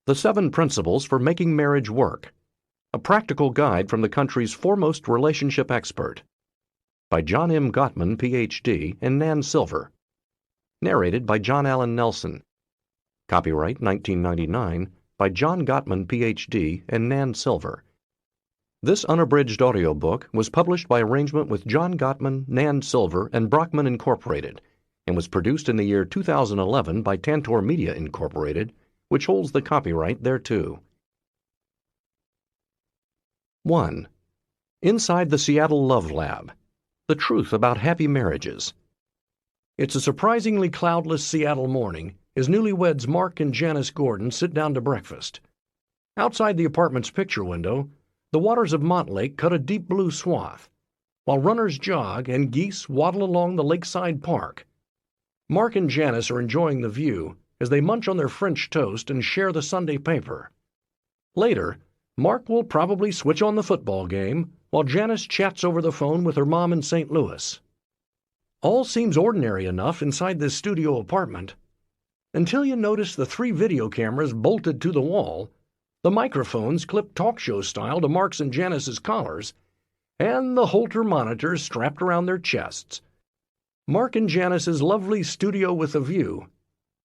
The 7 Principles for Making Marriage Work, a practical guide from the country's foremost relationship expert, by John M. Gottman, Ph.D., and Nan Silver. Narrated by John Allen Nelson. Copyright 1999 by John Gottman, Ph.D., and Nan Silver. This unabridged audiobook was published by arrangement with John Gottman, Nan Silver, and Brockman Incorporated, and was produced in the year 2011 by Tantor Media Incorporated, which holds the copyright thereto. 1. Inside the Seattle Love Lab. The Truth About Happy Marriages. It's a surprisingly cloudless Seattle morning as newlyweds Mark and Janice Gordon sit down to breakfast. Outside the apartment's picture window, the waters of Montlake cut a deep blue swath, while runners jog and geese waddle along the lakeside park. Mark and Janice are enjoying the view as they munch on their French toast and share the Sunday paper. Later, Mark will probably switch on the football game while Janice chats over the phone with her mom in St. Louis. All seems ordinary enough inside this studio apartment, until you notice the 3 video cameras bolted to the wall, the microphones clipped talk show style to Mark's and Janice's collars, and the Holter monitors strapped around their chests. Mark and Janice's lovely studio with a view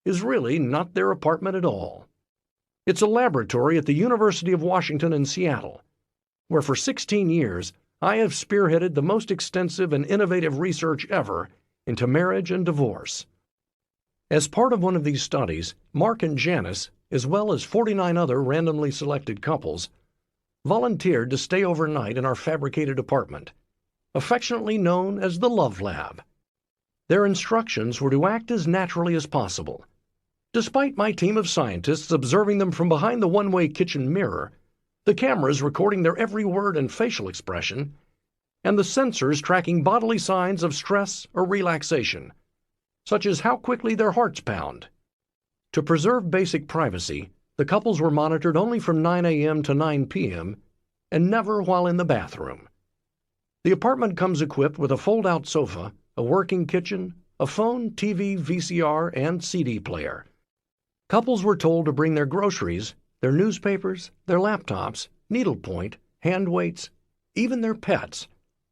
is really not their apartment at all. It's a laboratory at the University of Washington in Seattle, where for 16 years I have spearheaded the most extensive and innovative research ever into marriage and divorce. As part of one of these studies, Mark and Janice, as well as 49 other randomly selected couples, volunteered to stay overnight in our fabricated apartment, affectionately known as the Love Lab. Their instructions were to act as naturally as possible. Despite my team of scientists observing them from behind the one-way kitchen mirror, the cameras recording their every word and facial expression, and the sensors tracking bodily signs of stress or relaxation, such as how quickly their hearts pound. To preserve basic privacy, the couples were monitored only from 9 a.m. to 9 p.m. and never while in the bathroom. The apartment comes equipped with a fold-out sofa, a working kitchen, a phone, TV, VCR, and CD player. Couples were told to bring their groceries, their newspapers, their laptops, needlepoint, hand weights, even their pets,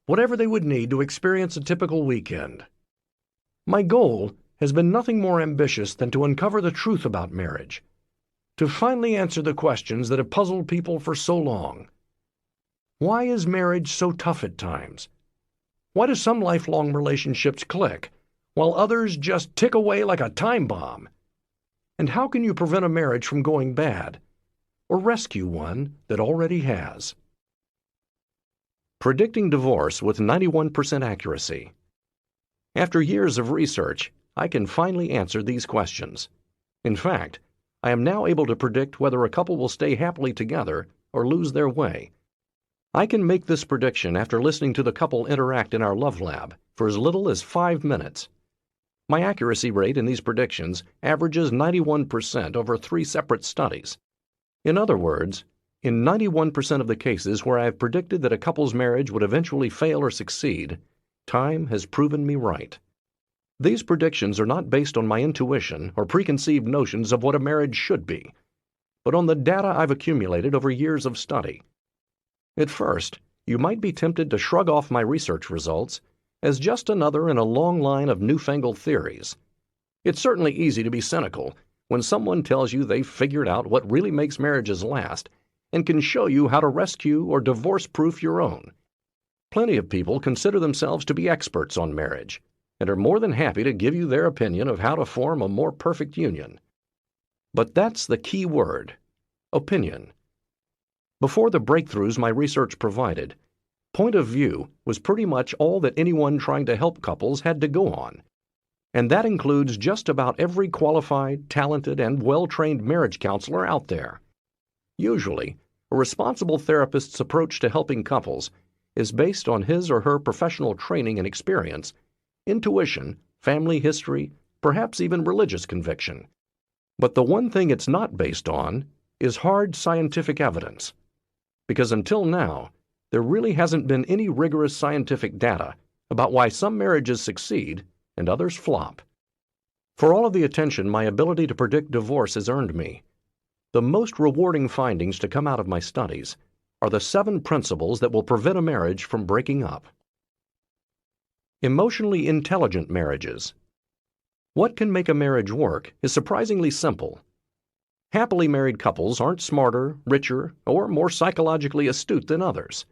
whatever they would need to experience a typical weekend. My goal has been nothing more ambitious than to uncover the truth about marriage, to finally answer the questions that have puzzled people for so long. Why is marriage so tough at times? Why do some lifelong relationships click, while others just tick away like a time bomb? And how can you prevent a marriage from going bad, or rescue one that already has? Predicting divorce with 91% accuracy. After years of research, I can finally answer these questions. In fact, I am now able to predict whether a couple will stay happily together or lose their way. I can make this prediction after listening to the couple interact in our Love Lab for as little as 5 minutes. My accuracy rate in these predictions averages 91% over 3 separate studies. In other words, in 91% of the cases where I have predicted that a couple's marriage would eventually fail or succeed, time has proven me right. These predictions are not based on my intuition or preconceived notions of what a marriage should be, but on the data I've accumulated over years of study. At first, you might be tempted to shrug off my research results as just another in a long line of newfangled theories. It's certainly easy to be cynical when someone tells you they've figured out what really makes marriages last and can show you how to rescue or divorce-proof your own. Plenty of people consider themselves to be experts on marriage and are more than happy to give you their opinion of how to form a more perfect union. But that's the key word: opinion. Before the breakthroughs my research provided, point of view was pretty much all that anyone trying to help couples had to go on. And that includes just about every qualified, talented, and well-trained marriage counselor out there. Usually, a responsible therapist's approach to helping couples is based on his or her professional training and experience, intuition, family history, perhaps even religious conviction. But the one thing it's not based on is hard scientific evidence. Because until now, there really hasn't been any rigorous scientific data about why some marriages succeed and others flop. For all of the attention my ability to predict divorce has earned me, The most rewarding findings to come out of my studies are the 7 principles that will prevent a marriage from breaking up. Emotionally intelligent marriages. What can make a marriage work is surprisingly simple. Happily married couples aren't smarter, richer, or more psychologically astute than others.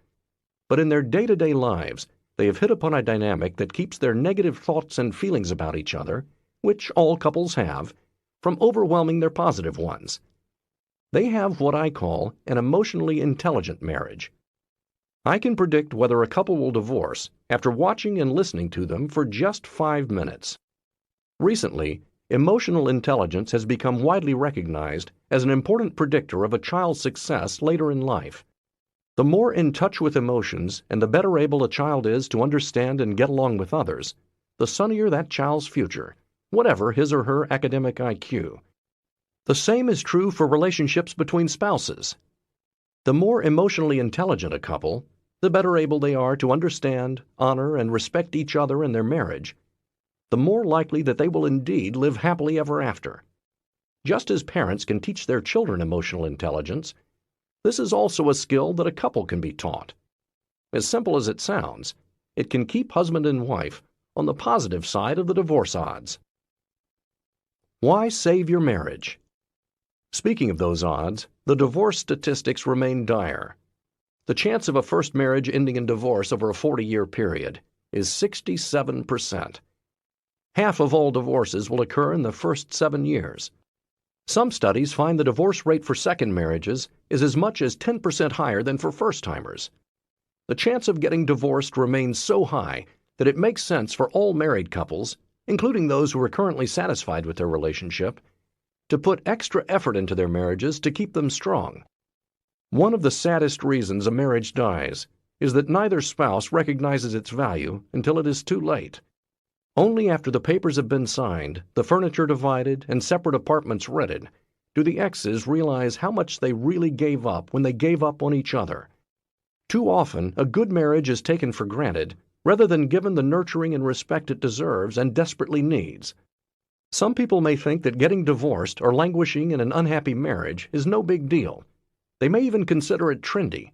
But in their day-to-day lives, they have hit upon a dynamic that keeps their negative thoughts and feelings about each other, which all couples have, from overwhelming their positive ones. They have what I call an emotionally intelligent marriage. I can predict whether a couple will divorce after watching and listening to them for just 5 minutes. Recently, emotional intelligence has become widely recognized as an important predictor of a child's success later in life. The more in touch with emotions and the better able a child is to understand and get along with others, the sunnier that child's future, whatever his or her academic IQ. The same is true for relationships between spouses. The more emotionally intelligent a couple, the better able they are to understand, honor, and respect each other in their marriage, the more likely that they will indeed live happily ever after. Just as parents can teach their children emotional intelligence, this is also a skill that a couple can be taught. As simple as it sounds, it can keep husband and wife on the positive side of the divorce odds. Why save your marriage? Speaking of those odds, the divorce statistics remain dire. The chance of a first marriage ending in divorce over a 40-year period is 67%. Half of all divorces will occur in the first 7 years. Some studies find the divorce rate for second marriages is as much as 10% higher than for first-timers. The chance of getting divorced remains so high that it makes sense for all married couples, including those who are currently satisfied with their relationship, to put extra effort into their marriages to keep them strong. One of the saddest reasons a marriage dies is that neither spouse recognizes its value until it is too late. Only after the papers have been signed, the furniture divided, and separate apartments rented, do the exes realize how much they really gave up when they gave up on each other. Too often, a good marriage is taken for granted rather than given the nurturing and respect it deserves and desperately needs. Some people may think that getting divorced or languishing in an unhappy marriage is no big deal. They may even consider it trendy.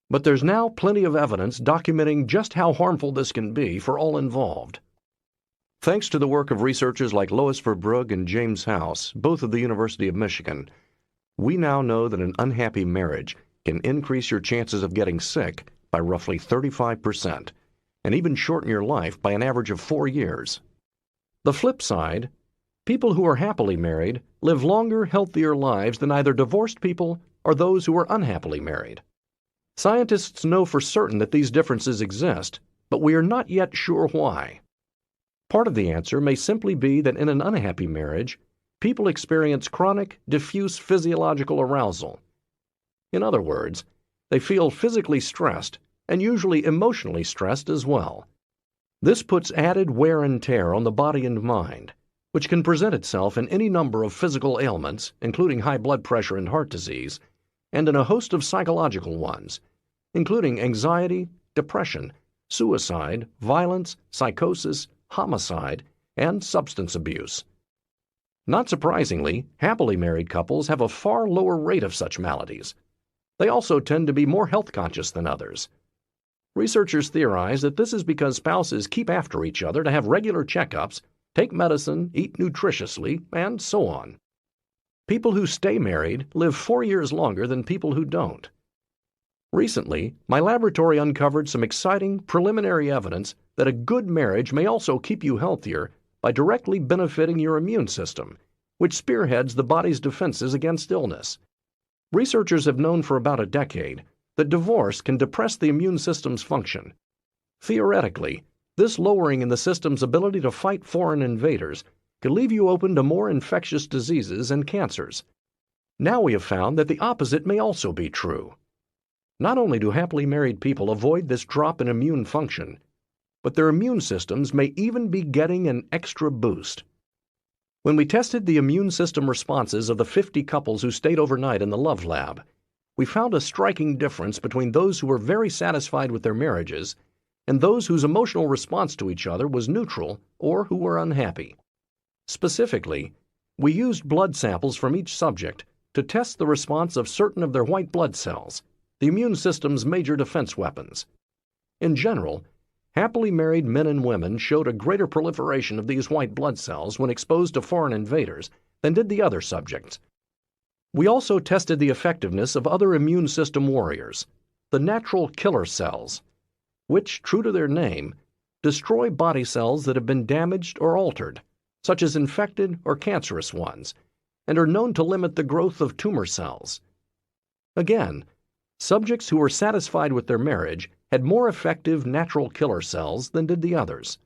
But there's now plenty of evidence documenting just how harmful this can be for all involved. Thanks to the work of researchers like Lois Verbrugge and James House, both of the University of Michigan, we now know that an unhappy marriage can increase your chances of getting sick by roughly 35%, and even shorten your life by an average of 4 years. The flip side, people who are happily married live longer, healthier lives than either divorced people or those who are unhappily married. Scientists know for certain that these differences exist, but we are not yet sure why. Part of the answer may simply be that in an unhappy marriage, people experience chronic, diffuse physiological arousal. In other words, they feel physically stressed and usually emotionally stressed as well. This puts added wear and tear on the body and mind, which can present itself in any number of physical ailments, including high blood pressure and heart disease, and in a host of psychological ones, including anxiety, depression, suicide, violence, psychosis, homicide, and substance abuse. Not surprisingly, happily married couples have a far lower rate of such maladies. They also tend to be more health conscious than others. Researchers theorize that this is because spouses keep after each other to have regular checkups, take medicine, eat nutritiously, and so on. People who stay married live 4 years longer than people who don't. Recently, my laboratory uncovered some exciting preliminary evidence that a good marriage may also keep you healthier by directly benefiting your immune system, which spearheads the body's defenses against illness. Researchers have known for about a decade that divorce can depress the immune system's function. Theoretically, this lowering in the system's ability to fight foreign invaders could leave you open to more infectious diseases and cancers. Now we have found that the opposite may also be true. Not only do happily married people avoid this drop in immune function, but their immune systems may even be getting an extra boost. When we tested the immune system responses of the 50 couples who stayed overnight in the Love Lab, we found a striking difference between those who were very satisfied with their marriages and those whose emotional response to each other was neutral or who were unhappy. Specifically, we used blood samples from each subject to test the response of certain of their white blood cells, the immune system's major defense weapons. In general, happily married men and women showed a greater proliferation of these white blood cells when exposed to foreign invaders than did the other subjects. We also tested the effectiveness of other immune system warriors, the natural killer cells, which, true to their name, destroy body cells that have been damaged or altered, such as infected or cancerous ones, and are known to limit the growth of tumor cells. Again, subjects who were satisfied with their marriage had more effective natural killer cells than did the others.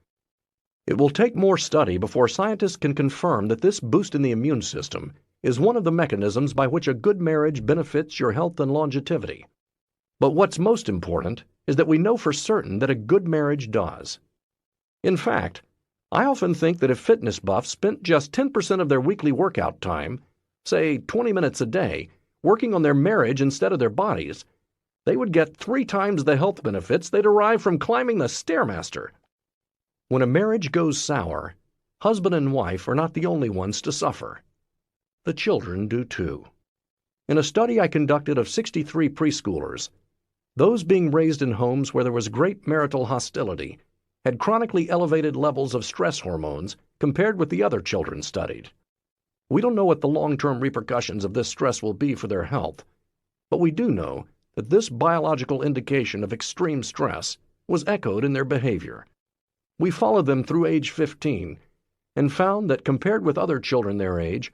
It will take more study before scientists can confirm that this boost in the immune system is one of the mechanisms by which a good marriage benefits your health and longevity. But what's most important is that we know for certain that a good marriage does. In fact, I often think that if fitness buffs spent just 10% of their weekly workout time, say 20 minutes a day, working on their marriage instead of their bodies, they would get 3 times the health benefits they derive from climbing the Stairmaster. When a marriage goes sour, husband and wife are not the only ones to suffer. The children do too. In a study I conducted of 63 preschoolers, those being raised in homes where there was great marital hostility had chronically elevated levels of stress hormones compared with the other children studied. We don't know what the long-term repercussions of this stress will be for their health, but we do know that this biological indication of extreme stress was echoed in their behavior. We followed them through age 15 and found that compared with other children their age,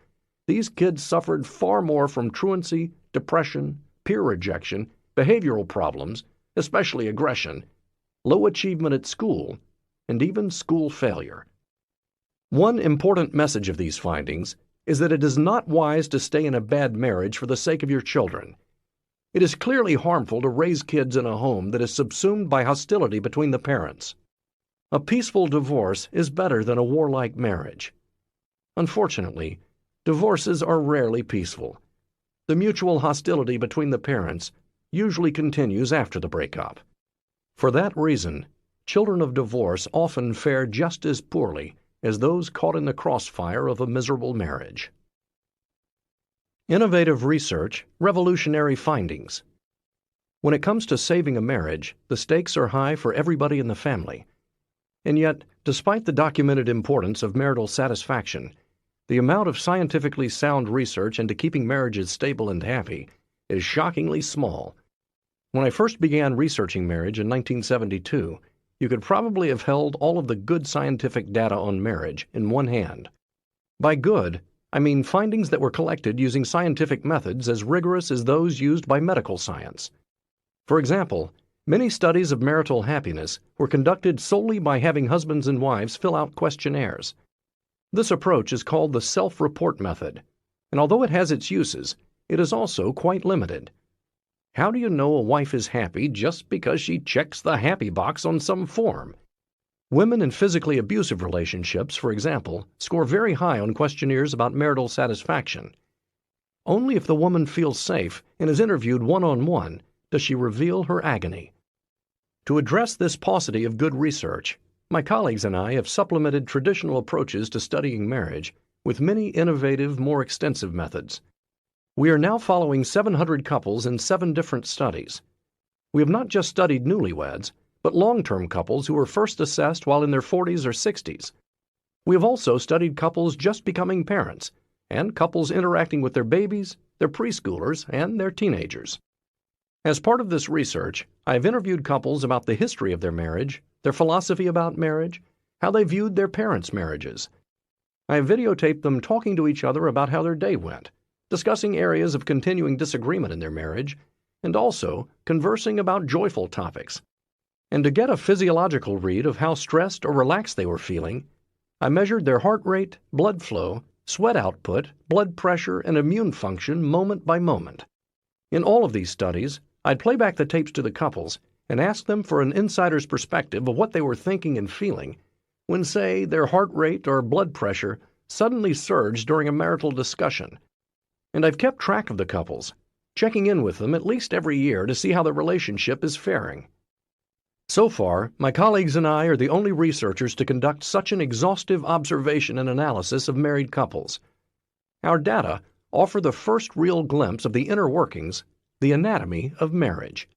these kids suffered far more from truancy, depression, peer rejection, behavioral problems, especially aggression, low achievement at school, and even school failure. One important message of these findings is that it is not wise to stay in a bad marriage for the sake of your children. It is clearly harmful to raise kids in a home that is subsumed by hostility between the parents. A peaceful divorce is better than a warlike marriage. Unfortunately, divorces are rarely peaceful. The mutual hostility between the parents usually continues after the breakup. For that reason, children of divorce often fare just as poorly as those caught in the crossfire of a miserable marriage. Innovative research, revolutionary findings. When it comes to saving a marriage, the stakes are high for everybody in the family. And yet, despite the documented importance of marital satisfaction, the amount of scientifically sound research into keeping marriages stable and happy is shockingly small. When I first began researching marriage in 1972, you could probably have held all of the good scientific data on marriage in one hand. By good, I mean findings that were collected using scientific methods as rigorous as those used by medical science. For example, many studies of marital happiness were conducted solely by having husbands and wives fill out questionnaires. This approach is called the self-report method, and although it has its uses, it is also quite limited. How do you know a wife is happy just because she checks the happy box on some form? Women in physically abusive relationships, for example, score very high on questionnaires about marital satisfaction. Only if the woman feels safe and is interviewed one-on-one does she reveal her agony. To address this paucity of good research, my colleagues and I have supplemented traditional approaches to studying marriage with many innovative, more extensive methods. We are now following 700 couples in 7 different studies. We have not just studied newlyweds, but long-term couples who were first assessed while in their 40s or 60s. We have also studied couples just becoming parents, and couples interacting with their babies, their preschoolers, and their teenagers. As part of this research, I have interviewed couples about the history of their marriage, their philosophy about marriage, how they viewed their parents' marriages. I have videotaped them talking to each other about how their day went, discussing areas of continuing disagreement in their marriage, and also conversing about joyful topics. And to get a physiological read of how stressed or relaxed they were feeling, I measured their heart rate, blood flow, sweat output, blood pressure, and immune function moment by moment. In all of these studies, I'd play back the tapes to the couples and ask them for an insider's perspective of what they were thinking and feeling when, say, their heart rate or blood pressure suddenly surged during a marital discussion. And I've kept track of the couples, checking in with them at least every year to see how the relationship is faring. So far, my colleagues and I are the only researchers to conduct such an exhaustive observation and analysis of married couples. Our data, offer the first real glimpse of the inner workings, the anatomy of marriage.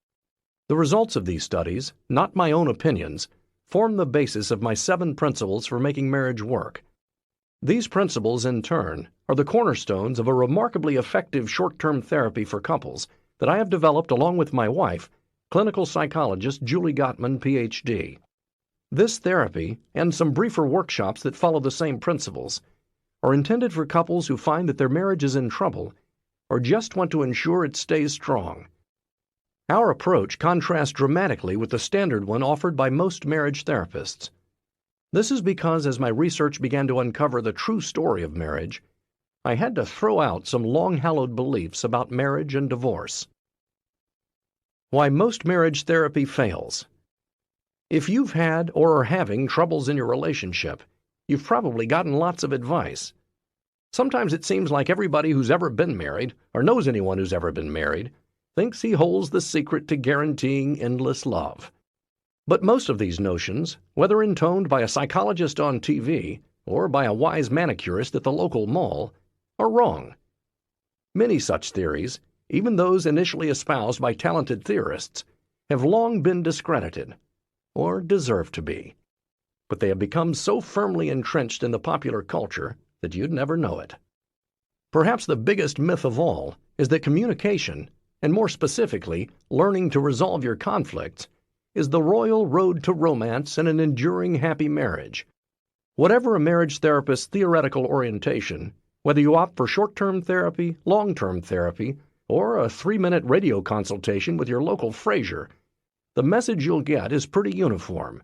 The results of these studies, not my own opinions, form the basis of my 7 principles for making marriage work. These principles, in turn, are the cornerstones of a remarkably effective short-term therapy for couples that I have developed along with my wife, clinical psychologist Julie Gottman, Ph.D. This therapy, and some briefer workshops that follow the same principles, are intended for couples who find that their marriage is in trouble or just want to ensure it stays strong. Our approach contrasts dramatically with the standard one offered by most marriage therapists. This is because as my research began to uncover the true story of marriage, I had to throw out some long-hallowed beliefs about marriage and divorce. Why most marriage therapy fails. If you've had or are having troubles in your relationship, you've probably gotten lots of advice. Sometimes it seems like everybody who's ever been married, or knows anyone who's ever been married, thinks he holds the secret to guaranteeing endless love. But most of these notions, whether intoned by a psychologist on TV or by a wise manicurist at the local mall, are wrong. Many such theories, even those initially espoused by talented theorists, have long been discredited, or deserve to be. But they have become so firmly entrenched in the popular culture that you'd never know it. Perhaps the biggest myth of all is that communication, and more specifically, learning to resolve your conflicts, is the royal road to romance and an enduring happy marriage. Whatever a marriage therapist's theoretical orientation, whether you opt for short-term therapy, long-term therapy, or a 3-minute radio consultation with your local Frasier, the message you'll get is pretty uniform.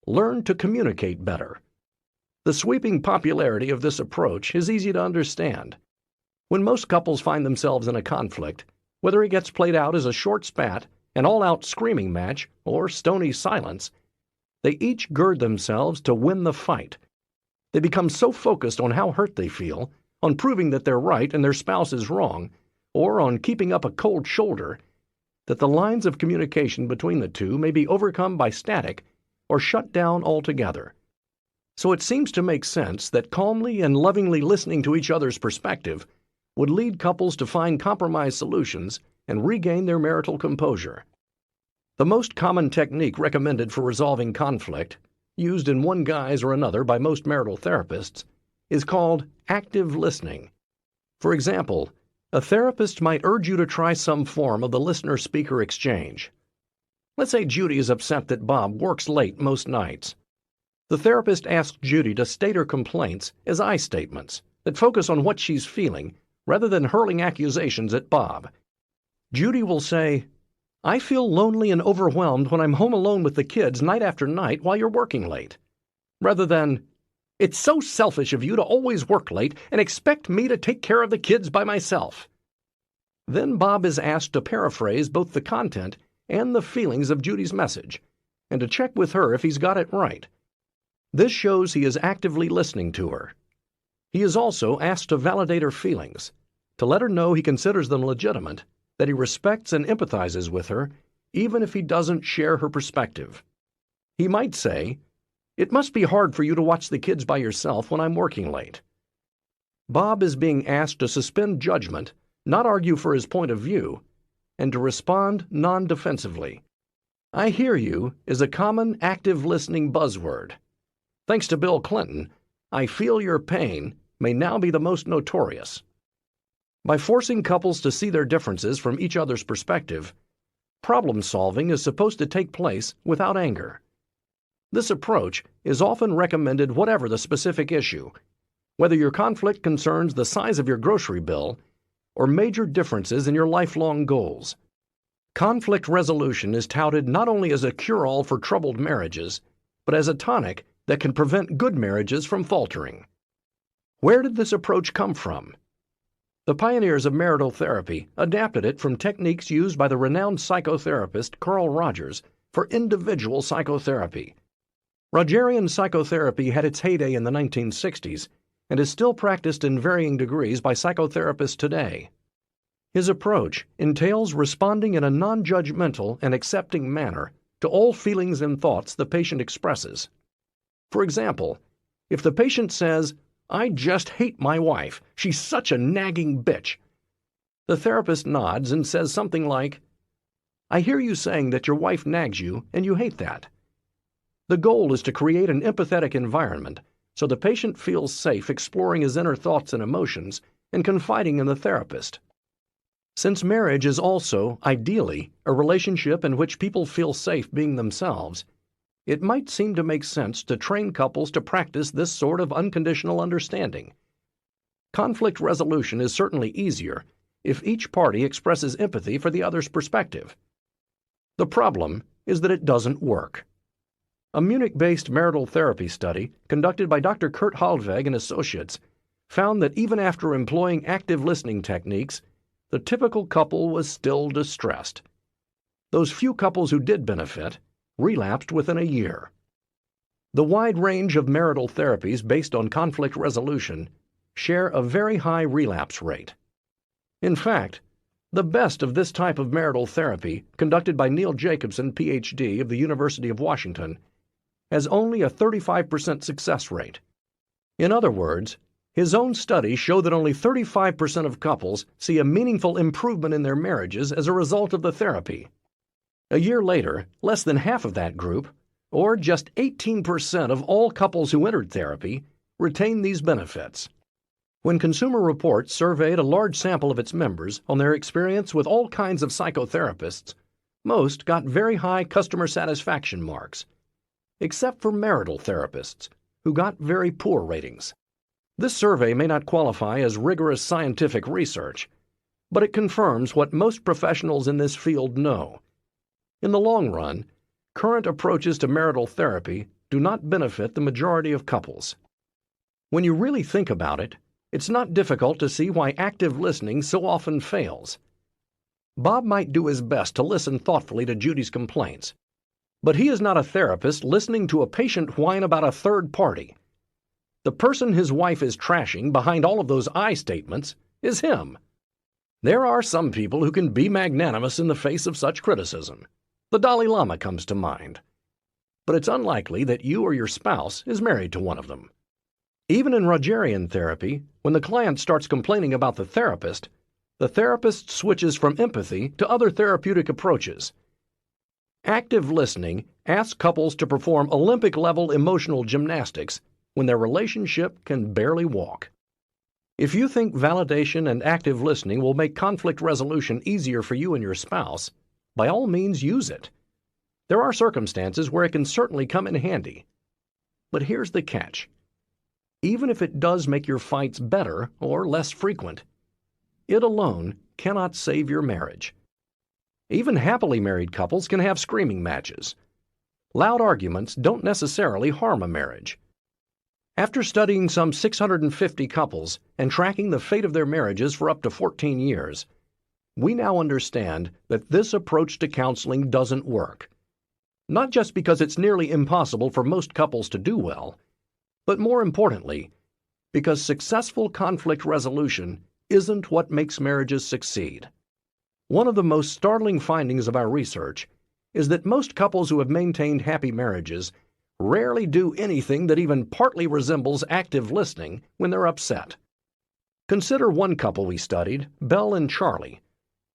Learn to communicate better. The sweeping popularity of this approach is easy to understand. When most couples find themselves in a conflict, whether it gets played out as a short spat, an all-out screaming match, or stony silence, they each gird themselves to win the fight. They become so focused on how hurt they feel, on proving that they're right and their spouse is wrong, or on keeping up a cold shoulder, that the lines of communication between the two may be overcome by static or shut down altogether. So it seems to make sense that calmly and lovingly listening to each other's perspective would lead couples to find compromise solutions and regain their marital composure. The most common technique recommended for resolving conflict, used in one guise or another by most marital therapists, is called active listening. For example, a therapist might urge you to try some form of the listener-speaker exchange. Let's say Judy is upset that Bob works late most nights. The therapist asks Judy to state her complaints as I statements that focus on what she's feeling rather than hurling accusations at Bob. Judy will say, "I feel lonely and overwhelmed when I'm home alone with the kids night after night while you're working late," rather than, "It's so selfish of you to always work late and expect me to take care of the kids by myself." Then Bob is asked to paraphrase both the content and the feelings of Judy's message, and to check with her if he's got it right. This shows he is actively listening to her. He is also asked to validate her feelings, to let her know he considers them legitimate, that he respects and empathizes with her, even if he doesn't share her perspective. He might say, "It must be hard for you to watch the kids by yourself when I'm working late." Bob is being asked to suspend judgment, not argue for his point of view, and to respond non-defensively. "I hear you" is a common active listening buzzword. Thanks to Bill Clinton, "I feel your pain" may now be the most notorious. By forcing couples to see their differences from each other's perspective, problem solving is supposed to take place without anger. This approach is often recommended whatever the specific issue, whether your conflict concerns the size of your grocery bill or major differences in your lifelong goals. Conflict resolution is touted not only as a cure-all for troubled marriages, but as a tonic that can prevent good marriages from faltering. Where did this approach come from? The pioneers of marital therapy adapted it from techniques used by the renowned psychotherapist Carl Rogers for individual psychotherapy. Rogerian psychotherapy had its heyday in the 1960s and is still practiced in varying degrees by psychotherapists today. His approach entails responding in a non-judgmental and accepting manner to all feelings and thoughts the patient expresses. For example, if the patient says, "I just hate my wife. She's such a nagging bitch." The therapist nods and says something like, "I hear you saying that your wife nags you and you hate that." The goal is to create an empathetic environment so the patient feels safe exploring his inner thoughts and emotions and confiding in the therapist. Since marriage is also, ideally, a relationship in which people feel safe being themselves, it might seem to make sense to train couples to practice this sort of unconditional understanding. Conflict resolution is certainly easier if each party expresses empathy for the other's perspective. The problem is that it doesn't work. A Munich-based marital therapy study conducted by Dr. Kurt Haldweg and associates found that even after employing active listening techniques, the typical couple was still distressed. Those few couples who did benefit relapsed within a year. The wide range of marital therapies based on conflict resolution share a very high relapse rate. In fact, the best of this type of marital therapy, conducted by Neil Jacobson, Ph.D. of the University of Washington, has only a 35% success rate. In other words, his own studies show that only 35% of couples see a meaningful improvement in their marriages as a result of the therapy. A year later, less than half of that group, or just 18% of all couples who entered therapy, retained these benefits. When Consumer Reports surveyed a large sample of its members on their experience with all kinds of psychotherapists, most got very high customer satisfaction marks, except for marital therapists, who got very poor ratings. This survey may not qualify as rigorous scientific research, but it confirms what most professionals in this field know. In the long run, current approaches to marital therapy do not benefit the majority of couples. When you really think about it, it's not difficult to see why active listening so often fails. Bob might do his best to listen thoughtfully to Judy's complaints, but he is not a therapist listening to a patient whine about a third party. The person his wife is trashing behind all of those I statements is him. There are some people who can be magnanimous in the face of such criticism. The Dalai Lama comes to mind. But it's unlikely that you or your spouse is married to one of them. Even in Rogerian therapy, when the client starts complaining about the therapist switches from empathy to other therapeutic approaches. Active listening asks couples to perform Olympic-level emotional gymnastics when their relationship can barely walk. If you think validation and active listening will make conflict resolution easier for you and your spouse, by all means use it. There are circumstances where it can certainly come in handy. But here's the catch. Even if it does make your fights better or less frequent, it alone cannot save your marriage. Even happily married couples can have screaming matches. Loud arguments don't necessarily harm a marriage. After studying some 650 couples and tracking the fate of their marriages for up to 14 years, we now understand that this approach to counseling doesn't work. Not just because it's nearly impossible for most couples to do well, but more importantly, because successful conflict resolution isn't what makes marriages succeed. One of the most startling findings of our research is that most couples who have maintained happy marriages rarely do anything that even partly resembles active listening when they're upset. Consider one couple we studied, Belle and Charlie.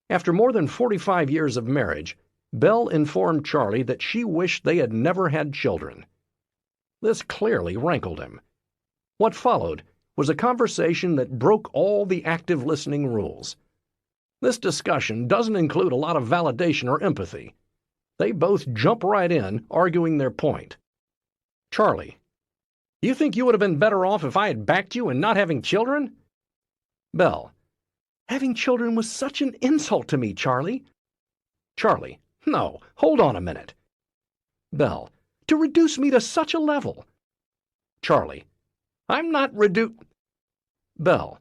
After more than 45 years of marriage, Belle informed Charlie that she wished they had never had children. This clearly rankled him. What followed was a conversation that broke all the active listening rules. This discussion doesn't include a lot of validation or empathy. They both jump right in, arguing their point. Charlie: "You think you would have been better off if I had backed you in not having children?" Belle: "Having children was such an insult to me, Charlie." Charlie: "No, hold on a minute." Belle: "To reduce me to such a level." Charlie: "I'm not Belle: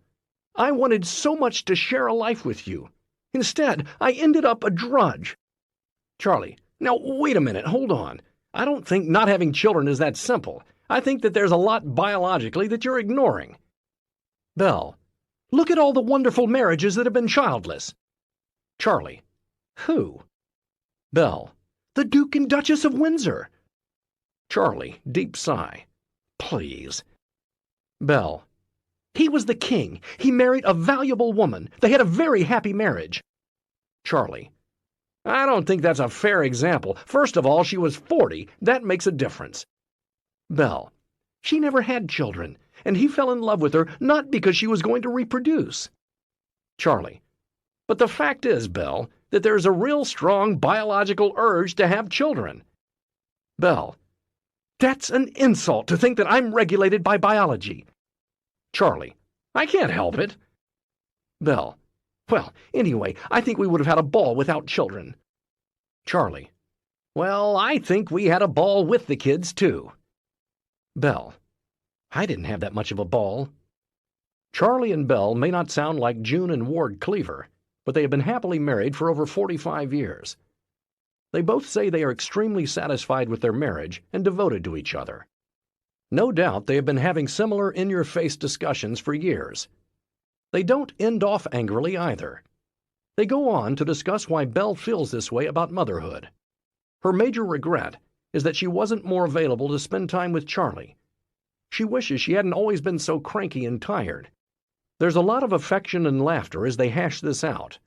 "I wanted so much to share a life with you. Instead, I ended up a drudge." Charlie: "Now, wait a minute, hold on. I don't think not having children is that simple. I think that there's a lot biologically that you're ignoring." Belle: "Look at all the wonderful marriages that have been childless." Charlie: "Who?" Belle: "The Duke and Duchess of Windsor." Charlie, deep sigh: "Please." Belle: He was the king. He married a valuable woman. They had a very happy marriage. Charlie. I don't think that's a fair example. First of all, she was 40. That makes a difference. Belle. She never had children, and he fell in love with her not because she was going to reproduce. Charlie. But the fact is, Belle, that there's a real strong biological urge to have children. Belle. That's an insult to think that I'm regulated by biology. Charlie. I can't help it. Belle. Well, anyway, I think we would have had a ball without children. Charlie. Well, I think we had a ball with the kids, too. Belle. I didn't have that much of a ball. Charlie and Belle may not sound like June and Ward Cleaver, but they have been happily married for over 45 years. They both say they are extremely satisfied with their marriage and devoted to each other. No doubt they have been having similar in-your-face discussions for years. They don't end off angrily either. They go on to discuss why Belle feels this way about motherhood. Her major regret is that she wasn't more available to spend time with Charlie. She wishes she hadn't always been so cranky and tired. There's a lot of affection and laughter as they hash this out.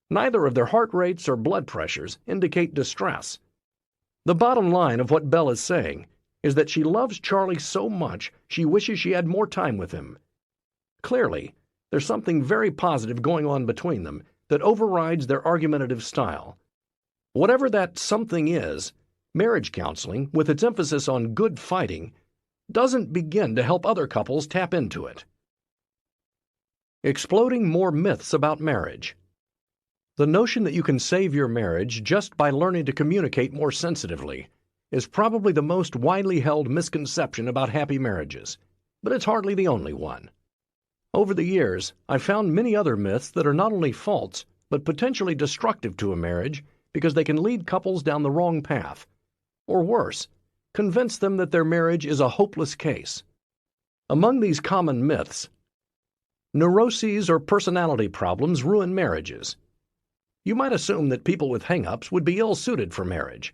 Neither of their heart rates or blood pressures indicate distress. The bottom line of what Belle is saying is that she loves Charlie so much she wishes she had more time with him. Clearly, there's something very positive going on between them that overrides their argumentative style. Whatever that something is, marriage counseling, with its emphasis on good fighting, doesn't begin to help other couples tap into it. Exploding more myths about marriage. The notion that you can save your marriage just by learning to communicate more sensitively is probably the most widely held misconception about happy marriages, but it's hardly the only one. Over the years, I've found many other myths that are not only false, but potentially destructive to a marriage because they can lead couples down the wrong path, or worse, convince them that their marriage is a hopeless case. Among these common myths, neuroses or personality problems ruin marriages. You might assume that people with hang-ups would be ill-suited for marriage,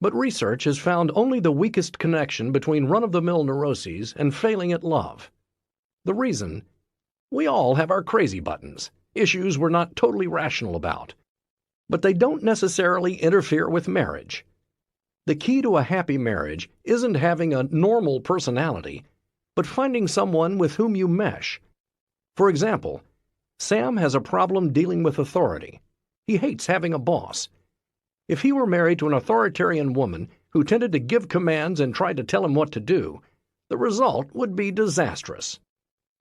but research has found only the weakest connection between run-of-the-mill neuroses and failing at love. The reason? We all have our crazy buttons, issues we're not totally rational about. But they don't necessarily interfere with marriage. The key to a happy marriage isn't having a normal personality, but finding someone with whom you mesh. For example, Sam has a problem dealing with authority. He hates having a boss. If he were married to an authoritarian woman who tended to give commands and tried to tell him what to do, the result would be disastrous.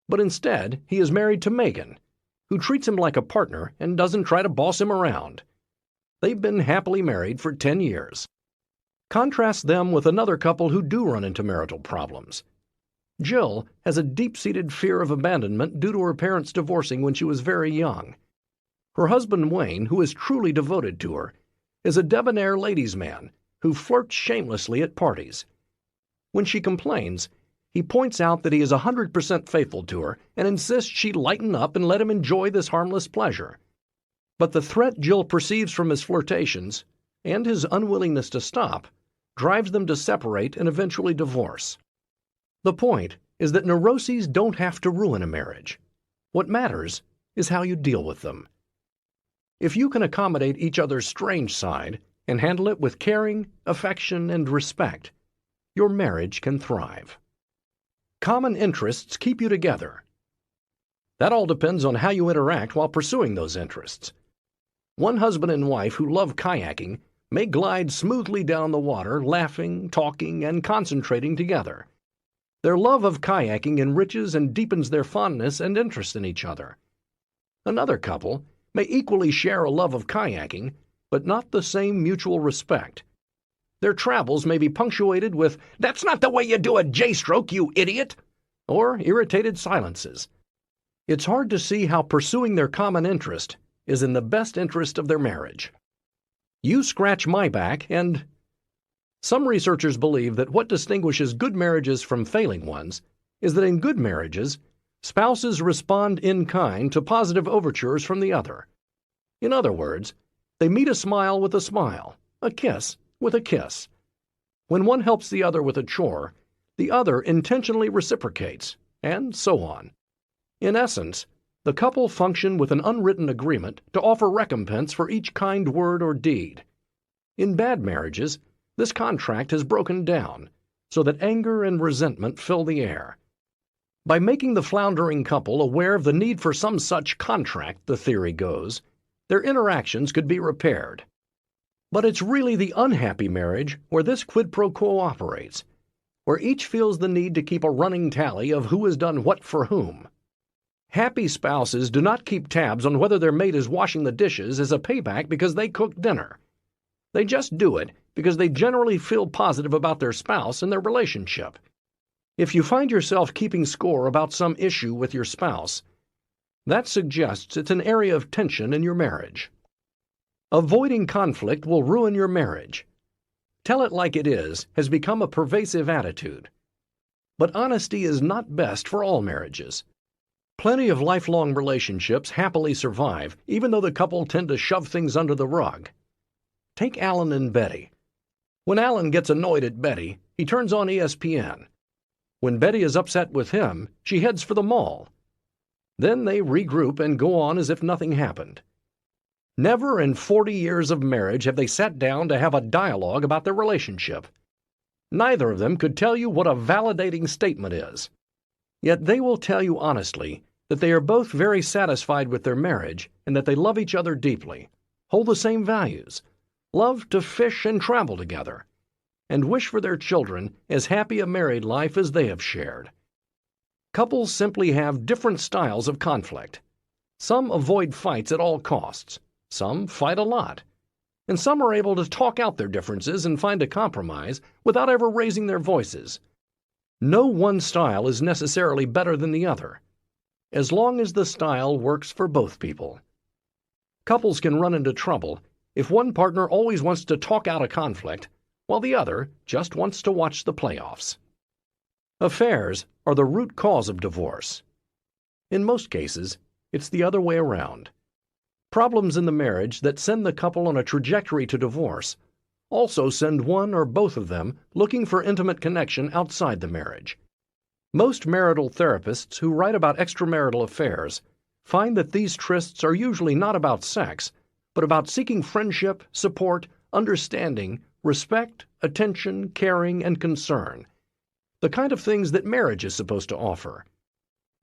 But instead, he is married to Megan, who treats him like a partner and doesn't try to boss him around. They've been happily married for 10 years. Contrast them with another couple who do run into marital problems. Jill has a deep-seated fear of abandonment due to her parents divorcing when she was very young. Her husband Wayne, who is truly devoted to her, is a debonair ladies' man who flirts shamelessly at parties. When she complains, he points out that he is 100% faithful to her and insists she lighten up and let him enjoy this harmless pleasure. But the threat Jill perceives from his flirtations, and his unwillingness to stop, drives them to separate and eventually divorce. The point is that neuroses don't have to ruin a marriage. What matters is how you deal with them. If you can accommodate each other's strange side and handle it with caring, affection, and respect, your marriage can thrive. Common interests keep you together. That all depends on how you interact while pursuing those interests. One husband and wife who love kayaking may glide smoothly down the water, laughing, talking, and concentrating together. Their love of kayaking enriches and deepens their fondness and interest in each other. Another couple may equally share a love of kayaking, but not the same mutual respect. Their travels may be punctuated with, "That's not the way you do a J-stroke, you idiot!" or irritated silences. It's hard to see how pursuing their common interest is in the best interest of their marriage. You scratch my back and... Some researchers believe that what distinguishes good marriages from failing ones is that in good marriages, spouses respond in kind to positive overtures from the other. In other words, they meet a smile with a smile, a kiss with a kiss. When one helps the other with a chore, the other intentionally reciprocates, and so on. In essence, the couple function with an unwritten agreement to offer recompense for each kind word or deed. In bad marriages, this contract has broken down, so that anger and resentment fill the air. By making the floundering couple aware of the need for some such contract, the theory goes, their interactions could be repaired. But it's really the unhappy marriage where this quid pro quo operates, where each feels the need to keep a running tally of who has done what for whom. Happy spouses do not keep tabs on whether their mate is washing the dishes as a payback because they cooked dinner. They just do it because they generally feel positive about their spouse and their relationship. If you find yourself keeping score about some issue with your spouse, that suggests it's an area of tension in your marriage. Avoiding conflict will ruin your marriage. Tell it like it is has become a pervasive attitude. But honesty is not best for all marriages. Plenty of lifelong relationships happily survive, even though the couple tend to shove things under the rug. Take Alan and Betty. When Alan gets annoyed at Betty, he turns on ESPN. When Betty is upset with him, she heads for the mall. Then they regroup and go on as if nothing happened. Never in 40 years of marriage have they sat down to have a dialogue about their relationship. Neither of them could tell you what a validating statement is. Yet they will tell you honestly that they are both very satisfied with their marriage and that they love each other deeply, hold the same values, love to fish and travel together, and wish for their children as happy a married life as they have shared. Couples simply have different styles of conflict. Some avoid fights at all costs, some fight a lot, and some are able to talk out their differences and find a compromise without ever raising their voices. No one style is necessarily better than the other, as long as the style works for both people. Couples can run into trouble if one partner always wants to talk out a conflict, while the other just wants to watch the playoffs. Affairs are the root cause of divorce. In most cases, it's the other way around. Problems in the marriage that send the couple on a trajectory to divorce also send one or both of them looking for intimate connection outside the marriage. Most marital therapists who write about extramarital affairs find that these trysts are usually not about sex, but about seeking friendship, support, understanding, respect, attention, caring, and concern, the kind of things that marriage is supposed to offer.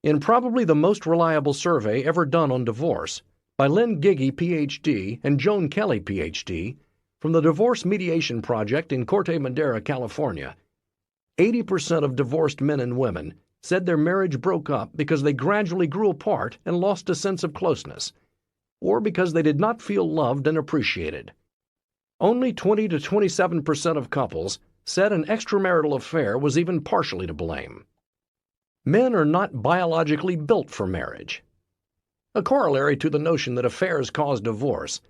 In probably the most reliable survey ever done on divorce, by Lynn Giggy, Ph.D., and Joan Kelly, Ph.D., from the Divorce Mediation Project in Corte Madera, California, 80% of divorced men and women said their marriage broke up because they gradually grew apart and lost a sense of closeness, or because they did not feel loved and appreciated. Only 20 to 27% of couples said an extramarital affair was even partially to blame. Men are not biologically built for marriage. A corollary to the notion that affairs cause divorce,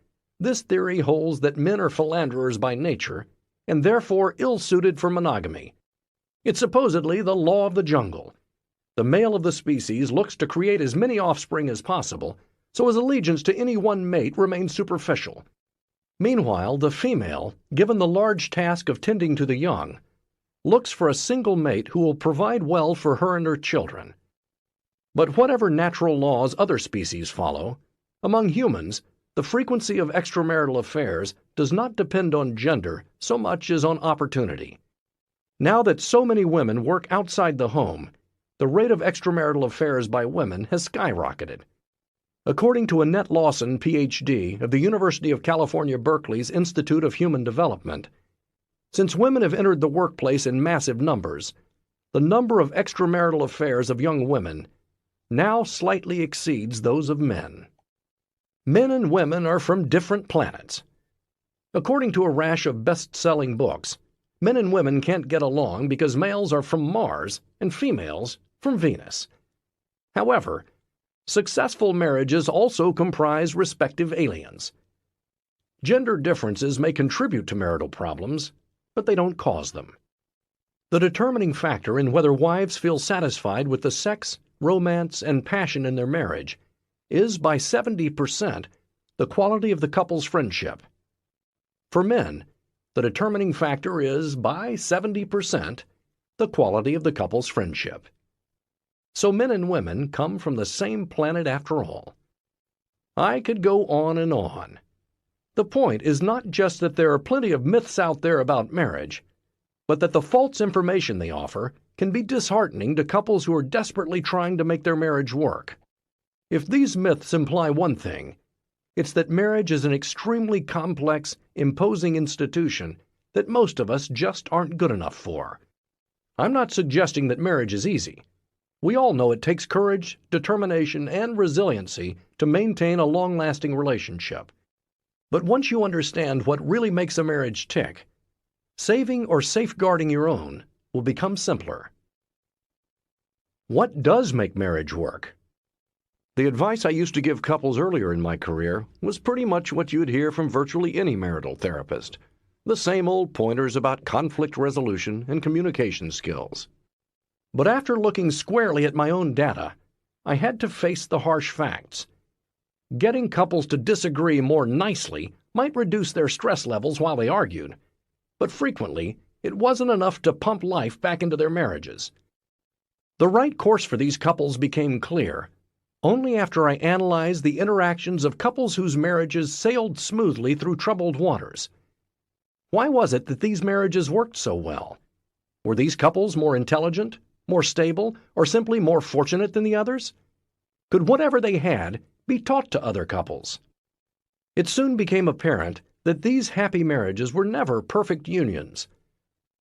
this theory holds that men are philanderers by nature and therefore ill-suited for monogamy. It's supposedly the law of the jungle. The male of the species looks to create as many offspring as possible, so his allegiance to any one mate remains superficial. Meanwhile, the female, given the large task of tending to the young, looks for a single mate who will provide well for her and her children. But whatever natural laws other species follow, among humans, the frequency of extramarital affairs does not depend on gender so much as on opportunity. Now that so many women work outside the home, the rate of extramarital affairs by women has skyrocketed. According to Annette Lawson, Ph.D., of the University of California, Berkeley's Institute of Human Development, since women have entered the workplace in massive numbers, the number of extramarital affairs of young women now slightly exceeds those of men. Men and women are from different planets. According to a rash of best-selling books, men and women can't get along because males are from Mars and females from Venus. However, successful marriages also comprise respective aliens. Gender differences may contribute to marital problems, but they don't cause them. The determining factor in whether wives feel satisfied with the sex, romance, and passion in their marriage is, by 70%, the quality of the couple's friendship. For men, the determining factor is, by 70%, the quality of the couple's friendship. So men and women come from the same planet after all. I could go on and on. The point is not just that there are plenty of myths out there about marriage, but that the false information they offer can be disheartening to couples who are desperately trying to make their marriage work. If these myths imply one thing, it's that marriage is an extremely complex, imposing institution that most of us just aren't good enough for. I'm not suggesting that marriage is easy. We all know it takes courage, determination, and resiliency to maintain a long-lasting relationship. But once you understand what really makes a marriage tick, saving or safeguarding your own will become simpler. What does make marriage work? The advice I used to give couples earlier in my career was pretty much what you'd hear from virtually any marital therapist. The same old pointers about conflict resolution and communication skills. But after looking squarely at my own data, I had to face the harsh facts. Getting couples to disagree more nicely might reduce their stress levels while they argued, but frequently it wasn't enough to pump life back into their marriages. The right course for these couples became clear only after I analyzed the interactions of couples whose marriages sailed smoothly through troubled waters. Why was it that these marriages worked so well? Were these couples more intelligent, more stable, or simply more fortunate than the others? Could whatever they had be taught to other couples? It soon became apparent that these happy marriages were never perfect unions.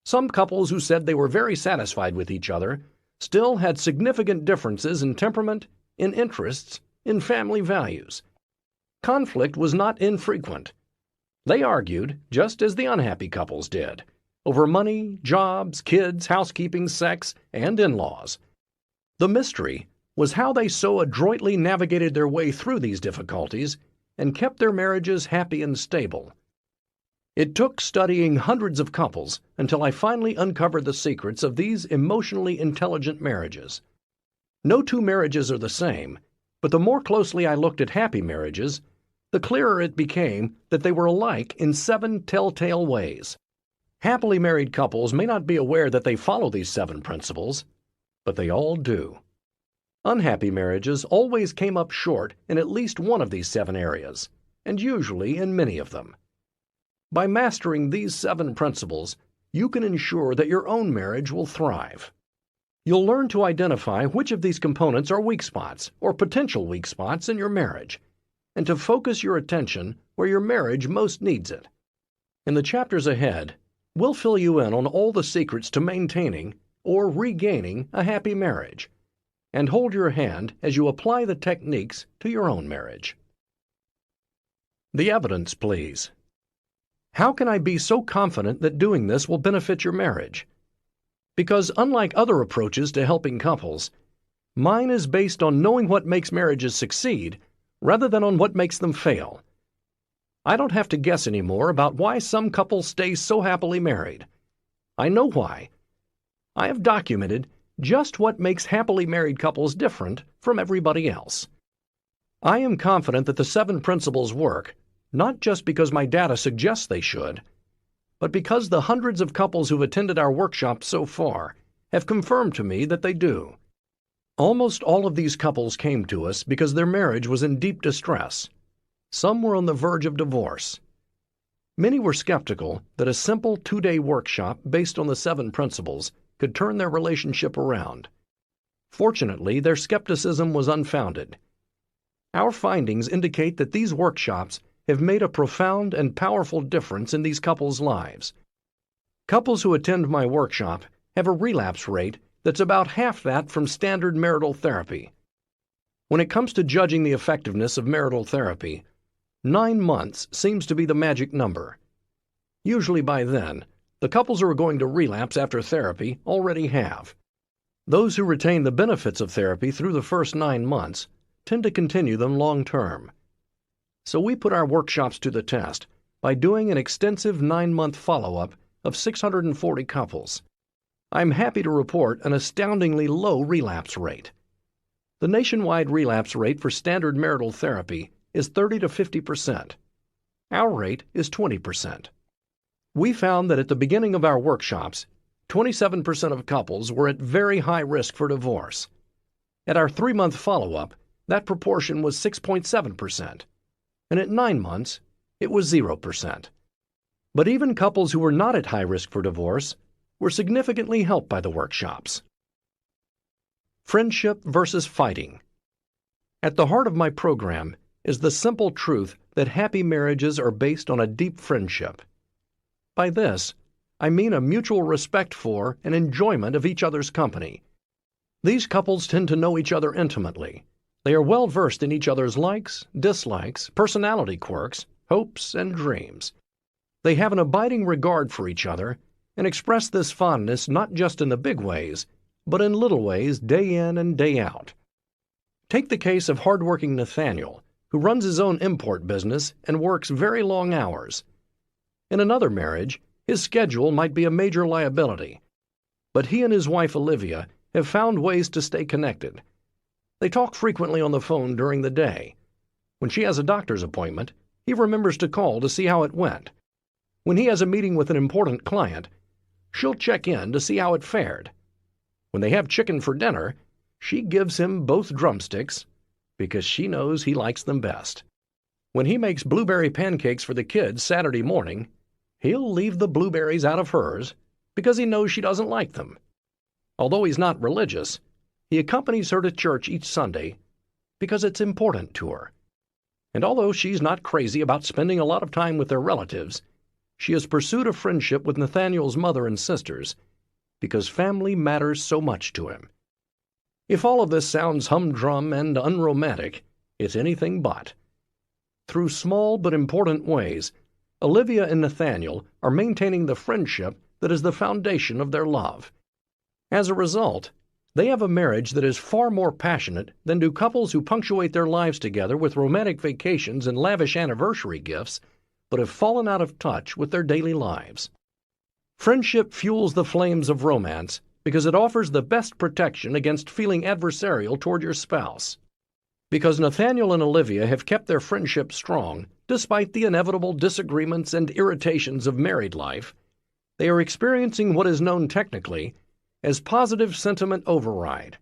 Some couples who said they were very satisfied with each other still had significant differences in temperament, in interests, in family values. Conflict was not infrequent. They argued, just as the unhappy couples did, over money, jobs, kids, housekeeping, sex, and in-laws. The mystery was how they so adroitly navigated their way through these difficulties and kept their marriages happy and stable. It took studying hundreds of couples until I finally uncovered the secrets of these emotionally intelligent marriages. No two marriages are the same, but the more closely I looked at happy marriages, the clearer it became that they were alike in 7 telltale ways. Happily married couples may not be aware that they follow these 7 principles, but they all do. Unhappy marriages always came up short in at least one of these 7 areas, and usually in many of them. By mastering these 7 principles, you can ensure that your own marriage will thrive. You'll learn to identify which of these components are weak spots or potential weak spots in your marriage, and to focus your attention where your marriage most needs it. In the chapters ahead, we'll fill you in on all the secrets to maintaining or regaining a happy marriage, and hold your hand as you apply the techniques to your own marriage. The evidence, please. How can I be so confident that doing this will benefit your marriage? Because unlike other approaches to helping couples, mine is based on knowing what makes marriages succeed rather than on what makes them fail. I don't have to guess anymore about why some couples stay so happily married. I know why. I have documented just what makes happily married couples different from everybody else. I am confident that the 7 principles work, not just because my data suggests they should, but because the hundreds of couples who've attended our workshops so far have confirmed to me that they do. Almost all of these couples came to us because their marriage was in deep distress. Some were on the verge of divorce. Many were skeptical that a simple 2-day workshop based on the 7 principles could turn their relationship around. Fortunately, their skepticism was unfounded. Our findings indicate that these workshops have made a profound and powerful difference in these couples' lives. Couples who attend my workshop have a relapse rate that's about half that from standard marital therapy. When it comes to judging the effectiveness of marital therapy, 9 months seems to be the magic number. Usually by then, the couples who are going to relapse after therapy already have. Those who retain the benefits of therapy through the first 9 months tend to continue them long term. So we put our workshops to the test by doing an extensive 9-month follow-up of 640 couples. I'm happy to report an astoundingly low relapse rate. The nationwide relapse rate for standard marital therapy is 30 to 50%. Our rate is 20%. We found that at the beginning of our workshops, 27% of couples were at very high risk for divorce. At our 3-month follow-up, that proportion was 6.7%, and at 9 months, it was 0%. But even couples who were not at high risk for divorce were significantly helped by the workshops. Friendship versus fighting. At the heart of my program is the simple truth that happy marriages are based on a deep friendship. By this, I mean a mutual respect for and enjoyment of each other's company. These couples tend to know each other intimately. They are well versed in each other's likes, dislikes, personality quirks, hopes, and dreams. They have an abiding regard for each other and express this fondness not just in the big ways, but in little ways day in and day out. Take the case of hardworking Nathaniel, who runs his own import business and works very long hours. In another marriage, his schedule might be a major liability, but he and his wife Olivia have found ways to stay connected. They talk frequently on the phone during the day. When she has a doctor's appointment, he remembers to call to see how it went. When he has a meeting with an important client, she'll check in to see how it fared. When they have chicken for dinner, she gives him both drumsticks because she knows he likes them best. When he makes blueberry pancakes for the kids Saturday morning, he'll leave the blueberries out of hers because he knows she doesn't like them. Although he's not religious, he accompanies her to church each Sunday because it's important to her. And although she's not crazy about spending a lot of time with their relatives, she has pursued a friendship with Nathaniel's mother and sisters because family matters so much to him. If all of this sounds humdrum and unromantic, it's anything but. Through small but important ways, Olivia and Nathaniel are maintaining the friendship that is the foundation of their love. As a result, they have a marriage that is far more passionate than do couples who punctuate their lives together with romantic vacations and lavish anniversary gifts, but have fallen out of touch with their daily lives. Friendship fuels the flames of romance because it offers the best protection against feeling adversarial toward your spouse. Because Nathaniel and Olivia have kept their friendship strong, despite the inevitable disagreements and irritations of married life, they are experiencing what is known technically as positive sentiment override.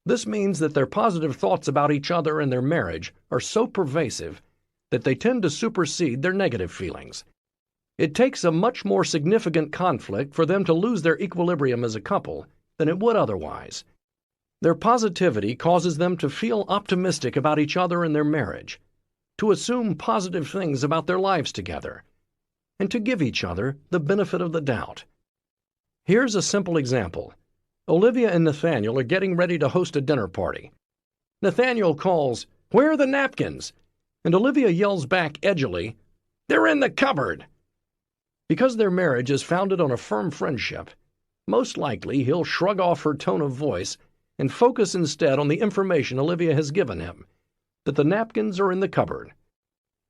This means that their positive thoughts about each other and their marriage are so pervasive that they tend to supersede their negative feelings. It takes a much more significant conflict for them to lose their equilibrium as a couple than it would otherwise. Their positivity causes them to feel optimistic about each other and their marriage, to assume positive things about their lives together, and to give each other the benefit of the doubt. Here's a simple example. Olivia and Nathaniel are getting ready to host a dinner party. Nathaniel calls, "Where are the napkins?" And Olivia yells back edgily, "They're in the cupboard." Because their marriage is founded on a firm friendship, most likely he'll shrug off her tone of voice and focus instead on the information Olivia has given him, that the napkins are in the cupboard.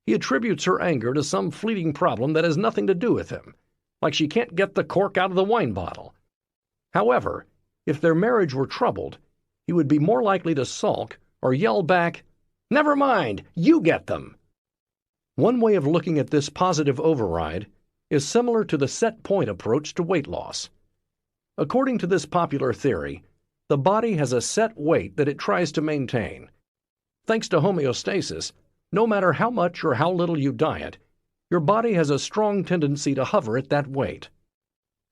He attributes her anger to some fleeting problem that has nothing to do with him, like she can't get the cork out of the wine bottle. However, if their marriage were troubled, he would be more likely to sulk or yell back, "Never mind, you get them." One way of looking at this positive override is similar to the set point approach to weight loss. According to this popular theory, the body has a set weight that it tries to maintain. Thanks to homeostasis, no matter how much or how little you diet, your body has a strong tendency to hover at that weight.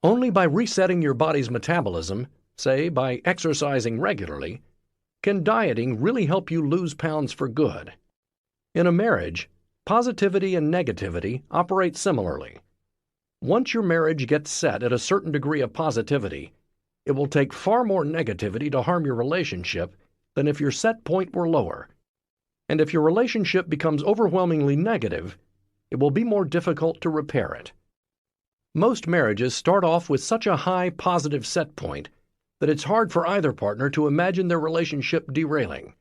Only by resetting your body's metabolism, say by exercising regularly, can dieting really help you lose pounds for good. In a marriage, positivity and negativity operate similarly. Once your marriage gets set at a certain degree of positivity, it will take far more negativity to harm your relationship than if your set point were lower. And if your relationship becomes overwhelmingly negative, it will be more difficult to repair it. Most marriages start off with such a high positive set point that it's hard for either partner to imagine their relationship derailing.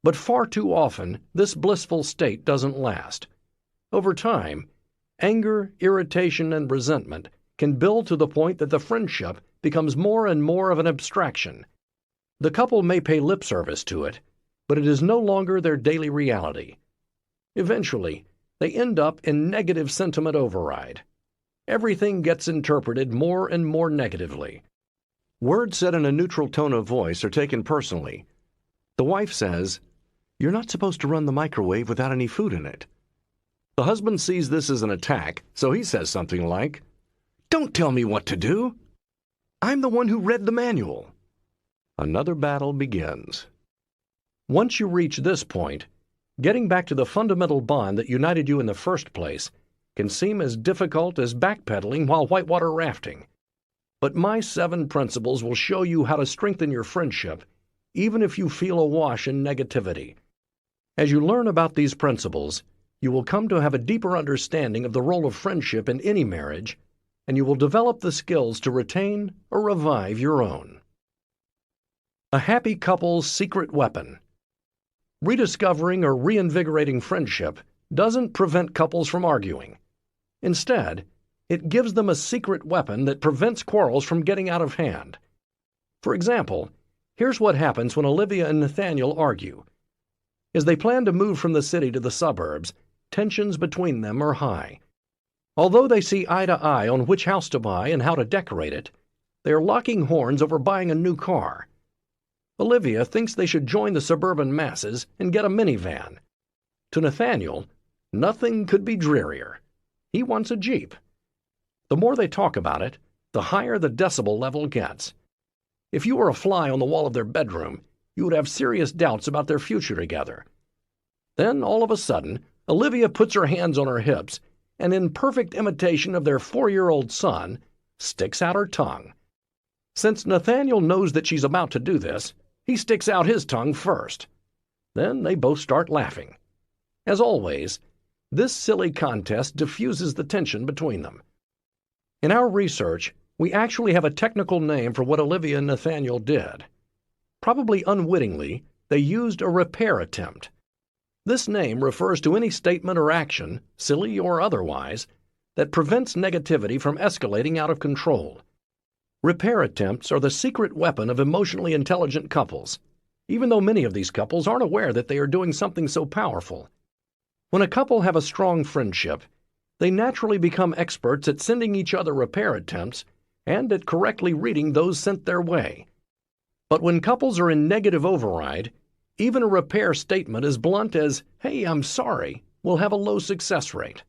But far too often, this blissful state doesn't last. Over time, anger, irritation, and resentment can build to the point that the friendship becomes more and more of an abstraction. The couple may pay lip service to it, but it is no longer their daily reality. Eventually, they end up in negative sentiment override. Everything gets interpreted more and more negatively. Words said in a neutral tone of voice are taken personally, The wife says, "You're not supposed to run the microwave without any food in it." The husband sees this as an attack, so he says something like, "Don't tell me what to do. I'm the one who read the manual." Another battle begins. Once you reach this point, getting back to the fundamental bond that united you in the first place can seem as difficult as backpedaling while whitewater rafting. But my 7 principles will show you how to strengthen your friendship, even if you feel awash in negativity. As you learn about these principles, you will come to have a deeper understanding of the role of friendship in any marriage, and you will develop the skills to retain or revive your own. A happy couple's secret weapon. Rediscovering or reinvigorating friendship doesn't prevent couples from arguing. Instead, it gives them a secret weapon that prevents quarrels from getting out of hand. For example, here's what happens when Olivia and Nathaniel argue. As they plan to move from the city to the suburbs, tensions between them are high. Although they see eye to eye on which house to buy and how to decorate it, they are locking horns over buying a new car. Olivia thinks they should join the suburban masses and get a minivan. To Nathaniel, nothing could be drearier. He wants a Jeep. The more they talk about it, the higher the decibel level gets. If you were a fly on the wall of their bedroom, you would have serious doubts about their future together. Then, all of a sudden, Olivia puts her hands on her hips and, in perfect imitation of their 4-year-old son, sticks out her tongue. Since Nathaniel knows that she's about to do this, he sticks out his tongue first. Then they both start laughing. As always, this silly contest diffuses the tension between them. In our research, we actually have a technical name for what Olivia and Nathaniel did. Probably unwittingly, they used a repair attempt. This name refers to any statement or action, silly or otherwise, that prevents negativity from escalating out of control. Repair attempts are the secret weapon of emotionally intelligent couples, even though many of these couples aren't aware that they are doing something so powerful. When a couple have a strong friendship, they naturally become experts at sending each other repair attempts and at correctly reading those sent their way. But when couples are in negative override, even a repair statement as blunt as, "Hey, I'm sorry," will have a low success rate.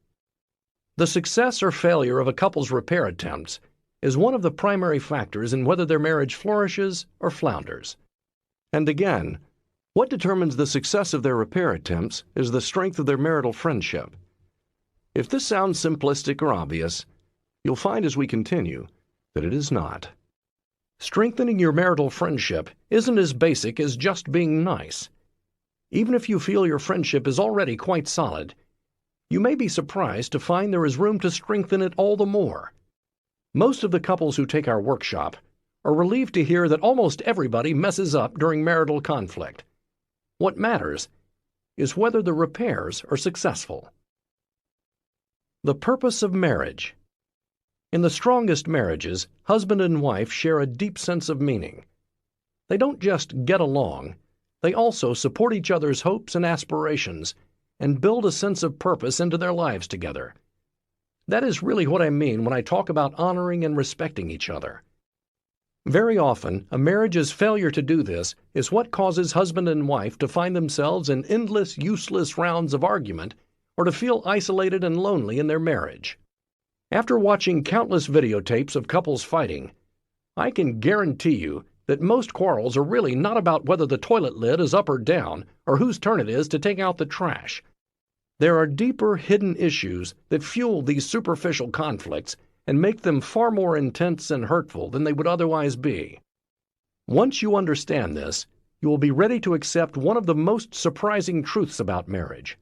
The success or failure of a couple's repair attempts is one of the primary factors in whether their marriage flourishes or flounders. And again, what determines the success of their repair attempts is the strength of their marital friendship. If this sounds simplistic or obvious, you'll find as we continue that it is not. Strengthening your marital friendship isn't as basic as just being nice. Even if you feel your friendship is already quite solid, you may be surprised to find there is room to strengthen it all the more. Most of the couples who take our workshop are relieved to hear that almost everybody messes up during marital conflict. What matters is whether the repairs are successful. The purpose of marriage. In the strongest marriages, husband and wife share a deep sense of meaning. They don't just get along, they also support each other's hopes and aspirations and build a sense of purpose into their lives together. That is really what I mean when I talk about honoring and respecting each other. Very often, a marriage's failure to do this is what causes husband and wife to find themselves in endless, useless rounds of argument or to feel isolated and lonely in their marriage. After watching countless videotapes of couples fighting, I can guarantee you that most quarrels are really not about whether the toilet lid is up or down or whose turn it is to take out the trash. There are deeper, hidden issues that fuel these superficial conflicts and make them far more intense and hurtful than they would otherwise be. Once you understand this, you will be ready to accept one of the most surprising truths about marriage.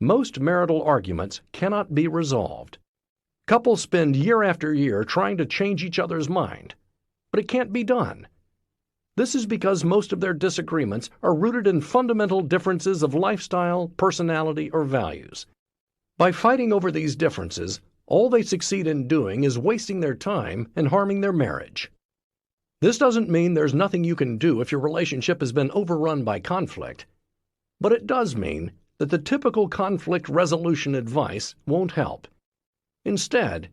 Most marital arguments cannot be resolved. Couples spend year after year trying to change each other's mind, but it can't be done. This is because most of their disagreements are rooted in fundamental differences of lifestyle, personality, or values. By fighting over these differences, all they succeed in doing is wasting their time and harming their marriage. This doesn't mean there's nothing you can do if your relationship has been overrun by conflict, but it does mean that the typical conflict resolution advice won't help. Instead,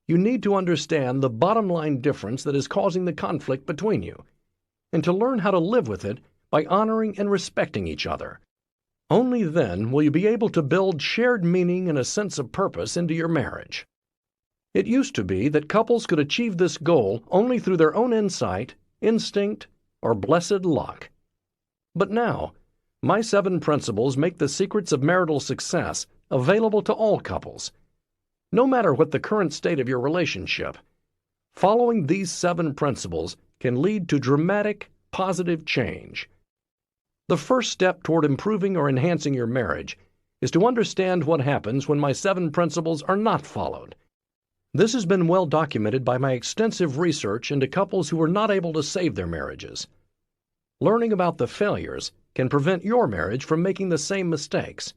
you need to understand the bottom line difference that is causing the conflict between you, and to learn how to live with it by honoring and respecting each other. Only then will you be able to build shared meaning and a sense of purpose into your marriage. It used to be that couples could achieve this goal only through their own insight, instinct, or blessed luck. But now, my 7 principles make the secrets of marital success available to all couples. No matter what the current state of your relationship, following these 7 principles can lead to dramatic, positive change. The first step toward improving or enhancing your marriage is to understand what happens when my 7 principles are not followed. This has been well documented by my extensive research into couples who were not able to save their marriages. Learning about the failures can prevent your marriage from making the same mistakes,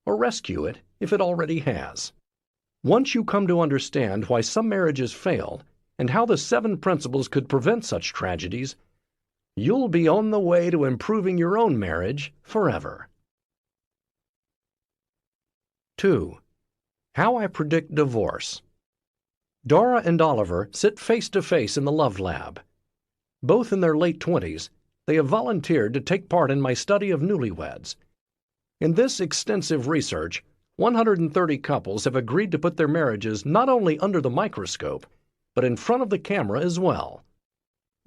or rescue it if it already has. Once you come to understand why some marriages fail and how the 7 principles could prevent such tragedies, you'll be on the way to improving your own marriage forever. 2. How I predict divorce. Dora and Oliver sit face to face in the Love Lab. Both in their late 20s, they have volunteered to take part in my study of newlyweds. In this extensive research, 130 couples have agreed to put their marriages not only under the microscope, but in front of the camera as well.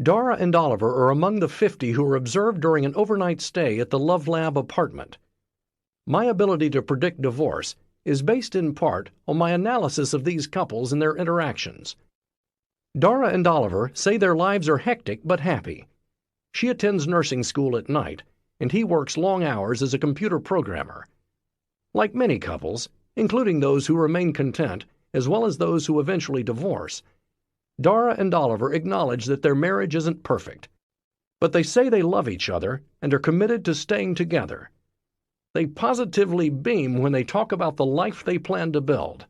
Dora and Oliver are among the 50 who were observed during an overnight stay at the Love Lab apartment. My ability to predict divorce is based in part on my analysis of these couples and their interactions. Dora and Oliver say their lives are hectic but happy. She attends nursing school at night, and he works long hours as a computer programmer. Like many couples, including those who remain content as well as those who eventually divorce, Dora and Oliver acknowledge that their marriage isn't perfect, but they say they love each other and are committed to staying together. They positively beam when they talk about the life they plan to build.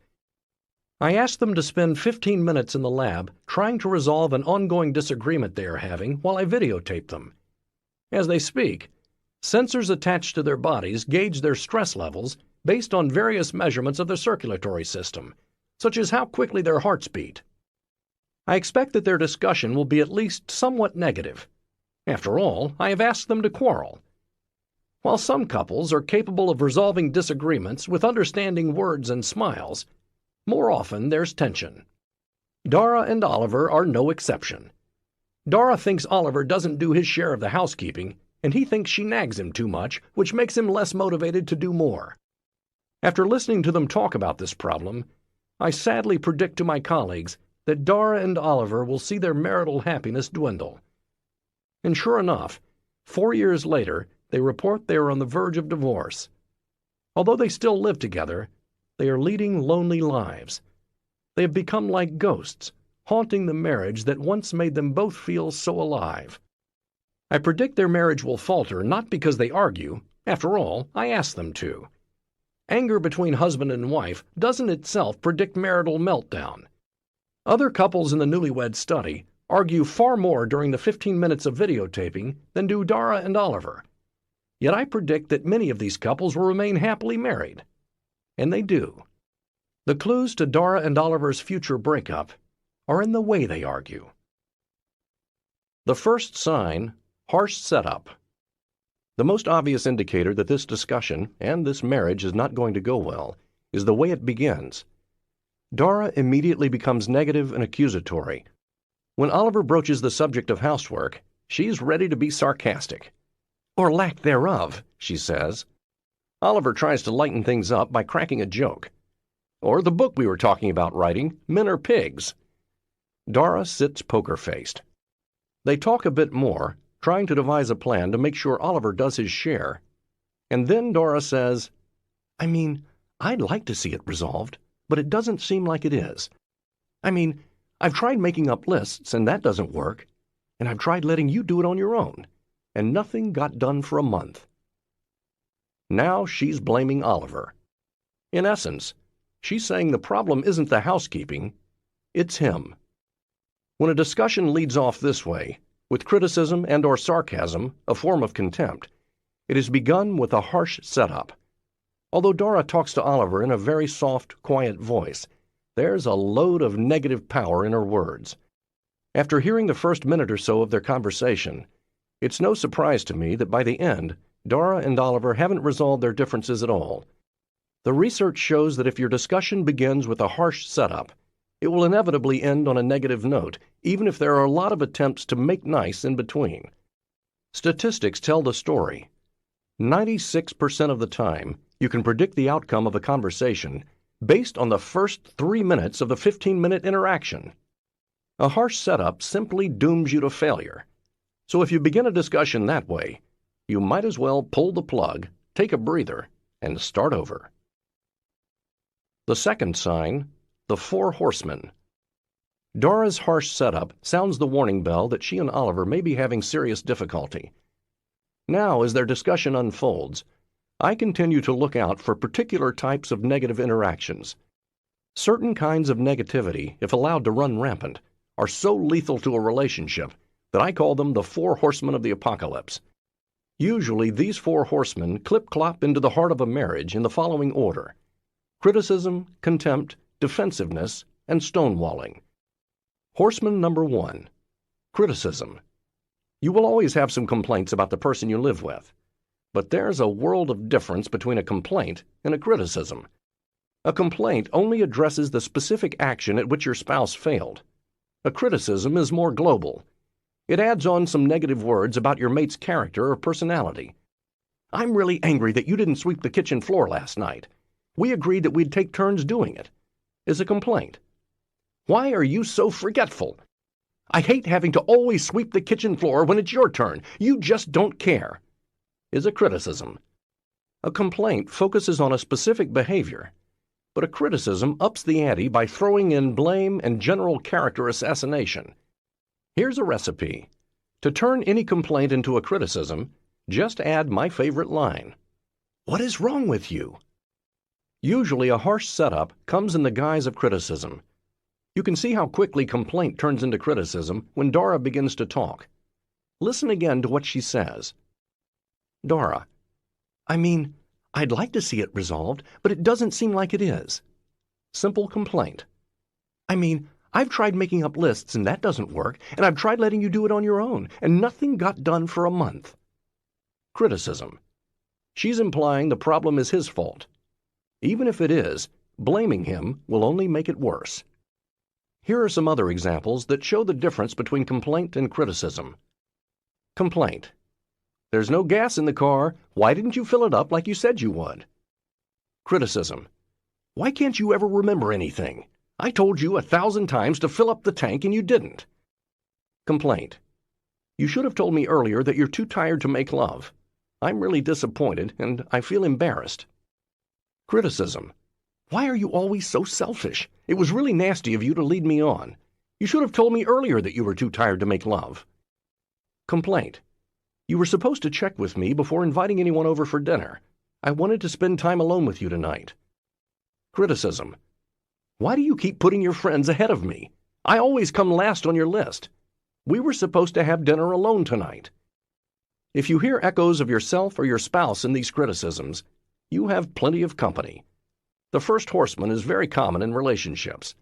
I asked them to spend 15 minutes in the lab trying to resolve an ongoing disagreement they are having while I videotape them. As they speak, sensors attached to their bodies gauge their stress levels based on various measurements of their circulatory system, such as how quickly their hearts beat. I expect that their discussion will be at least somewhat negative. After all, I have asked them to quarrel. While some couples are capable of resolving disagreements with understanding words and smiles, more often there's tension. Dora and Oliver are no exception. Dora thinks Oliver doesn't do his share of the housekeeping, and he thinks she nags him too much, which makes him less motivated to do more. After listening to them talk about this problem, I sadly predict to my colleagues that Dora and Oliver will see their marital happiness dwindle. And sure enough, 4 years later, they report they are on the verge of divorce. Although they still live together, they are leading lonely lives. They have become like ghosts, haunting the marriage that once made them both feel so alive. I predict their marriage will falter not because they argue. After all, I asked them to. Anger between husband and wife doesn't itself predict marital meltdown. Other couples in the newlywed study argue far more during the 15 minutes of videotaping than do Dora and Oliver. Yet I predict that many of these couples will remain happily married. And they do. The clues to Dora and Oliver's future breakup are in the way they argue. The first sign, harsh setup. The most obvious indicator that this discussion and this marriage is not going to go well is the way it begins. Dora immediately becomes negative and accusatory. When Oliver broaches the subject of housework, she's ready to be sarcastic. Or lack thereof, she says. Oliver tries to lighten things up by cracking a joke. Or the book we were talking about writing, Men Are Pigs. Dora sits poker-faced. They talk a bit more, trying to devise a plan to make sure Oliver does his share. And then Dora says, I'd like to see it resolved, but it doesn't seem like it is. I've tried making up lists, and that doesn't work. And I've tried letting you do it on your own, and nothing got done for a month. Now she's blaming Oliver. In essence, she's saying the problem isn't the housekeeping, it's him. When a discussion leads off this way, with criticism and or sarcasm, a form of contempt, it is begun with a harsh setup. Although Dora talks to Oliver in a very soft, quiet voice, there's a load of negative power in her words. After hearing the first minute or so of their conversation, It's no surprise to me that by the end, Dora and Oliver haven't resolved their differences at all. The research shows that if your discussion begins with a harsh setup, it will inevitably end on a negative note, even if there are a lot of attempts to make nice in between. Statistics tell the story. 96% of the time, you can predict the outcome of a conversation based on the first 3 minutes of the 15-minute interaction. A harsh setup simply dooms you to failure. So if you begin a discussion that way, you might as well pull the plug, take a breather, and start over. The second sign, the four horsemen. Dora's harsh setup sounds the warning bell that she and Oliver may be having serious difficulty. Now, as their discussion unfolds, I continue to look out for particular types of negative interactions. Certain kinds of negativity, if allowed to run rampant, are so lethal to a relationship that I call them the four horsemen of the apocalypse. Usually, these four horsemen clip-clop into the heart of a marriage in the following order: criticism, contempt, defensiveness, and stonewalling. Horseman number 1, criticism. You will always have some complaints about the person you live with, but there's a world of difference between a complaint and a criticism. A complaint only addresses the specific action at which your spouse failed. A criticism is more global. It adds on some negative words about your mate's character or personality. "I'm really angry that you didn't sweep the kitchen floor last night. We agreed that we'd take turns doing it," is a complaint. "Why are you so forgetful? I hate having to always sweep the kitchen floor when it's your turn. You just don't care," is a criticism. A complaint focuses on a specific behavior, but a criticism ups the ante by throwing in blame and general character assassination. Here's a recipe. To turn any complaint into a criticism, just add my favorite line: "What is wrong with you?" Usually a harsh setup comes in the guise of criticism. You can see how quickly complaint turns into criticism when Dora begins to talk. Listen again to what she says. Dora: I'd like to see it resolved, but it doesn't seem like it is. Simple complaint. I've tried making up lists and that doesn't work, and I've tried letting you do it on your own, and nothing got done for a month. Criticism. She's implying the problem is his fault. Even if it is, blaming him will only make it worse. Here are some other examples that show the difference between complaint and criticism. Complaint: "There's no gas in the car. Why didn't you fill it up like you said you would?" Criticism: "Why can't you ever remember anything? I told you 1,000 times to fill up the tank and you didn't." Complaint: "You should have told me earlier that you're too tired to make love. I'm really disappointed and I feel embarrassed." Criticism: "Why are you always so selfish? It was really nasty of you to lead me on. You should have told me earlier that you were too tired to make love." Complaint: "You were supposed to check with me before inviting anyone over for dinner. I wanted to spend time alone with you tonight." Criticism: "Why do you keep putting your friends ahead of me? I always come last on your list. We were supposed to have dinner alone tonight." If you hear echoes of yourself or your spouse in these criticisms, you have plenty of company. The first horseman is very common in relationships.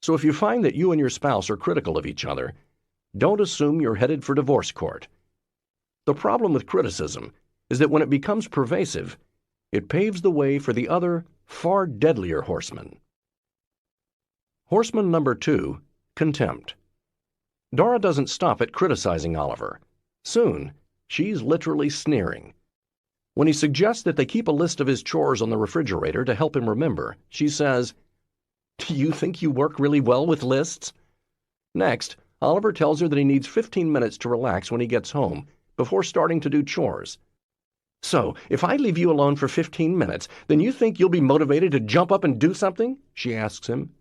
So if you find that you and your spouse are critical of each other, don't assume you're headed for divorce court. The problem with criticism is that when it becomes pervasive, it paves the way for the other, far deadlier horseman. Horseman number 2, contempt. Dora doesn't stop at criticizing Oliver. Soon, she's literally sneering. When he suggests that they keep a list of his chores on the refrigerator to help him remember, she says, "Do you think you work really well with lists?" Next, Oliver tells her that he needs 15 minutes to relax when he gets home, before starting to do chores. "So, if I leave you alone for 15 minutes, then you think you'll be motivated to jump up and do something?" she asks him.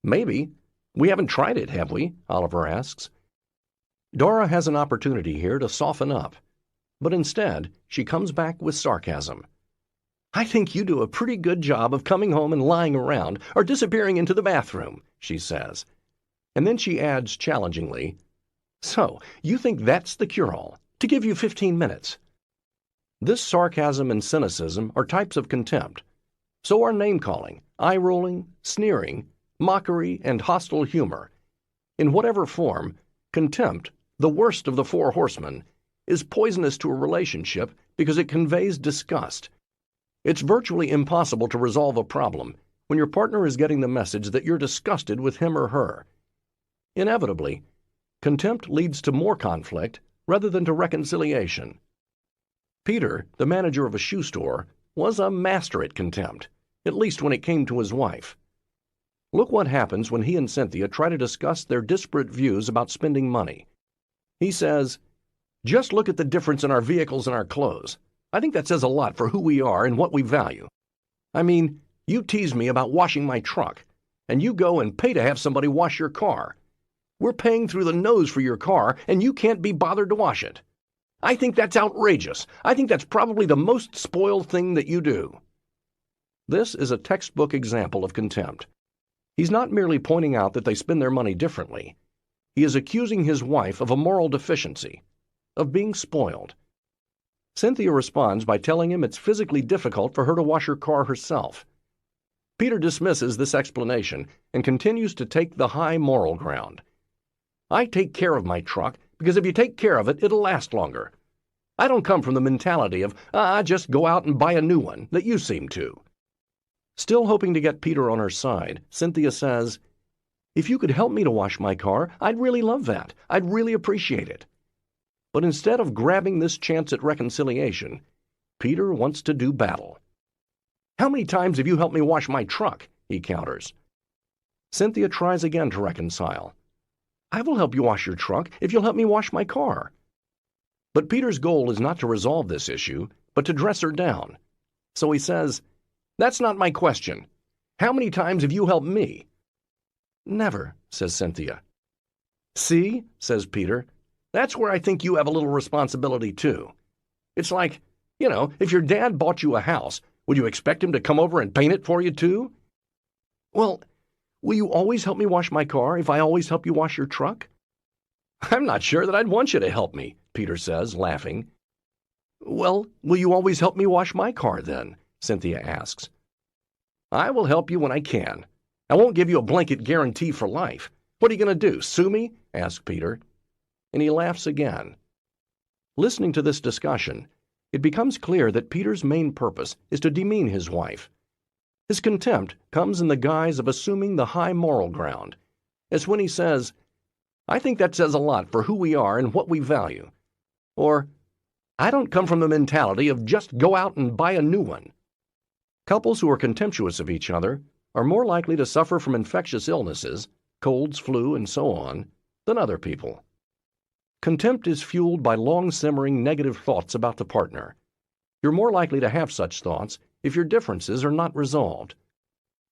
"Maybe. We haven't tried it, have we?" Oliver asks. Dora has an opportunity here to soften up, but instead, she comes back with sarcasm. "I think you do a pretty good job of coming home and lying around or disappearing into the bathroom," she says. And then she adds challengingly, "So, you think that's the cure-all, to give you 15 minutes?" This sarcasm and cynicism are types of contempt. So are name-calling, eye-rolling, sneering, mockery, and hostile humor. In whatever form, contempt, the worst of the four horsemen, is poisonous to a relationship because it conveys disgust. It's virtually impossible to resolve a problem when your partner is getting the message that you're disgusted with him or her. Inevitably, contempt leads to more conflict rather than to reconciliation. Peter, the manager of a shoe store, was a master at contempt, at least when it came to his wife. Look what happens when he and Cynthia try to discuss their disparate views about spending money. He says, "Just look at the difference in our vehicles and our clothes. I think that says a lot for who we are and what we value. I mean, you tease me about washing my truck, and you go and pay to have somebody wash your car. We're paying through the nose for your car, and you can't be bothered to wash it. I think that's outrageous. I think that's probably the most spoiled thing that you do." This is a textbook example of contempt. He's not merely pointing out that they spend their money differently. He is accusing his wife of a moral deficiency, of being spoiled. Cynthia responds by telling him it's physically difficult for her to wash her car herself. Peter dismisses this explanation and continues to take the high moral ground. "I take care of my truck because if you take care of it, it'll last longer. I don't come from the mentality of, just go out and buy a new one, that you seem to." Still hoping to get Peter on her side, Cynthia says, "If you could help me to wash my car, I'd really love that. I'd really appreciate it." But instead of grabbing this chance at reconciliation, Peter wants to do battle. "How many times have you helped me wash my truck?" he counters. Cynthia tries again to reconcile. "I will help you wash your truck if you'll help me wash my car." But Peter's goal is not to resolve this issue, but to dress her down. So he says, "That's not my question. How many times have you helped me?" "Never," says Cynthia. "See," says Peter, "that's where I think you have a little responsibility too. It's like, if your dad bought you a house, would you expect him to come over and paint it for you too?" "Well, will you always help me wash my car if I always help you wash your truck?" "I'm not sure that I'd want you to help me," Peter says, laughing. "Well, will you always help me wash my car then?" Cynthia asks. "I will help you when I can. I won't give you a blanket guarantee for life. What are you going to do, sue me?" asks Peter. And he laughs again. Listening to this discussion, it becomes clear that Peter's main purpose is to demean his wife. His contempt comes in the guise of assuming the high moral ground, as when he says, "I think that says a lot for who we are and what we value," or "I don't come from the mentality of just go out and buy a new one." Couples who are contemptuous of each other are more likely to suffer from infectious illnesses, colds, flu, and so on, than other people. Contempt is fueled by long-simmering negative thoughts about the partner. You're more likely to have such thoughts if your differences are not resolved.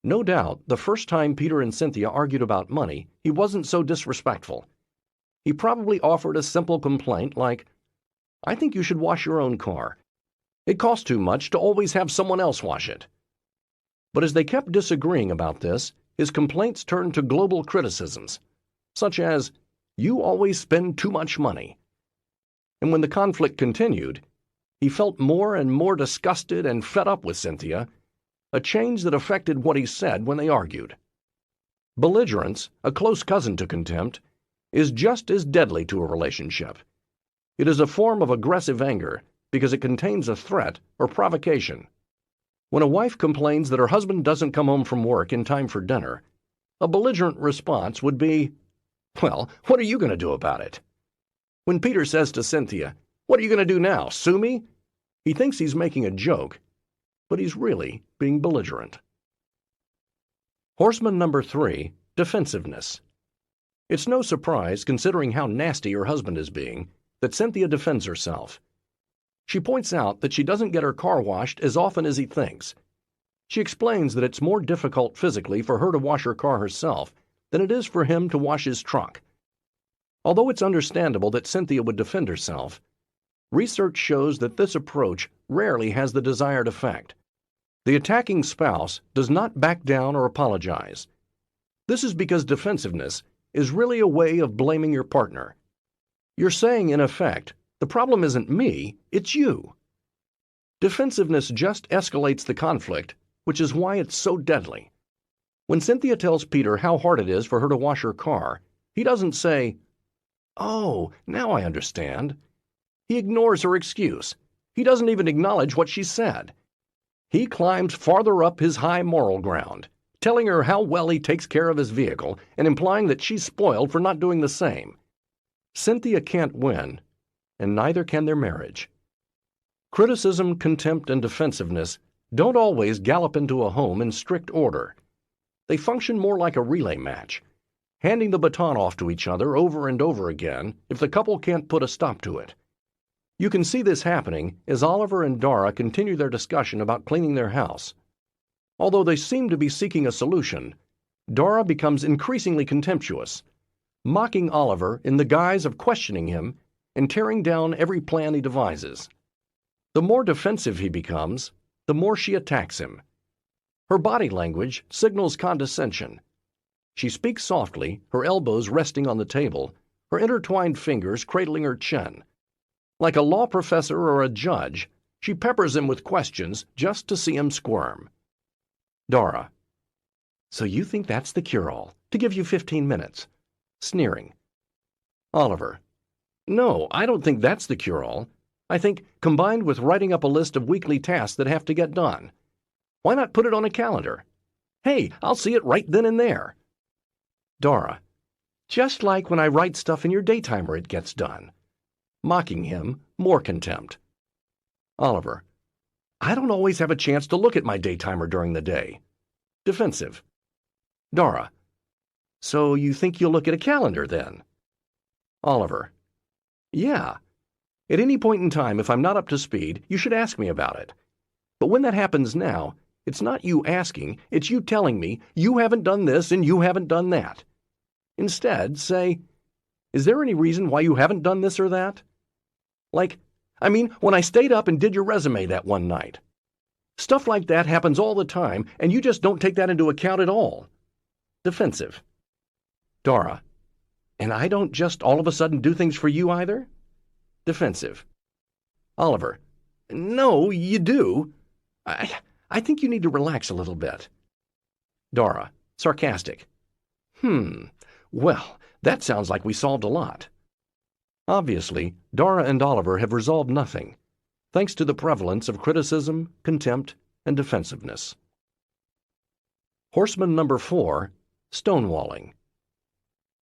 No doubt, the first time Peter and Cynthia argued about money, he wasn't so disrespectful. He probably offered a simple complaint like, "I think you should wash your own car. It costs too much to always have someone else wash it." But as they kept disagreeing about this, his complaints turned to global criticisms, such as, "You always spend too much money." And when the conflict continued, he felt more and more disgusted and fed up with Cynthia, a change that affected what he said when they argued. Belligerence, a close cousin to contempt, is just as deadly to a relationship. It is a form of aggressive anger because it contains a threat or provocation. When a wife complains that her husband doesn't come home from work in time for dinner, a belligerent response would be, "Well, what are you going to do about it?" When Peter says to Cynthia, "What are you going to do now, sue me?" he thinks he's making a joke, but he's really being belligerent. Horseman number 3, defensiveness. It's no surprise, considering how nasty her husband is being, that Cynthia defends herself. She points out that she doesn't get her car washed as often as he thinks. She explains that it's more difficult physically for her to wash her car herself than it is for him to wash his truck. Although it's understandable that Cynthia would defend herself, research shows that this approach rarely has the desired effect. The attacking spouse does not back down or apologize. This is because defensiveness is really a way of blaming your partner. You're saying, in effect, the problem isn't me, it's you. Defensiveness just escalates the conflict, which is why it's so deadly. When Cynthia tells Peter how hard it is for her to wash her car, he doesn't say, Oh, now I understand. He ignores her excuse. He doesn't even acknowledge what she said. He climbs farther up his high moral ground, telling her how well he takes care of his vehicle and implying that she's spoiled for not doing the same. Cynthia can't win, and neither can their marriage. Criticism, contempt, and defensiveness don't always gallop into a home in strict order. They function more like a relay match, handing the baton off to each other over and over again if the couple can't put a stop to it. You can see this happening as Oliver and Dara continue their discussion about cleaning their house. Although they seem to be seeking a solution, Dara becomes increasingly contemptuous, mocking Oliver in the guise of questioning him and tearing down every plan he devises. The more defensive he becomes, the more she attacks him. Her body language signals condescension. She speaks softly, her elbows resting on the table, her intertwined fingers cradling her chin. Like a law professor or a judge, she peppers him with questions just to see him squirm. Dara: so you think that's the cure-all, to give you 15 minutes? Sneering. Oliver: no, I don't think that's the cure-all. I think, combined with writing up a list of weekly tasks that have to get done. Why not put it on a calendar? Hey, I'll see it right then and there. Dara: just like when I write stuff in your daytimer, it gets done. Mocking him, more contempt. Oliver: I don't always have a chance to look at my daytimer during the day. Defensive. Dara: so you think you'll look at a calendar then? Oliver: yeah. At any point in time, if I'm not up to speed, you should ask me about it. But when that happens now, it's not you asking, it's you telling me you haven't done this and you haven't done that. Instead, say, is there any reason why you haven't done this or that? Like, when I stayed up and did your resume that one night. Stuff like that happens all the time, and you just don't take that into account at all. Defensive. Dara: and I don't just all of a sudden do things for you either? Defensive. Oliver: no, you do. I think you need to relax a little bit. Dara, sarcastic: well, that sounds like we solved a lot. Obviously, Dara and Oliver have resolved nothing, thanks to the prevalence of criticism, contempt, and defensiveness. Horseman number 4, stonewalling.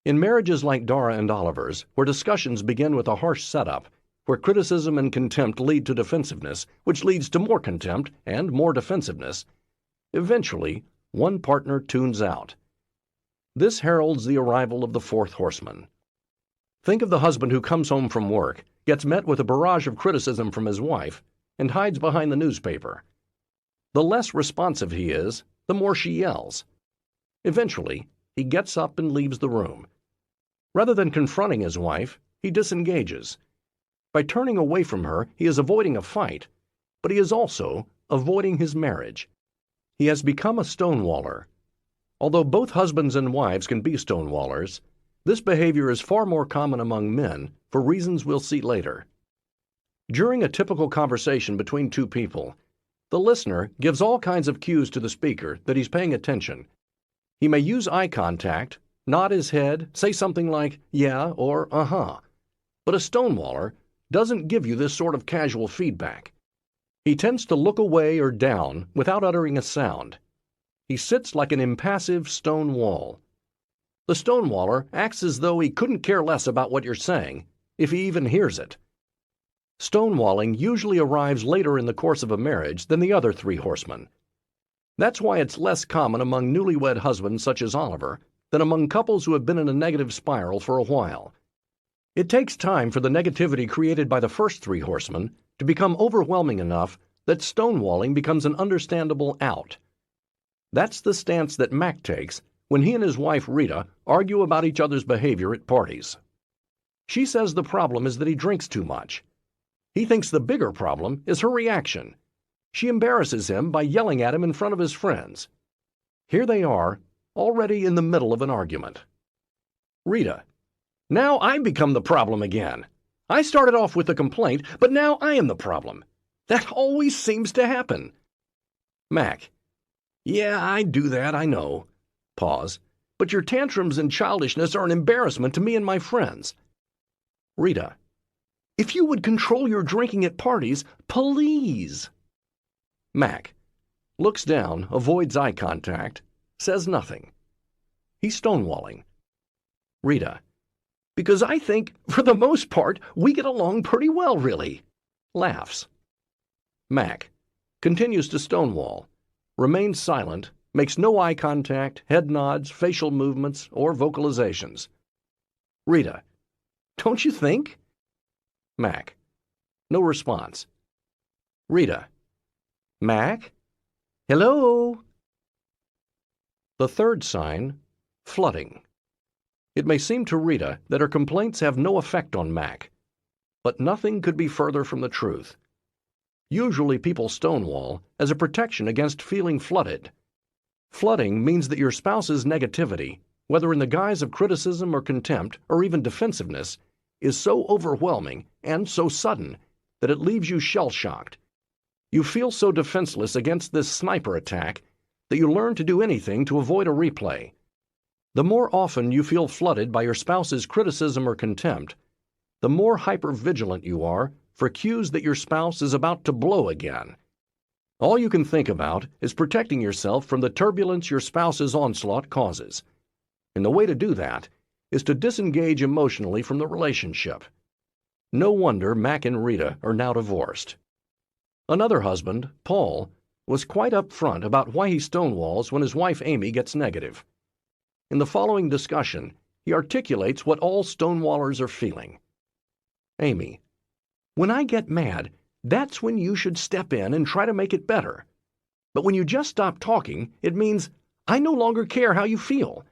In marriages like Dara and Oliver's, where discussions begin with a harsh setup, where criticism and contempt lead to defensiveness, which leads to more contempt and more defensiveness, eventually one partner tunes out. This heralds the arrival of the fourth horseman. Think of the husband who comes home from work, gets met with a barrage of criticism from his wife, and hides behind the newspaper. The less responsive he is, the more she yells. Eventually, he gets up and leaves the room. Rather than confronting his wife, he disengages. By turning away from her, he is avoiding a fight, but he is also avoiding his marriage. He has become a stonewaller. Although both husbands and wives can be stonewallers, this behavior is far more common among men for reasons we'll see later. During a typical conversation between two people, the listener gives all kinds of cues to the speaker that he's paying attention. He may use eye contact, nod his head, say something like, yeah, or uh-huh. But a stonewaller doesn't give you this sort of casual feedback. He tends to look away or down without uttering a sound. He sits like an impassive stone wall. The stonewaller acts as though he couldn't care less about what you're saying, if he even hears it. Stonewalling usually arrives later in the course of a marriage than the other three horsemen. That's why it's less common among newlywed husbands such as Oliver than among couples who have been in a negative spiral for a while. It takes time for the negativity created by the first three horsemen to become overwhelming enough that stonewalling becomes an understandable out. That's the stance that Mac takes when he and his wife Rita argue about each other's behavior at parties. She says the problem is that he drinks too much. He thinks the bigger problem is her reaction. She embarrasses him by yelling at him in front of his friends. Here they are, already in the middle of an argument. Rita: now I become the problem again. I started off with a complaint, but now I am the problem. That always seems to happen. Mac: yeah, I do that, I know. Pause. But your tantrums and childishness are an embarrassment to me and my friends. Rita. If you would control your drinking at parties, please. Mac. Looks down, avoids eye contact, says nothing. He's stonewalling. Rita. Because I think, for the most part, we get along pretty well, really. Laughs. Mac. Continues to stonewall. Remains silent, makes no eye contact, head nods, facial movements, or vocalizations. Rita. Don't you think? Mac. No response. Rita. Mac? Hello? The third sign, flooding. It may seem to Rita that her complaints have no effect on Mac, but nothing could be further from the truth. Usually people stonewall as a protection against feeling flooded. Flooding means that your spouse's negativity, whether in the guise of criticism or contempt or even defensiveness, is so overwhelming and so sudden that it leaves you shell-shocked. You feel so defenseless against this sniper attack that you learn to do anything to avoid a replay. The more often you feel flooded by your spouse's criticism or contempt, the more hyper-vigilant you are for cues that your spouse is about to blow again. All you can think about is protecting yourself from the turbulence your spouse's onslaught causes. And the way to do that is to disengage emotionally from the relationship. No wonder Mac and Rita are now divorced. Another husband, Paul, was quite upfront about why he stonewalls when his wife Amy gets negative. In the following discussion, he articulates what all stonewallers are feeling. Amy. When I get mad, that's when you should step in and try to make it better. But when you just stop talking, it means I no longer care how you feel.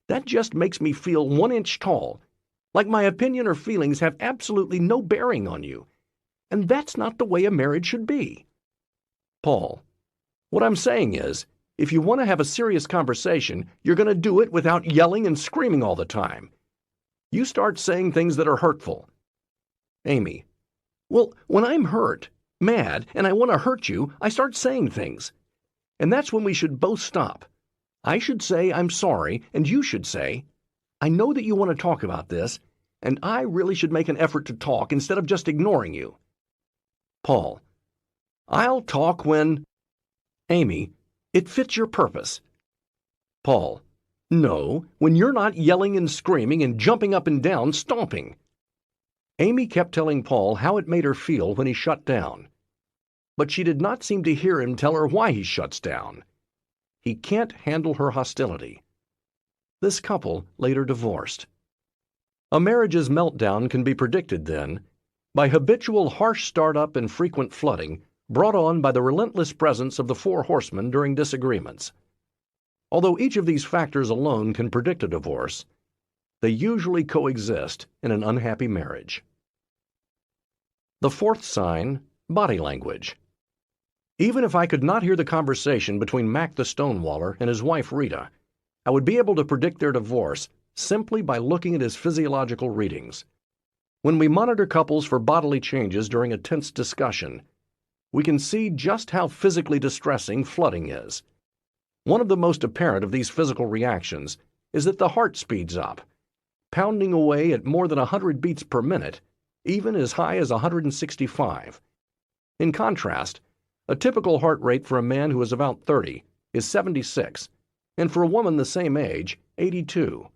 That just makes me feel 1 inch tall, like my opinion or feelings have absolutely no bearing on you. And that's not the way a marriage should be. Paul. What I'm saying is, if you want to have a serious conversation, you're going to do it without yelling and screaming all the time. You start saying things that are hurtful. Amy. Well, when I'm hurt, mad, and I want to hurt you, I start saying things. And that's when we should both stop. I should say I'm sorry, and you should say, I know that you want to talk about this, and I really should make an effort to talk instead of just ignoring you. Paul. I'll talk when... Amy. It fits your purpose. Paul. No, when you're not yelling and screaming and jumping up and down, stomping. Amy kept telling Paul how it made her feel when he shut down. But she did not seem to hear him tell her why he shuts down. He can't handle her hostility. This couple later divorced. A marriage's meltdown can be predicted, then, by habitual harsh startup and frequent flooding brought on by the relentless presence of the four horsemen during disagreements. Although each of these factors alone can predict a divorce, they usually coexist in an unhappy marriage. The fourth sign, body language. Even if I could not hear the conversation between Mac the Stonewaller and his wife Rita, I would be able to predict their divorce simply by looking at his physiological readings. When we monitor couples for bodily changes during a tense discussion, we can see just how physically distressing flooding is. One of the most apparent of these physical reactions is that the heart speeds up, pounding away at more than 100 beats per minute, even as high as 165. In contrast, a typical heart rate for a man who is about 30 is 76, and for a woman the same age, 82.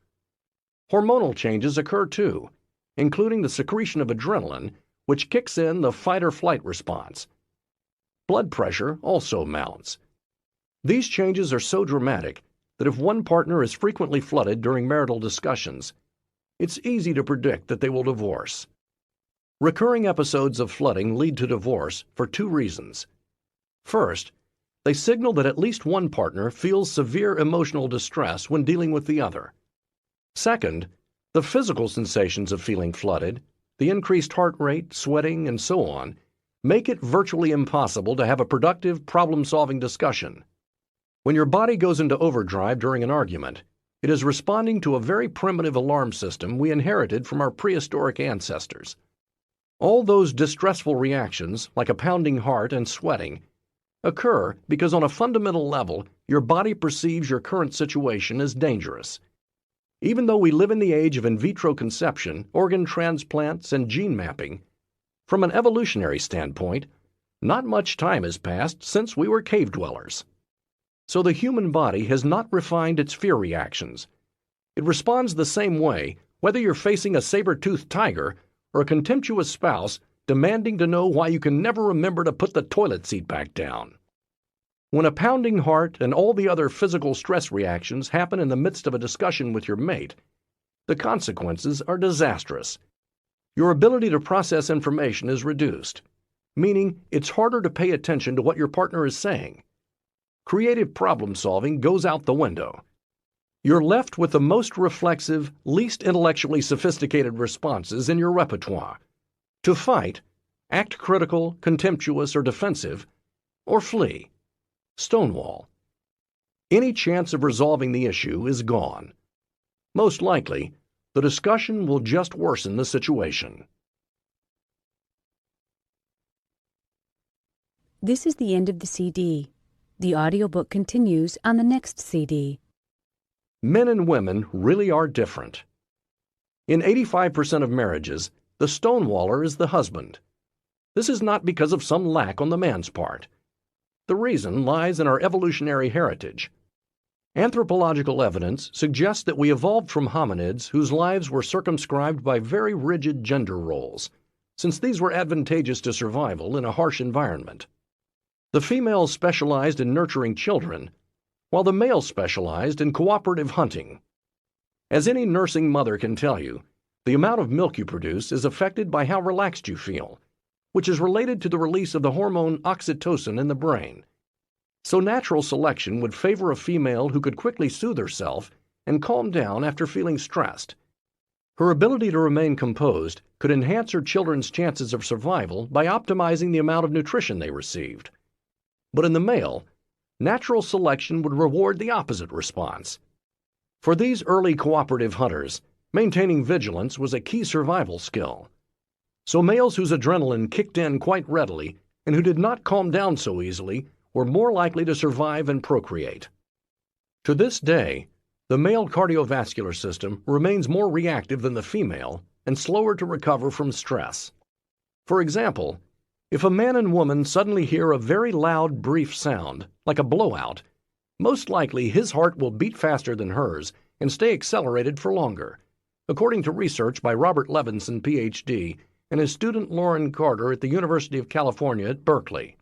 Hormonal changes occur too, including the secretion of adrenaline, which kicks in the fight-or-flight response. Blood pressure also mounts. These changes are so dramatic that if one partner is frequently flooded during marital discussions, it's easy to predict that they will divorce. Recurring episodes of flooding lead to divorce for two reasons. First, they signal that at least one partner feels severe emotional distress when dealing with the other. Second, the physical sensations of feeling flooded, the increased heart rate, sweating, and so on, make it virtually impossible to have a productive, problem-solving discussion. When your body goes into overdrive during an argument, it is responding to a very primitive alarm system we inherited from our prehistoric ancestors. All those distressful reactions, like a pounding heart and sweating, occur because on a fundamental level, your body perceives your current situation as dangerous. Even though we live in the age of in vitro conception, organ transplants, and gene mapping, from an evolutionary standpoint, not much time has passed since we were cave dwellers. So the human body has not refined its fear reactions. It responds the same way whether you're facing a saber-toothed tiger or a contemptuous spouse demanding to know why you can never remember to put the toilet seat back down. When a pounding heart and all the other physical stress reactions happen in the midst of a discussion with your mate, the consequences are disastrous. Your ability to process information is reduced, meaning it's harder to pay attention to what your partner is saying. Creative problem solving goes out the window. You're left with the most reflexive, least intellectually sophisticated responses in your repertoire. To fight, act critical, contemptuous, or defensive, or flee, stonewall. Any chance of resolving the issue is gone. Most likely, the discussion will just worsen the situation. This is the end of the CD. The audiobook continues on the next CD. Men and women really are different. In 85% of marriages, the stonewaller is the husband. This is not because of some lack on the man's part. The reason lies in our evolutionary heritage. Anthropological evidence suggests that we evolved from hominids whose lives were circumscribed by very rigid gender roles, since these were advantageous to survival in a harsh environment. The female specialized in nurturing children, while the male specialized in cooperative hunting. As any nursing mother can tell you, the amount of milk you produce is affected by how relaxed you feel, which is related to the release of the hormone oxytocin in the brain. So natural selection would favor a female who could quickly soothe herself and calm down after feeling stressed. Her ability to remain composed could enhance her children's chances of survival by optimizing the amount of nutrition they received. But in the male, natural selection would reward the opposite response. For these early cooperative hunters, maintaining vigilance was a key survival skill. So males whose adrenaline kicked in quite readily and who did not calm down so easily were more likely to survive and procreate. To this day, the male cardiovascular system remains more reactive than the female and slower to recover from stress. For example, if a man and woman suddenly hear a very loud, brief sound, like a blowout, most likely his heart will beat faster than hers and stay accelerated for longer, according to research by Robert Levinson, Ph.D., and his student Lauren Carter at the University of California at Berkeley.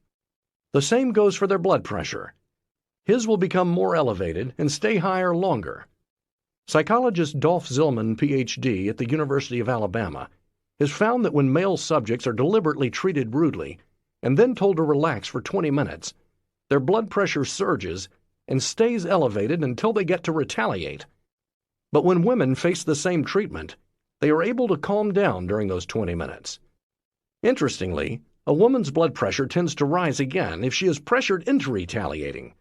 The same goes for their blood pressure. His will become more elevated and stay higher longer. Psychologist Dolph Zillman, Ph.D. at the University of Alabama, has found that when male subjects are deliberately treated rudely and then told to relax for 20 minutes, their blood pressure surges and stays elevated until they get to retaliate. But when women face the same treatment, they are able to calm down during those 20 minutes. Interestingly, a woman's blood pressure tends to rise again if she is pressured into retaliating.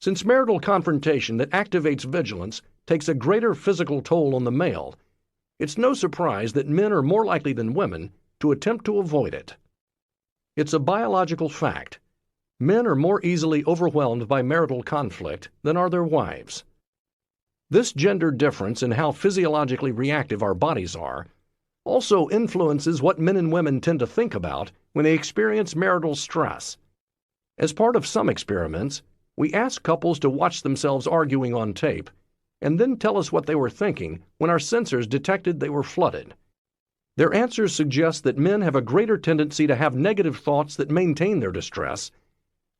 Since marital confrontation that activates vigilance takes a greater physical toll on the male, it's no surprise that men are more likely than women to attempt to avoid it. It's a biological fact. Men are more easily overwhelmed by marital conflict than are their wives. This gender difference in how physiologically reactive our bodies are also influences what men and women tend to think about when they experience marital stress. As part of some experiments, we ask couples to watch themselves arguing on tape and then tell us what they were thinking when our sensors detected they were flooded. Their answers suggest that men have a greater tendency to have negative thoughts that maintain their distress,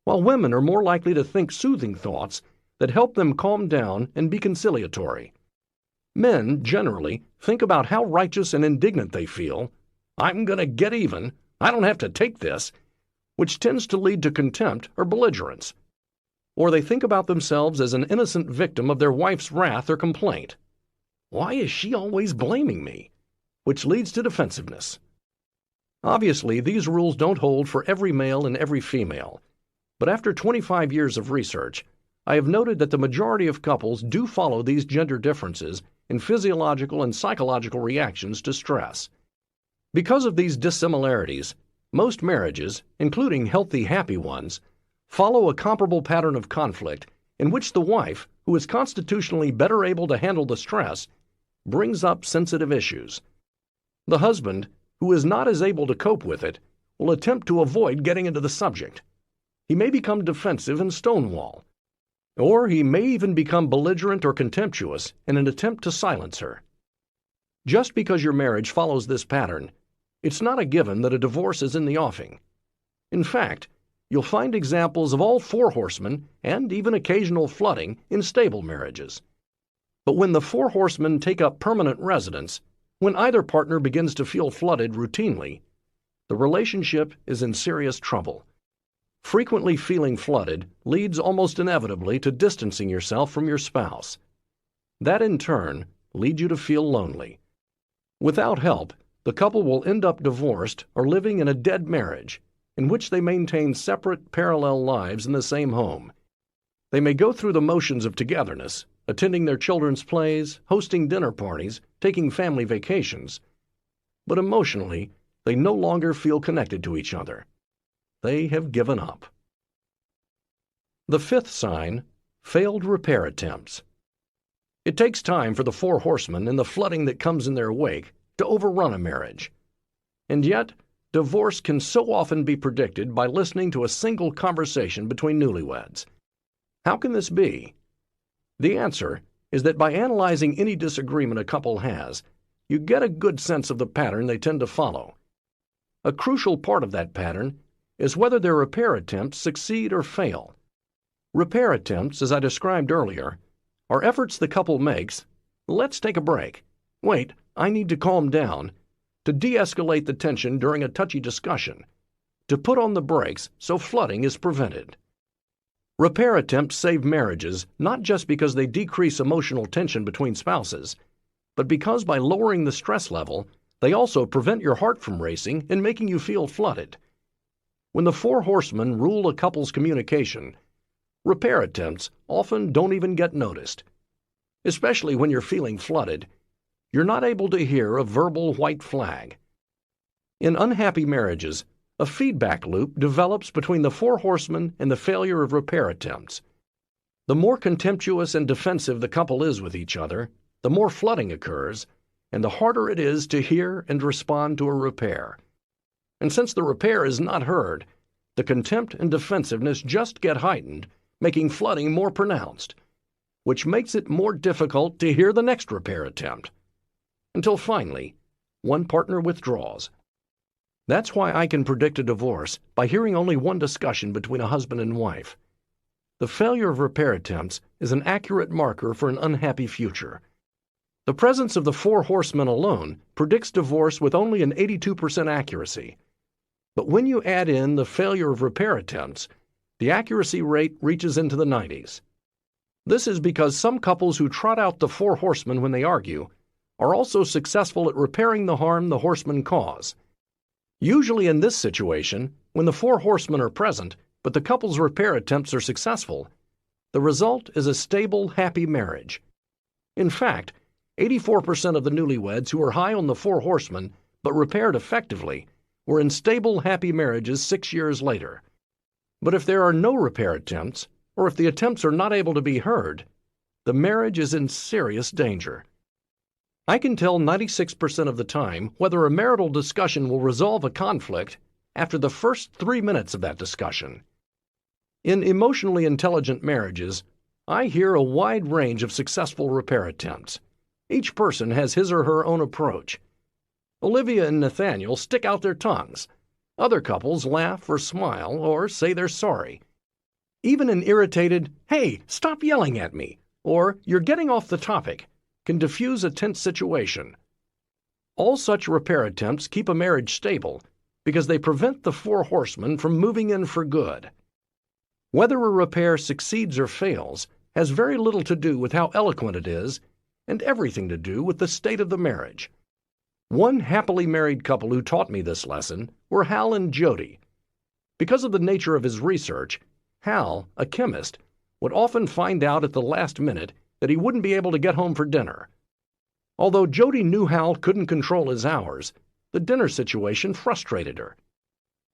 while women are more likely to think soothing thoughts that help them calm down and be conciliatory. Men, generally, think about how righteous and indignant they feel. I'm going to get even. I don't have to take this, which tends to lead to contempt or belligerence. Or they think about themselves as an innocent victim of their wife's wrath or complaint. Why is she always blaming me? Which leads to defensiveness. Obviously, these rules don't hold for every male and every female, but after 25 years of research, I have noted that the majority of couples do follow these gender differences in physiological and psychological reactions to stress. Because of these dissimilarities, most marriages, including healthy, happy ones, follow a comparable pattern of conflict in which the wife, who is constitutionally better able to handle the stress, brings up sensitive issues. The husband, who is not as able to cope with it, will attempt to avoid getting into the subject. He may become defensive and stonewall, or he may even become belligerent or contemptuous in an attempt to silence her. Just because your marriage follows this pattern, it's not a given that a divorce is in the offing. In fact, you'll find examples of all four horsemen and even occasional flooding in stable marriages. But when the four horsemen take up permanent residence, when either partner begins to feel flooded routinely, the relationship is in serious trouble. Frequently feeling flooded leads almost inevitably to distancing yourself from your spouse. That in turn leads you to feel lonely. Without help, the couple will end up divorced or living in a dead marriage, in which they maintain separate, parallel lives in the same home. They may go through the motions of togetherness, attending their children's plays, hosting dinner parties, taking family vacations, but emotionally, they no longer feel connected to each other. They have given up. The fifth sign, failed repair attempts. It takes time for the four horsemen and the flooding that comes in their wake to overrun a marriage. And yet, divorce can so often be predicted by listening to a single conversation between newlyweds. How can this be? The answer is that by analyzing any disagreement a couple has, you get a good sense of the pattern they tend to follow. A crucial part of that pattern is whether their repair attempts succeed or fail. Repair attempts, as I described earlier, are efforts the couple makes, let's take a break, wait, I need to calm down, to de-escalate the tension during a touchy discussion, to put on the brakes so flooding is prevented. Repair attempts save marriages not just because they decrease emotional tension between spouses, but because by lowering the stress level, they also prevent your heart from racing and making you feel flooded. When the four horsemen rule a couple's communication, repair attempts often don't even get noticed. Especially when you're feeling flooded, you're not able to hear a verbal white flag. In unhappy marriages, a feedback loop develops between the four horsemen and the failure of repair attempts. The more contemptuous and defensive the couple is with each other, the more flooding occurs, and the harder it is to hear and respond to a repair. And since the repair is not heard, the contempt and defensiveness just get heightened, making flooding more pronounced, which makes it more difficult to hear the next repair attempt, until finally, one partner withdraws. That's why I can predict a divorce by hearing only one discussion between a husband and wife. The failure of repair attempts is an accurate marker for an unhappy future. The presence of the four horsemen alone predicts divorce with only an 82% accuracy. But when you add in the failure of repair attempts, the accuracy rate reaches into the 90s. This is because some couples who trot out the four horsemen when they argue are also successful at repairing the harm the horsemen cause. Usually in this situation, when the four horsemen are present, but the couple's repair attempts are successful, the result is a stable, happy marriage. In fact, 84% of the newlyweds who were high on the four horsemen but repaired effectively were in stable, happy marriages 6 years later. But if there are no repair attempts, or if the attempts are not able to be heard, the marriage is in serious danger. I can tell 96% of the time whether a marital discussion will resolve a conflict after the first 3 minutes of that discussion. In emotionally intelligent marriages, I hear a wide range of successful repair attempts. Each person has his or her own approach. Olivia and Nathaniel stick out their tongues. Other couples laugh or smile or say they're sorry. Even an irritated, "Hey, stop yelling at me," or "You're getting off the topic," can diffuse a tense situation. All such repair attempts keep a marriage stable because they prevent the four horsemen from moving in for good. Whether a repair succeeds or fails has very little to do with how eloquent it is and everything to do with the state of the marriage. One happily married couple who taught me this lesson were Hal and Jody. Because of the nature of his research, Hal, a chemist, would often find out at the last minute that he wouldn't be able to get home for dinner. Although Jody knew Hal couldn't control his hours, the dinner situation frustrated her.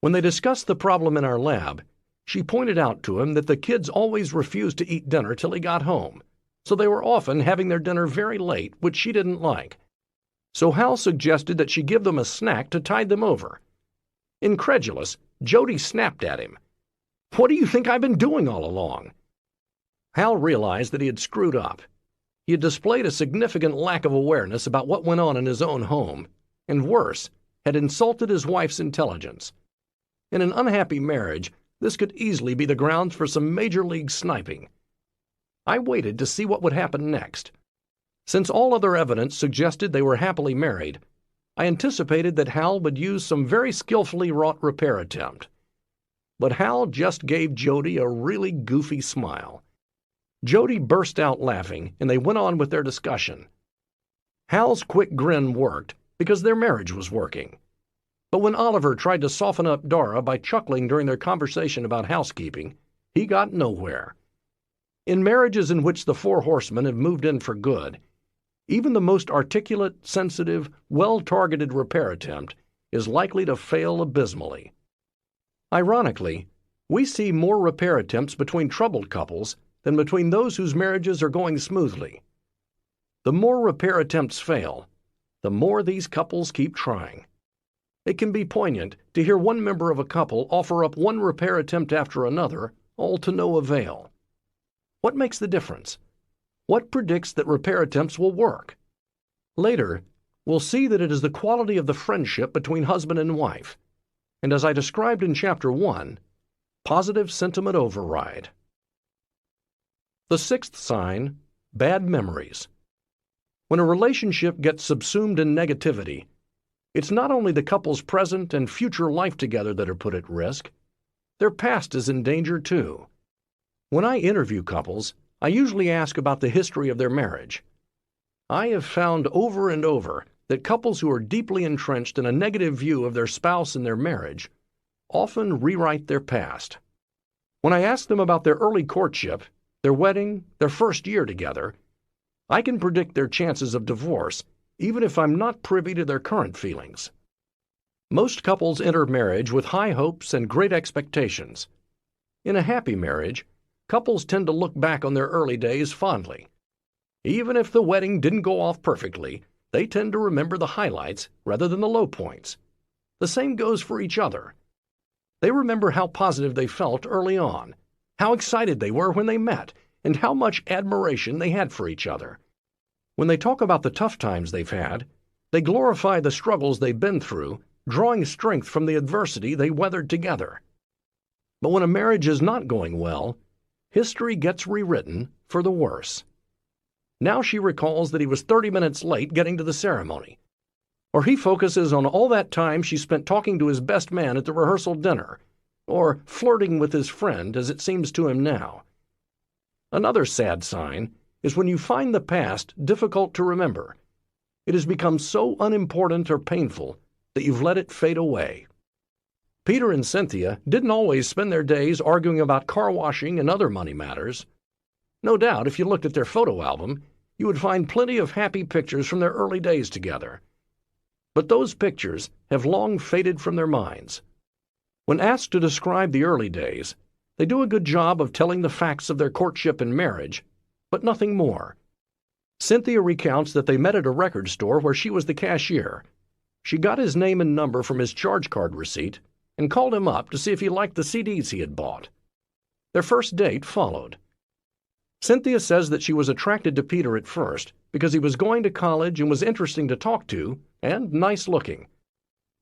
When they discussed the problem in our lab, she pointed out to him that the kids always refused to eat dinner till he got home, so they were often having their dinner very late, which she didn't like. So Hal suggested that she give them a snack to tide them over. Incredulous, Jody snapped at him. "What do you think I've been doing all along?" Hal realized that he had screwed up. He had displayed a significant lack of awareness about what went on in his own home, and worse, had insulted his wife's intelligence. In an unhappy marriage, this could easily be the grounds for some major league sniping. I waited to see what would happen next. Since all other evidence suggested they were happily married, I anticipated that Hal would use some very skillfully wrought repair attempt. But Hal just gave Jody a really goofy smile. Jody burst out laughing, and they went on with their discussion. Hal's quick grin worked because their marriage was working. But when Oliver tried to soften up Dora by chuckling during their conversation about housekeeping, he got nowhere. In marriages in which the four horsemen have moved in for good, even the most articulate, sensitive, well-targeted repair attempt is likely to fail abysmally. Ironically, we see more repair attempts between troubled couples than between those whose marriages are going smoothly. The more repair attempts fail, the more these couples keep trying. It can be poignant to hear one member of a couple offer up one repair attempt after another, all to no avail. What makes the difference? What predicts that repair attempts will work? Later, we'll see that it is the quality of the friendship between husband and wife, and as I described in Chapter 1, positive sentiment override. The sixth sign, bad memories. When a relationship gets subsumed in negativity, it's not only the couple's present and future life together that are put at risk, their past is in danger too. When I interview couples, I usually ask about the history of their marriage. I have found over and over that couples who are deeply entrenched in a negative view of their spouse and their marriage often rewrite their past. When I ask them about their early courtship, their wedding, their first year together, I can predict their chances of divorce, even if I'm not privy to their current feelings. Most couples enter marriage with high hopes and great expectations. In a happy marriage, couples tend to look back on their early days fondly. Even if the wedding didn't go off perfectly, they tend to remember the highlights rather than the low points. The same goes for each other. They remember how positive they felt early on, how excited they were when they met, and how much admiration they had for each other. When they talk about the tough times they've had, they glorify the struggles they've been through, drawing strength from the adversity they weathered together. But when a marriage is not going well, history gets rewritten for the worse. Now she recalls that he was 30 minutes late getting to the ceremony, or he focuses on all that time she spent talking to his best man at the rehearsal dinner, or flirting with his friend, as it seems to him now. Another sad sign is when you find the past difficult to remember. It has become so unimportant or painful that you've let it fade away. Peter and Cynthia didn't always spend their days arguing about car washing and other money matters. No doubt, if you looked at their photo album, you would find plenty of happy pictures from their early days together. But those pictures have long faded from their minds. When asked to describe the early days, they do a good job of telling the facts of their courtship and marriage, but nothing more. Cynthia recounts that they met at a record store where she was the cashier. She got his name and number from his charge card receipt and called him up to see if he liked the CDs he had bought. Their first date followed. Cynthia says that she was attracted to Peter at first because he was going to college and was interesting to talk to and nice looking.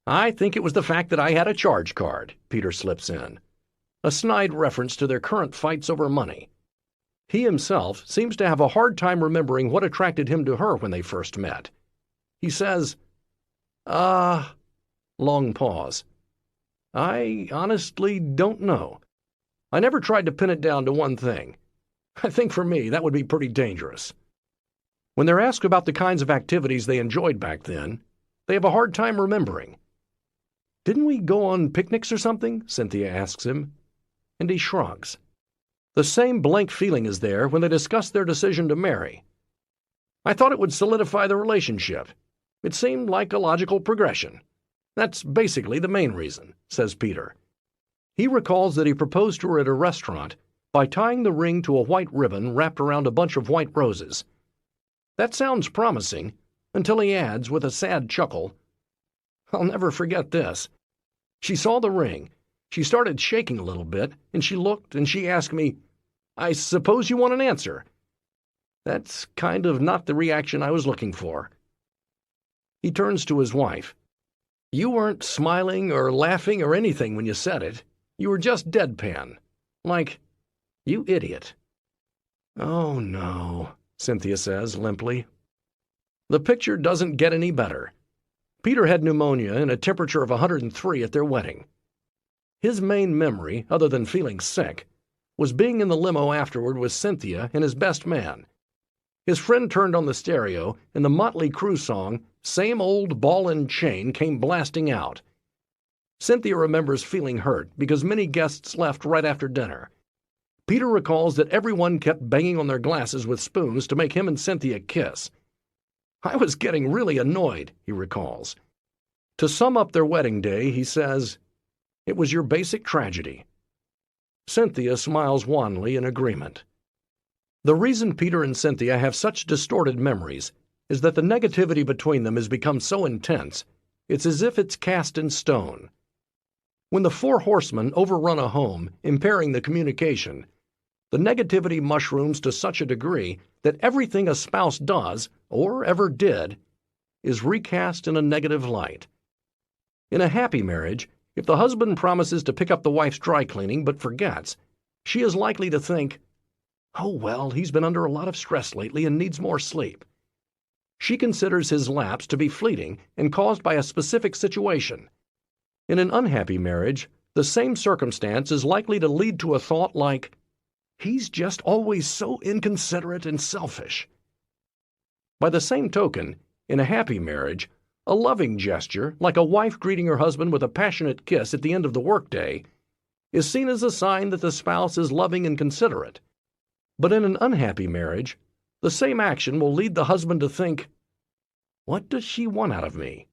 "I think it was the fact that I had a charge card," Peter slips in, a snide reference to their current fights over money. He himself seems to have a hard time remembering what attracted him to her when they first met. He says, long pause. "I honestly don't know. I never tried to pin it down to one thing. I think for me that would be pretty dangerous." When they're asked about the kinds of activities they enjoyed back then, they have a hard time remembering. "Didn't we go on picnics or something?" Cynthia asks him, and he shrugs. The same blank feeling is there when they discuss their decision to marry. "I thought it would solidify the relationship. It seemed like a logical progression. That's basically the main reason," says Peter. He recalls that he proposed to her at a restaurant by tying the ring to a white ribbon wrapped around a bunch of white roses. That sounds promising, until he adds, with a sad chuckle, "I'll never forget this. She saw the ring. She started shaking a little bit, and she looked and she asked me, 'I suppose you want an answer?' That's kind of not the reaction I was looking for." He turns to his wife. "You weren't smiling or laughing or anything when you said it. You were just deadpan. Like, 'You idiot.'" "Oh, no," Cynthia says limply. The picture doesn't get any better. Peter had pneumonia and a temperature of 103 at their wedding. His main memory, other than feeling sick, was being in the limo afterward with Cynthia and his best man. His friend turned on the stereo, and the Motley Crue song, "Same Old Ball and Chain," came blasting out. Cynthia remembers feeling hurt because many guests left right after dinner. Peter recalls that everyone kept banging on their glasses with spoons to make him and Cynthia kiss. "I was getting really annoyed," he recalls. To sum up their wedding day, he says, "It was your basic tragedy." Cynthia smiles wanly in agreement. The reason Peter and Cynthia have such distorted memories is that the negativity between them has become so intense, it's as if it's cast in stone. When the four horsemen overrun a home, impairing the communication, the negativity mushrooms to such a degree that everything a spouse does, or ever did, is recast in a negative light. In a happy marriage, if the husband promises to pick up the wife's dry cleaning but forgets, she is likely to think, "Oh, well, he's been under a lot of stress lately and needs more sleep." She considers his lapse to be fleeting and caused by a specific situation. In an unhappy marriage, the same circumstance is likely to lead to a thought like, "He's just always so inconsiderate and selfish." By the same token, in a happy marriage, a loving gesture, like a wife greeting her husband with a passionate kiss at the end of the workday, is seen as a sign that the spouse is loving and considerate. But in an unhappy marriage, the same action will lead the husband to think, "What does she want out of me?"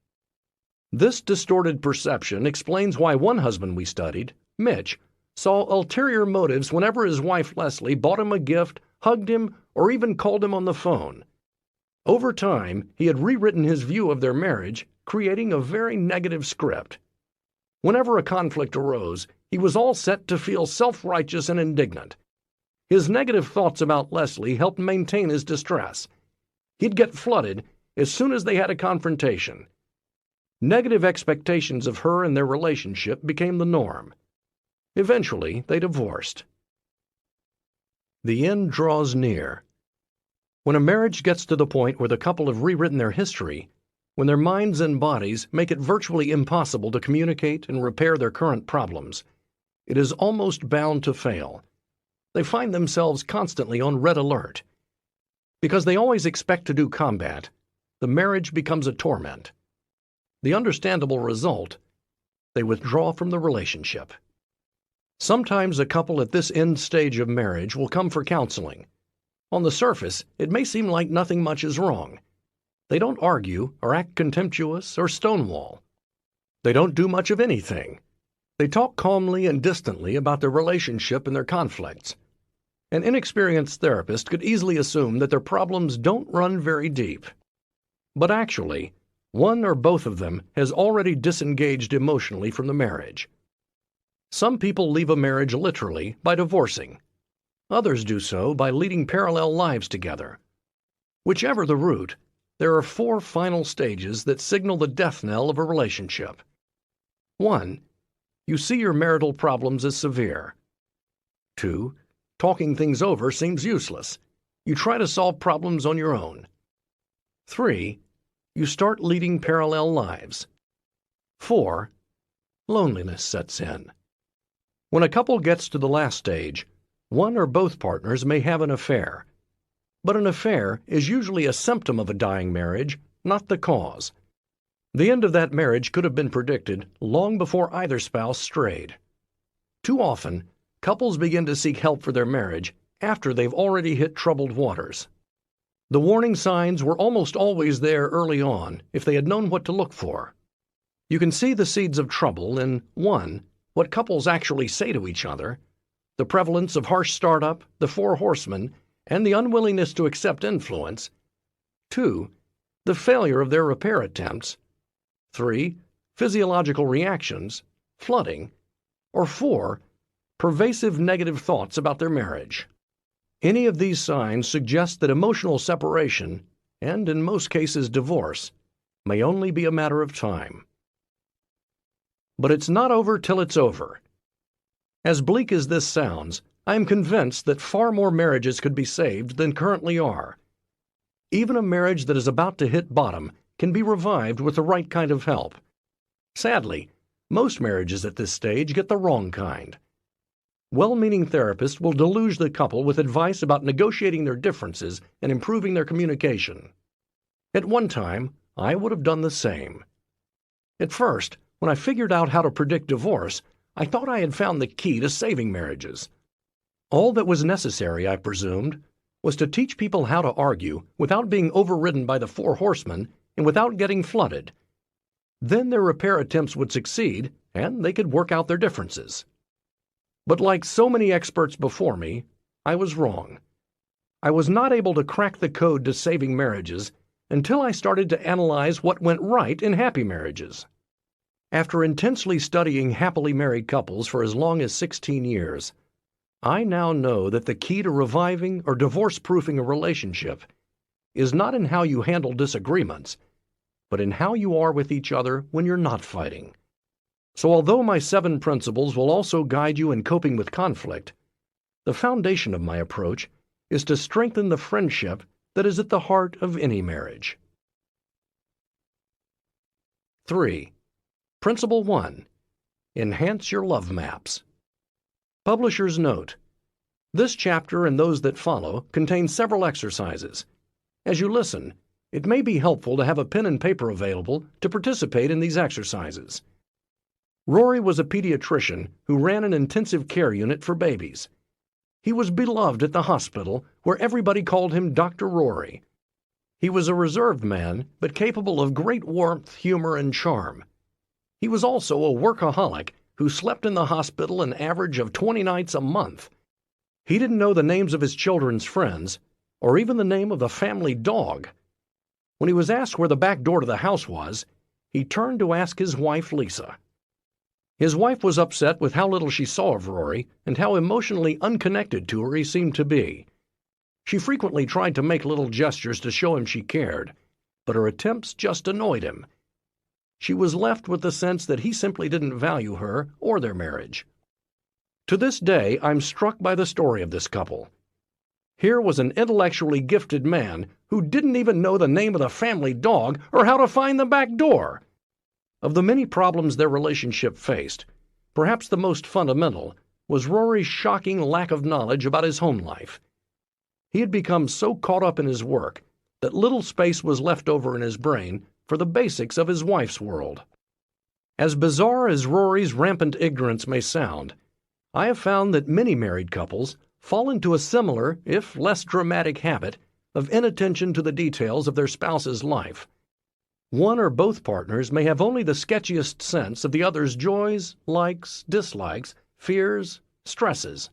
This distorted perception explains why one husband we studied, Mitch, saw ulterior motives whenever his wife Leslie bought him a gift, hugged him, or even called him on the phone. Over time, he had rewritten his view of their marriage, creating a very negative script. Whenever a conflict arose, he was all set to feel self-righteous and indignant. His negative thoughts about Leslie helped maintain his distress. He'd get flooded as soon as they had a confrontation. Negative expectations of her and their relationship became the norm. Eventually, they divorced. The end draws near. When a marriage gets to the point where the couple have rewritten their history, when their minds and bodies make it virtually impossible to communicate and repair their current problems, it is almost bound to fail. They find themselves constantly on red alert. Because they always expect to do combat, the marriage becomes a torment. The understandable result, they withdraw from the relationship. Sometimes a couple at this end stage of marriage will come for counseling. On the surface, it may seem like nothing much is wrong. They don't argue or act contemptuous or stonewall. They don't do much of anything. They talk calmly and distantly about their relationship and their conflicts. An inexperienced therapist could easily assume that their problems don't run very deep. But actually, one or both of them has already disengaged emotionally from the marriage. Some people leave a marriage literally by divorcing. Others do so by leading parallel lives together. Whichever the route, there are 4 final stages that signal the death knell of a relationship. 1. You see your marital problems as severe. 2. Talking things over seems useless. You try to solve problems on your own. 3. You start leading parallel lives. 4. Loneliness sets in. When a couple gets to the last stage, one or both partners may have an affair. But an affair is usually a symptom of a dying marriage, not the cause. The end of that marriage could have been predicted long before either spouse strayed. Too often, couples begin to seek help for their marriage after they've already hit troubled waters. The warning signs were almost always there early on if they had known what to look for. You can see the seeds of trouble in 1. What couples actually say to each other, the prevalence of harsh startup, the four horsemen, and the unwillingness to accept influence. 2. The failure of their repair attempts. 3. Physiological reactions, flooding. Or 4. Pervasive negative thoughts about their marriage. Any of these signs suggest that emotional separation, and in most cases divorce, may only be a matter of time. But it's not over till it's over. As bleak as this sounds, I am convinced that far more marriages could be saved than currently are. Even a marriage that is about to hit bottom can be revived with the right kind of help. Sadly, most marriages at this stage get the wrong kind. Well-meaning therapists will deluge the couple with advice about negotiating their differences and improving their communication. At one time, I would have done the same. At first, when I figured out how to predict divorce, I thought I had found the key to saving marriages. All that was necessary, I presumed, was to teach people how to argue without being overridden by the four horsemen and without getting flooded. Then their repair attempts would succeed, and they could work out their differences. But like so many experts before me, I was wrong. I was not able to crack the code to saving marriages until I started to analyze what went right in happy marriages. After intensely studying happily married couples for as long as 16 years, I now know that the key to reviving or divorce-proofing a relationship is not in how you handle disagreements, but in how you are with each other when you're not fighting. So although my 7 principles will also guide you in coping with conflict, the foundation of my approach is to strengthen the friendship that is at the heart of any marriage. 3. Principle 1. Enhance your love maps. Publisher's note: this chapter and those that follow contain several exercises. As you listen, it may be helpful to have a pen and paper available to participate in these exercises. Rory was a pediatrician who ran an intensive care unit for babies. He was beloved at the hospital, where everybody called him Dr. Rory. He was a reserved man, but capable of great warmth, humor, and charm. He was also a workaholic who slept in the hospital an average of 20 nights a month. He didn't know the names of his children's friends, or even the name of the family dog. When he was asked where the back door to the house was, he turned to ask his wife, Lisa. His wife was upset with how little she saw of Rory and how emotionally unconnected to her he seemed to be. She frequently tried to make little gestures to show him she cared, but her attempts just annoyed him. She was left with the sense that he simply didn't value her or their marriage. To this day, I'm struck by the story of this couple. Here was an intellectually gifted man who didn't even know the name of the family dog or how to find the back door. Of the many problems their relationship faced, perhaps the most fundamental was Rory's shocking lack of knowledge about his home life. He had become so caught up in his work that little space was left over in his brain for the basics of his wife's world. As bizarre as Rory's rampant ignorance may sound, I have found that many married couples fall into a similar, if less dramatic, habit of inattention to the details of their spouse's life. One or both partners may have only the sketchiest sense of the other's joys, likes, dislikes, fears, stresses.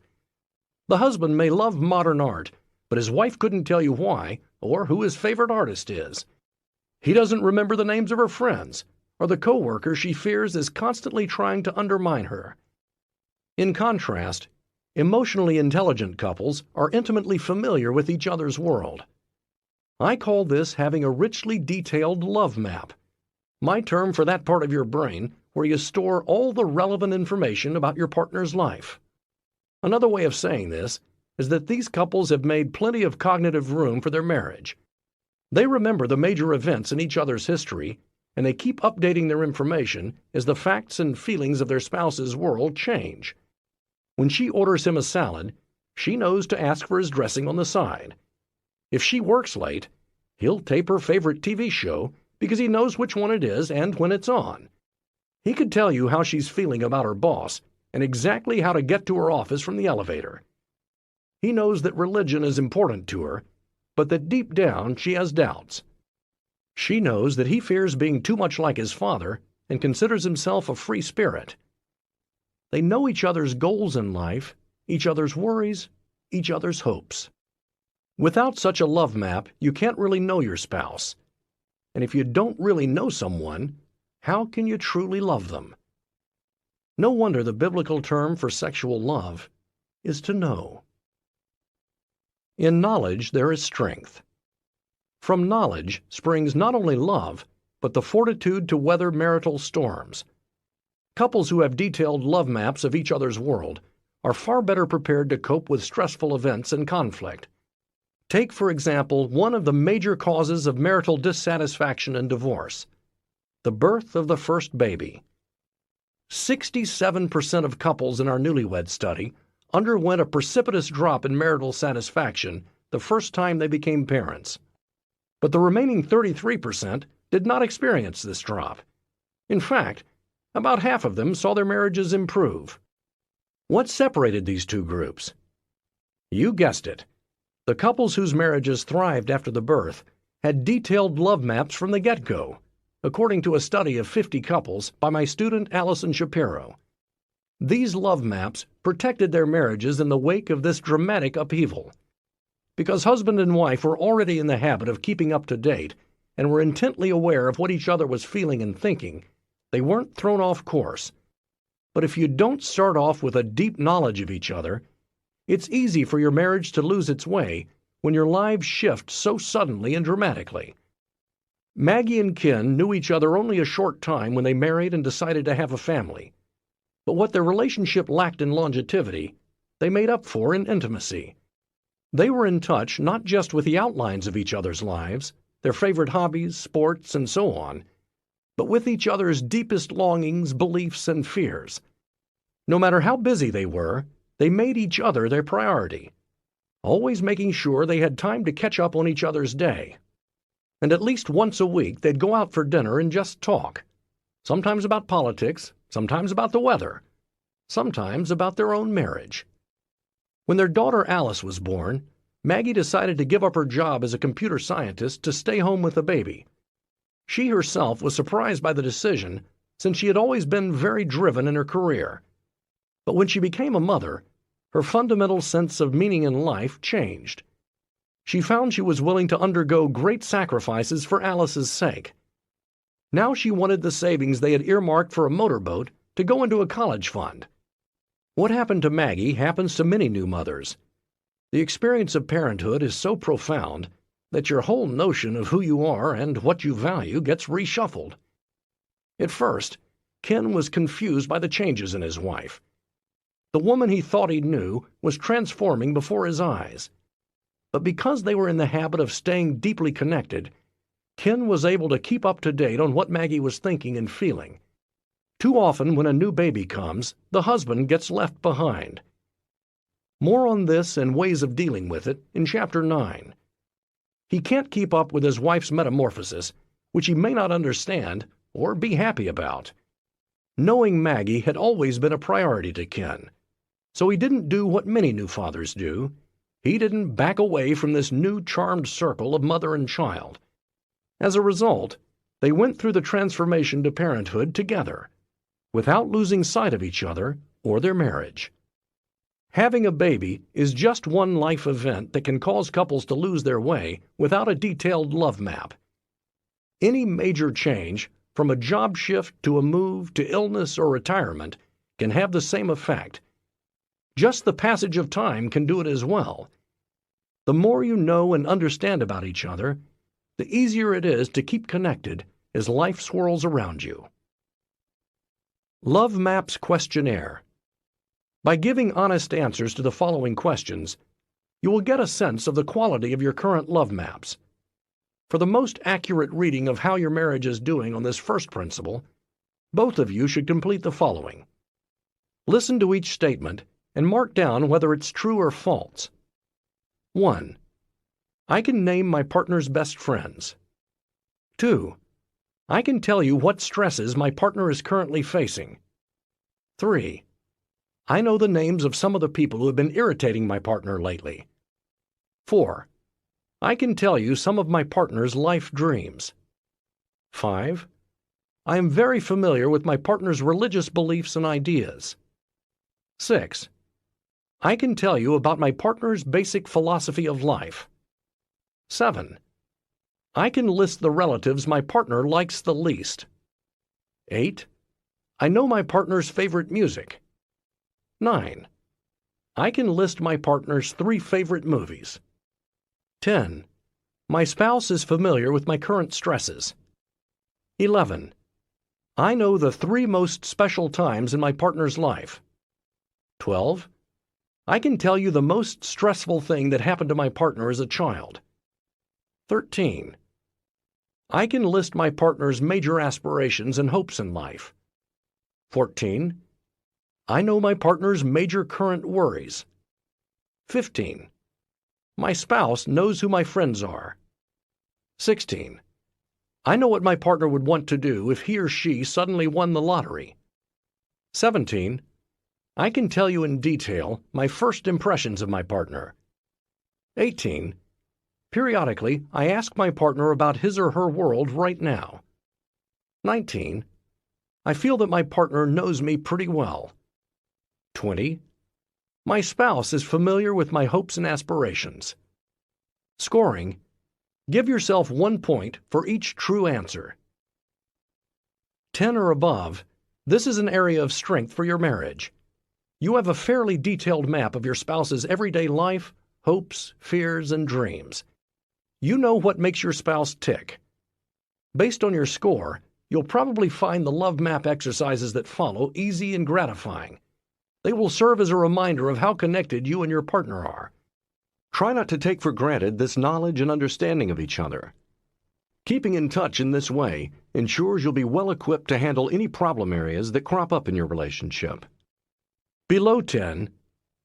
The husband may love modern art, but his wife couldn't tell you why or who his favorite artist is. He doesn't remember the names of her friends, or the coworker she fears is constantly trying to undermine her. In contrast, emotionally intelligent couples are intimately familiar with each other's world. I call this having a richly detailed love map, my term for that part of your brain where you store all the relevant information about your partner's life. Another way of saying this is that these couples have made plenty of cognitive room for their marriage. They remember the major events in each other's history, and they keep updating their information as the facts and feelings of their spouse's world change. When she orders him a salad, she knows to ask for his dressing on the side. If she works late, he'll tape her favorite TV show because he knows which one it is and when it's on. He could tell you how she's feeling about her boss and exactly how to get to her office from the elevator. He knows that religion is important to her, but that deep down she has doubts. She knows that he fears being too much like his father and considers himself a free spirit. They know each other's goals in life, each other's worries, each other's hopes. Without such a love map, you can't really know your spouse. And if you don't really know someone, how can you truly love them? No wonder the biblical term for sexual love is to know. In knowledge there is strength. From knowledge springs not only love, but the fortitude to weather marital storms. Couples who have detailed love maps of each other's world are far better prepared to cope with stressful events and conflict. Take, for example, one of the major causes of marital dissatisfaction and divorce: the birth of the first baby. 67% of couples in our newlywed study underwent a precipitous drop in marital satisfaction the first time they became parents. But the remaining 33% did not experience this drop. In fact, about half of them saw their marriages improve. What separated these two groups? You guessed it. The couples whose marriages thrived after the birth had detailed love maps from the get-go, according to a study of 50 couples by my student Allison Shapiro. These love maps protected their marriages in the wake of this dramatic upheaval. Because husband and wife were already in the habit of keeping up to date and were intently aware of what each other was feeling and thinking, they weren't thrown off course. But if you don't start off with a deep knowledge of each other, it's easy for your marriage to lose its way when your lives shift so suddenly and dramatically. Maggie and Ken knew each other only a short time when they married and decided to have a family. But what their relationship lacked in longevity, they made up for in intimacy. They were in touch not just with the outlines of each other's lives, their favorite hobbies, sports, and so on, but with each other's deepest longings, beliefs, and fears. No matter how busy they were, they made each other their priority, always making sure they had time to catch up on each other's day. And at least once a week they'd go out for dinner and just talk, sometimes about politics, sometimes about the weather, sometimes about their own marriage. When their daughter Alice was born, Maggie decided to give up her job as a computer scientist to stay home with the baby. She herself was surprised by the decision, since she had always been very driven in her career. But when she became a mother, her fundamental sense of meaning in life changed. She found she was willing to undergo great sacrifices for Alice's sake. Now she wanted the savings they had earmarked for a motorboat to go into a college fund. What happened to Maggie happens to many new mothers. The experience of parenthood is so profound that your whole notion of who you are and what you value gets reshuffled. At first, Ken was confused by the changes in his wife. The woman he thought he knew was transforming before his eyes. But because they were in the habit of staying deeply connected, Ken was able to keep up to date on what Maggie was thinking and feeling. Too often, when a new baby comes, the husband gets left behind. More on this and ways of dealing with it in Chapter 9. He can't keep up with his wife's metamorphosis, which he may not understand or be happy about. Knowing Maggie had always been a priority to Ken, so he didn't do what many new fathers do. He didn't back away from this new charmed circle of mother and child. As a result, they went through the transformation to parenthood together, without losing sight of each other or their marriage. Having a baby is just one life event that can cause couples to lose their way without a detailed love map. Any major change, from a job shift to a move to illness or retirement, can have the same effect. Just the passage of time can do it as well. The more you know and understand about each other, the easier it is to keep connected as life swirls around you. Love Maps Questionnaire. By giving honest answers to the following questions, you will get a sense of the quality of your current love maps. For the most accurate reading of how your marriage is doing on this first principle, both of you should complete the following. Listen to each statement and mark down whether it's true or false. 1. I can name my partner's best friends. 2. I can tell you what stresses my partner is currently facing. 3. I know the names of some of the people who have been irritating my partner lately. 4. I can tell you some of my partner's life dreams. 5. I am very familiar with my partner's religious beliefs and ideas. 6. I can tell you about my partner's basic philosophy of life. 7. I can list the relatives my partner likes the least. 8. I know my partner's favorite music. 9. I can list my partner's 3 favorite movies. 10. My spouse is familiar with my current stresses. 11. I know the 3 most special times in my partner's life. 12. I can tell you the most stressful thing that happened to my partner as a child. 13. I can list my partner's major aspirations and hopes in life. 14. I know my partner's major current worries. 15. My spouse knows who my friends are. 16. I know what my partner would want to do if he or she suddenly won the lottery. 17. I can tell you in detail my first impressions of my partner. 18. Periodically, I ask my partner about his or her world right now. 19. I feel that my partner knows me pretty well. 20. My spouse is familiar with my hopes and aspirations. Scoring. Give yourself 1 point for each true answer. 10 or above, this is an area of strength for your marriage. You have a fairly detailed map of your spouse's everyday life, hopes, fears, and dreams. You know what makes your spouse tick. Based on your score, you'll probably find the love map exercises that follow easy and gratifying. They will serve as a reminder of how connected you and your partner are. Try not to take for granted this knowledge and understanding of each other. Keeping in touch in this way ensures you'll be well equipped to handle any problem areas that crop up in your relationship. Below 10,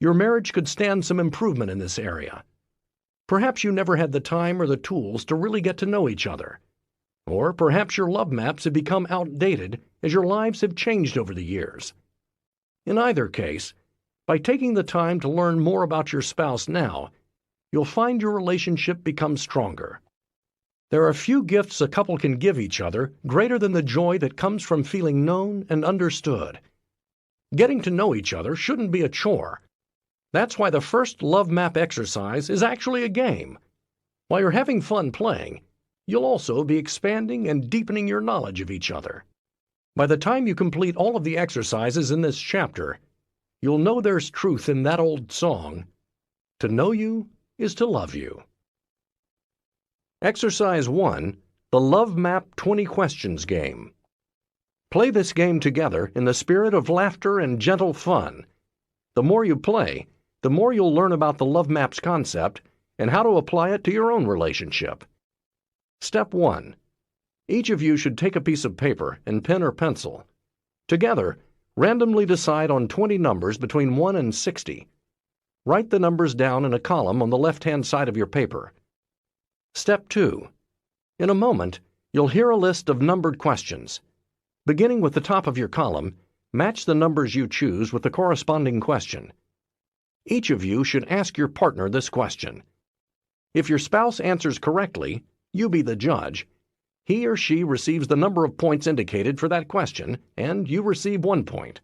your marriage could stand some improvement in this area. Perhaps you never had the time or the tools to really get to know each other. Or perhaps your love maps have become outdated as your lives have changed over the years. In either case, by taking the time to learn more about your spouse now, you'll find your relationship becomes stronger. There are few gifts a couple can give each other greater than the joy that comes from feeling known and understood. Getting to know each other shouldn't be a chore. That's why the first love map exercise is actually a game. While you're having fun playing, you'll also be expanding and deepening your knowledge of each other. By the time you complete all of the exercises in this chapter, you'll know there's truth in that old song, "To know you is to love you." Exercise 1, the Love Map 20 Questions game. Play this game together in the spirit of laughter and gentle fun. The more you play, the more you'll learn about the Love Maps concept and how to apply it to your own relationship. Step 1. Each of you should take a piece of paper and pen or pencil. Together, randomly decide on 20 numbers between 1 and 60. Write the numbers down in a column on the left-hand side of your paper. Step 2. In a moment, you'll hear a list of numbered questions. Beginning with the top of your column, match the numbers you choose with the corresponding question. Each of you should ask your partner this question. If your spouse answers correctly, you be the judge. He or she receives the number of points indicated for that question, and you receive 1 point.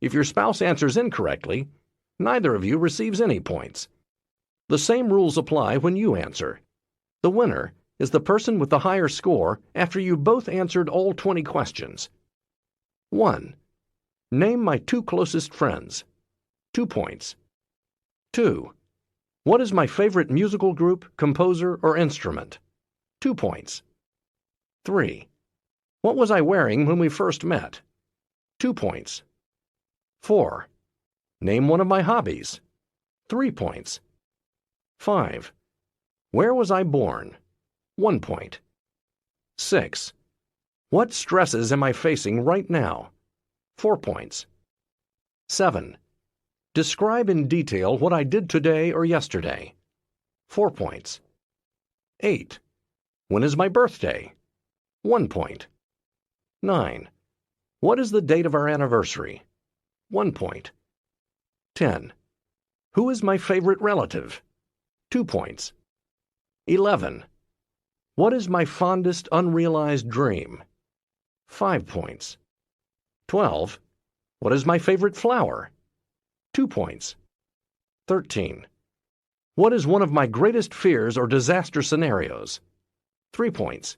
If your spouse answers incorrectly, neither of you receives any points. The same rules apply when you answer. The winner is the person with the higher score after you both answered all 20 questions. 1. Name my 2 closest friends. 2 points. 2. What is my favorite musical group, composer, or instrument? 2 points. 3. What was I wearing when we first met? 2 points. 4. Name one of my hobbies. 3 points. 5. Where was I born? 1 point. 6. What stresses am I facing right now? 4 points. 7. Describe in detail what I did today or yesterday. 4 points. 8. When is my birthday? 1 point. 9. What is the date of our anniversary? 1 point. 10. Who is my favorite relative? 2 points. 11. What is my fondest unrealized dream? 5 points. 12. What is my favorite flower? 2 points. 13. What is one of my greatest fears or disaster scenarios? 3 points.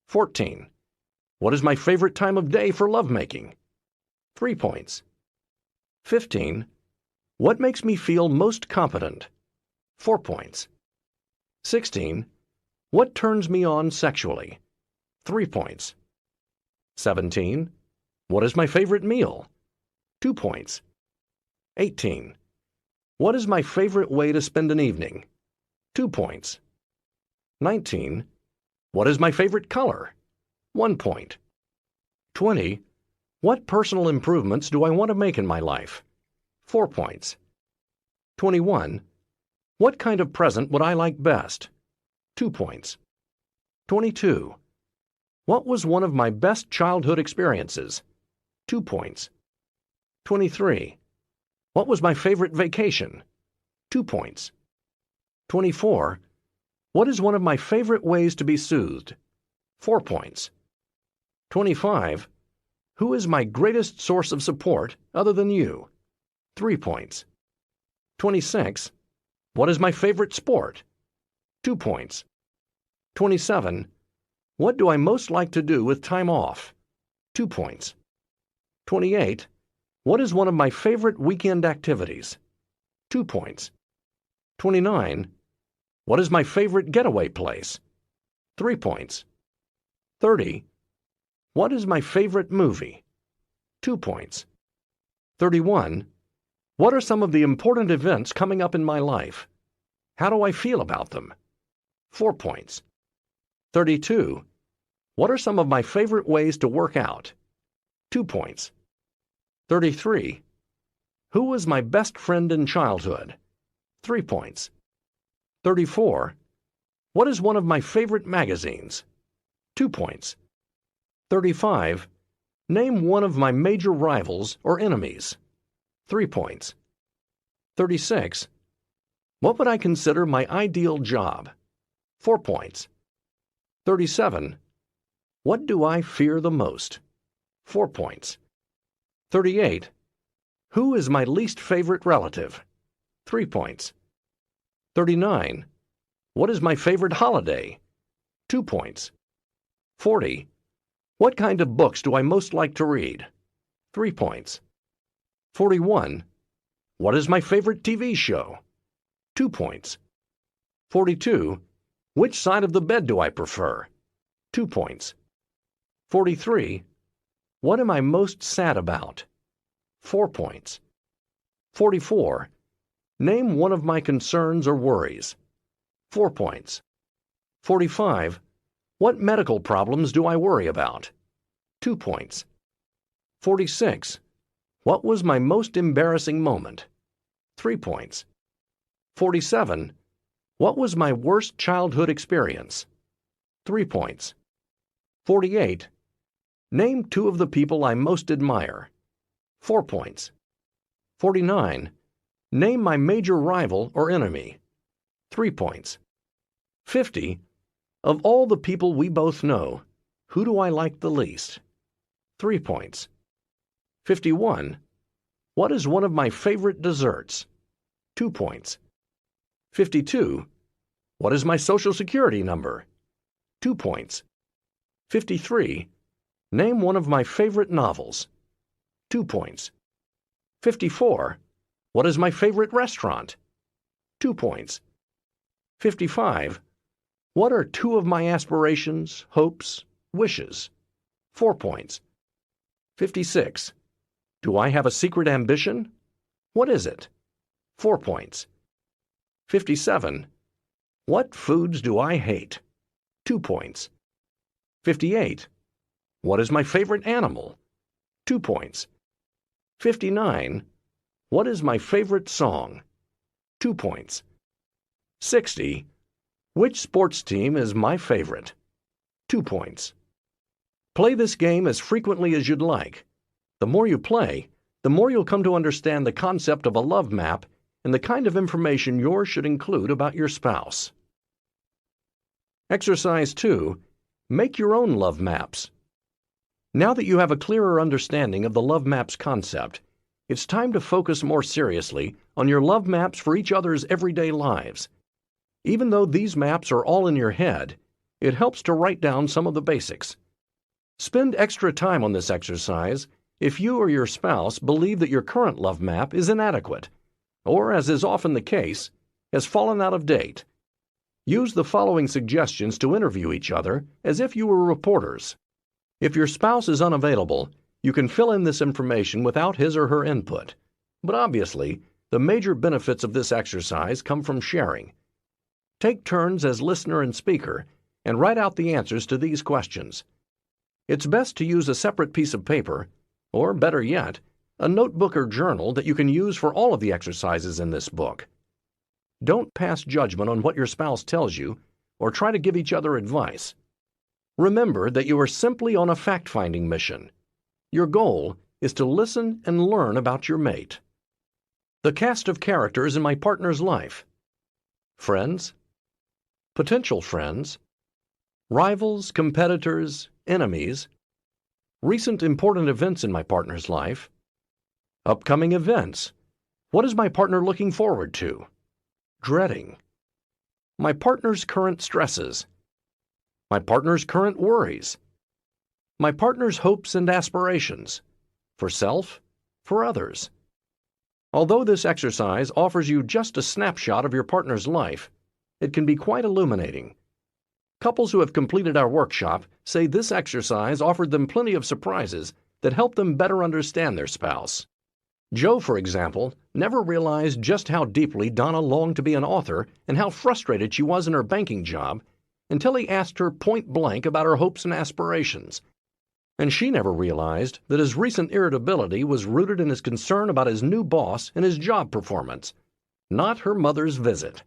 14. What is my favorite time of day for lovemaking? 3 points. 15. What makes me feel most competent? 4 points. 16. What turns me on sexually? 3 points. 17. What is my favorite meal? 2 points. 18. What is my favorite way to spend an evening? 2 points. 19. What is my favorite color? 1 point. 20. What personal improvements do I want to make in my life? 4 points. 21. What kind of present would I like best? 2 points. 22. What was one of my best childhood experiences? 2 points. 23. What was my favorite vacation? 2 points. 24. What is one of my favorite ways to be soothed? 4 points. 25. Who is my greatest source of support other than you? 3 points. 26. What is my favorite sport? 2 points. 27. What do I most like to do with time off? 2 points. 28. What is one of my favorite weekend activities? 2 points. 29. What is my favorite getaway place? 3 points. 30. What is my favorite movie? 2 points. 31. What are some of the important events coming up in my life? How do I feel about them? 4 points. 32. What are some of my favorite ways to work out? 2 points. 33. Who was my best friend in childhood? 3 points. 34. What is one of my favorite magazines? 2 points. 35. Name one of my major rivals or enemies. 3 points. 36. What would I consider my ideal job? 4 points. 37. What do I fear the most? 4 points. 38. Who is my least favorite relative? 3 points. 39. What is my favorite holiday? 2 points. 40. What kind of books do I most like to read? 3 points. 41. What is my favorite TV show? 2 points. 42. Which side of the bed do I prefer? 2 points. 43. What am I most sad about? 4 points. 44. Name one of my concerns or worries. 4 points. 45. What medical problems do I worry about? 2 points. 46. What was my most embarrassing moment? 3 points. 47. What was my worst childhood experience? 3 points. 48. Name two of the people I most admire. 4 points. 49. Name my major rival or enemy. 3 points. 50. Of all the people we both know, who do I like the least? 3 points. 51. What is one of my favorite desserts? 2 points. 52. What is my social security number? 2 points. 53. Name one of my favorite novels. 2 points. 54. What is my favorite restaurant? 2 points. 55. What are two of my aspirations, hopes, wishes? 4 points. 56. Do I have a secret ambition? What is it? 4 points. 57. What foods do I hate? 2 points. 58. What is my favorite animal? 2 points. 59. What is my favorite song? 2 points. 60. Which sports team is my favorite? 2 points. Play this game as frequently as you'd like. The more you play, the more you'll come to understand the concept of a love map and the kind of information yours should include about your spouse. Exercise 2. Make your own love maps. Now that you have a clearer understanding of the love maps concept, it's time to focus more seriously on your love maps for each other's everyday lives. Even though these maps are all in your head, it helps to write down some of the basics. Spend extra time on this exercise if you or your spouse believe that your current love map is inadequate, or, as is often the case, has fallen out of date. Use the following suggestions to interview each other as if you were reporters. If your spouse is unavailable, you can fill in this information without his or her input. But obviously, the major benefits of this exercise come from sharing. Take turns as listener and speaker and write out the answers to these questions. It's best to use a separate piece of paper, or better yet, a notebook or journal that you can use for all of the exercises in this book. Don't pass judgment on what your spouse tells you or try to give each other advice. Remember that you are simply on a fact-finding mission. Your goal is to listen and learn about your mate. The cast of characters in my partner's life: friends, potential friends, rivals, competitors, enemies, recent important events in my partner's life, upcoming events. What is my partner looking forward to? Dreading. My partner's current stresses. My partner's current worries. My partner's hopes and aspirations. For self, for others. Although this exercise offers you just a snapshot of your partner's life, it can be quite illuminating. Couples who have completed our workshop say this exercise offered them plenty of surprises that helped them better understand their spouse. Joe, for example, never realized just how deeply Donna longed to be an author and how frustrated she was in her banking job until he asked her point blank about her hopes and aspirations. And she never realized that his recent irritability was rooted in his concern about his new boss and his job performance, not her mother's visit.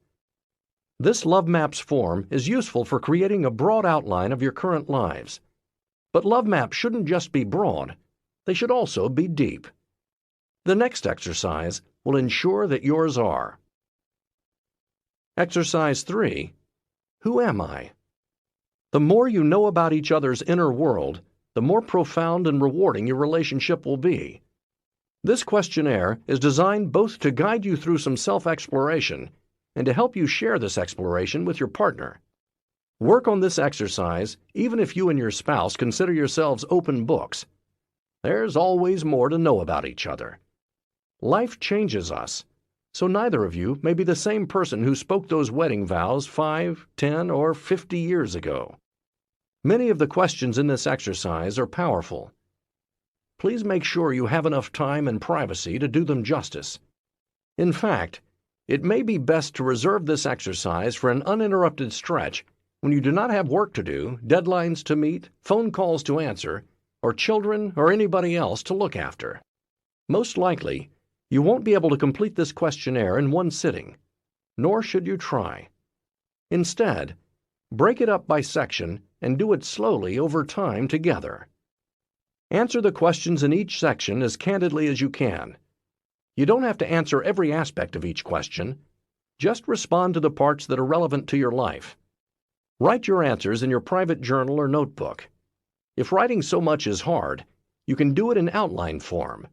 This Love Maps form is useful for creating a broad outline of your current lives. But Love Maps shouldn't just be broad, they should also be deep. The next exercise will ensure that yours are. Exercise 3. Who am I? The more you know about each other's inner world, the more profound and rewarding your relationship will be. This questionnaire is designed both to guide you through some self-exploration and to help you share this exploration with your partner. Work on this exercise even if you and your spouse consider yourselves open books. There's always more to know about each other. Life changes us, so neither of you may be the same person who spoke those wedding vows 5, 10, or 50 years ago. Many of the questions in this exercise are powerful. Please make sure you have enough time and privacy to do them justice. In fact, it may be best to reserve this exercise for an uninterrupted stretch when you do not have work to do, deadlines to meet, phone calls to answer, or children or anybody else to look after. Most likely, you won't be able to complete this questionnaire in one sitting, nor should you try. Instead, break it up by section and do it slowly over time together. Answer the questions in each section as candidly as you can. You don't have to answer every aspect of each question. Just respond to the parts that are relevant to your life. Write your answers in your private journal or notebook. If writing so much is hard, you can do it in outline form.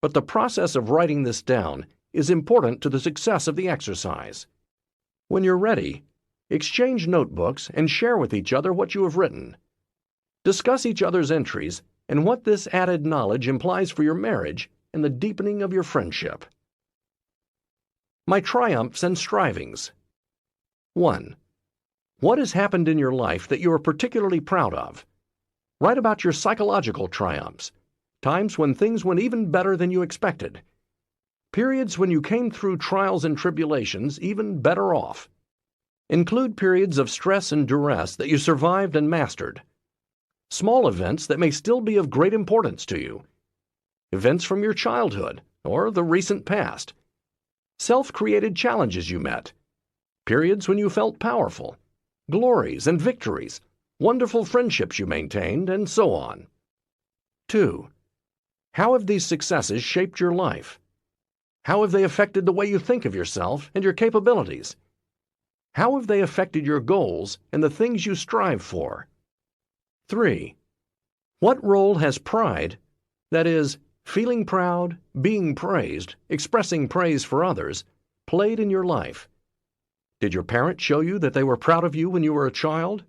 But the process of writing this down is important to the success of the exercise. When you're ready, exchange notebooks and share with each other what you have written. Discuss each other's entries and what this added knowledge implies for your marriage and the deepening of your friendship. My triumphs and strivings. 1. What has happened in your life that you are particularly proud of? Write about your psychological triumphs, times when things went even better than you expected, periods when you came through trials and tribulations even better off. Include periods of stress and duress that you survived and mastered, small events that may still be of great importance to you, events from your childhood or the recent past, self-created challenges you met, periods when you felt powerful, glories and victories, wonderful friendships you maintained, and so on. 2. How have these successes shaped your life? How have they affected the way you think of yourself and your capabilities? How have they affected your goals and the things you strive for? 3. What role has pride, that is, feeling proud, being praised, expressing praise for others, played in your life? Did your parents show you that they were proud of you when you were a child?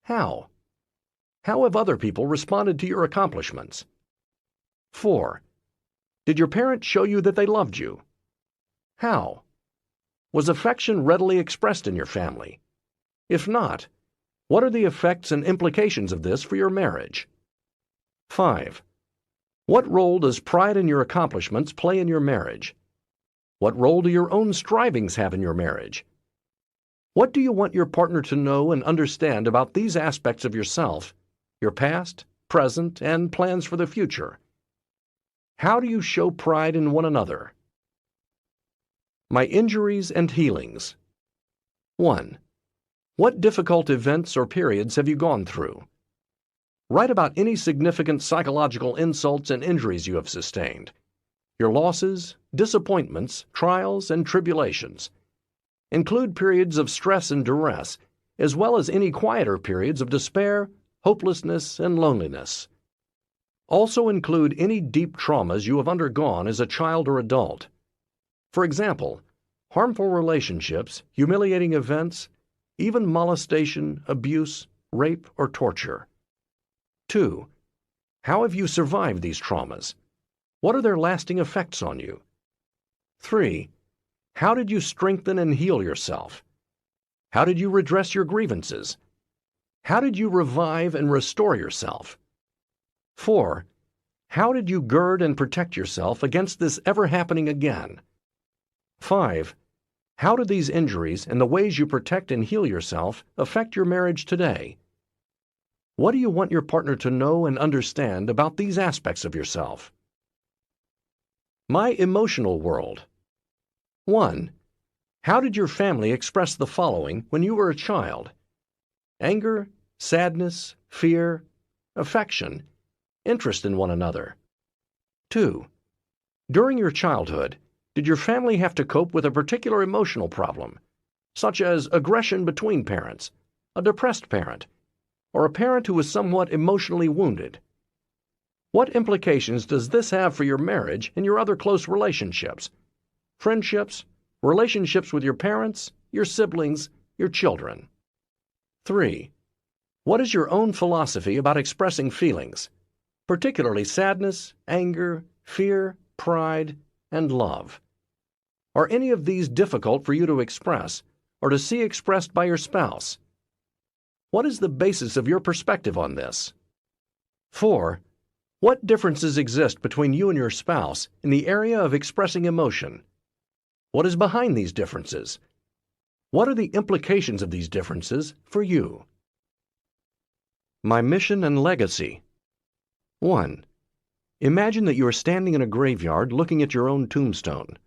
How? How have other people responded to your accomplishments? 4. Did your parents show you that they loved you? How? Was affection readily expressed in your family? If not, what are the effects and implications of this for your marriage? 5. What role does pride in your accomplishments play in your marriage? What role do your own strivings have in your marriage? What do you want your partner to know and understand about these aspects of yourself, your past, present, and plans for the future? How do you show pride in one another? My injuries and healings. 1. What difficult events or periods have you gone through? Write about any significant psychological insults and injuries you have sustained, your losses, disappointments, trials, and tribulations. Include periods of stress and duress, as well as any quieter periods of despair, hopelessness, and loneliness. Also include any deep traumas you have undergone as a child or adult. For example, harmful relationships, humiliating events, even molestation, abuse, rape, or torture. 2. How have you survived these traumas? What are their lasting effects on you? 3. How did you strengthen and heal yourself? How did you redress your grievances? How did you revive and restore yourself? 4. How did you gird and protect yourself against this ever happening again? 5. How do these injuries and the ways you protect and heal yourself affect your marriage today? What do you want your partner to know and understand about these aspects of yourself? My emotional world. 1. How did your family express the following when you were a child? Anger, sadness, fear, affection, interest in one another. 2. During your childhood, did your family have to cope with a particular emotional problem, such as aggression between parents, a depressed parent, or a parent who was somewhat emotionally wounded? What implications does this have for your marriage and your other close relationships, friendships, relationships with your parents, your siblings, your children? 3. What is your own philosophy about expressing feelings, particularly sadness, anger, fear, pride, and love? Are any of these difficult for you to express or to see expressed by your spouse? What is the basis of your perspective on this? 4. What differences exist between you and your spouse in the area of expressing emotion? What is behind these differences? What are the implications of these differences for you? My mission and legacy. 1. Imagine that you are standing in a graveyard looking at your own tombstone.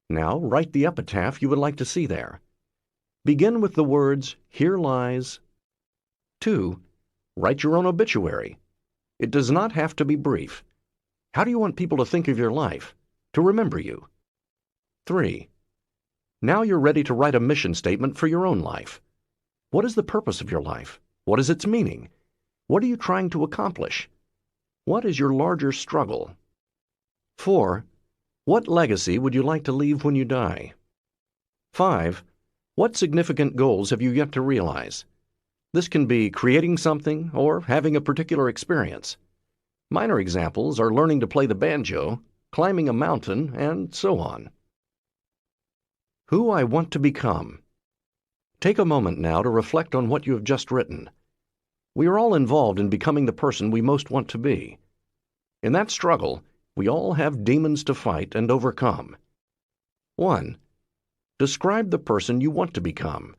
Now write the epitaph you would like to see there. Begin with the words, "Here lies." 2. Write your own obituary. It does not have to be brief. How do you want people to think of your life, to remember you? 3. Now you're ready to write a mission statement for your own life. What is the purpose of your life? What is its meaning? What are you trying to accomplish? What is your larger struggle? 4. What legacy would you like to leave when you die? 5. What significant goals have you yet to realize? This can be creating something or having a particular experience. Minor examples are learning to play the banjo, climbing a mountain, and so on. Who I want to become. Take a moment now to reflect on what you have just written. We are all involved in becoming the person we most want to be. In that struggle, we all have demons to fight and overcome. 1. Describe the person you want to become.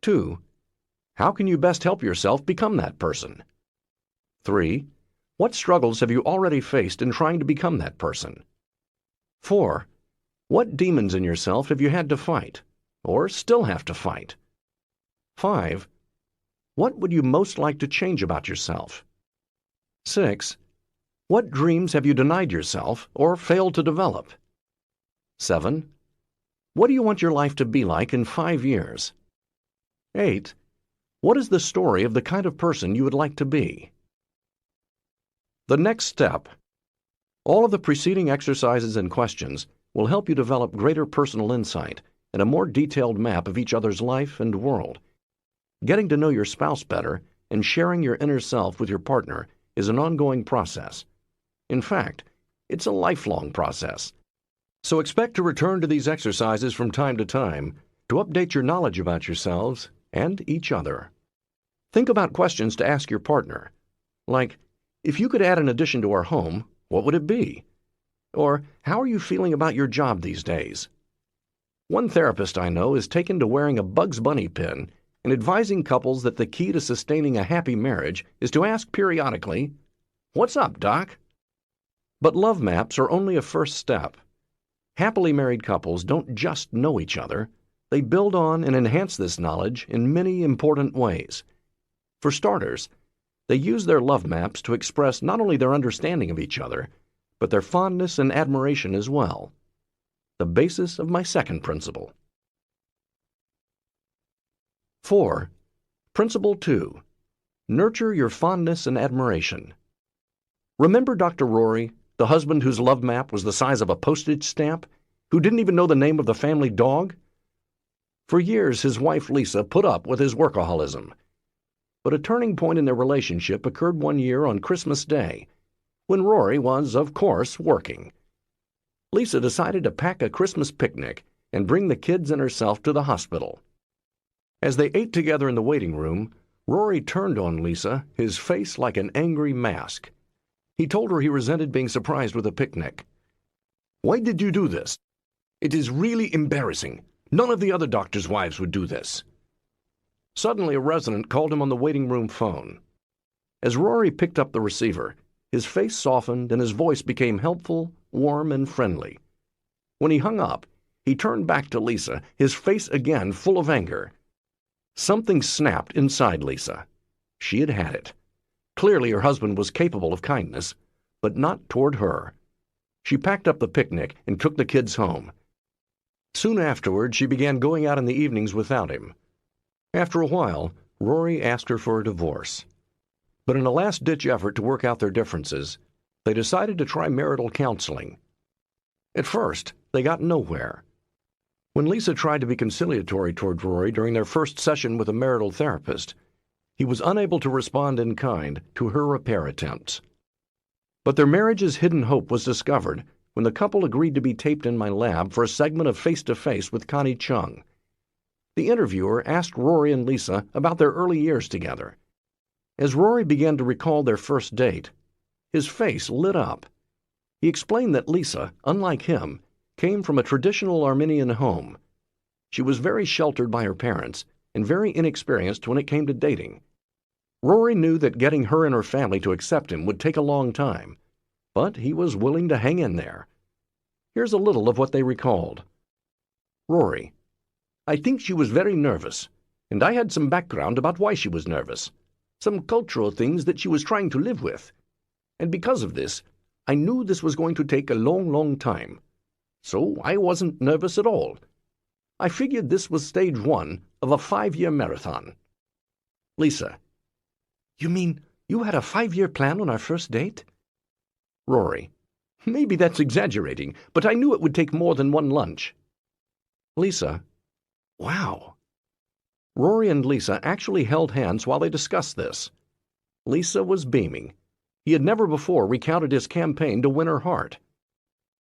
2. How can you best help yourself become that person? 3. What struggles have you already faced in trying to become that person? 4. What demons in yourself have you had to fight, or still have to fight? 5. What would you most like to change about yourself? 6. What dreams have you denied yourself or failed to develop? 7. What do you want your life to be like in 5 years? 8. What is the story of the kind of person you would like to be? The next step. All of the preceding exercises and questions will help you develop greater personal insight and a more detailed map of each other's life and world. Getting to know your spouse better and sharing your inner self with your partner is an ongoing process. In fact, it's a lifelong process. So expect to return to these exercises from time to time to update your knowledge about yourselves and each other. Think about questions to ask your partner, like, if you could add an addition to our home, what would it be? Or, how are you feeling about your job these days? One therapist I know is taken to wearing a Bugs Bunny pin and advising couples that the key to sustaining a happy marriage is to ask periodically, "What's up, Doc?" But love maps are only a first step. Happily married couples don't just know each other, they build on and enhance this knowledge in many important ways. For starters, they use their love maps to express not only their understanding of each other, but their fondness and admiration as well. The basis of my second principle. 4. Principle 2. Nurture your fondness and admiration. Remember Dr. Rory, the husband whose love map was the size of a postage stamp, who didn't even know the name of the family dog? For years, his wife Lisa put up with his workaholism. But a turning point in their relationship occurred one year on Christmas Day, when Rory was, of course, working. Lisa decided to pack a Christmas picnic and bring the kids and herself to the hospital. As they ate together in the waiting room, Rory turned on Lisa, his face like an angry mask. He told her he resented being surprised with a picnic. "Why did you do this? It is really embarrassing. None of the other doctors' wives would do this." Suddenly, a resident called him on the waiting room phone. As Rory picked up the receiver, his face softened and his voice became helpful, warm, and friendly. When he hung up, he turned back to Lisa, his face again full of anger. Something snapped inside Lisa. She had had it. Clearly her husband was capable of kindness, but not toward her. She packed up the picnic and took the kids home. Soon afterward, she began going out in the evenings without him. After a while, Rory asked her for a divorce. But in a last-ditch effort to work out their differences, they decided to try marital counseling. At first, they got nowhere. When Lisa tried to be conciliatory toward Rory during their first session with a marital therapist, he was unable to respond in kind to her repair attempts. But their marriage's hidden hope was discovered when the couple agreed to be taped in my lab for a segment of Face-to-Face with Connie Chung. The interviewer asked Rory and Lisa about their early years together. As Rory began to recall their first date, his face lit up. He explained that Lisa, unlike him, came from a traditional Armenian home. She was very sheltered by her parents and very inexperienced when it came to dating. Rory knew that getting her and her family to accept him would take a long time, but he was willing to hang in there. Here's a little of what they recalled. Rory: "I think she was very nervous, and I had some background about why she was nervous, some cultural things that she was trying to live with. And because of this, I knew this was going to take a long, long time. So I wasn't nervous at all. I figured this was stage 1 of a 5-year marathon." Lisa: "You mean you had a 5-year plan on our first date?" Rory: "Maybe that's exaggerating, but I knew it would take more than one lunch." Lisa: "Wow." Rory and Lisa actually held hands while they discussed this. Lisa was beaming. He had never before recounted his campaign to win her heart.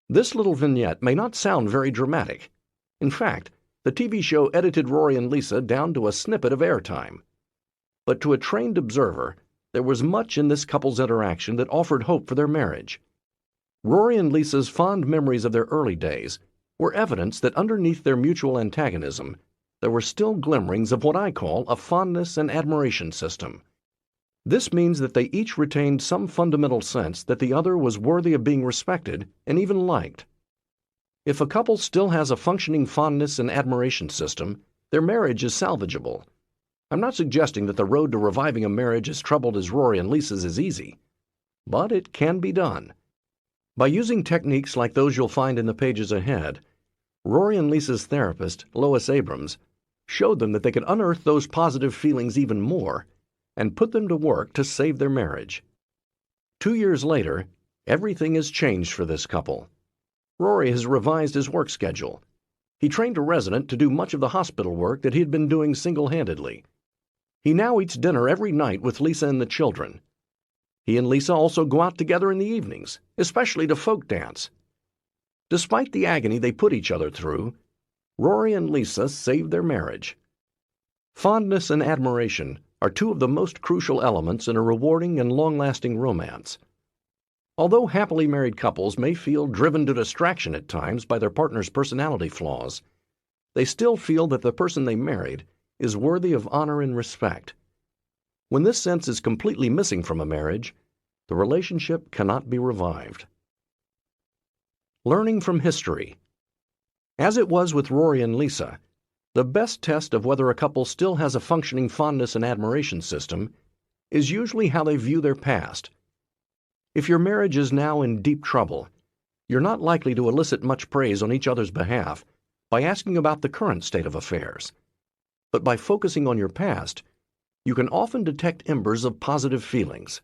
This little vignette may not sound very dramatic. In fact, the TV show edited Rory and Lisa down to a snippet of airtime. But to a trained observer, there was much in this couple's interaction that offered hope for their marriage. Rory and Lisa's fond memories of their early days were evidence that underneath their mutual antagonism, there were still glimmerings of what I call a fondness and admiration system. This means that they each retained some fundamental sense that the other was worthy of being respected and even liked. If a couple still has a functioning fondness and admiration system, their marriage is salvageable. I'm not suggesting that the road to reviving a marriage as troubled as Rory and Lisa's is easy, but it can be done. By using techniques like those you'll find in the pages ahead, Rory and Lisa's therapist, Lois Abrams, showed them that they could unearth those positive feelings even more and put them to work to save their marriage. 2 years later, Everything has changed for this couple. Rory has revised his work schedule. He trained a resident to do much of the hospital work that he had been doing single-handedly. He now eats dinner every night with Lisa and the children. He and Lisa also go out together in the evenings, especially to folk dance. Despite the agony they put each other through, Rory and Lisa saved their marriage. Fondness and admiration are two of the most crucial elements in a rewarding and long-lasting romance. Although happily married couples may feel driven to distraction at times by their partner's personality flaws, they still feel that the person they married is worthy of honor and respect. When this sense is completely missing from a marriage, the relationship cannot be revived. Learning from history. As it was with Rory and Lisa, the best test of whether a couple still has a functioning fondness and admiration system is usually how they view their past. If your marriage is now in deep trouble, you're not likely to elicit much praise on each other's behalf by asking about the current state of affairs. But by focusing on your past, you can often detect embers of positive feelings.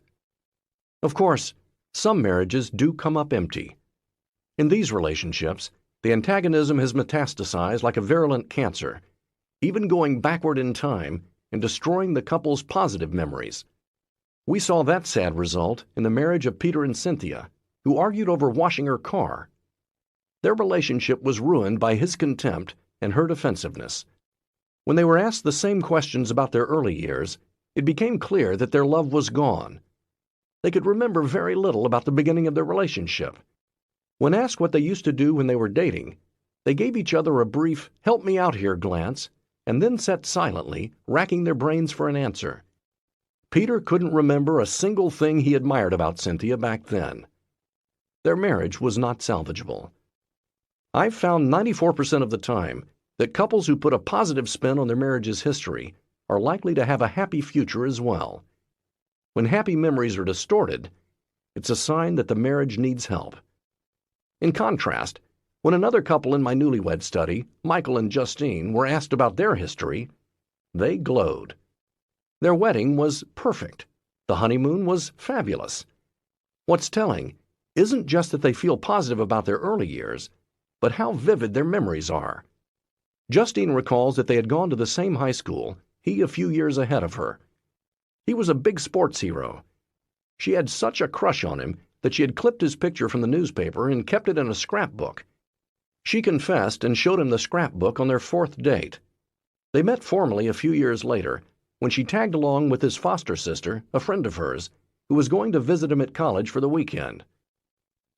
Of course, some marriages do come up empty. In these relationships, the antagonism has metastasized like a virulent cancer, even going backward in time and destroying the couple's positive memories. We saw that sad result in the marriage of Peter and Cynthia, who argued over washing her car. Their relationship was ruined by his contempt and her defensiveness. When they were asked the same questions about their early years, it became clear that their love was gone. They could remember very little about the beginning of their relationship. When asked what they used to do when they were dating, they gave each other a brief "help me out here" glance and then sat silently, racking their brains for an answer. Peter couldn't remember a single thing he admired about Cynthia back then. Their marriage was not salvageable. I've found 94% of the time that couples who put a positive spin on their marriage's history are likely to have a happy future as well. When happy memories are distorted, it's a sign that the marriage needs help. In contrast, when another couple in my newlywed study, Michael and Justine, were asked about their history, they glowed. Their wedding was perfect. The honeymoon was fabulous. What's telling isn't just that they feel positive about their early years, but how vivid their memories are. Justine recalls that they had gone to the same high school, he a few years ahead of her. He was a big sports hero. She had such a crush on him that she had clipped his picture from the newspaper and kept it in a scrapbook. She confessed and showed him the scrapbook on their 4th date. They met formally a few years later, when she tagged along with his foster sister, a friend of hers, who was going to visit him at college for the weekend.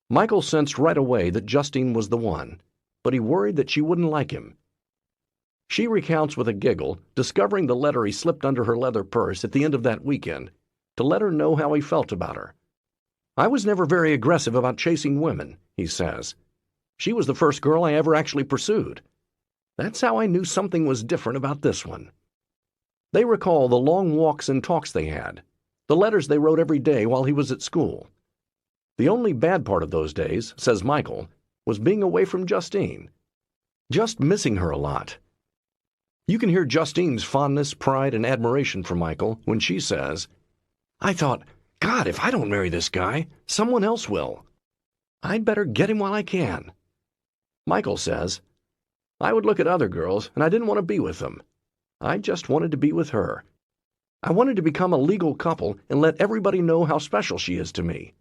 Michael sensed right away that Justine was the one, but he worried that she wouldn't like him. She recounts with a giggle, discovering the letter he slipped under her leather purse at the end of that weekend to let her know how he felt about her. "I was never very aggressive about chasing women," he says. "She was the first girl I ever actually pursued. That's how I knew something was different about this one." They recall the long walks and talks they had, the letters they wrote every day while he was at school. The only bad part of those days, says Michael, was being away from Justine. Just missing her a lot. You can hear Justine's fondness, pride, and admiration for Michael when she says, "I thought, God, if I don't marry this guy, someone else will. I'd better get him while I can." Michael says, "I would look at other girls, and I didn't want to be with them. I just wanted to be with her. I wanted to become a legal couple and let everybody know how special she is to me."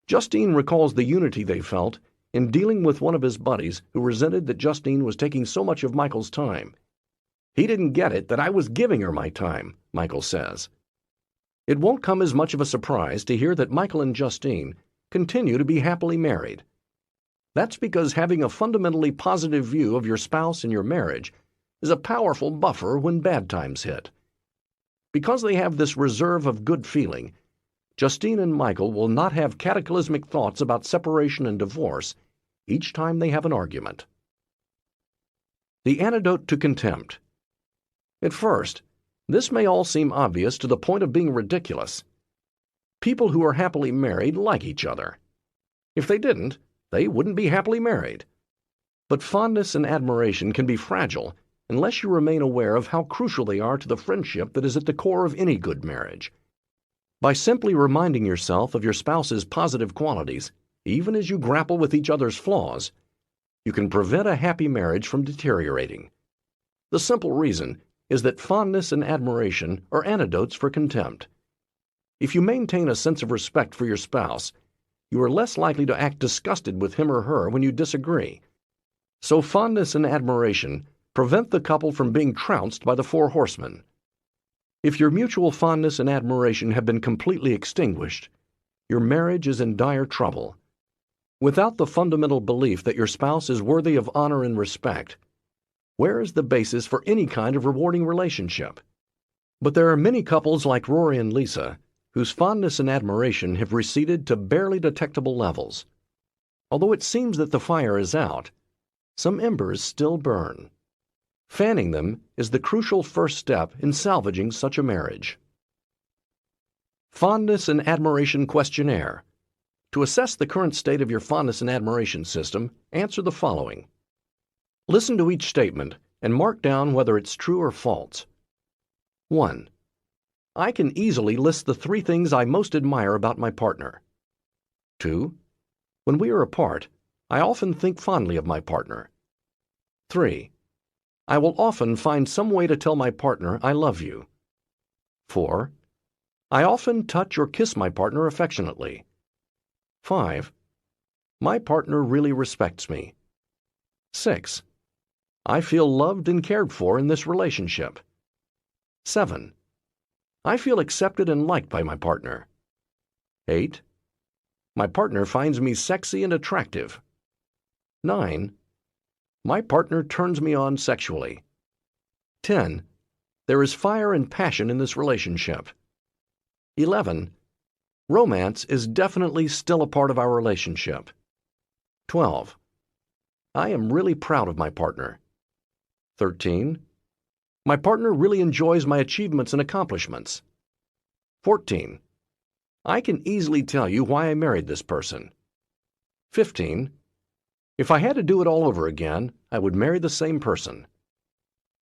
Justine recalls the unity they felt in dealing with one of his buddies who resented that Justine was taking so much of Michael's time. "He didn't get it that I was giving her my time," Michael says. It won't come as much of a surprise to hear that Michael and Justine continue to be happily married. That's because having a fundamentally positive view of your spouse and your marriage is a powerful buffer when bad times hit. Because they have this reserve of good feeling, Justine and Michael will not have cataclysmic thoughts about separation and divorce each time they have an argument. The antidote to contempt. At first, this may all seem obvious to the point of being ridiculous. People who are happily married like each other. If they didn't, they wouldn't be happily married. But fondness and admiration can be fragile unless you remain aware of how crucial they are to the friendship that is at the core of any good marriage. By simply reminding yourself of your spouse's positive qualities, even as you grapple with each other's flaws, you can prevent a happy marriage from deteriorating. The simple reason is that fondness and admiration are antidotes for contempt. If you maintain a sense of respect for your spouse, you are less likely to act disgusted with him or her when you disagree. So fondness and admiration prevent the couple from being trounced by the four horsemen. If your mutual fondness and admiration have been completely extinguished, your marriage is in dire trouble. Without the fundamental belief that your spouse is worthy of honor and respect, where is the basis for any kind of rewarding relationship? But there are many couples like Rory and Lisa whose fondness and admiration have receded to barely detectable levels. Although it seems that the fire is out, some embers still burn. Fanning them is the crucial first step in salvaging such a marriage. Fondness and Admiration Questionnaire. To assess the current state of your fondness and admiration system, answer the following. Listen to each statement and mark down whether it's true or false. 1. I can easily list the 3 things I most admire about my partner. 2. When we are apart, I often think fondly of my partner. 3. I will often find some way to tell my partner I love you. 4. I often touch or kiss my partner affectionately. 5. My partner really respects me. 6. I feel loved and cared for in this relationship. 7. I feel accepted and liked by my partner. 8. My partner finds me sexy and attractive. 9. My partner turns me on sexually. 10. There is fire and passion in this relationship. 11. Romance is definitely still a part of our relationship. 12. I am really proud of my partner. 13. My partner really enjoys my achievements and accomplishments. 14. I can easily tell you why I married this person. 15. If I had to do it all over again, I would marry the same person.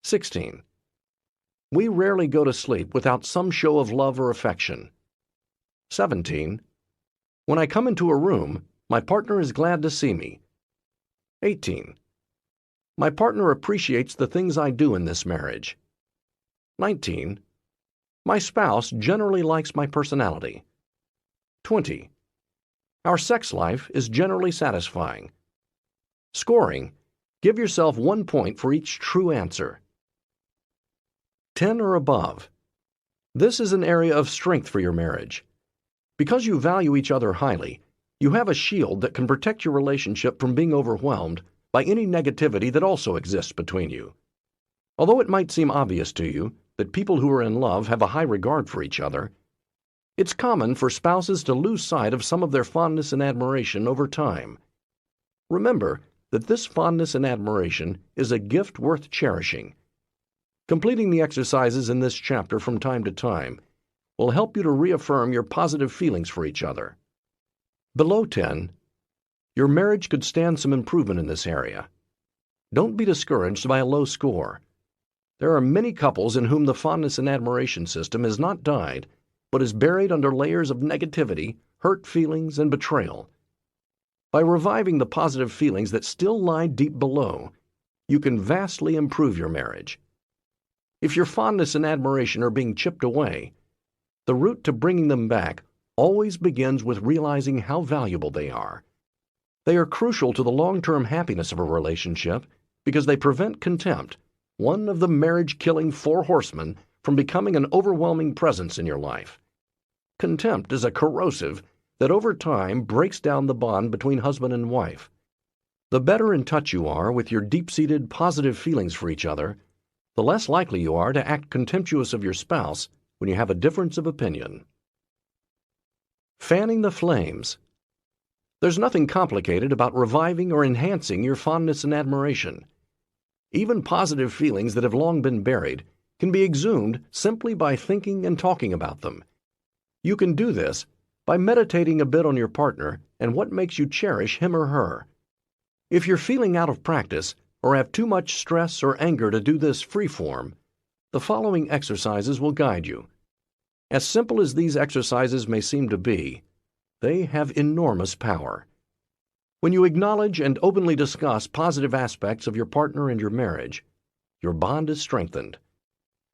16. We rarely go to sleep without some show of love or affection. 17. When I come into a room, my partner is glad to see me. 18. My partner appreciates the things I do in this marriage. 19. My spouse generally likes my personality. 20. Our sex life is generally satisfying. Scoring. Give yourself 1 point for each true answer. 10 or above. This is an area of strength for your marriage. Because you value each other highly, you have a shield that can protect your relationship from being overwhelmed by any negativity that also exists between you. Although it might seem obvious to you that people who are in love have a high regard for each other, it's common for spouses to lose sight of some of their fondness and admiration over time. Remember that this fondness and admiration is a gift worth cherishing. Completing the exercises in this chapter from time to time will help you to reaffirm your positive feelings for each other. Below 10, your marriage could stand some improvement in this area. Don't be discouraged by a low score. There are many couples in whom the fondness and admiration system has not died, but is buried under layers of negativity, hurt feelings, and betrayal. By reviving the positive feelings that still lie deep below, you can vastly improve your marriage. If your fondness and admiration are being chipped away, the route to bringing them back always begins with realizing how valuable they are. They are crucial to the long-term happiness of a relationship because they prevent contempt, one of the marriage-killing four horsemen, from becoming an overwhelming presence in your life. Contempt is a corrosive that over time breaks down the bond between husband and wife. The better in touch you are with your deep-seated positive feelings for each other, the less likely you are to act contemptuous of your spouse when you have a difference of opinion. Fanning the flames. There's nothing complicated about reviving or enhancing your fondness and admiration. Even positive feelings that have long been buried can be exhumed simply by thinking and talking about them. You can do this by meditating a bit on your partner and what makes you cherish him or her. If you're feeling out of practice or have too much stress or anger to do this free-form, the following exercises will guide you. As simple as these exercises may seem to be, they have enormous power. When you acknowledge and openly discuss positive aspects of your partner and your marriage, your bond is strengthened.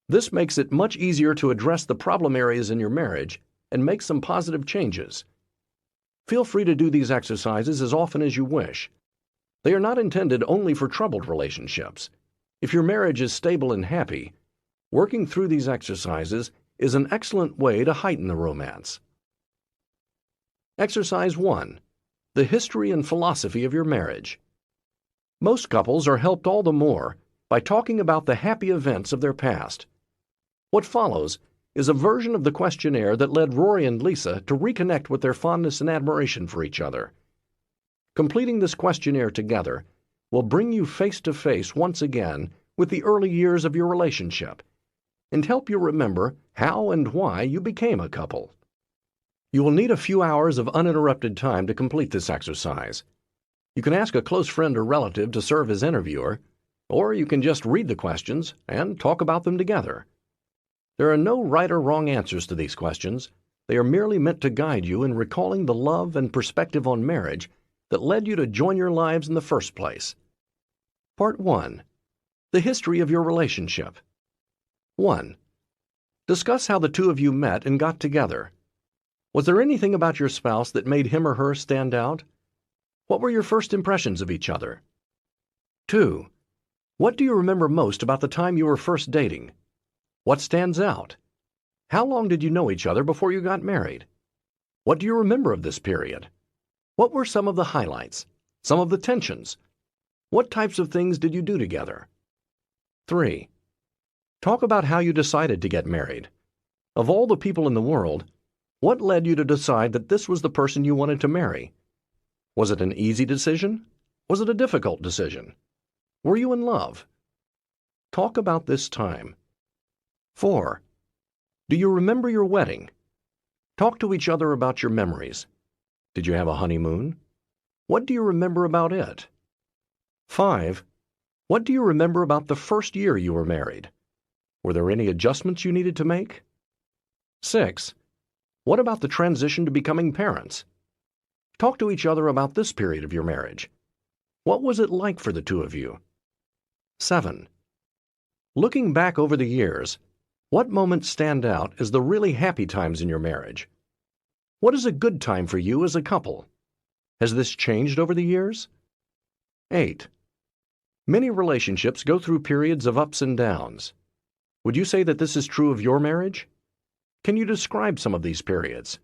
This makes it much easier to address the problem areas in your marriage and make some positive changes. Feel free to do these exercises as often as you wish. They are not intended only for troubled relationships. If your marriage is stable and happy, working through these exercises is an excellent way to heighten the romance. Exercise 1. The history and philosophy of your marriage. Most couples are helped all the more by talking about the happy events of their past. What follows is a version of the questionnaire that led Rory and Lisa to reconnect with their fondness and admiration for each other. Completing this questionnaire together will bring you face to face once again with the early years of your relationship and help you remember how and why you became a couple. You will need a few hours of uninterrupted time to complete this exercise. You can ask a close friend or relative to serve as interviewer, or you can just read the questions and talk about them together. There are no right or wrong answers to these questions. They are merely meant to guide you in recalling the love and perspective on marriage that led you to join your lives in the first place. Part 1. The history of your relationship. 1. Discuss how the two of you met and got together. Was there anything about your spouse that made him or her stand out? What were your first impressions of each other? 2. What do you remember most about the time you were first dating? What stands out? How long did you know each other before you got married? What do you remember of this period? What were some of the highlights? Some of the tensions? What types of things did you do together? 3. Talk about how you decided to get married. Of all the people in the world, what led you to decide that this was the person you wanted to marry? Was it an easy decision? Was it a difficult decision? Were you in love? Talk about this time. 4. Do you remember your wedding? Talk to each other about your memories. Did you have a honeymoon? What do you remember about it? 5. What do you remember about the first year you were married? Were there any adjustments you needed to make? 6. What about the transition to becoming parents? Talk to each other about this period of your marriage. What was it like for the two of you? 7. Looking back over the years, what moments stand out as the really happy times in your marriage? What is a good time for you as a couple? Has this changed over the years? 8. Many relationships go through periods of ups and downs. Would you say that this is true of your marriage? Can you describe some of these periods?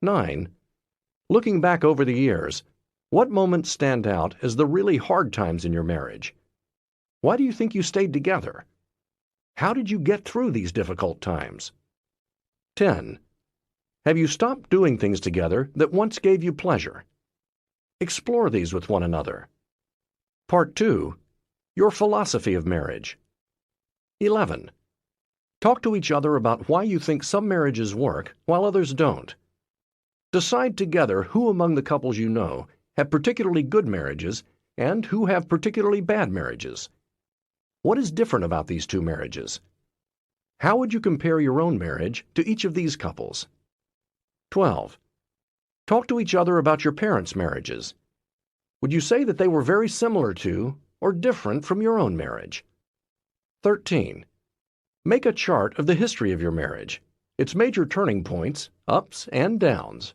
9. Looking back over the years, what moments stand out as the really hard times in your marriage? Why do you think you stayed together? How did you get through these difficult times? 10. Have you stopped doing things together that once gave you pleasure? Explore these with one another. Part 2. Your philosophy of marriage. 11. Talk to each other about why you think some marriages work while others don't. Decide together who among the couples you know have particularly good marriages and who have particularly bad marriages. What is different about these two marriages? How would you compare your own marriage to each of these couples? 12. Talk to each other about your parents' marriages. Would you say that they were very similar to or different from your own marriage? 13. Make a chart of the history of your marriage, its major turning points, ups and downs.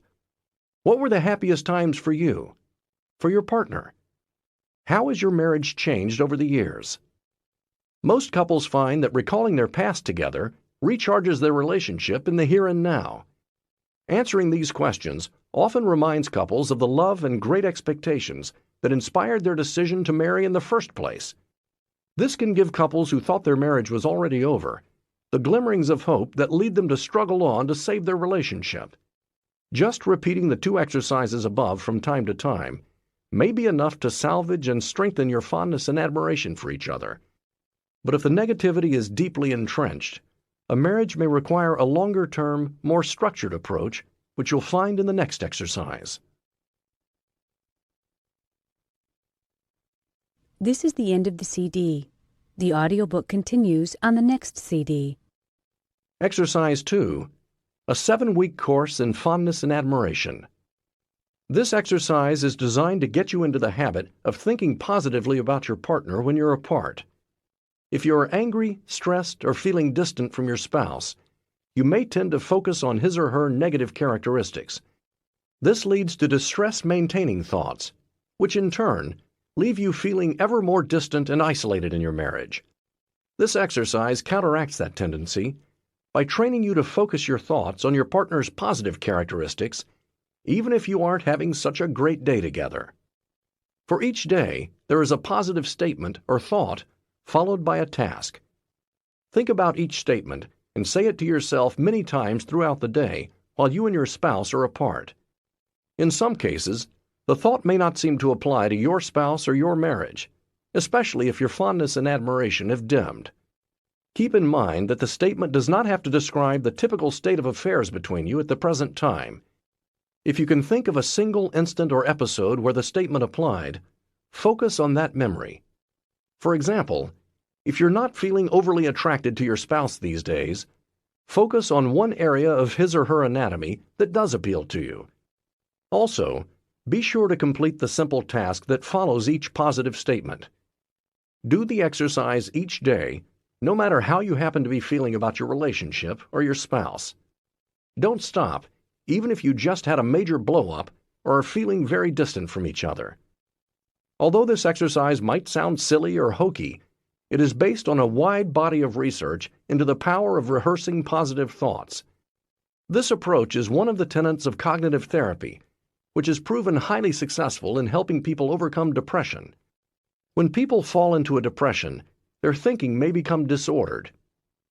What were the happiest times for you, for your partner? How has your marriage changed over the years? Most couples find that recalling their past together recharges their relationship in the here and now. Answering these questions often reminds couples of the love and great expectations that inspired their decision to marry in the first place. This can give couples who thought their marriage was already over the glimmerings of hope that lead them to struggle on to save their relationship. Just repeating the two exercises above from time to time may be enough to salvage and strengthen your fondness and admiration for each other. But if the negativity is deeply entrenched, a marriage may require a longer-term, more structured approach, which you'll find in the next exercise. This is the end of the CD. The audiobook continues on the next CD. Exercise 2. A 7-week course in fondness and admiration. This exercise is designed to get you into the habit of thinking positively about your partner when you're apart. If you are angry, stressed, or feeling distant from your spouse, you may tend to focus on his or her negative characteristics. This leads to distress-maintaining thoughts, which in turn leave you feeling ever more distant and isolated in your marriage. This exercise counteracts that tendency by training you to focus your thoughts on your partner's positive characteristics, even if you aren't having such a great day together. For each day, there is a positive statement or thought followed by a task. Think about each statement and say it to yourself many times throughout the day while you and your spouse are apart. In some cases, the thought may not seem to apply to your spouse or your marriage, especially if your fondness and admiration have dimmed. Keep in mind that the statement does not have to describe the typical state of affairs between you at the present time. If you can think of a single instant or episode where the statement applied, focus on that memory. For example, if you're not feeling overly attracted to your spouse these days, focus on one area of his or her anatomy that does appeal to you. Also, be sure to complete the simple task that follows each positive statement. Do the exercise each day, no matter how you happen to be feeling about your relationship or your spouse. Don't stop, even if you just had a major blow-up or are feeling very distant from each other. Although this exercise might sound silly or hokey, it is based on a wide body of research into the power of rehearsing positive thoughts. This approach is one of the tenets of cognitive therapy, which has proven highly successful in helping people overcome depression. When people fall into a depression, their thinking may become disordered.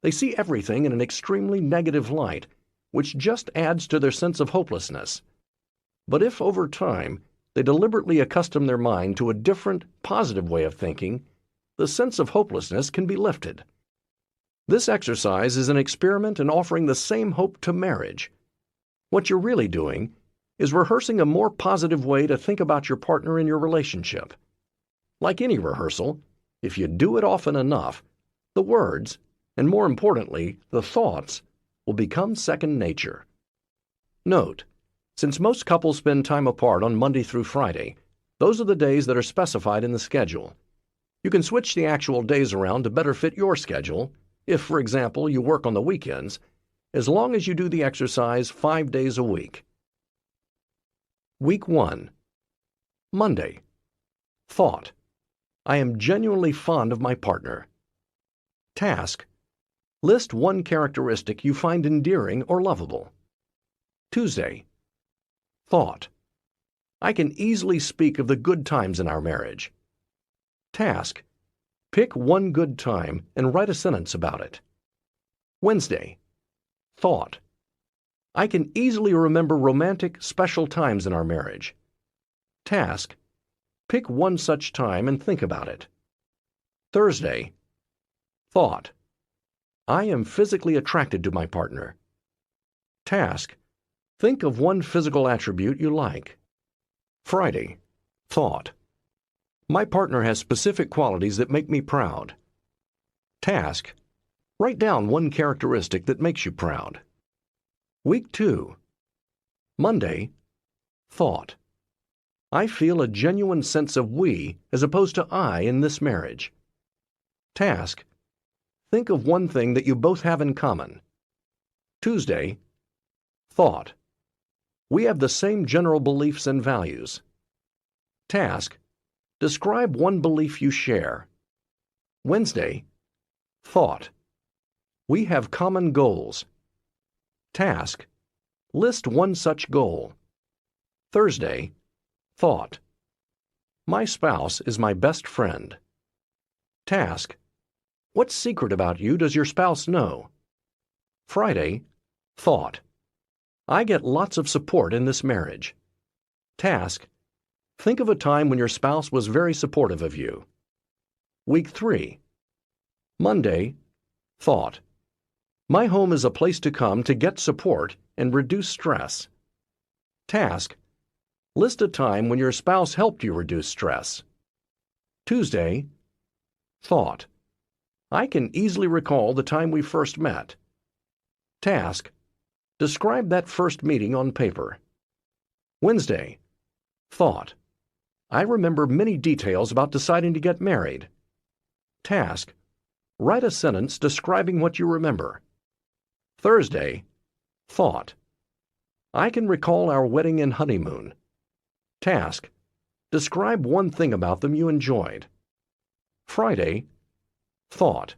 They see everything in an extremely negative light, which just adds to their sense of hopelessness. But if over time they deliberately accustom their mind to a different, positive way of thinking, the sense of hopelessness can be lifted. This exercise is an experiment in offering the same hope to marriage. What you're really doing is rehearsing a more positive way to think about your partner in your relationship. Like any rehearsal, if you do it often enough, the words, and more importantly, the thoughts, will become second nature. Note, since most couples spend time apart on Monday through Friday, those are the days that are specified in the schedule. You can switch the actual days around to better fit your schedule, if, for example, you work on the weekends, as long as you do the exercise 5 days a week. Week 1. Monday. Thought: I am genuinely fond of my partner. Task: list one characteristic you find endearing or lovable. Tuesday. Thought: I can easily speak of the good times in our marriage. Task: pick one good time and write a sentence about it. Wednesday. Thought: I can easily remember romantic, special times in our marriage. Task: pick one such time and think about it. Thursday. Thought: I am physically attracted to my partner. Task: think of one physical attribute you like. Friday. Thought: my partner has specific qualities that make me proud. Task: write down one characteristic that makes you proud. Week 2. Monday. Thought: I feel a genuine sense of we as opposed to I in this marriage. Task: think of one thing that you both have in common. Tuesday. Thought: we have the same general beliefs and values. Task: describe one belief you share. Wednesday. Thought: we have common goals. Task: list one such goal. Thursday. Thought: my spouse is my best friend. Task: what secret about you does your spouse know? Friday. Thought: I get lots of support in this marriage. Task: think of a time when your spouse was very supportive of you. Week 3. Monday. Thought: my home is a place to come to get support and reduce stress. Task: list a time when your spouse helped you reduce stress. Tuesday. Thought: I can easily recall the time we first met. Task: describe that first meeting on paper. Wednesday. Thought: I remember many details about deciding to get married. Task: write a sentence describing what you remember. Thursday. Thought: I can recall our wedding and honeymoon. Task: describe one thing about them you enjoyed. Friday. Thought: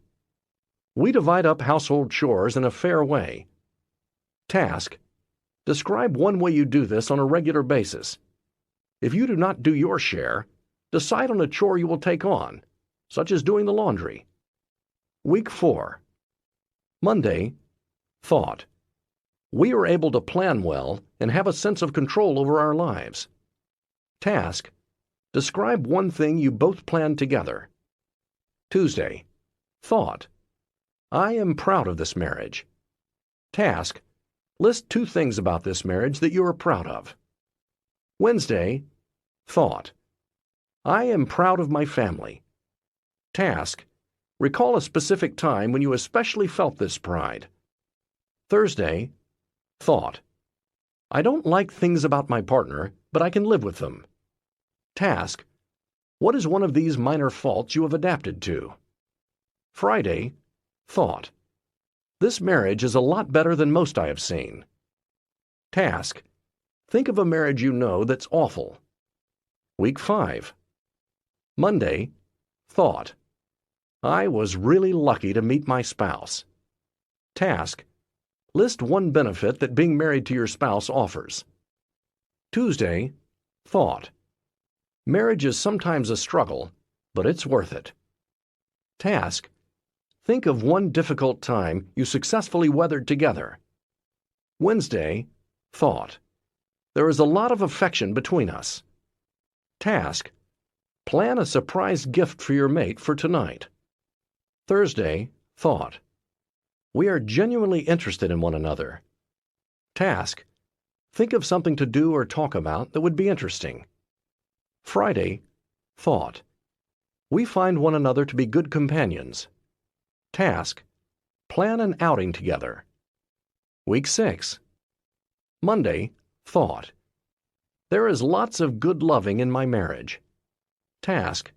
we divide up household chores in a fair way. Task: describe one way you do this on a regular basis. If you do not do your share, decide on a chore you will take on, such as doing the laundry. Week 4. Monday. Thought: we are able to plan well and have a sense of control over our lives. Task: describe one thing you both planned together. Tuesday. Thought: I am proud of this marriage. Task: list 2 things about this marriage that you are proud of. Wednesday. Thought: I am proud of my family. Task: recall a specific time when you especially felt this pride. Thursday. Thought: I don't like things about my partner, but I can live with them. Task: what is one of these minor faults you have adapted to? Friday. Thought: this marriage is a lot better than most I have seen. Task: think of a marriage you know that's awful. Week 5. Monday. Thought: I was really lucky to meet my spouse. Task: list one benefit that being married to your spouse offers. Tuesday. Thought: marriage is sometimes a struggle, but it's worth it. Task: think of one difficult time you successfully weathered together. Wednesday. Thought: there is a lot of affection between us. Task: plan a surprise gift for your mate for tonight. Thursday. Thought: we are genuinely interested in one another. Task: think of something to do or talk about that would be interesting. Friday. Thought: we find one another to be good companions. Task: plan an outing together. Week 6. Monday. Thought: there is lots of good loving in my marriage. Task: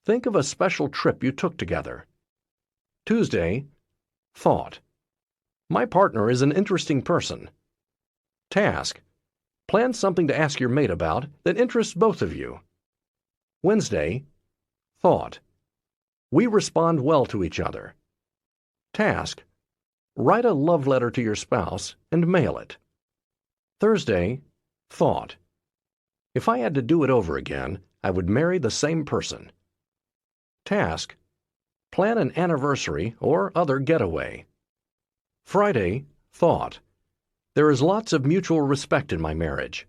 think of a special trip you took together. Tuesday. Thought: my partner is an interesting person. Task: plan something to ask your mate about that interests both of you. Wednesday. Thought: we respond well to each other. Task: write a love letter to your spouse and mail it. Thursday. Thought: if I had to do it over again, I would marry the same person. Task: plan an anniversary or other getaway. Friday. Thought: there is lots of mutual respect in my marriage.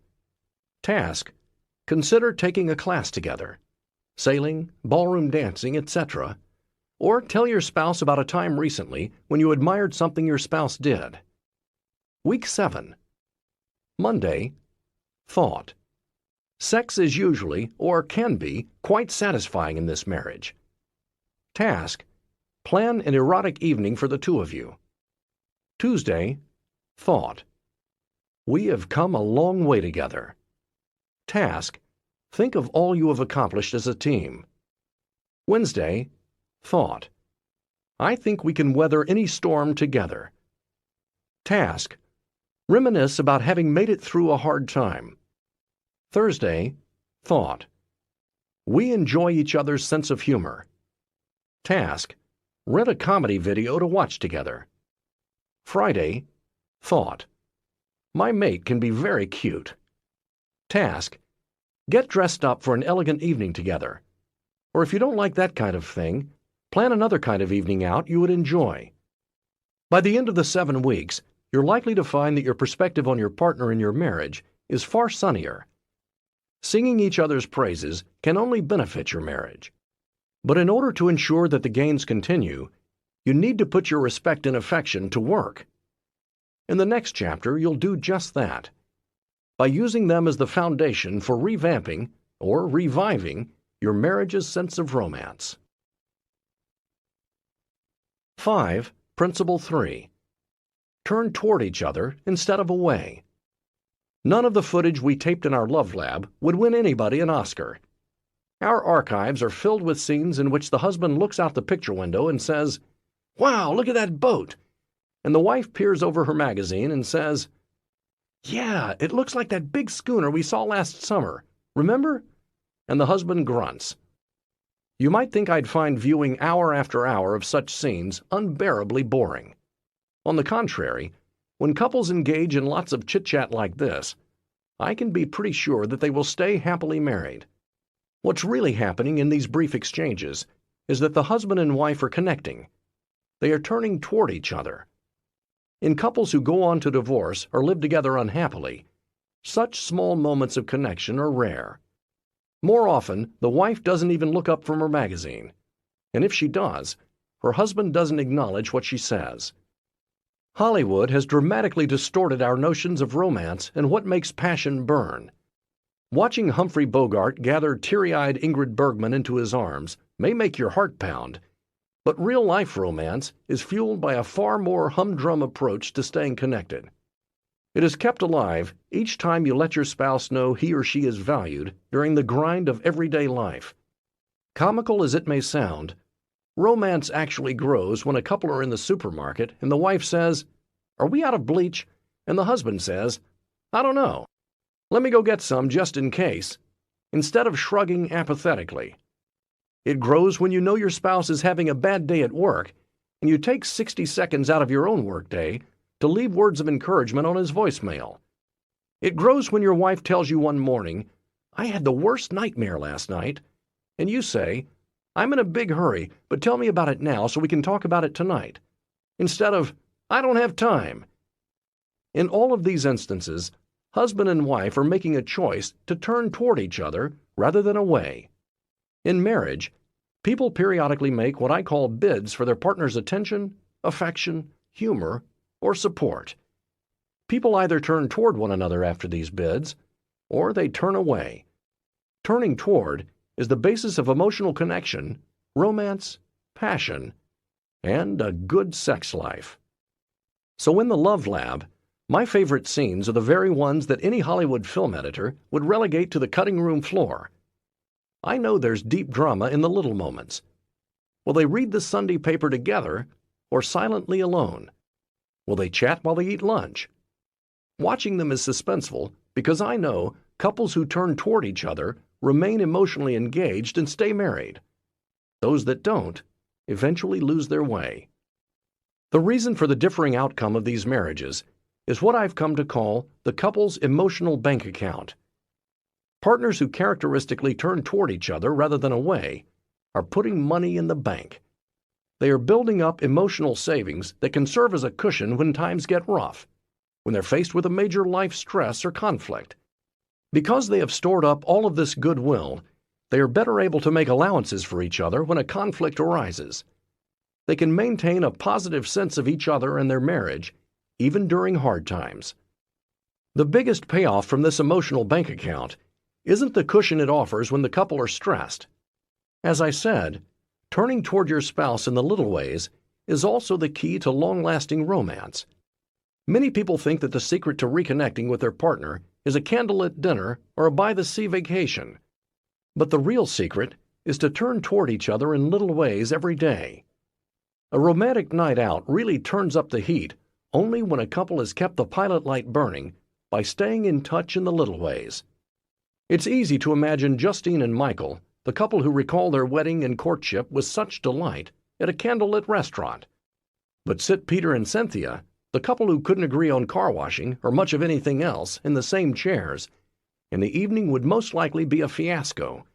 Task: consider taking a class together, sailing, ballroom dancing, etc., or tell your spouse about a time recently when you admired something your spouse did. Week 7. Monday. Thought: sex is usually, or can be, quite satisfying in this marriage. Task: plan an erotic evening for the 2 of you. Tuesday. Thought: we have come a long way together. Task: think of all you have accomplished as a team. Wednesday. Thought: I think we can weather any storm together. Task: reminisce about having made it through a hard time. Thursday. Thought: we enjoy each other's sense of humor. Task: rent a comedy video to watch together. Friday. Thought: my mate can be very cute. Task: get dressed up for an elegant evening together. Or if you don't like that kind of thing, plan another kind of evening out you would enjoy. By the end of the 7 weeks, you're likely to find that your perspective on your partner in your marriage is far sunnier. Singing each other's praises can only benefit your marriage. But in order to ensure that the gains continue, you need to put your respect and affection to work. In the next chapter, you'll do just that, by using them as the foundation for revamping or reviving your marriage's sense of romance. 5. Principle 3. turn toward each other instead of away. None of the footage we taped in our love lab would win anybody an Oscar. Our archives are filled with scenes in which the husband looks out the picture window and says, "Wow, look at that boat," and the wife peers over her magazine and says, "Yeah, it looks like that big schooner we saw last summer. Remember?" And the husband grunts. You might think I'd find viewing hour after hour of such scenes unbearably boring. On the contrary, when couples engage in lots of chit-chat like this, I can be pretty sure that they will stay happily married. What's really happening in these brief exchanges is that the husband and wife are connecting. They are turning toward each other. In couples who go on to divorce or live together unhappily, such small moments of connection are rare. More often, the wife doesn't even look up from her magazine, and if she does, her husband doesn't acknowledge what she says. Hollywood has dramatically distorted our notions of romance and what makes passion burn. Watching Humphrey Bogart gather teary-eyed Ingrid Bergman into his arms may make your heart pound, but real-life romance is fueled by a far more humdrum approach to staying connected. It is kept alive each time you let your spouse know he or she is valued during the grind of everyday life. Comical as it may sound, romance actually grows when a couple are in the supermarket and the wife says, "Are we out of bleach?" and the husband says, "I don't know. Let me go get some just in case," instead of shrugging apathetically. It grows when you know your spouse is having a bad day at work and you take 60 seconds out of your own workday to leave words of encouragement on his voicemail. It grows when your wife tells you one morning, "I had the worst nightmare last night," and you say, "I'm in a big hurry, but tell me about it now so we can talk about it tonight," instead of, "I don't have time." In all of these instances, husband and wife are making a choice to turn toward each other rather than away. In marriage, people periodically make what I call bids for their partner's attention, affection, humor, or support. People either turn toward one another after these bids, or they turn away. Turning toward is the basis of emotional connection, romance, passion, and a good sex life. So in the Love Lab, my favorite scenes are the very ones that any Hollywood film editor would relegate to the cutting room floor. I know there's deep drama in the little moments. Will they read the Sunday paper together or silently alone? Will they chat while they eat lunch? Watching them is suspenseful because I know couples who turn toward each other remain emotionally engaged and stay married. Those that don't eventually lose their way. The reason for the differing outcome of these marriages is what I've come to call the couple's emotional bank account. Partners who characteristically turn toward each other rather than away are putting money in the bank. They are building up emotional savings that can serve as a cushion when times get rough, when they're faced with a major life stress or conflict. Because they have stored up all of this goodwill, they are better able to make allowances for each other when a conflict arises. They can maintain a positive sense of each other and their marriage, even during hard times. The biggest payoff from this emotional bank account isn't the cushion it offers when the couple are stressed. As I said, turning toward your spouse in the little ways is also the key to long-lasting romance. Many people think that the secret to reconnecting with their partner is a candlelit dinner or a by-the-sea vacation. But the real secret is to turn toward each other in little ways every day. A romantic night out really turns up the heat only when a couple has kept the pilot light burning by staying in touch in the little ways. It's easy to imagine Justine and Michael, the couple who recall their wedding and courtship with such delight, at a candlelit restaurant. But sit Peter and Cynthia, the couple who couldn't agree on car washing or much of anything else, in the same chairs, and the evening would most likely be a fiasco,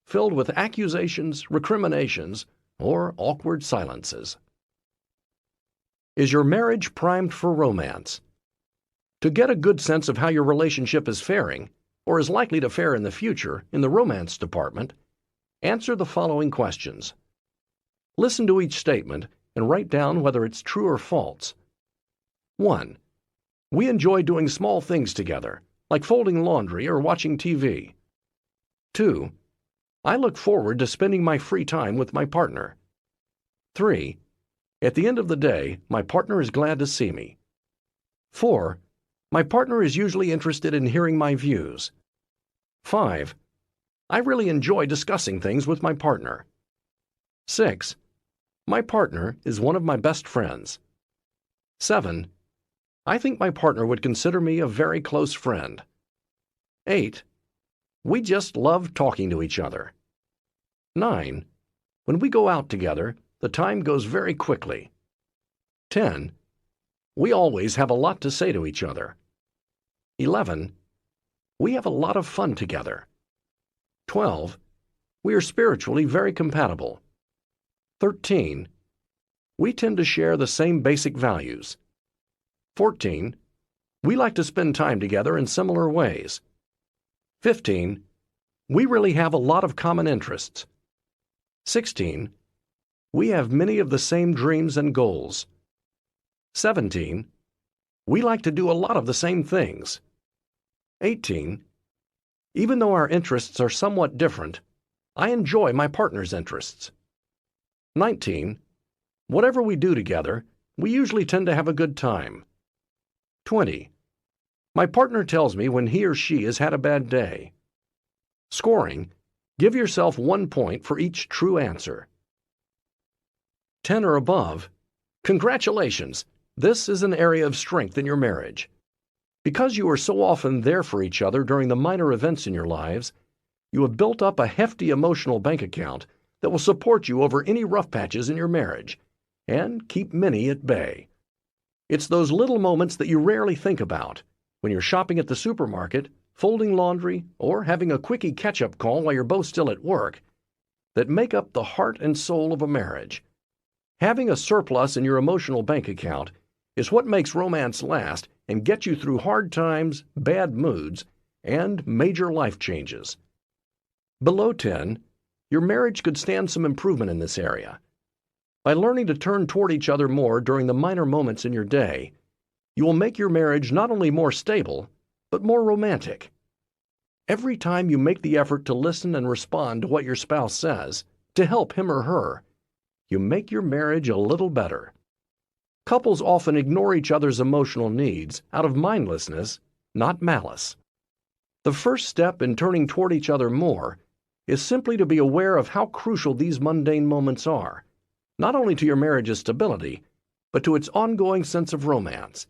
filled with accusations, recriminations, or awkward silences. Is your marriage primed for romance? To get a good sense of how your relationship is faring, or is likely to fare in the future in the romance department, answer the following questions. Listen to each statement and write down whether it's true or false. 1. We enjoy doing small things together, like folding laundry or watching TV. 2. I look forward to spending my free time with my partner. 3. At the end of the day, my partner is glad to see me. 4. My partner is usually interested in hearing my views. 5. I really enjoy discussing things with my partner. 6. My partner is one of my best friends. 7. I think my partner would consider me a very close friend. 8. We just love talking to each other. 9. When we go out together, the time goes very quickly. 10. We always have a lot to say to each other. 11. We have a lot of fun together. 12. We are spiritually very compatible. 13. We tend to share the same basic values. 14. We like to spend time together in similar ways. 15. We really have a lot of common interests. 16. We have many of the same dreams and goals. 17. We like to do a lot of the same things. 18. Even though our interests are somewhat different, I enjoy my partner's interests. 19. Whatever we do together, we usually tend to have a good time. 20. My partner tells me when he or she has had a bad day. Scoring: give yourself 1 point for each true answer. 10 or above. Congratulations! This is an area of strength in your marriage. Because you are so often there for each other during the minor events in your lives, you have built up a hefty emotional bank account that will support you over any rough patches in your marriage and keep many at bay. It's those little moments that you rarely think about when you're shopping at the supermarket, folding laundry, or having a quickie catch-up call while you're both still at work that make up the heart and soul of a marriage. Having a surplus in your emotional bank account is what makes romance last and get you through hard times, bad moods, and major life changes. Below 10, your marriage could stand some improvement in this area. By learning to turn toward each other more during the minor moments in your day, you will make your marriage not only more stable, but more romantic. Every time you make the effort to listen and respond to what your spouse says, to help him or her, you make your marriage a little better. Couples often ignore each other's emotional needs out of mindlessness, not malice. The first step in turning toward each other more is simply to be aware of how crucial these mundane moments are, not only to your marriage's stability, but to its ongoing sense of romance.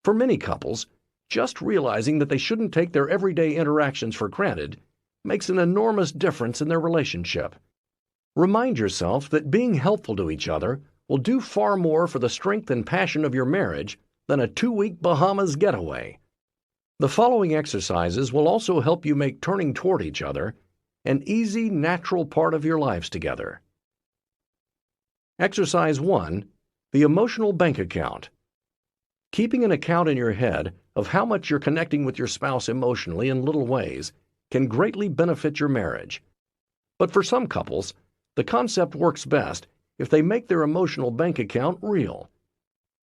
For many couples, just realizing that they shouldn't take their everyday interactions for granted makes an enormous difference in their relationship. Remind yourself that being helpful to each other will do far more for the strength and passion of your marriage than a 2-week Bahamas getaway. The following exercises will also help you make turning toward each other an easy, natural part of your lives together. Exercise 1. The emotional bank account. Keeping an account in your head of how much you're connecting with your spouse emotionally in little ways can greatly benefit your marriage. But for some couples, the concept works best if they make their emotional bank account real.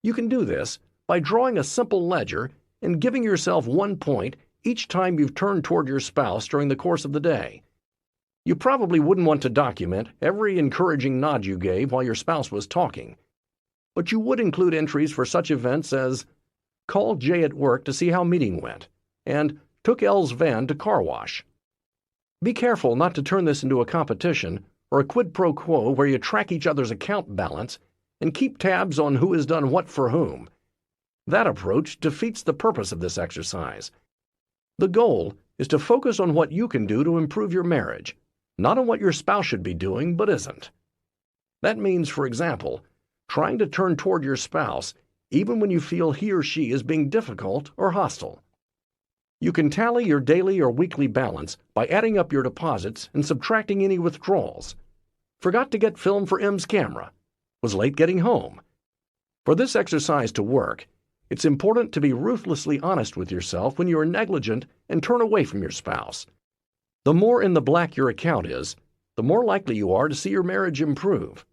You can do this by drawing a simple ledger and giving yourself 1 point each time you've turned toward your spouse during the course of the day. You probably wouldn't want to document every encouraging nod you gave while your spouse was talking, but you would include entries for such events as called Jay at work to see how meeting went, and took L's van to car wash. Be careful not to turn this into a competition or a quid pro quo where you track each other's account balance and keep tabs on who has done what for whom. That approach defeats the purpose of this exercise. The goal is to focus on what you can do to improve your marriage, not on what your spouse should be doing but isn't. That means, for example, trying to turn toward your spouse even when you feel he or she is being difficult or hostile. You can tally your daily or weekly balance by adding up your deposits and subtracting any withdrawals. Forgot to get film for M's camera. Was late getting home. For this exercise to work, it's important to be ruthlessly honest with yourself when you are negligent and turn away from your spouse. The more in the black your account is, the more likely you are to see your marriage improve.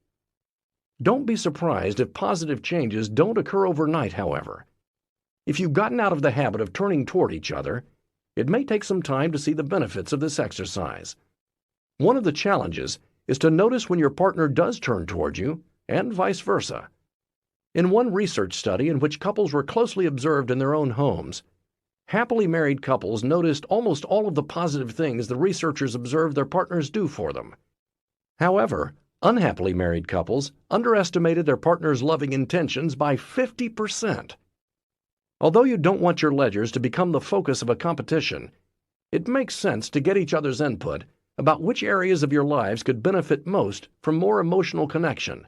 Don't be surprised if positive changes don't occur overnight, however. If you've gotten out of the habit of turning toward each other, it may take some time to see the benefits of this exercise. One of the challenges is to notice when your partner does turn toward you, and vice versa. In one research study in which couples were closely observed in their own homes, happily married couples noticed almost all of the positive things the researchers observed their partners do for them. However, unhappily married couples underestimated their partner's loving intentions by 50%. Although you don't want your ledgers to become the focus of a competition, it makes sense to get each other's input about which areas of your lives could benefit most from more emotional connection.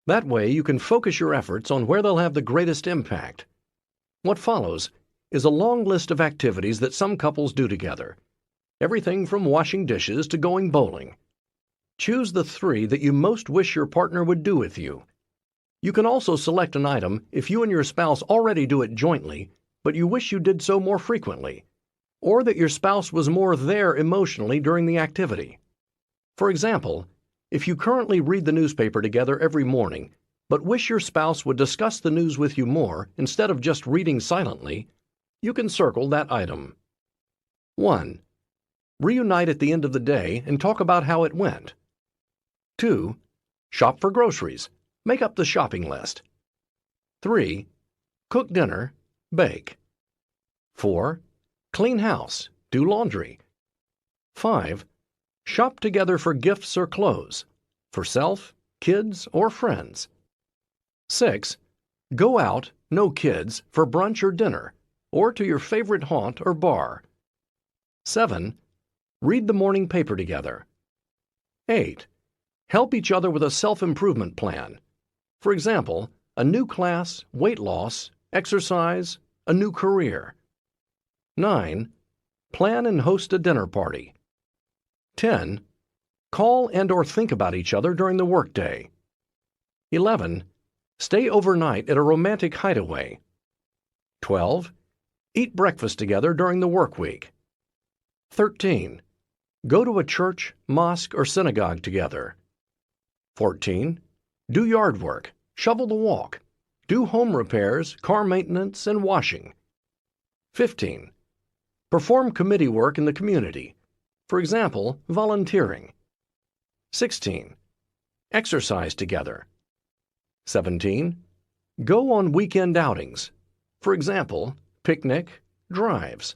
That way you can focus your efforts on where they'll have the greatest impact. What follows is a long list of activities that some couples do together, everything from washing dishes to going bowling. Choose the 3 that you most wish your partner would do with you. You can also select an item if you and your spouse already do it jointly, but you wish you did so more frequently, or that your spouse was more there emotionally during the activity. For example, if you currently read the newspaper together every morning, but wish your spouse would discuss the news with you more instead of just reading silently, you can circle that item. 1. Reunite at the end of the day and talk about how it went. 2. Shop for groceries. Make up the shopping list. 3. Cook dinner, bake. 4. Clean house, do laundry. 5. Shop together for gifts or clothes, for self, kids, or friends. 6. Go out, no kids, for brunch or dinner, or to your favorite haunt or bar. 7. Read the morning paper together. 8. Help each other with a self-improvement plan. For example, a new class, weight loss, exercise, a new career. 9. Plan and host a dinner party. 10. Call and/or think about each other during the workday. 11. Stay overnight at a romantic hideaway. 12. Eat breakfast together during the work week. 13. Go to a church, mosque, or synagogue together. 14. Do yard work, shovel the walk, do home repairs, car maintenance, and washing. 15. Perform committee work in the community, for example, volunteering. 16. Exercise together. 17. Go on weekend outings, for example, picnic, drives.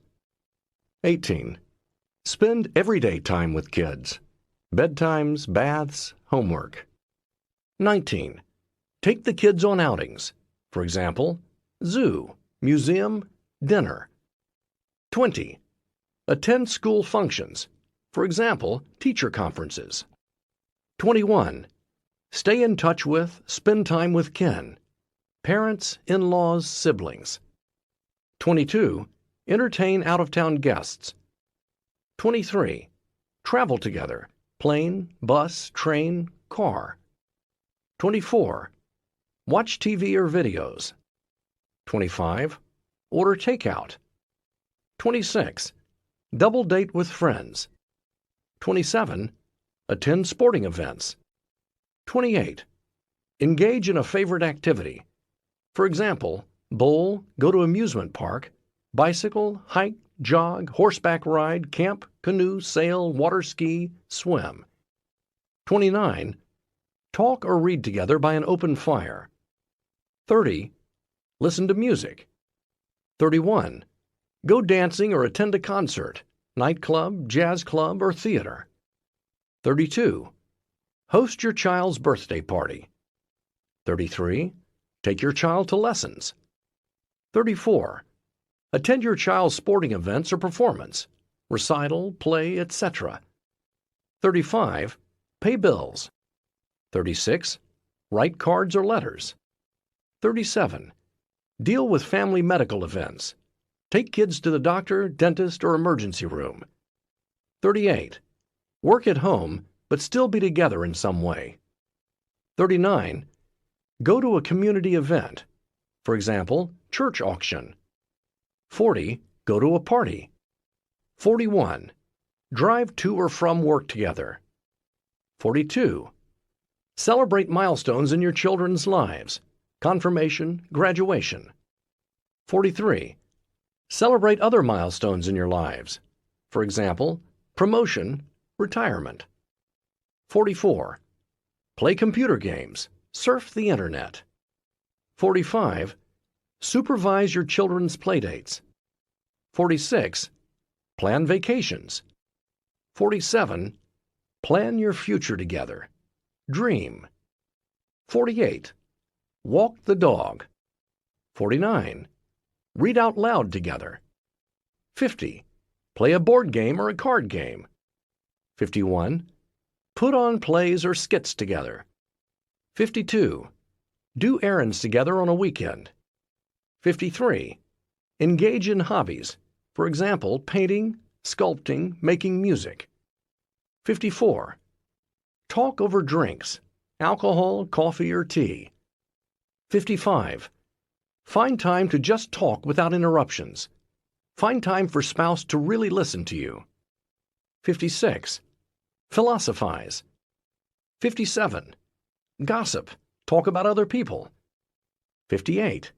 18. Spend everyday time with kids, bedtimes, baths, homework. 19. Take the kids on outings, for example, zoo, museum, dinner. 20. Attend school functions, for example, teacher conferences. 21. Stay in touch with, spend time with kin, parents, in-laws, siblings. 22. Entertain out-of-town guests. 23. Travel together, plane, bus, train, car. 24. Watch TV or videos. 25. Order takeout. 26. Double date with friends. 27. Attend sporting events. 28. Engage in a favorite activity. For example, bowl, go to amusement park, bicycle, hike, jog, horseback ride, camp, canoe, sail, water ski, swim. 29. Talk or read together by an open fire. 30. Listen to music. 31. Go dancing or attend a concert, nightclub, jazz club, or theater. 32. Host your child's birthday party. 33. Take your child to lessons. 34. Attend your child's sporting events or performance, recital, play, etc. 35. Pay bills. 36. Write cards or letters. 37. Deal with family medical events. Take kids to the doctor, dentist, or emergency room. 38. Work at home, but still be together in some way. 39. Go to a community event. For example, church auction. 40. Go to a party. 41. Drive to or from work together. 42. Celebrate milestones in your children's lives. Confirmation, graduation. 43. Celebrate other milestones in your lives. For example, promotion, retirement. 44. Play computer games. Surf the internet. 45. Supervise your children's playdates. 46. Plan vacations. 47. Plan your future together. Dream. 48. Walk the dog. 49. Read out loud together. 50. Play a board game or a card game. 51. Put on plays or skits together. 52. Do errands together on a weekend. 53. Engage in hobbies, for example, painting, sculpting, making music. 54. Talk over drinks, alcohol, coffee, or tea. 55. Find time to just talk without interruptions. Find time for spouse to really listen to you. 56. Philosophize. 57. Gossip. Talk about other people. 58.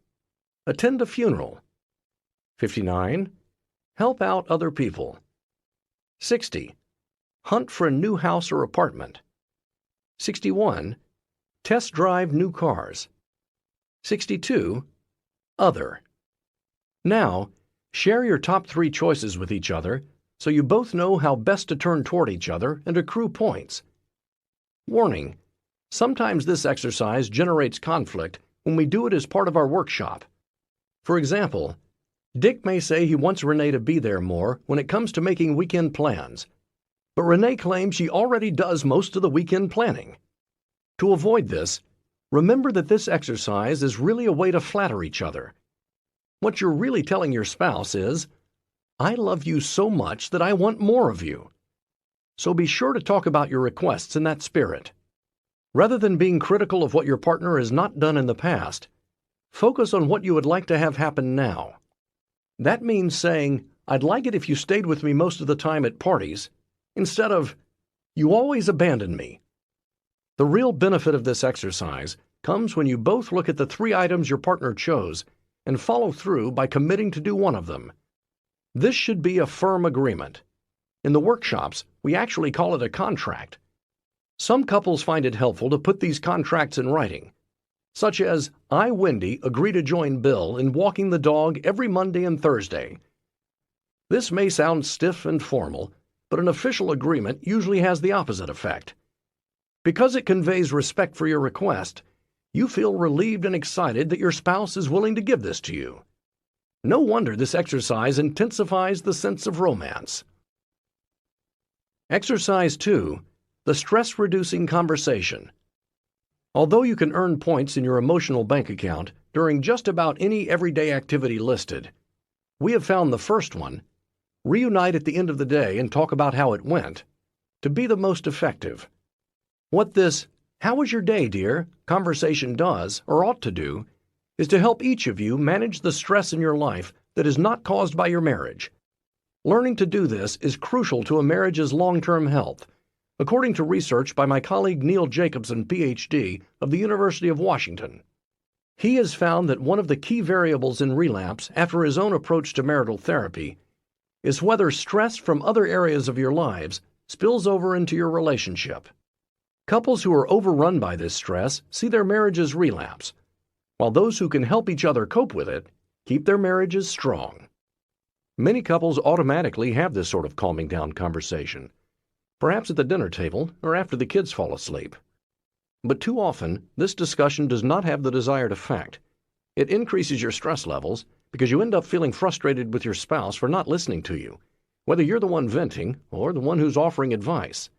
Attend a funeral. 59. Help out other people. 60. Hunt for a new house or apartment. 61. Test drive new cars. 62. Other. Now, share your top 3 choices with each other so you both know how best to turn toward each other and accrue points. Warning: sometimes this exercise generates conflict when we do it as part of our workshop. For example, Dick may say he wants Renee to be there more when it comes to making weekend plans, but Renee claims she already does most of the weekend planning. To avoid this, remember that this exercise is really a way to flatter each other. What you're really telling your spouse is, "I love you so much that I want more of you." So be sure to talk about your requests in that spirit. Rather than being critical of what your partner has not done in the past, focus on what you would like to have happen now. That means saying, "I'd like it if you stayed with me most of the time at parties," instead of, "You always abandon me." The real benefit of this exercise comes when you both look at the 3 items your partner chose and follow through by committing to do one of them. This should be a firm agreement. In the workshops, we actually call it a contract. Some couples find it helpful to put these contracts in writing, such as, "I, Wendy, agree to join Bill in walking the dog every Monday and Thursday." This may sound stiff and formal, but an official agreement usually has the opposite effect. Because it conveys respect for your request, you feel relieved and excited that your spouse is willing to give this to you. No wonder this exercise intensifies the sense of romance. Exercise 2. The stress-reducing conversation. Although you can earn points in your emotional bank account during just about any everyday activity listed, we have found the first one, reunite at the end of the day and talk about how it went, to be the most effective. What this "How was your day, dear?" conversation does, or ought to do, is to help each of you manage the stress in your life that is not caused by your marriage. Learning to do this is crucial to a marriage's long-term health, according to research by my colleague Neil Jacobson, Ph.D., of the University of Washington. He has found that one of the key variables in relapse after his own approach to marital therapy is whether stress from other areas of your lives spills over into your relationship. Couples who are overrun by this stress see their marriages relapse, while those who can help each other cope with it keep their marriages strong. Many couples automatically have this sort of calming down conversation, perhaps at the dinner table or after the kids fall asleep. But too often, this discussion does not have the desired effect. It increases your stress levels because you end up feeling frustrated with your spouse for not listening to you, whether you're the one venting or the one who's offering advice.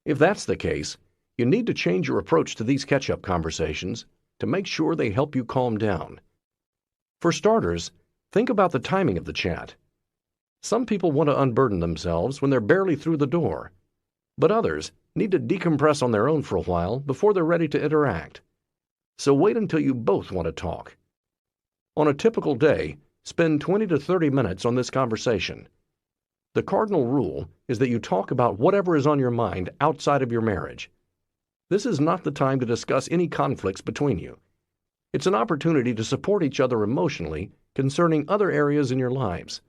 If that's the case, you need to change your approach to these catch-up conversations to make sure they help you calm down. For starters, think about the timing of the chat. Some people want to unburden themselves when they're barely through the door, but others need to decompress on their own for a while before they're ready to interact. So wait until you both want to talk. On a typical day, spend 20 to 30 minutes on this conversation. The cardinal rule is that you talk about whatever is on your mind outside of your marriage. This is not the time to discuss any conflicts between you. It's an opportunity to support each other emotionally concerning other areas in your lives.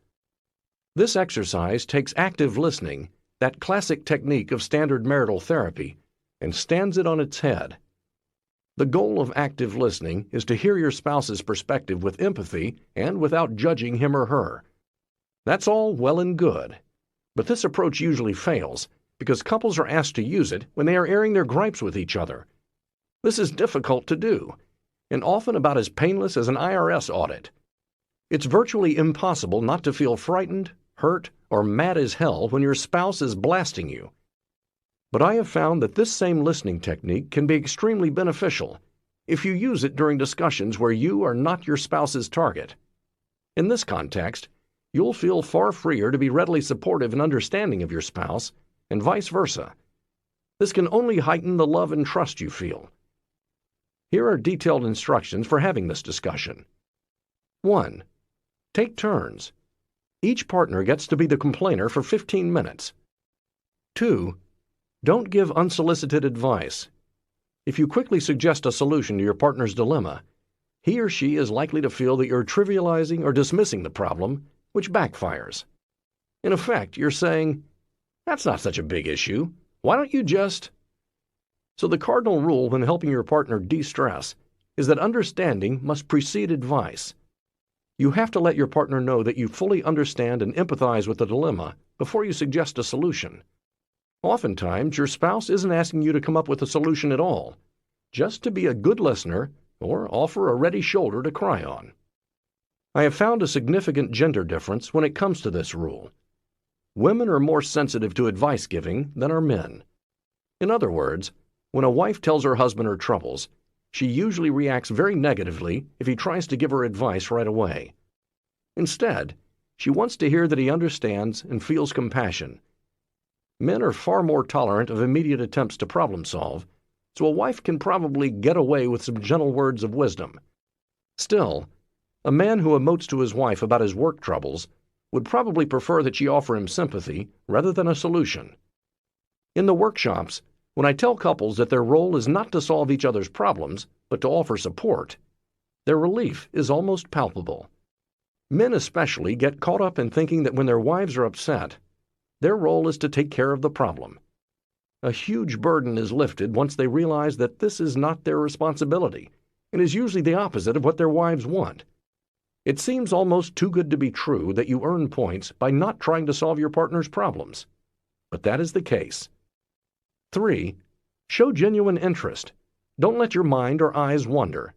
This exercise takes active listening, that classic technique of standard marital therapy, and stands it on its head. The goal of active listening is to hear your spouse's perspective with empathy and without judging him or her. That's all well and good, but this approach usually fails because couples are asked to use it when they are airing their gripes with each other. This is difficult to do, and often about as painless as an IRS audit. It's virtually impossible not to feel frightened, hurt, or mad as hell when your spouse is blasting you. But I have found that this same listening technique can be extremely beneficial if you use it during discussions where you are not your spouse's target. In this context, you'll feel far freer to be readily supportive and understanding of your spouse, and vice versa. This can only heighten the love and trust you feel. Here are detailed instructions for having this discussion. 1. Take turns. Each partner gets to be the complainer for 15 minutes. 2. Don't give unsolicited advice. If you quickly suggest a solution to your partner's dilemma, he or she is likely to feel that you're trivializing or dismissing the problem, which backfires. In effect, you're saying, "That's not such a big issue. Why don't you just—" So the cardinal rule when helping your partner de-stress is that understanding must precede advice. You have to let your partner know that you fully understand and empathize with the dilemma before you suggest a solution. Oftentimes, your spouse isn't asking you to come up with a solution at all, just to be a good listener or offer a ready shoulder to cry on. I have found a significant gender difference when it comes to this rule. Women are more sensitive to advice giving than are men. In other words, when a wife tells her husband her troubles, she usually reacts very negatively if he tries to give her advice right away. Instead, she wants to hear that he understands and feels compassion. Men are far more tolerant of immediate attempts to problem solve, so a wife can probably get away with some gentle words of wisdom. Still, a man who emotes to his wife about his work troubles would probably prefer that she offer him sympathy rather than a solution. In the workshops, when I tell couples that their role is not to solve each other's problems, but to offer support, their relief is almost palpable. Men especially get caught up in thinking that when their wives are upset, their role is to take care of the problem. A huge burden is lifted once they realize that this is not their responsibility, and is usually the opposite of what their wives want. It seems almost too good to be true that you earn points by not trying to solve your partner's problems. But that is the case. 3. Show genuine interest. Don't let your mind or eyes wander.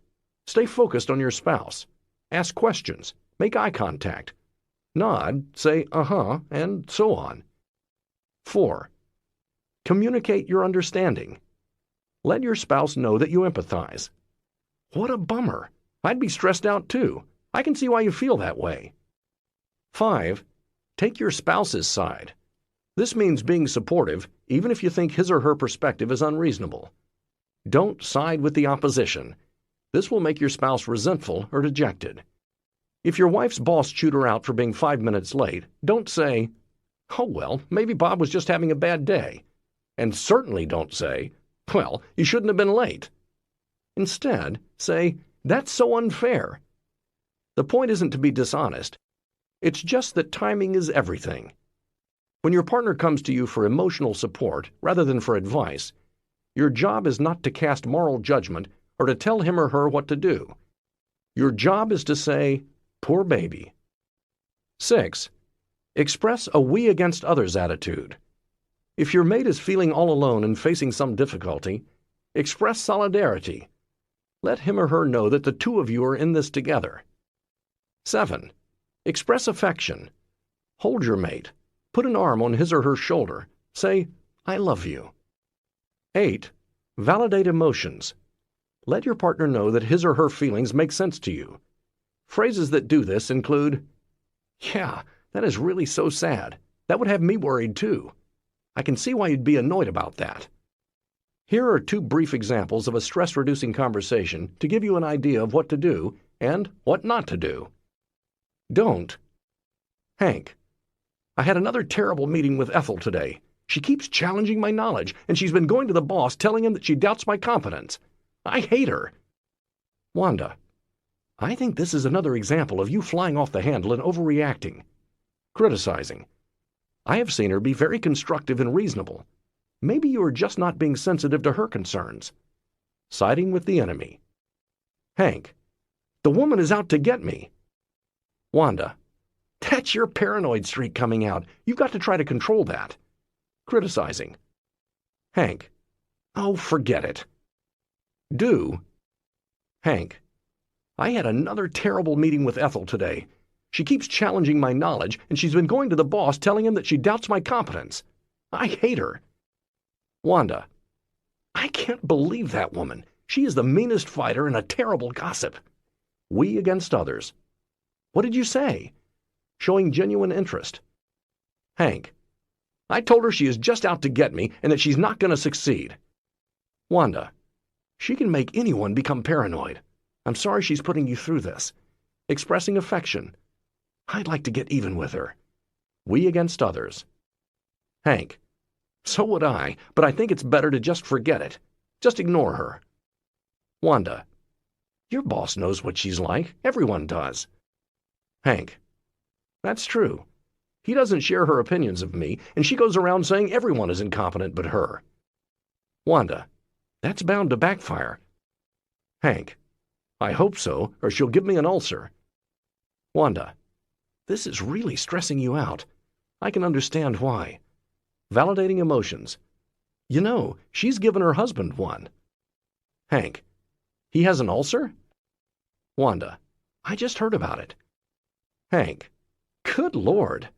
Stay focused on your spouse. Ask questions. Make eye contact. Nod, say uh-huh, and so on. 4. Communicate your understanding. Let your spouse know that you empathize. What a bummer. I'd be stressed out too. I can see why you feel that way. 5. Take your spouse's side. This means being supportive even if you think his or her perspective is unreasonable. Don't side with the opposition. This will make your spouse resentful or dejected. If your wife's boss chewed her out for being 5 minutes late, don't say, "Oh well, maybe Bob was just having a bad day." And certainly don't say, "Well, you shouldn't have been late." Instead, say, "That's so unfair." The point isn't to be dishonest. It's just that timing is everything. When your partner comes to you for emotional support rather than for advice, your job is not to cast moral judgment or to tell him or her what to do. Your job is to say, "Poor baby." 6. Express a we against others attitude. If your mate is feeling all alone and facing some difficulty, express solidarity. Let him or her know that the two of you are in this together. 7. Express affection. Hold your mate. Put an arm on his or her shoulder. Say, "I love you." 8. Validate emotions. Let your partner know that his or her feelings make sense to you. Phrases that do this include, "Yeah, that is really so sad. That would have me worried too. I can see why you'd be annoyed about that." Here are 2 brief examples of a stress-reducing conversation to give you an idea of what to do and what not to do. Don't. Hank, I had another terrible meeting with Ethel today. She keeps challenging my knowledge, and she's been going to the boss telling him that she doubts my competence. I hate her. Wanda, I think this is another example of you flying off the handle and overreacting. Criticizing. I have seen her be very constructive and reasonable. Maybe you are just not being sensitive to her concerns. Siding with the enemy. Hank, the woman is out to get me. Wanda, that's your paranoid streak coming out. You've got to try to control that. Criticizing. Hank, oh, forget it. Do. Hank, I had another terrible meeting with Ethel today. She keeps challenging my knowledge, and she's been going to the boss telling him that she doubts my competence. I hate her. Wanda, I can't believe that woman. She is the meanest fighter and a terrible gossip. We against others. What did you say? Showing genuine interest. Hank, I told her she is just out to get me and that she's not going to succeed. Wanda, she can make anyone become paranoid. I'm sorry she's putting you through this. Expressing affection. I'd like to get even with her. We against others. Hank, so would I, but I think it's better to just forget it. Just ignore her. Wanda, your boss knows what she's like. Everyone does. Hank, that's true. He doesn't share her opinions of me, and she goes around saying everyone is incompetent but her. Wanda, that's bound to backfire. Hank, I hope so, or she'll give me an ulcer. Wanda, this is really stressing you out. I can understand why. Validating emotions. You know, she's given her husband one. Hank, he has an ulcer? Wanda, I just heard about it. Hank, good Lord.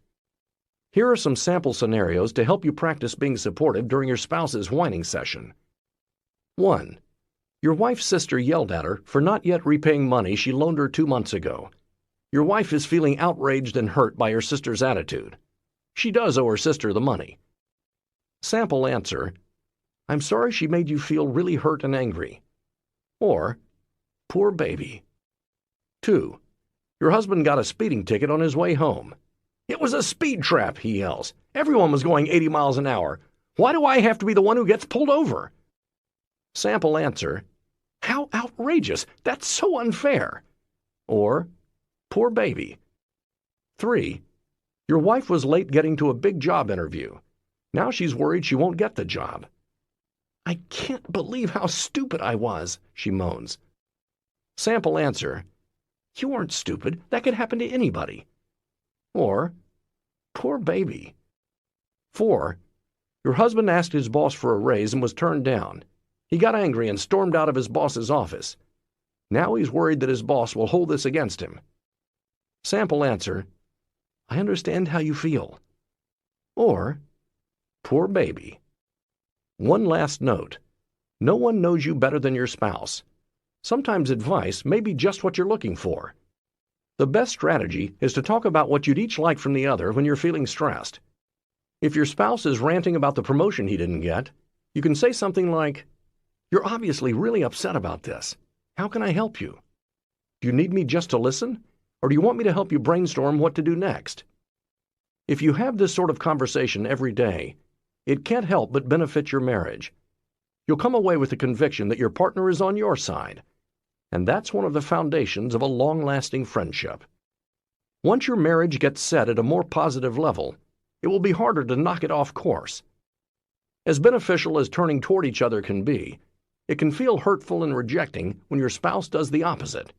Here are some sample scenarios to help you practice being supportive during your spouse's whining session. 1. Your wife's sister yelled at her for not yet repaying money she loaned her 2 months ago. Your wife is feeling outraged and hurt by her sister's attitude. She does owe her sister the money. Sample answer, I'm sorry she made you feel really hurt and angry. Or, poor baby. 2. Your husband got a speeding ticket on his way home. It was a speed trap, he yells. Everyone was going 80 miles an hour. Why do I have to be the one who gets pulled over? Sample answer, how outrageous! That's so unfair. Or, poor baby. 3. Your wife was late getting to a big job interview. Now she's worried she won't get the job. I can't believe how stupid I was, she moans. Sample answer, you weren't stupid. That could happen to anybody. Or, poor baby. 4. Your husband asked his boss for a raise and was turned down. He got angry and stormed out of his boss's office. Now he's worried that his boss will hold this against him. Sample answer, I understand how you feel. Or, poor baby. One last note. No one knows you better than your spouse. Sometimes advice may be just what you're looking for. The best strategy is to talk about what you'd each like from the other when you're feeling stressed. If your spouse is ranting about the promotion he didn't get, you can say something like, you're obviously really upset about this. How can I help you? Do you need me just to listen? Or do you want me to help you brainstorm what to do next? If you have this sort of conversation every day, it can't help but benefit your marriage. You'll come away with the conviction that your partner is on your side. And that's one of the foundations of a long-lasting friendship. Once your marriage gets set at a more positive level, it will be harder to knock it off course. As beneficial as turning toward each other can be, it can feel hurtful and rejecting when your spouse does the opposite.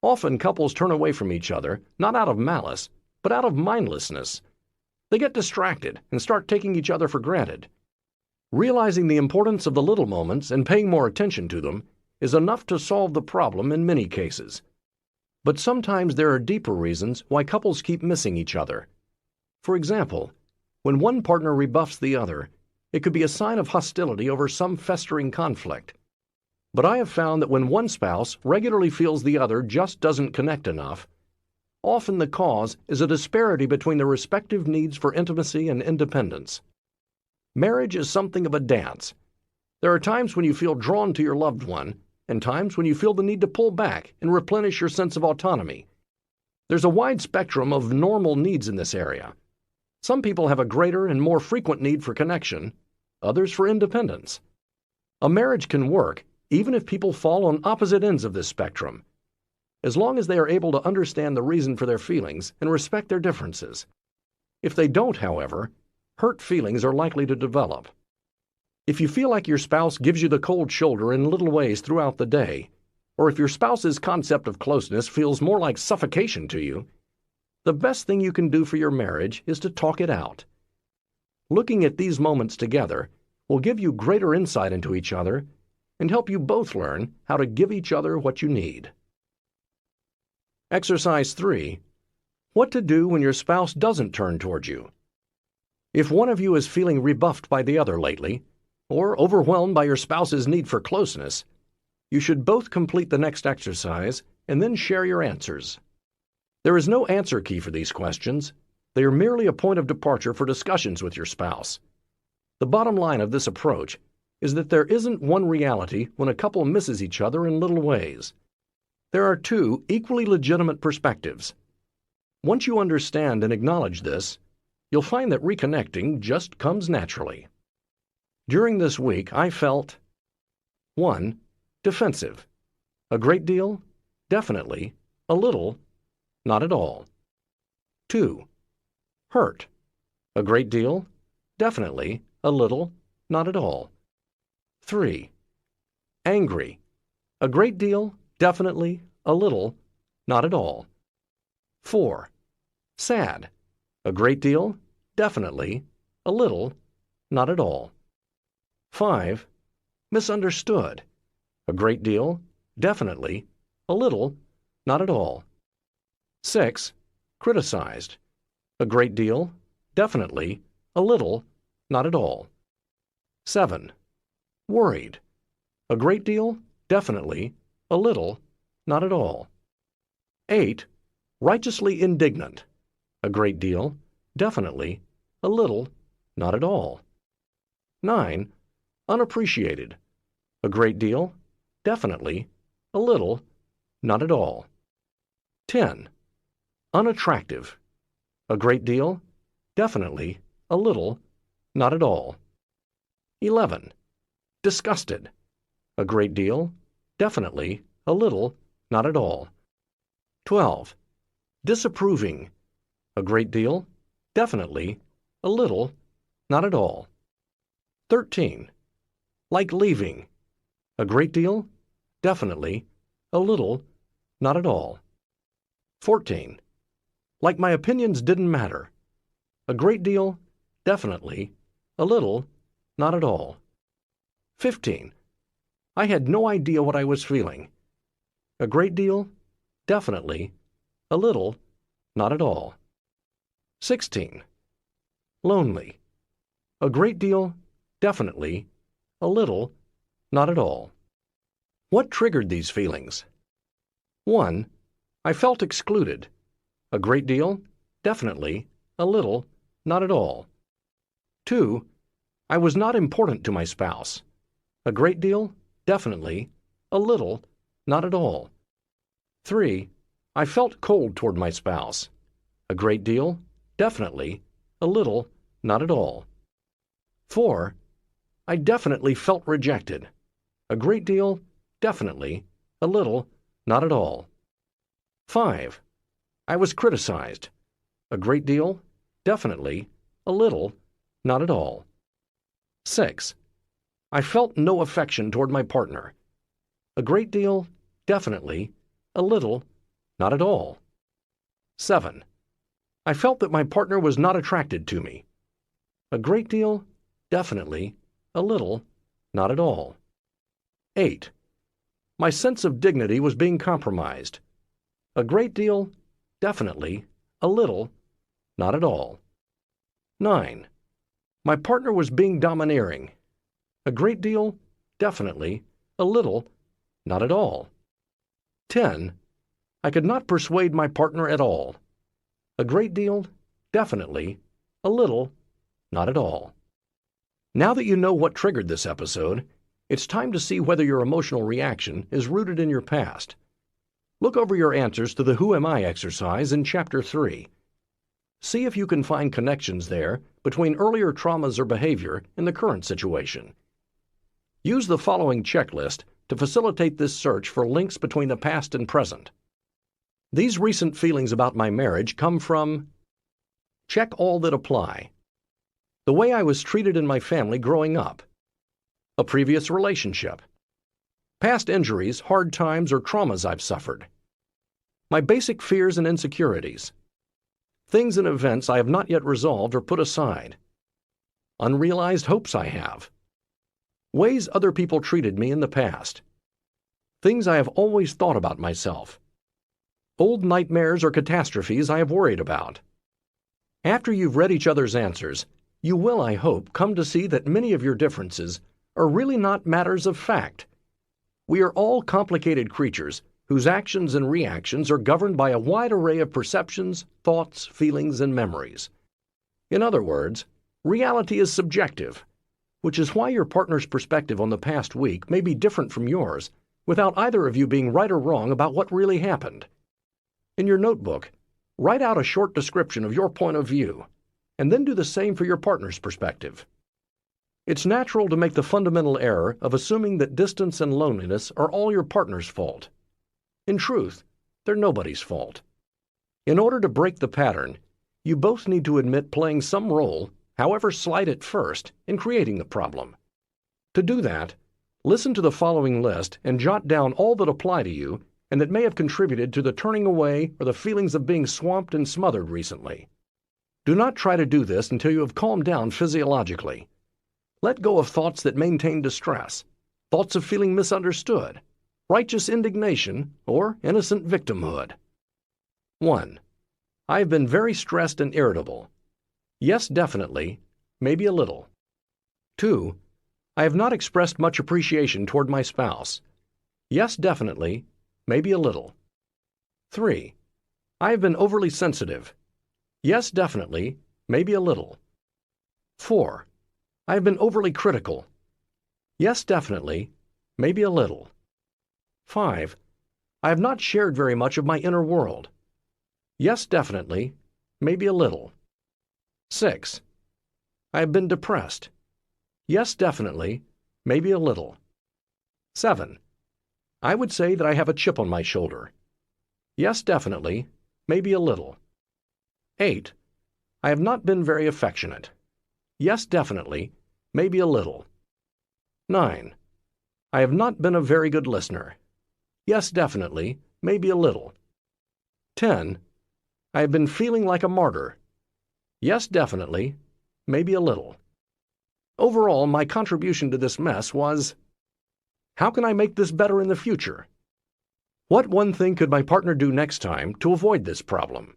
Often couples turn away from each other, not out of malice, but out of mindlessness. They get distracted and start taking each other for granted. Realizing the importance of the little moments and paying more attention to them is enough to solve the problem in many cases. But sometimes there are deeper reasons why couples keep missing each other. For example, when one partner rebuffs the other, it could be a sign of hostility over some festering conflict. But I have found that when one spouse regularly feels the other just doesn't connect enough, often the cause is a disparity between their respective needs for intimacy and independence. Marriage is something of a dance. There are times when you feel drawn to your loved one, and times when you feel the need to pull back and replenish your sense of autonomy. There's a wide spectrum of normal needs in this area. Some people have a greater and more frequent need for connection, others for independence. A marriage can work even if people fall on opposite ends of this spectrum, as long as they are able to understand the reason for their feelings and respect their differences. If they don't, however, hurt feelings are likely to develop. If you feel like your spouse gives you the cold shoulder in little ways throughout the day, or if your spouse's concept of closeness feels more like suffocation to you, the best thing you can do for your marriage is to talk it out. Looking at these moments together will give you greater insight into each other and help you both learn how to give each other what you need. Exercise 3. What to do when your spouse doesn't turn toward you. If one of you is feeling rebuffed by the other lately, or overwhelmed by your spouse's need for closeness, you should both complete the next exercise and then share your answers. There is no answer key for these questions. They are merely a point of departure for discussions with your spouse. The bottom line of this approach is that there isn't one reality when a couple misses each other in little ways. There are two equally legitimate perspectives. Once you understand and acknowledge this, you'll find that reconnecting just comes naturally. During this week, I felt 1. Defensive. A great deal, definitely, a little, not at all. 2. Hurt. A great deal, definitely, a little, not at all. 3. Angry. A great deal, definitely, a little, not at all. 4. Sad. A great deal, definitely, a little, not at all. 5. Misunderstood. A great deal, definitely, a little, not at all. 6. Criticized. A great deal, definitely, a little, not at all. 7. Worried. A great deal, definitely, a little, not at all. 8. Righteously indignant. A great deal, definitely, a little, not at all. 9. Unappreciated. A great deal, definitely, a little, not at all. 10. Unattractive. A great deal, definitely, a little, not at all. 11. Disgusted. A great deal, definitely, a little, not at all. 12. Disapproving. A great deal, definitely, a little, not at all. 13. Like leaving. A great deal, definitely, a little, not at all. 14. Like my opinions didn't matter. A great deal, definitely, a little, not at all. 15. I had no idea what I was feeling. A great deal, definitely, a little, not at all. 16. Lonely. A great deal, definitely, a little, not at all. What triggered these feelings? 1. I felt excluded. A great deal, definitely, a little, not at all. 2. I was not important to my spouse. A great deal, definitely, a little, not at all. 3. I felt cold toward my spouse. A great deal, definitely, a little, not at all. 4. I definitely felt rejected. A great deal, definitely, a little, not at all. 5. I was criticized. A great deal, definitely, a little, not at all. 6. I felt no affection toward my partner. A great deal, definitely, a little, not at all. 7. I felt that my partner was not attracted to me. A great deal, definitely, a little, not at all. 8. My sense of dignity was being compromised. A great deal, definitely, a little, not at all. 9. My partner was being domineering. A great deal, definitely, a little, not at all. 10. I could not persuade my partner at all. A great deal, definitely, a little, not at all. Now that you know what triggered this episode, it's time to see whether your emotional reaction is rooted in your past. Look over your answers to the Who Am I exercise in Chapter 3. See if you can find connections there between earlier traumas or behavior and the current situation. Use the following checklist to facilitate this search for links between the past and present. These recent feelings about my marriage come from: check all that apply. The way I was treated in my family growing up. A previous relationship. Past injuries, hard times, or traumas I've suffered. My basic fears and insecurities. Things and events I have not yet resolved or put aside. Unrealized hopes I have. Ways other people treated me in the past. Things I have always thought about myself. Old nightmares or catastrophes I have worried about. After you've read each other's answers, you will, I hope, come to see that many of your differences are really not matters of fact. We are all complicated creatures whose actions and reactions are governed by a wide array of perceptions, thoughts, feelings, and memories. In other words, reality is subjective, which is why your partner's perspective on the past week may be different from yours, without either of you being right or wrong about what really happened. In your notebook, write out a short description of your point of view, and then do the same for your partner's perspective. It's natural to make the fundamental error of assuming that distance and loneliness are all your partner's fault. In truth, they're nobody's fault. In order to break the pattern, you both need to admit playing some role, however slight at first, in creating the problem. To do that, listen to the following list and jot down all that apply to you and that may have contributed to the turning away or the feelings of being swamped and smothered recently. Do not try to do this until you have calmed down physiologically. Let go of thoughts that maintain distress, thoughts of feeling misunderstood, righteous indignation, or innocent victimhood. 1. I have been very stressed and irritable. Yes, definitely, maybe a little. 2. I have not expressed much appreciation toward my spouse. Yes, definitely, maybe a little. 3. I have been overly sensitive. Yes, definitely, maybe a little. 4. I have been overly critical. Yes, definitely, maybe a little. 5. I have not shared very much of my inner world. Yes, definitely, maybe a little. 6. I have been depressed. Yes, definitely, maybe a little. 7. I would say that I have a chip on my shoulder. Yes, definitely, maybe a little. 8. I have not been very affectionate. Yes, definitely, maybe a little. 9. I have not been a very good listener. Yes, definitely, maybe a little. 10. I have been feeling like a martyr. Yes, definitely, maybe a little. Overall, my contribution to this mess was, how can I make this better in the future? What one thing could my partner do next time to avoid this problem?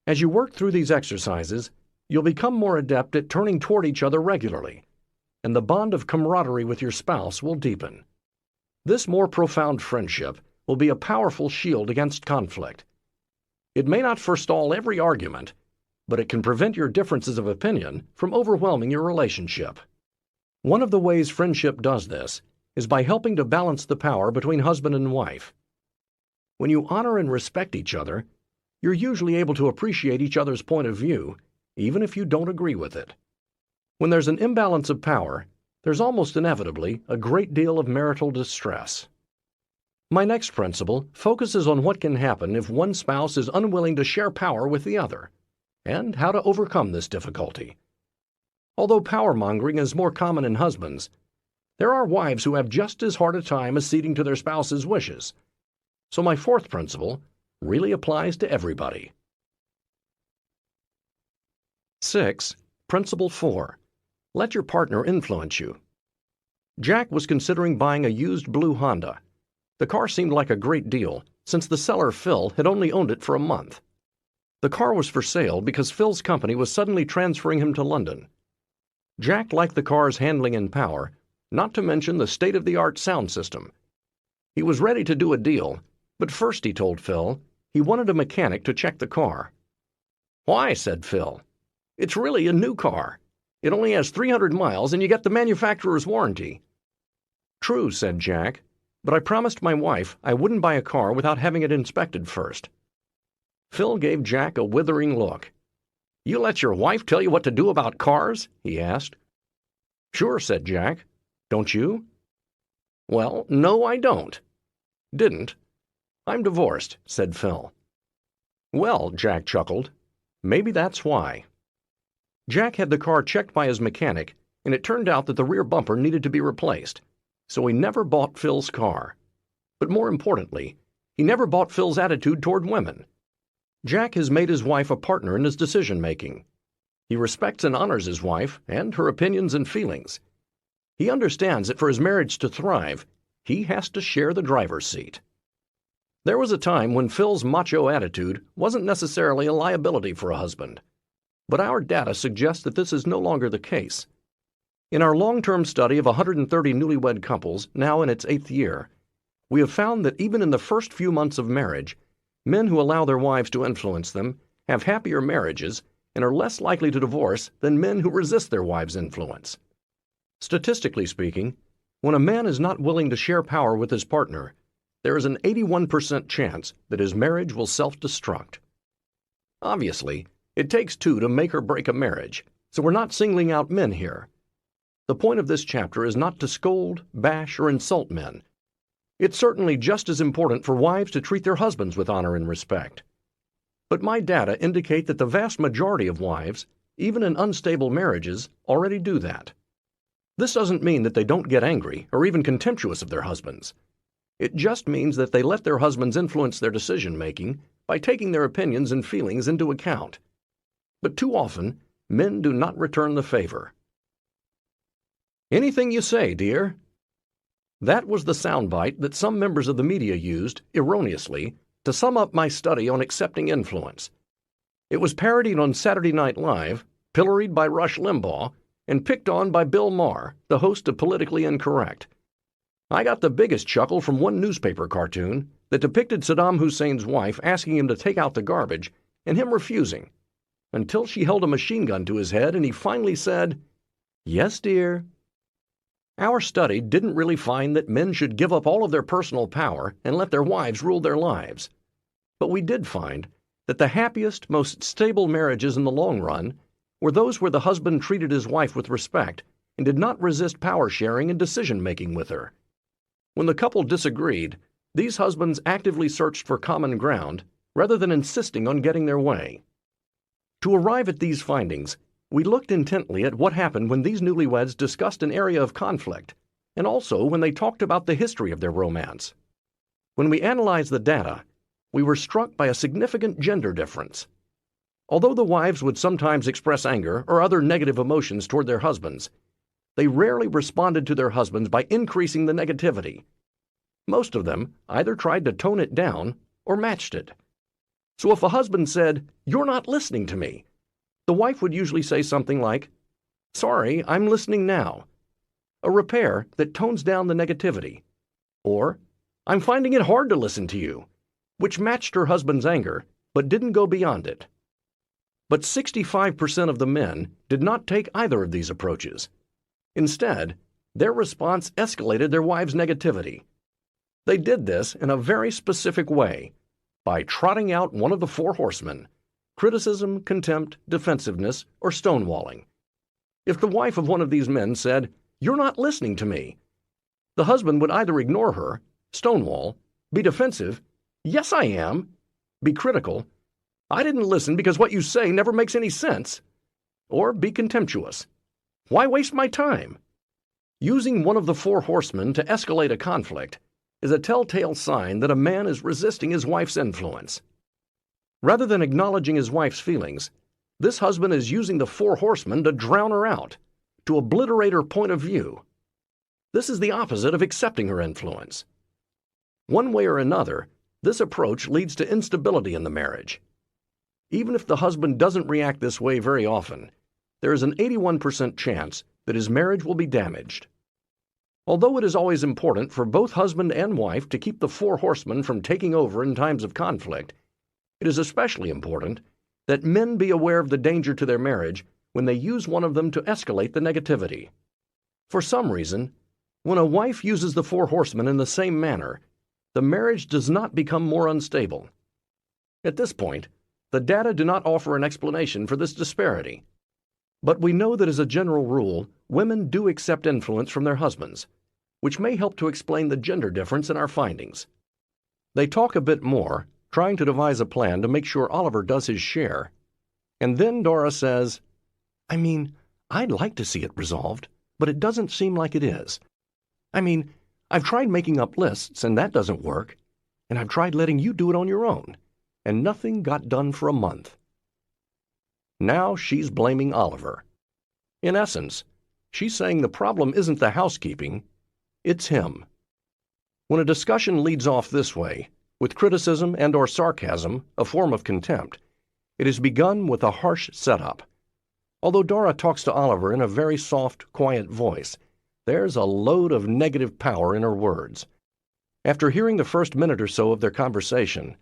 As you work through these exercises, you'll become more adept at turning toward each other regularly, and the bond of camaraderie with your spouse will deepen. This more profound friendship will be a powerful shield against conflict. It may not forestall every argument, but it can prevent your differences of opinion from overwhelming your relationship. One of the ways friendship does this is by helping to balance the power between husband and wife. When you honor and respect each other, you're usually able to appreciate each other's point of view, even if you don't agree with it. When there's an imbalance of power, there's almost inevitably a great deal of marital distress. My next principle focuses on what can happen if one spouse is unwilling to share power with the other, and how to overcome this difficulty. Although power-mongering is more common in husbands, there are wives who have just as hard a time acceding to their spouse's wishes. So my fourth principle really applies to everybody. 6. Principle 4. Let your partner influence you. Jack was considering buying a used blue Honda. The car seemed like a great deal, since the seller, Phil, had only owned it for a month. The car was for sale because Phil's company was suddenly transferring him to London. Jack liked the car's handling and power, not to mention the state-of-the-art sound system. He was ready to do a deal, but first, he told Phil, he wanted a mechanic to check the car. "Why?" said Phil. "It's really a new car. It only has 300 miles and you get the manufacturer's warranty." "True," said Jack, "but I promised my wife I wouldn't buy a car without having it inspected first." Phil gave Jack a withering look. "You let your wife tell you what to do about cars?" he asked. "Sure," said Jack. "Don't you?" "Well, no, I don't." "Didn't?" "I'm divorced," said Phil. "Well," Jack chuckled, "maybe that's why." Jack had the car checked by his mechanic, and it turned out that the rear bumper needed to be replaced, so he never bought Phil's car. But more importantly, he never bought Phil's attitude toward women. Jack has made his wife a partner in his decision-making. He respects and honors his wife and her opinions and feelings. He understands that for his marriage to thrive, he has to share the driver's seat. There was a time when Phil's macho attitude wasn't necessarily a liability for a husband, but our data suggests that this is no longer the case. In our long-term study of 130 newlywed couples, now in its 8th year, we have found that even in the first few months of marriage, men who allow their wives to influence them have happier marriages and are less likely to divorce than men who resist their wives' influence. Statistically speaking, when a man is not willing to share power with his partner, there is an 81% chance that his marriage will self-destruct. Obviously, it takes two to make or break a marriage, so we're not singling out men here. The point of this chapter is not to scold, bash, or insult men. It's certainly just as important for wives to treat their husbands with honor and respect. But my data indicate that the vast majority of wives, even in unstable marriages, already do that. This doesn't mean that they don't get angry or even contemptuous of their husbands. It just means that they let their husbands influence their decision-making by taking their opinions and feelings into account. But too often, men do not return the favor. "Anything you say, dear." That was the soundbite that some members of the media used, erroneously, to sum up my study on accepting influence. It was parodied on Saturday Night Live, pilloried by Rush Limbaugh, and picked on by Bill Maher, the host of Politically Incorrect. I got the biggest chuckle from one newspaper cartoon that depicted Saddam Hussein's wife asking him to take out the garbage and him refusing, until she held a machine gun to his head and he finally said, "Yes, dear." Our study didn't really find that men should give up all of their personal power and let their wives rule their lives. But we did find that the happiest, most stable marriages in the long run were those where the husband treated his wife with respect and did not resist power sharing and decision-making with her. When the couple disagreed, these husbands actively searched for common ground rather than insisting on getting their way. To arrive at these findings, we looked intently at what happened when these newlyweds discussed an area of conflict, and also when they talked about the history of their romance. When we analyzed the data, we were struck by a significant gender difference. Although the wives would sometimes express anger or other negative emotions toward their husbands, they rarely responded to their husbands by increasing the negativity. Most of them either tried to tone it down or matched it. So if a husband said, "You're not listening to me," the wife would usually say something like, "Sorry, I'm listening now," a repair that tones down the negativity. Or, "I'm finding it hard to listen to you," which matched her husband's anger but didn't go beyond it. But 65% of the men did not take either of these approaches. Instead, their response escalated their wives' negativity. They did this in a very specific way, by trotting out one of the four horsemen: criticism, contempt, defensiveness, or stonewalling. If the wife of one of these men said, "You're not listening to me," the husband would either ignore her, stonewall, be defensive, "Yes, I am," be critical, "I didn't listen because what you say never makes any sense," or be contemptuous. "Why waste my time?" Using one of the four horsemen to escalate a conflict is a telltale sign that a man is resisting his wife's influence. Rather than acknowledging his wife's feelings, this husband is using the four horsemen to drown her out, to obliterate her point of view. This is the opposite of accepting her influence. One way or another, this approach leads to instability in the marriage. Even if the husband doesn't react this way very often, there is an 81% chance that his marriage will be damaged. Although it is always important for both husband and wife to keep the four horsemen from taking over in times of conflict, it is especially important that men be aware of the danger to their marriage when they use one of them to escalate the negativity. For some reason, when a wife uses the four horsemen in the same manner, the marriage does not become more unstable. At this point, the data do not offer an explanation for this disparity. But we know that as a general rule, women do accept influence from their husbands, which may help to explain the gender difference in our findings. They talk a bit more, trying to devise a plan to make sure Oliver does his share. And then Dora says, I'd like to see it resolved, but it doesn't seem like it is. I mean, I've tried making up lists, and that doesn't work. And I've tried letting you do it on your own, and nothing got done for a month." Now she's blaming Oliver. In essence, she's saying the problem isn't the housekeeping, it's him. When a discussion leads off this way, with criticism and/or sarcasm, a form of contempt, it is begun with a harsh setup. Although Dora talks to Oliver in a very soft, quiet voice, there's a load of negative power in her words. After hearing the first minute or so of their conversation,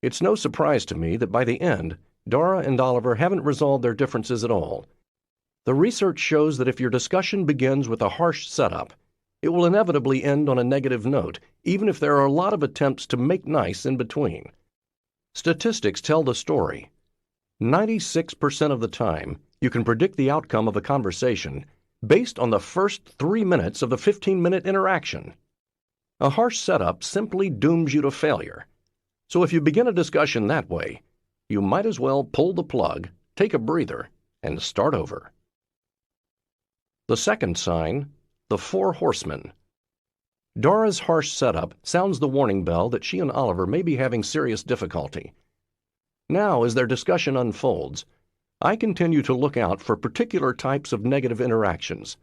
it's no surprise to me that by the end, Dora and Oliver haven't resolved their differences at all. The research shows that if your discussion begins with a harsh setup, it will inevitably end on a negative note, even if there are a lot of attempts to make nice in between. Statistics tell the story. 96% of the time, you can predict the outcome of a conversation based on the first 3 minutes of the 15-minute interaction. A harsh setup simply dooms you to failure. So if you begin a discussion that way, you might as well pull the plug, take a breather, and start over. The second sign, the 4 horsemen. Dora's harsh setup sounds the warning bell that she and Oliver may be having serious difficulty. Now, as their discussion unfolds, I continue to look out for particular types of negative interactions.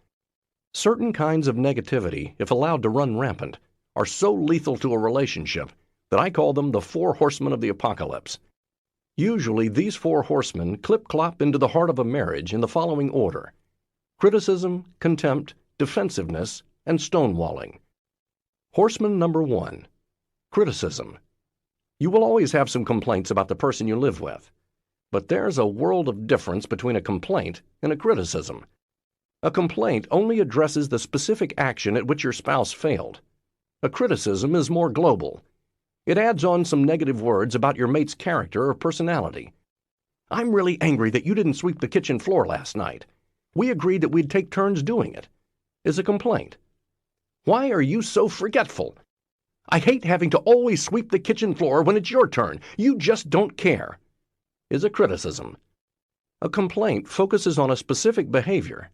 Certain kinds of negativity, if allowed to run rampant, are so lethal to a relationship that I call them the 4 horsemen of the apocalypse. Usually, these 4 horsemen clip-clop into the heart of a marriage in the following order: criticism, contempt, defensiveness, and stonewalling. Horseman number 1, criticism. You will always have some complaints about the person you live with, but there's a world of difference between a complaint and a criticism. A complaint only addresses the specific action at which your spouse failed. A criticism is more global. It adds on some negative words about your mate's character or personality. "I'm really angry that you didn't sweep the kitchen floor last night. We agreed that we'd take turns doing it," is a complaint. "Why are you so forgetful? I hate having to always sweep the kitchen floor when it's your turn. You just don't care," is a criticism. A complaint focuses on a specific behavior,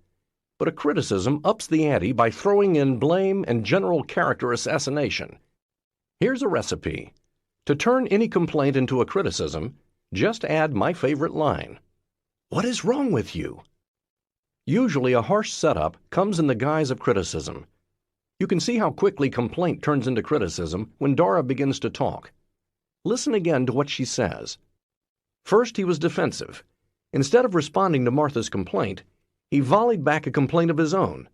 but a criticism ups the ante by throwing in blame and general character assassination. Here's a recipe. To turn any complaint into a criticism, just add my favorite line: "What is wrong with you?" Usually a harsh setup comes in the guise of criticism. You can see how quickly complaint turns into criticism when Dora begins to talk. Listen again to what she says. First, he was defensive. Instead of responding to Martha's complaint, he volleyed back a complaint of his own.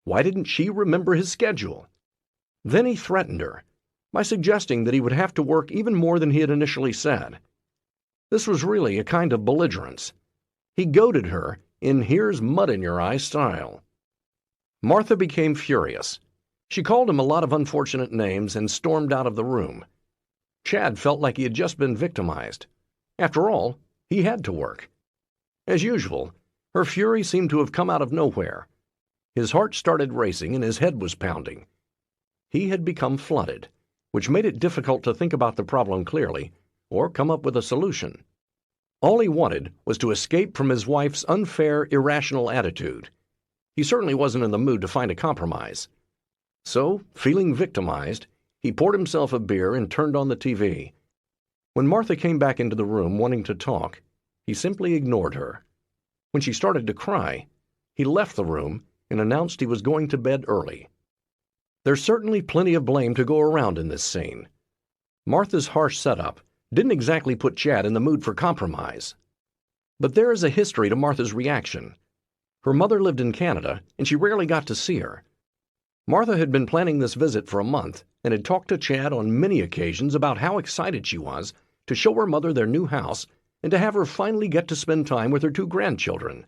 Why didn't she remember his schedule? Then he threatened her by suggesting that he would have to work even more than he had initially said. This was really a kind of belligerence. He goaded her in "here's mud in your eye" style. Martha became furious. She called him a lot of unfortunate names and stormed out of the room. Chad felt like he had just been victimized. After all, he had to work. As usual, her fury seemed to have come out of nowhere. His heart started racing and his head was pounding. He had become flooded, which made it difficult to think about the problem clearly or come up with a solution. All he wanted was to escape from his wife's unfair, irrational attitude. He certainly wasn't in the mood to find a compromise. So, feeling victimized, he poured himself a beer and turned on the TV. When Martha came back into the room wanting to talk, he simply ignored her. When she started to cry, he left the room and announced he was going to bed early. There's certainly plenty of blame to go around in this scene. Martha's harsh setup didn't exactly put Chad in the mood for compromise. But there is a history to Martha's reaction. Her mother lived in Canada, and she rarely got to see her. Martha had been planning this visit for a month and had talked to Chad on many occasions about how excited she was to show her mother their new house and to have her finally get to spend time with her 2 grandchildren.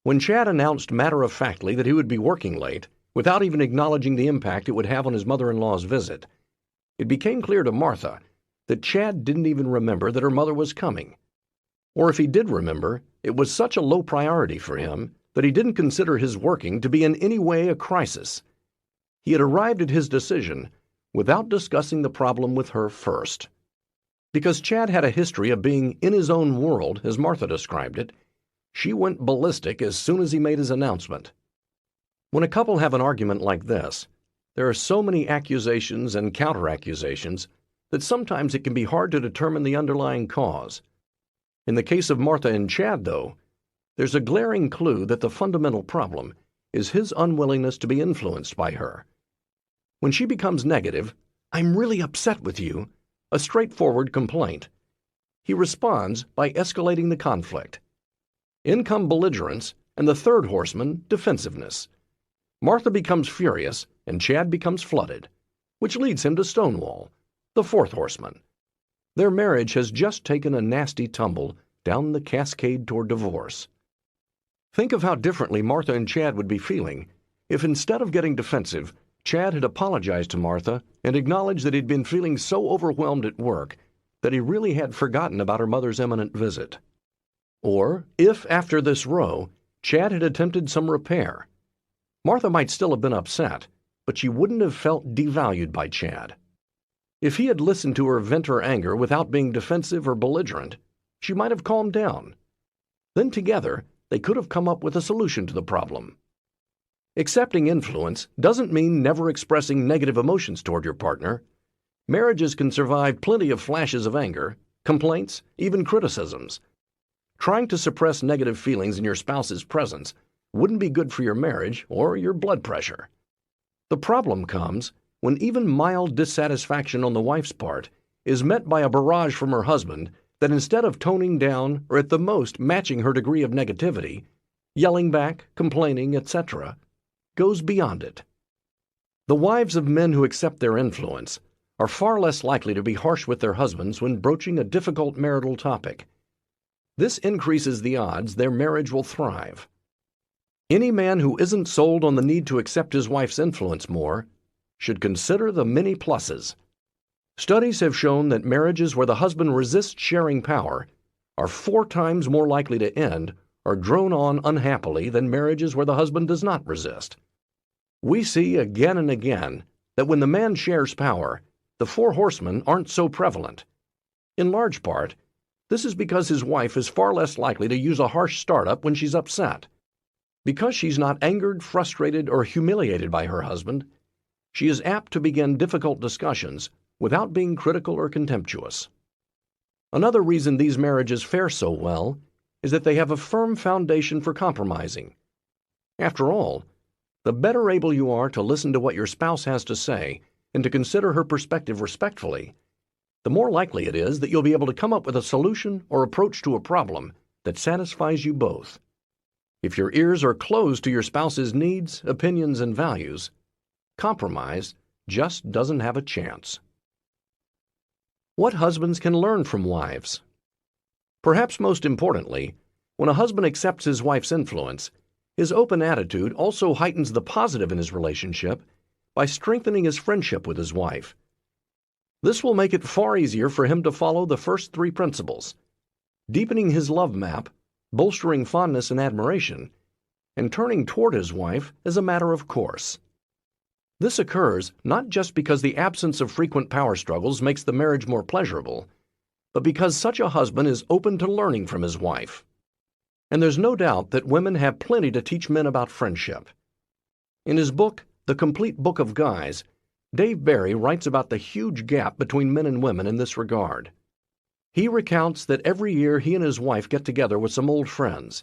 When Chad announced matter-of-factly that he would be working late, without even acknowledging the impact it would have on his mother-in-law's visit, it became clear to Martha that Chad didn't even remember that her mother was coming. Or if he did remember, it was such a low priority for him that he didn't consider his working to be in any way a crisis. He had arrived at his decision without discussing the problem with her first. Because Chad had a history of being in his own world, as Martha described it, She went ballistic as soon as he made his announcement. When a couple have an argument like this, there are so many accusations and counter-accusations that sometimes it can be hard to determine the underlying cause. In the case of Martha and Chad, though, there's a glaring clue that the fundamental problem is his unwillingness to be influenced by her. When she becomes negative, "I'm really upset with you," a straightforward complaint, he responds by escalating the conflict. In come belligerence, and the third horseman, defensiveness. Martha becomes furious, and Chad becomes flooded, which leads him to stonewall, the fourth horseman. Their marriage has just taken a nasty tumble down the cascade toward divorce. Think of how differently Martha and Chad would be feeling if, instead of getting defensive, Chad had apologized to Martha and acknowledged that he'd been feeling so overwhelmed at work that he really had forgotten about her mother's imminent visit. Or if, after this row, Chad had attempted some repair. Martha might still have been upset, but she wouldn't have felt devalued by Chad. If he had listened to her vent her anger without being defensive or belligerent, she might have calmed down. Then together, they could have come up with a solution to the problem. Accepting influence doesn't mean never expressing negative emotions toward your partner. Marriages can survive plenty of flashes of anger, complaints, even criticisms. Trying to suppress negative feelings in your spouse's presence wouldn't be good for your marriage or your blood pressure. The problem comes when even mild dissatisfaction on the wife's part is met by a barrage from her husband that, instead of toning down or at the most matching her degree of negativity, yelling back, complaining, etc., goes beyond it. The wives of men who accept their influence are far less likely to be harsh with their husbands when broaching a difficult marital topic. This increases the odds their marriage will thrive. Any man who isn't sold on the need to accept his wife's influence more should consider the many pluses. Studies have shown that marriages where the husband resists sharing power are 4 times more likely to end or drone on unhappily than marriages where the husband does not resist. We see again and again that when the man shares power, the 4 horsemen aren't so prevalent. In large part, this is because his wife is far less likely to use a harsh startup when she's upset. Because she's not angered, frustrated, or humiliated by her husband, she is apt to begin difficult discussions without being critical or contemptuous. Another reason these marriages fare so well is that they have a firm foundation for compromising. After all, the better able you are to listen to what your spouse has to say and to consider her perspective respectfully, the more likely it is that you'll be able to come up with a solution or approach to a problem that satisfies you both. If your ears are closed to your spouse's needs, opinions, and values, compromise just doesn't have a chance. What husbands can learn from wives? Perhaps most importantly, when a husband accepts his wife's influence, his open attitude also heightens the positive in his relationship by strengthening his friendship with his wife. This will make it far easier for him to follow the first 3 principles: deepening his love map, bolstering fondness and admiration, and turning toward his wife as a matter of course. This occurs not just because the absence of frequent power struggles makes the marriage more pleasurable, but because such a husband is open to learning from his wife. And there's no doubt that women have plenty to teach men about friendship. In his book, The Complete Book of Guys, Dave Barry writes about the huge gap between men and women in this regard. He recounts that every year he and his wife get together with some old friends.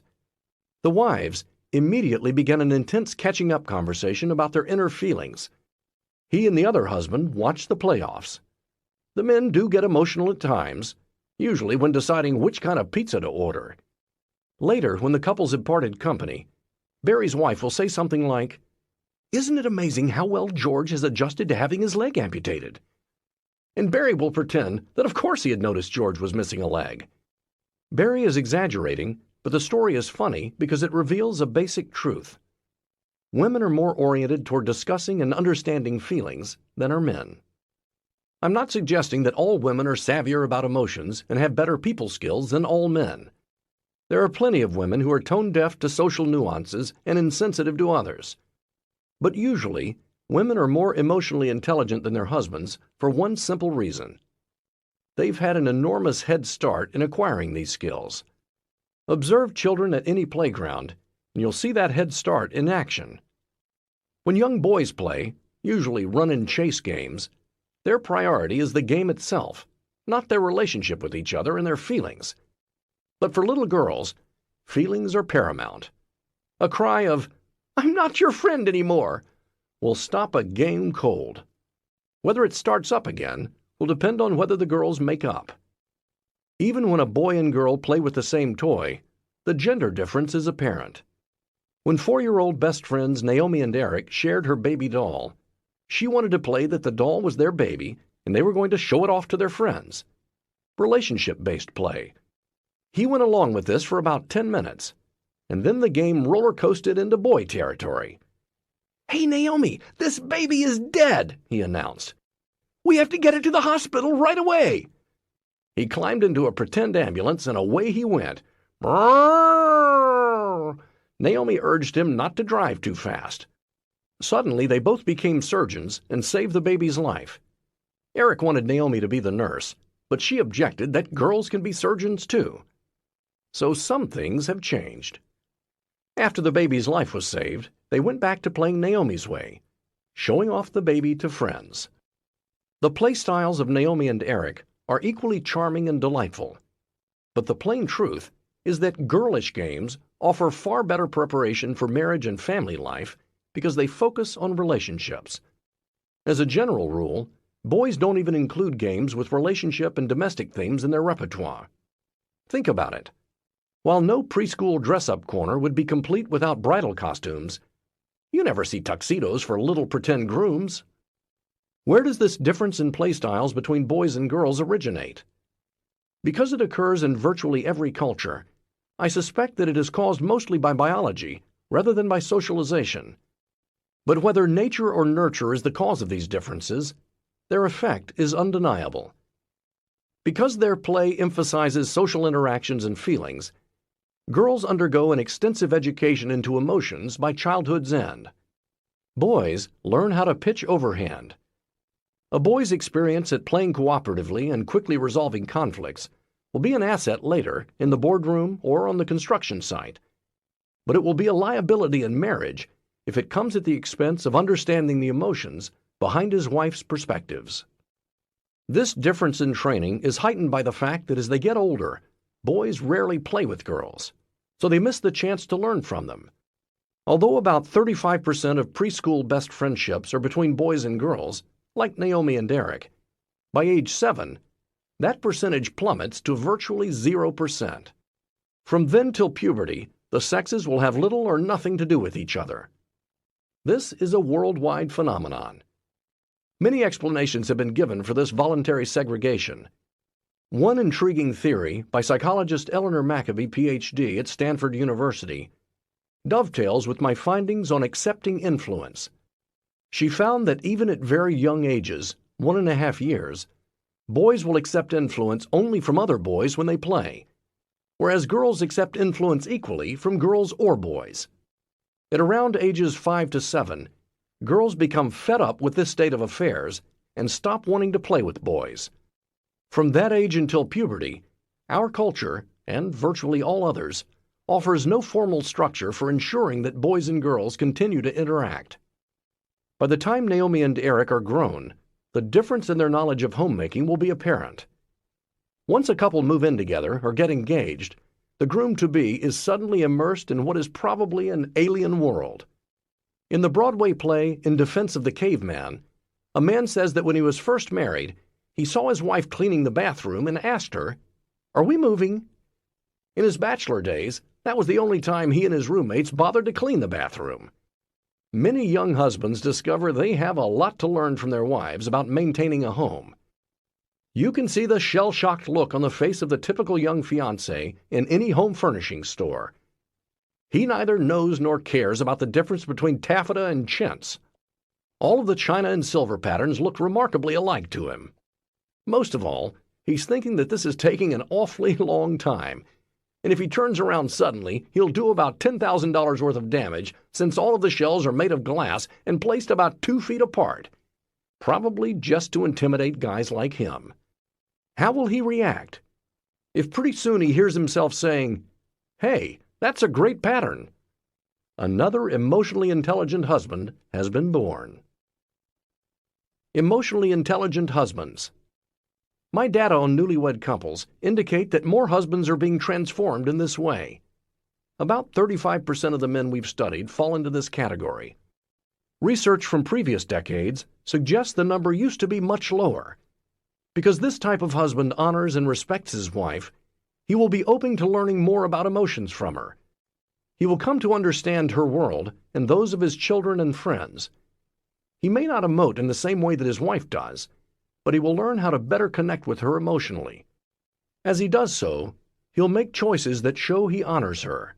The wives immediately begin an intense catching-up conversation about their inner feelings. He and the other husband watch the playoffs. The men do get emotional at times, usually when deciding which kind of pizza to order. Later, when the couples have parted company, Barry's wife will say something like, "Isn't it amazing how well George has adjusted to having his leg amputated?" And Barry will pretend that of course he had noticed George was missing a leg. Barry is exaggerating, but the story is funny because it reveals a basic truth. Women are more oriented toward discussing and understanding feelings than are men. I'm not suggesting that all women are savvier about emotions and have better people skills than all men. There are plenty of women who are tone-deaf to social nuances and insensitive to others. But usually, women are more emotionally intelligent than their husbands for one simple reason. They've had an enormous head start in acquiring these skills. Observe children at any playground, and you'll see that head start in action. When young boys play, usually run-and-chase games, their priority is the game itself, not their relationship with each other and their feelings. But for little girls, feelings are paramount. A cry of, "I'm not your friend anymore," will stop a game cold. Whether it starts up again will depend on whether the girls make up. Even when a boy and girl play with the same toy, the gender difference is apparent. When 4-year-old best friends Naomi and Eric shared her baby doll, she wanted to play that the doll was their baby and they were going to show it off to their friends. Relationship-based play. He went along with this for about 10 minutes, and then the game roller coasted into boy territory. "Hey, Naomi, this baby is dead," he announced. "We have to get it to the hospital right away." He climbed into a pretend ambulance and away he went. Brrrr! Naomi urged him not to drive too fast. Suddenly, they both became surgeons and saved the baby's life. Eric wanted Naomi to be the nurse, but she objected that girls can be surgeons too. So some things have changed. After the baby's life was saved, they went back to playing Naomi's way, showing off the baby to friends. The play styles of Naomi and Eric are equally charming and delightful. But the plain truth is that girlish games offer far better preparation for marriage and family life because they focus on relationships. As a general rule, boys don't even include games with relationship and domestic themes in their repertoire. Think about it. While no preschool dress-up corner would be complete without bridal costumes, you never see tuxedos for little pretend grooms. Where does this difference in play styles between boys and girls originate? Because it occurs in virtually every culture, I suspect that it is caused mostly by biology rather than by socialization. But whether nature or nurture is the cause of these differences, their effect is undeniable. Because their play emphasizes social interactions and feelings, girls undergo an extensive education into emotions by childhood's end. Boys learn how to pitch overhand. A boy's experience at playing cooperatively and quickly resolving conflicts will be an asset later in the boardroom or on the construction site. But it will be a liability in marriage if it comes at the expense of understanding the emotions behind his wife's perspectives. This difference in training is heightened by the fact that as they get older, boys rarely play with girls, so they miss the chance to learn from them. Although about 35% of preschool best friendships are between boys and girls, like Naomi and Eric, by age 7, that percentage plummets to virtually 0%. From then till puberty, the sexes will have little or nothing to do with each other. This is a worldwide phenomenon. Many explanations have been given for this voluntary segregation. One intriguing theory by psychologist Eleanor Maccabee, Ph.D. at Stanford University, dovetails with my findings on accepting influence. She found that even at very young ages, 1.5 years, boys will accept influence only from other boys when they play, whereas girls accept influence equally from girls or boys. At around ages 5 to 7, girls become fed up with this state of affairs and stop wanting to play with boys. From that age until puberty, our culture, and virtually all others, offers no formal structure for ensuring that boys and girls continue to interact. By the time Naomi and Eric are grown, the difference in their knowledge of homemaking will be apparent. Once a couple move in together or get engaged, the groom-to-be is suddenly immersed in what is probably an alien world. In the Broadway play In Defense of the Caveman, a man says that when he was first married, he saw his wife cleaning the bathroom and asked her, "Are we moving?" In his bachelor days, that was the only time he and his roommates bothered to clean the bathroom. Many young husbands discover they have a lot to learn from their wives about maintaining a home. You can see the shell-shocked look on the face of the typical young fiancé in any home furnishing store. He neither knows nor cares about the difference between taffeta and chintz. All of the china and silver patterns look remarkably alike to him. Most of all, he's thinking that this is taking an awfully long time, and if he turns around suddenly, he'll do about $10,000 worth of damage since all of the shells are made of glass and placed about 2 feet apart, probably just to intimidate guys like him. How will he react? If pretty soon he hears himself saying, Hey, that's a great pattern. Another emotionally intelligent husband has been born. Emotionally intelligent husbands. My data on newlywed couples indicate that more husbands are being transformed in this way. About 35% of the men we've studied fall into this category. Research from previous decades suggests the number used to be much lower. Because this type of husband honors and respects his wife, he will be open to learning more about emotions from her. He will come to understand her world and those of his children and friends. He may not emote in the same way that his wife does, but he will learn how to better connect with her emotionally. As he does so, he'll make choices that show he honors her.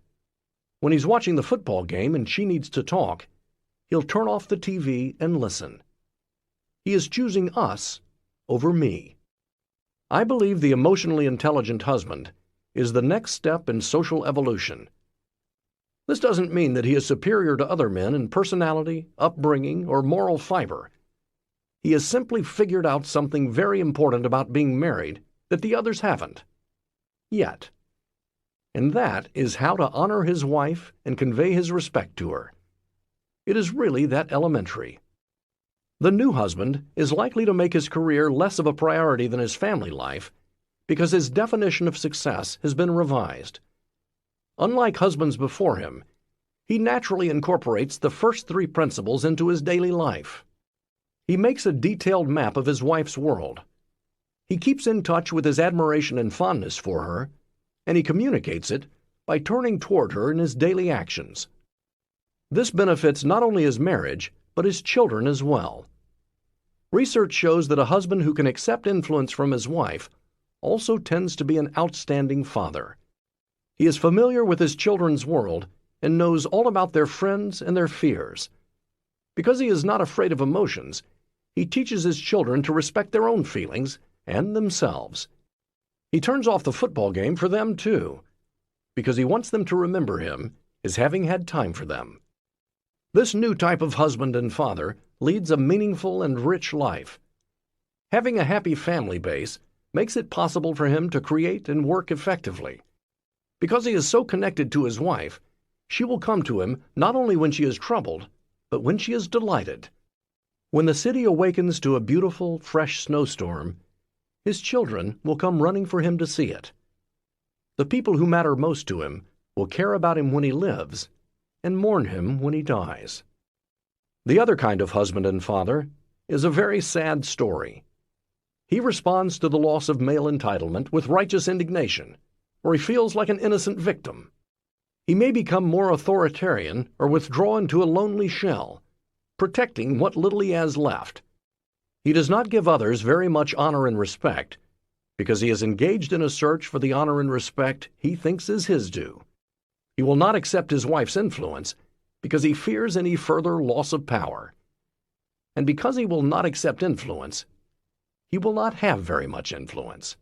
When he's watching the football game and she needs to talk, he'll turn off the TV and listen. He is choosing us over me. I believe the emotionally intelligent husband is the next step in social evolution. This doesn't mean that he is superior to other men in personality, upbringing, or moral fiber. He has simply figured out something very important about being married that the others haven't. Yet. And that is how to honor his wife and convey his respect to her. It is really that elementary. The new husband is likely to make his career less of a priority than his family life because his definition of success has been revised. Unlike husbands before him, he naturally incorporates the first three principles into his daily life. He makes a detailed map of his wife's world. He keeps in touch with his admiration and fondness for her, and he communicates it by turning toward her in his daily actions. This benefits not only his marriage, but his children as well. Research shows that a husband who can accept influence from his wife also tends to be an outstanding father. He is familiar with his children's world and knows all about their friends and their fears. Because he is not afraid of emotions, he teaches his children to respect their own feelings and themselves. He turns off the football game for them too, because he wants them to remember him as having had time for them. This new type of husband and father leads a meaningful and rich life. Having a happy family base makes it possible for him to create and work effectively. Because he is so connected to his wife, she will come to him not only when she is troubled, but when she is delighted. When the city awakens to a beautiful, fresh snowstorm, his children will come running for him to see it. The people who matter most to him will care about him when he lives and mourn him when he dies. The other kind of husband and father is a very sad story. He responds to the loss of male entitlement with righteous indignation, or he feels like an innocent victim. He may become more authoritarian or withdraw into a lonely shell, protecting what little he has left. He does not give others very much honor and respect because he is engaged in a search for the honor and respect he thinks is his due. He will not accept his wife's influence because he fears any further loss of power. And because he will not accept influence, he will not have very much influence.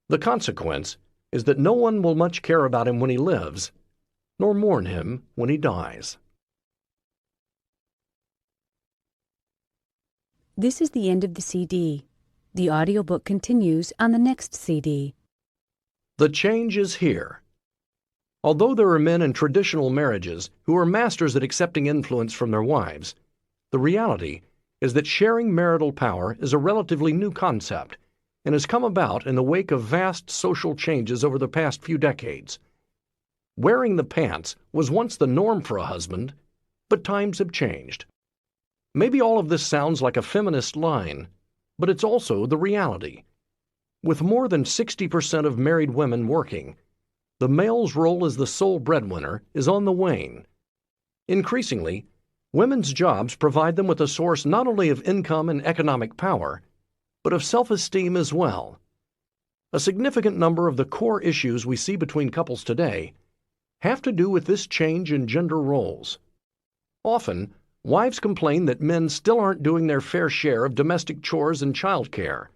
The consequence is that no one will much care about him when he lives, nor mourn him when he dies. This is the end of the CD. The audiobook continues on the next CD. The change is here. Although there are men in traditional marriages who are masters at accepting influence from their wives, the reality is that sharing marital power is a relatively new concept and has come about in the wake of vast social changes over the past few decades. Wearing the pants was once the norm for a husband, but times have changed. Maybe all of this sounds like a feminist line, but it's also the reality. With more than 60% of married women working, the male's role as the sole breadwinner is on the wane. Increasingly, women's jobs provide them with a source not only of income and economic power, but of self-esteem as well. A significant number of the core issues we see between couples today have to do with this change in gender roles. Often, wives complain that men still aren't doing their fair share of domestic chores and childcare.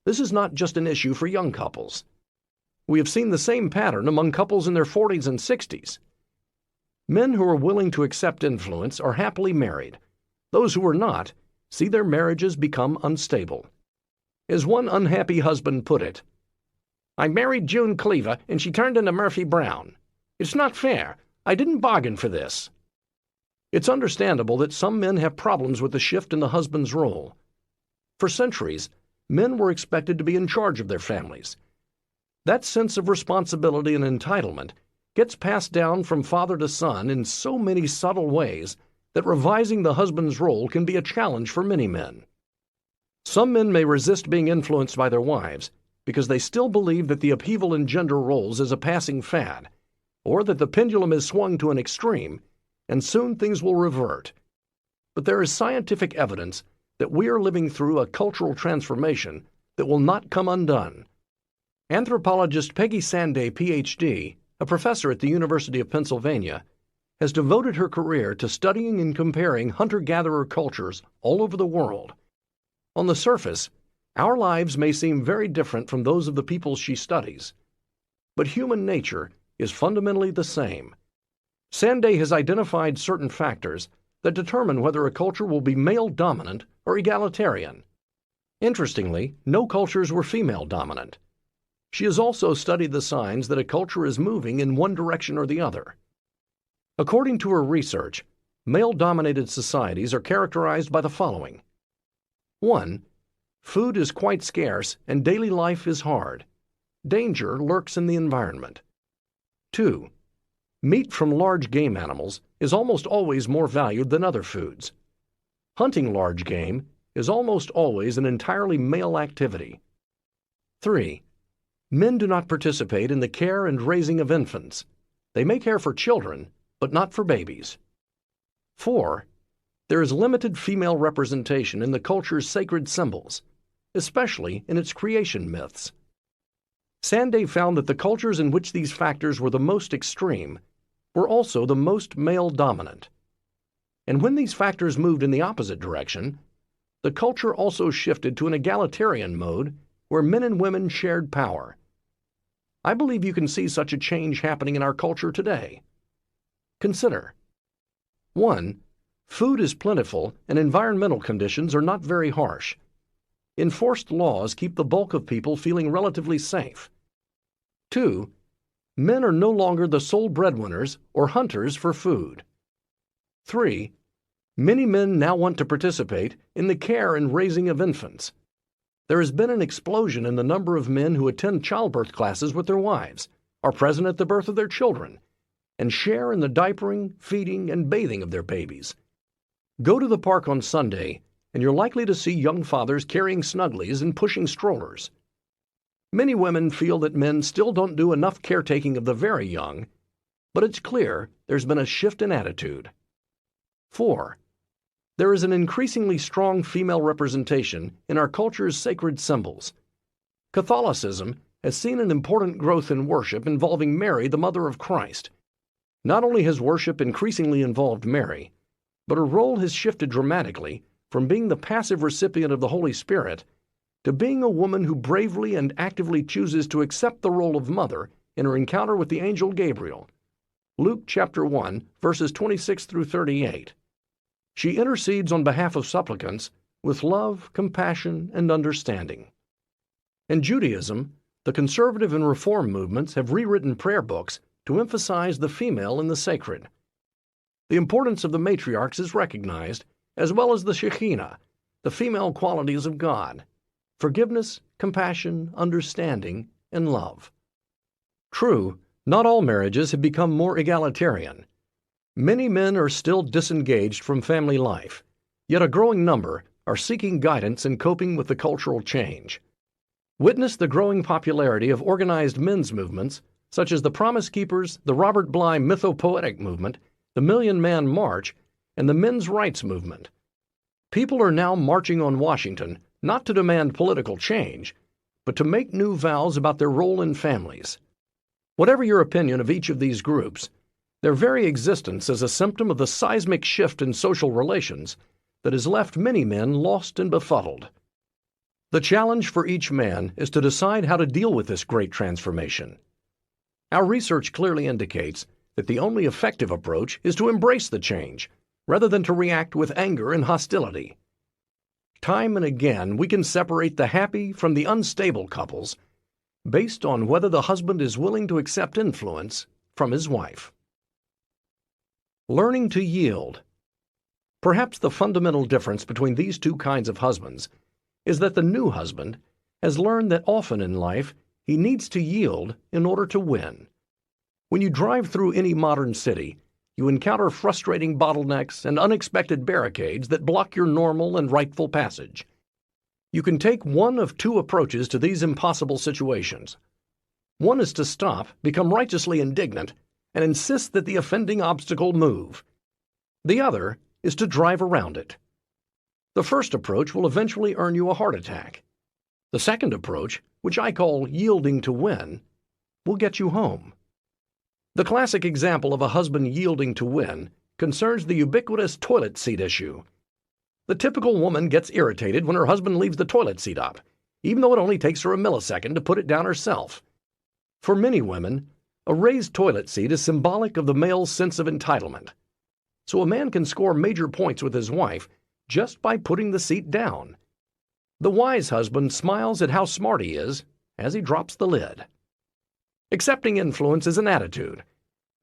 This is not just an issue for young couples. We have seen the same pattern among couples in their 40s and 60s. Men who are willing to accept influence are happily married. Those who are not see their marriages become unstable. As one unhappy husband put it, "I married June Cleaver and she turned into Murphy Brown. "It's not fair. I didn't bargain for this." It's understandable that some men have problems with the shift in the husband's role. For centuries, men were expected to be in charge of their families. That sense of responsibility and entitlement gets passed down from father to son in so many subtle ways that revising the husband's role can be a challenge for many men. Some men may resist being influenced by their wives because they still believe that the upheaval in gender roles is a passing fad, or that the pendulum is swung to an extreme, and soon things will revert. But there is scientific evidence that we are living through a cultural transformation that will not come undone. Anthropologist Peggy Sanday, Ph.D., a professor at the University of Pennsylvania, has devoted her career to studying and comparing hunter-gatherer cultures all over the world. On the surface, our lives may seem very different from those of the peoples she studies, but human nature is fundamentally the same. Sanday has identified certain factors that determine whether a culture will be male-dominant or egalitarian. Interestingly, no cultures were female-dominant. She has also studied the signs that a culture is moving in one direction or the other. According to her research, male-dominated societies are characterized by the following. 1. Food is quite scarce and daily life is hard. Danger lurks in the environment. 2. Meat from large game animals is almost always more valued than other foods. Hunting large game is almost always an entirely male activity. 3. Men do not participate in the care and raising of infants. They may care for children, but not for babies. 4. There is limited female representation in the culture's sacred symbols, especially in its creation myths. Sanday found that the cultures in which these factors were the most extreme were also the most male-dominant. And when these factors moved in the opposite direction, the culture also shifted to an egalitarian mode where men and women shared power. I believe you can see such a change happening in our culture today. Consider. 1. Food is plentiful and environmental conditions are not very harsh. Enforced laws keep the bulk of people feeling relatively safe. 2. Men are no longer the sole breadwinners or hunters for food. 3. Many men now want to participate in the care and raising of infants. There has been an explosion in the number of men who attend childbirth classes with their wives, are present at the birth of their children, and share in the diapering, feeding, and bathing of their babies. Go to the park on Sunday, and you're likely to see young fathers carrying snugglies and pushing strollers. Many women feel that men still don't do enough caretaking of the very young, but it's clear there's been a shift in attitude. 4. There is an increasingly strong female representation in our culture's sacred symbols. Catholicism has seen an important growth in worship involving Mary, the mother of Christ. Not only has worship increasingly involved Mary, but her role has shifted dramatically from being the passive recipient of the Holy Spirit to being a woman who bravely and actively chooses to accept the role of mother in her encounter with the angel Gabriel. Luke chapter 1, verses 26 through 38. She intercedes on behalf of supplicants with love, compassion, and understanding. In Judaism, the conservative and reform movements have rewritten prayer books to emphasize the female in the sacred. The importance of the matriarchs is recognized, as well as the Shekhinah, the female qualities of God: forgiveness, compassion, understanding, and love. True, not all marriages have become more egalitarian. Many men are still disengaged from family life, yet a growing number are seeking guidance in coping with the cultural change. Witness the growing popularity of organized men's movements, such as the Promise Keepers, the Robert Bly Mythopoetic Movement, the Million Man March, and the Men's Rights Movement. People are now marching on Washington not to demand political change, but to make new vows about their role in families. Whatever your opinion of each of these groups, their very existence is a symptom of the seismic shift in social relations that has left many men lost and befuddled. The challenge for each man is to decide how to deal with this great transformation. Our research clearly indicates that the only effective approach is to embrace the change, rather than to react with anger and hostility. Time and again, we can separate the happy from the unstable couples based on whether the husband is willing to accept influence from his wife. Learning to yield. Perhaps the fundamental difference between these two kinds of husbands is that the new husband has learned that often in life he needs to yield in order to win. When you drive through any modern city, you encounter frustrating bottlenecks and unexpected barricades that block your normal and rightful passage. You can take one of two approaches to these impossible situations. One is to stop, become righteously indignant, and insist that the offending obstacle move. The other is to drive around it. The first approach will eventually earn you a heart attack. The second approach, which I call yielding to win, will get you home. The classic example of a husband yielding to win concerns the ubiquitous toilet seat issue. The typical woman gets irritated when her husband leaves the toilet seat up, even though it only takes her a millisecond to put it down herself. For many women, a raised toilet seat is symbolic of the male's sense of entitlement. So a man can score major points with his wife just by putting the seat down. The wise husband smiles at how smart he is as he drops the lid. Accepting influence is an attitude,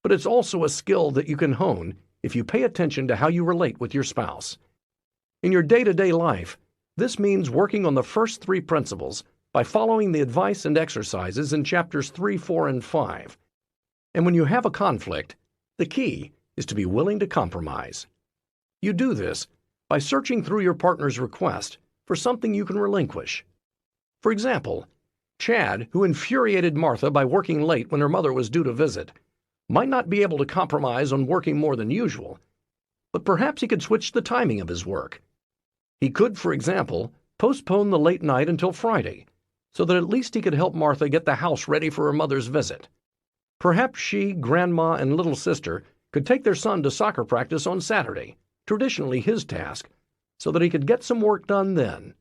but it's also a skill that you can hone if you pay attention to how you relate with your spouse. In your day-to-day life, this means working on the first three principles by following the advice and exercises in chapters 3, 4, and 5. And when you have a conflict, the key is to be willing to compromise. You do this by searching through your partner's request for something you can relinquish. For example, Chad, who infuriated Martha by working late when her mother was due to visit, might not be able to compromise on working more than usual, but perhaps he could switch the timing of his work. He could, for example, postpone the late night until Friday, so that at least he could help Martha get the house ready for her mother's visit. Perhaps she, Grandma, and little sister could take their son to soccer practice on Saturday, traditionally his task, so that he could get some work done then.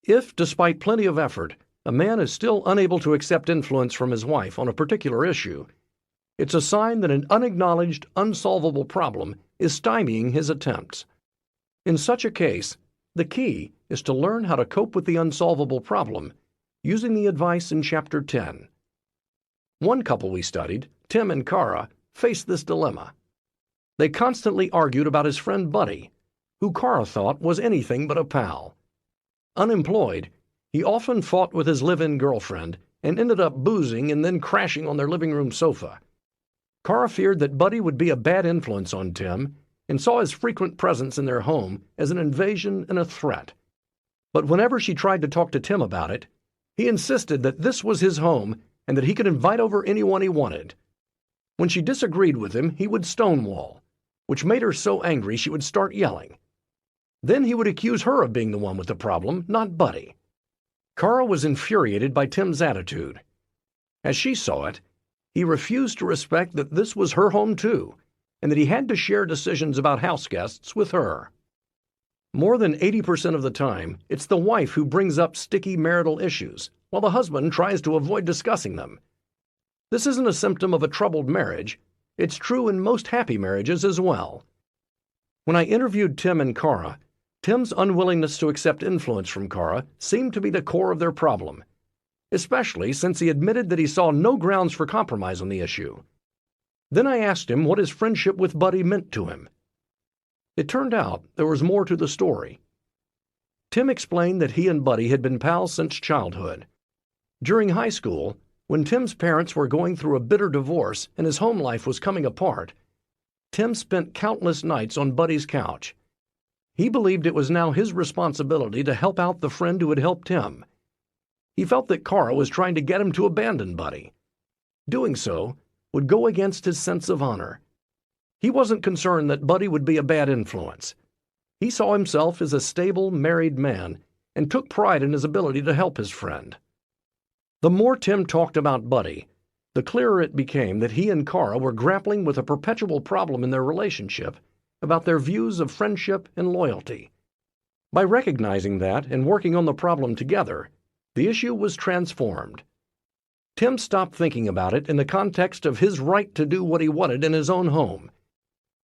If, despite plenty of effort, a man is still unable to accept influence from his wife on a particular issue, it's a sign that an unacknowledged, unsolvable problem is stymieing his attempts. In such a case, the key is to learn how to cope with the unsolvable problem using the advice in Chapter 10. One couple we studied, Tim and Cara, faced this dilemma. They constantly argued about his friend Buddy, who Cara thought was anything but a pal. Unemployed, he often fought with his live-in girlfriend and ended up boozing and then crashing on their living room sofa. Cara feared that Buddy would be a bad influence on Tim and saw his frequent presence in their home as an invasion and a threat. But whenever she tried to talk to Tim about it, he insisted that this was his home and that he could invite over anyone he wanted. When she disagreed with him, he would stonewall, which made her so angry she would start yelling. Then he would accuse her of being the one with the problem, not Buddy. Cara was infuriated by Tim's attitude. As she saw it, he refused to respect that this was her home too, and that he had to share decisions about house guests with her. More than 80% of the time, it's the wife who brings up sticky marital issues, while the husband tries to avoid discussing them. This isn't a symptom of a troubled marriage. It's true in most happy marriages as well. When I interviewed Tim and Cara, Tim's unwillingness to accept influence from Cara seemed to be the core of their problem, especially since he admitted that he saw no grounds for compromise on the issue. Then I asked him what his friendship with Buddy meant to him. It turned out there was more to the story. Tim explained that he and Buddy had been pals since childhood. During high school, when Tim's parents were going through a bitter divorce and his home life was coming apart, Tim spent countless nights on Buddy's couch. He believed it was now his responsibility to help out the friend who had helped him. He felt that Cara was trying to get him to abandon Buddy. Doing so would go against his sense of honor. He wasn't concerned that Buddy would be a bad influence. He saw himself as a stable, married man and took pride in his ability to help his friend. The more Tim talked about Buddy, the clearer it became that he and Cara were grappling with a perpetual problem in their relationship about their views of friendship and loyalty. By recognizing that and working on the problem together, the issue was transformed. Tim stopped thinking about it in the context of his right to do what he wanted in his own home.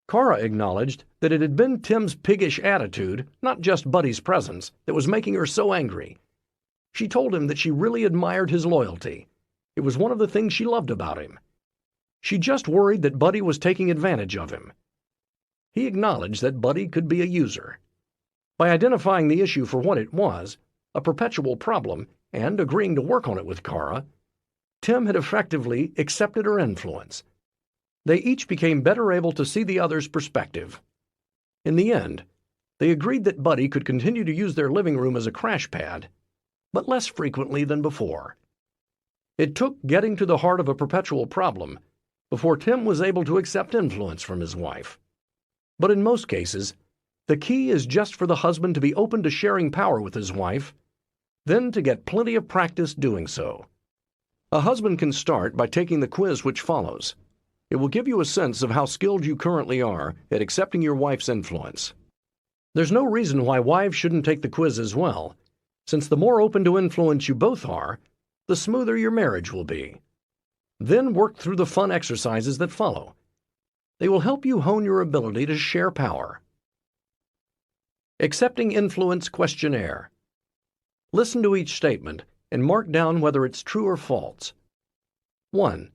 Cara acknowledged that it had been Tim's piggish attitude, not just Buddy's presence, that was making her so angry. She told him that she really admired his loyalty. It was one of the things she loved about him. She just worried that Buddy was taking advantage of him. He acknowledged that Buddy could be a user. By identifying the issue for what it was, a perpetual problem, and agreeing to work on it with Kara, Tim had effectively accepted her influence. They each became better able to see the other's perspective. In the end, they agreed that Buddy could continue to use their living room as a crash pad, but less frequently than before. It took getting to the heart of a perpetual problem before Tim was able to accept influence from his wife. But in most cases, the key is just for the husband to be open to sharing power with his wife, then to get plenty of practice doing so. A husband can start by taking the quiz which follows. It will give you a sense of how skilled you currently are at accepting your wife's influence. There's no reason why wives shouldn't take the quiz as well, since the more open to influence you both are, the smoother your marriage will be. Then work through the fun exercises that follow. They will help you hone your ability to share power. Accepting Influence Questionnaire. Listen to each statement and mark down whether it's true or false. 1.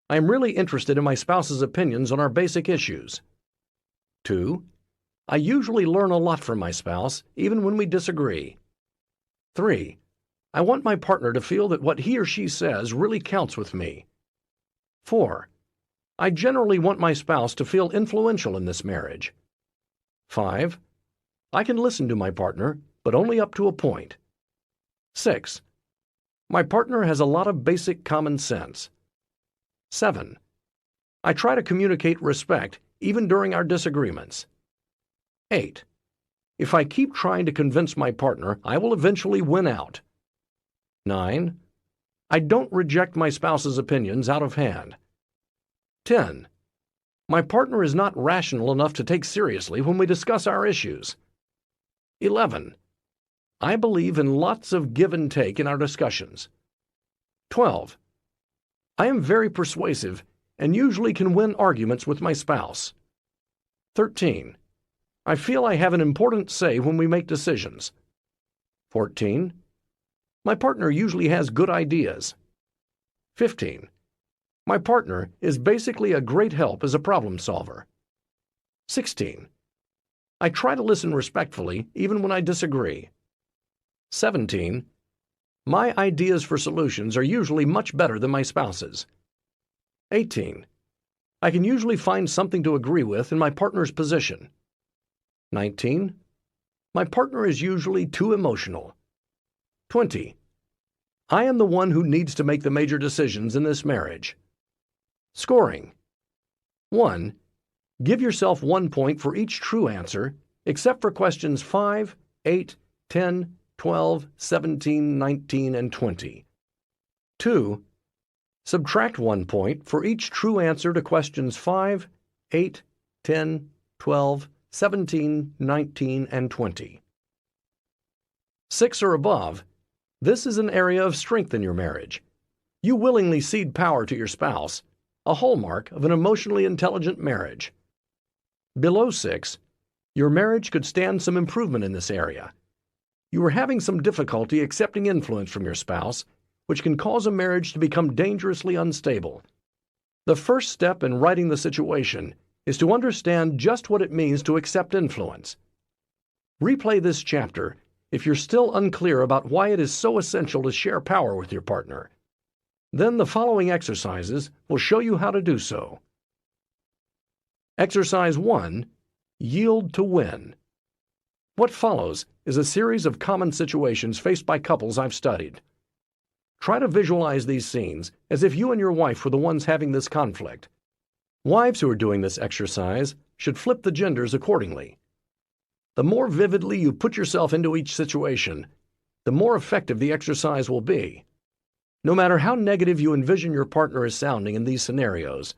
I am really interested in my spouse's opinions on our basic issues. 2. I usually learn a lot from my spouse, even when we disagree. 3. I want my partner to feel that what he or she says really counts with me. 4. I generally want my spouse to feel influential in this marriage. 5. I can listen to my partner, but only up to a point. 6. My partner has a lot of basic common sense. 7. I try to communicate respect even during our disagreements. 8. If I keep trying to convince my partner, I will eventually win out. 9. I don't reject my spouse's opinions out of hand. 10. My partner is not rational enough to take seriously when we discuss our issues. 11. I believe in lots of give and take in our discussions. 12. I am very persuasive and usually can win arguments with my spouse. 13. I feel I have an important say when we make decisions. 14. My partner usually has good ideas. 15. My partner is basically a great help as a problem solver. 16. I try to listen respectfully even when I disagree. 17. My ideas for solutions are usually much better than my spouse's. 18. I can usually find something to agree with in my partner's position. 19. My partner is usually too emotional. 20. I am the one who needs to make the major decisions in this marriage. Scoring. 1. Give yourself 1 point for each true answer, except for questions 5, 8, 10, 12, 17, 19, and 20. 2. Subtract 1 point for each true answer to questions 5, 8, 10, 12, 17, 19, and 20. 6 or above, this is an area of strength in your marriage. You willingly cede power to your spouse, a hallmark of an emotionally intelligent marriage. Below 6, your marriage could stand some improvement in this area. You are having some difficulty accepting influence from your spouse, which can cause a marriage to become dangerously unstable. The first step in righting the situation is to understand just what it means to accept influence. Replay this chapter if you're still unclear about why it is so essential to share power with your partner. Then the following exercises will show you how to do so. Exercise 1. Yield to win. What follows is a series of common situations faced by couples I've studied. Try to visualize these scenes as if you and your wife were the ones having this conflict. Wives who are doing this exercise should flip the genders accordingly. The more vividly you put yourself into each situation, the more effective the exercise will be. No matter how negative you envision your partner as sounding in these scenarios,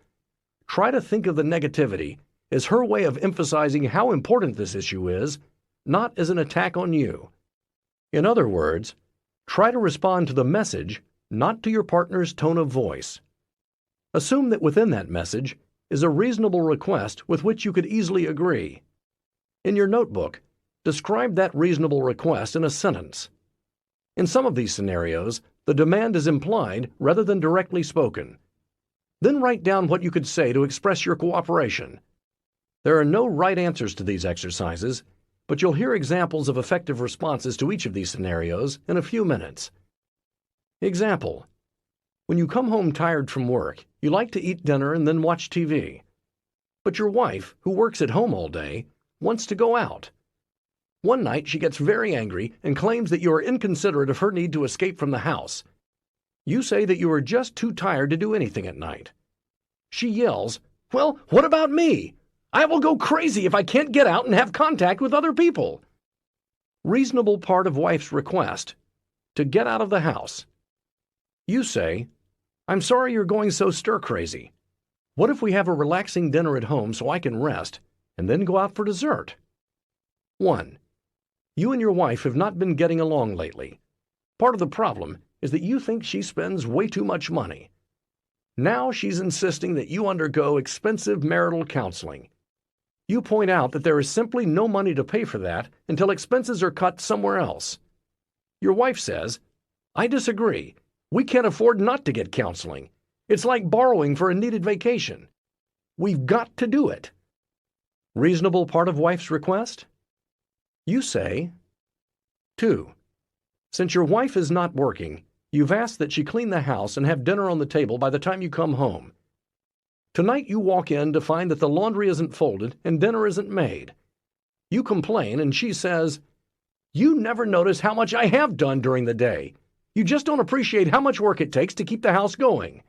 try to think of the negativity as her way of emphasizing how important this issue is, not as an attack on you. In other words, try to respond to the message, not to your partner's tone of voice. Assume that within that message is a reasonable request with which you could easily agree. In your notebook, describe that reasonable request in a sentence. In some of these scenarios, the demand is implied rather than directly spoken. Then write down what you could say to express your cooperation. There are no right answers to these exercises, but you'll hear examples of effective responses to each of these scenarios in a few minutes. Example: when you come home tired from work, you like to eat dinner and then watch TV. But your wife, who works at home all day, wants to go out. One night she gets very angry and claims that you are inconsiderate of her need to escape from the house. You say that you are just too tired to do anything at night. She yells, "Well, what about me? I will go crazy if I can't get out and have contact with other people." Reasonable part of wife's request: to get out of the house. You say, "I'm sorry you're going so stir-crazy. What if we have a relaxing dinner at home so I can rest, and then go out for dessert?" 1. You and your wife have not been getting along lately. Part of the problem is that you think she spends way too much money. Now she's insisting that you undergo expensive marital counseling. You point out that there is simply no money to pay for that until expenses are cut somewhere else. Your wife says, "I disagree. We can't afford not to get counseling. It's like borrowing for a needed vacation. We've got to do it." Reasonable part of wife's request? You say, 2. Since your wife is not working, you've asked that she clean the house and have dinner on the table by the time you come home. Tonight you walk in to find that the laundry isn't folded and dinner isn't made. You complain and she says, "You never notice how much I have done during the day. You just don't appreciate how much work it takes to keep the house going."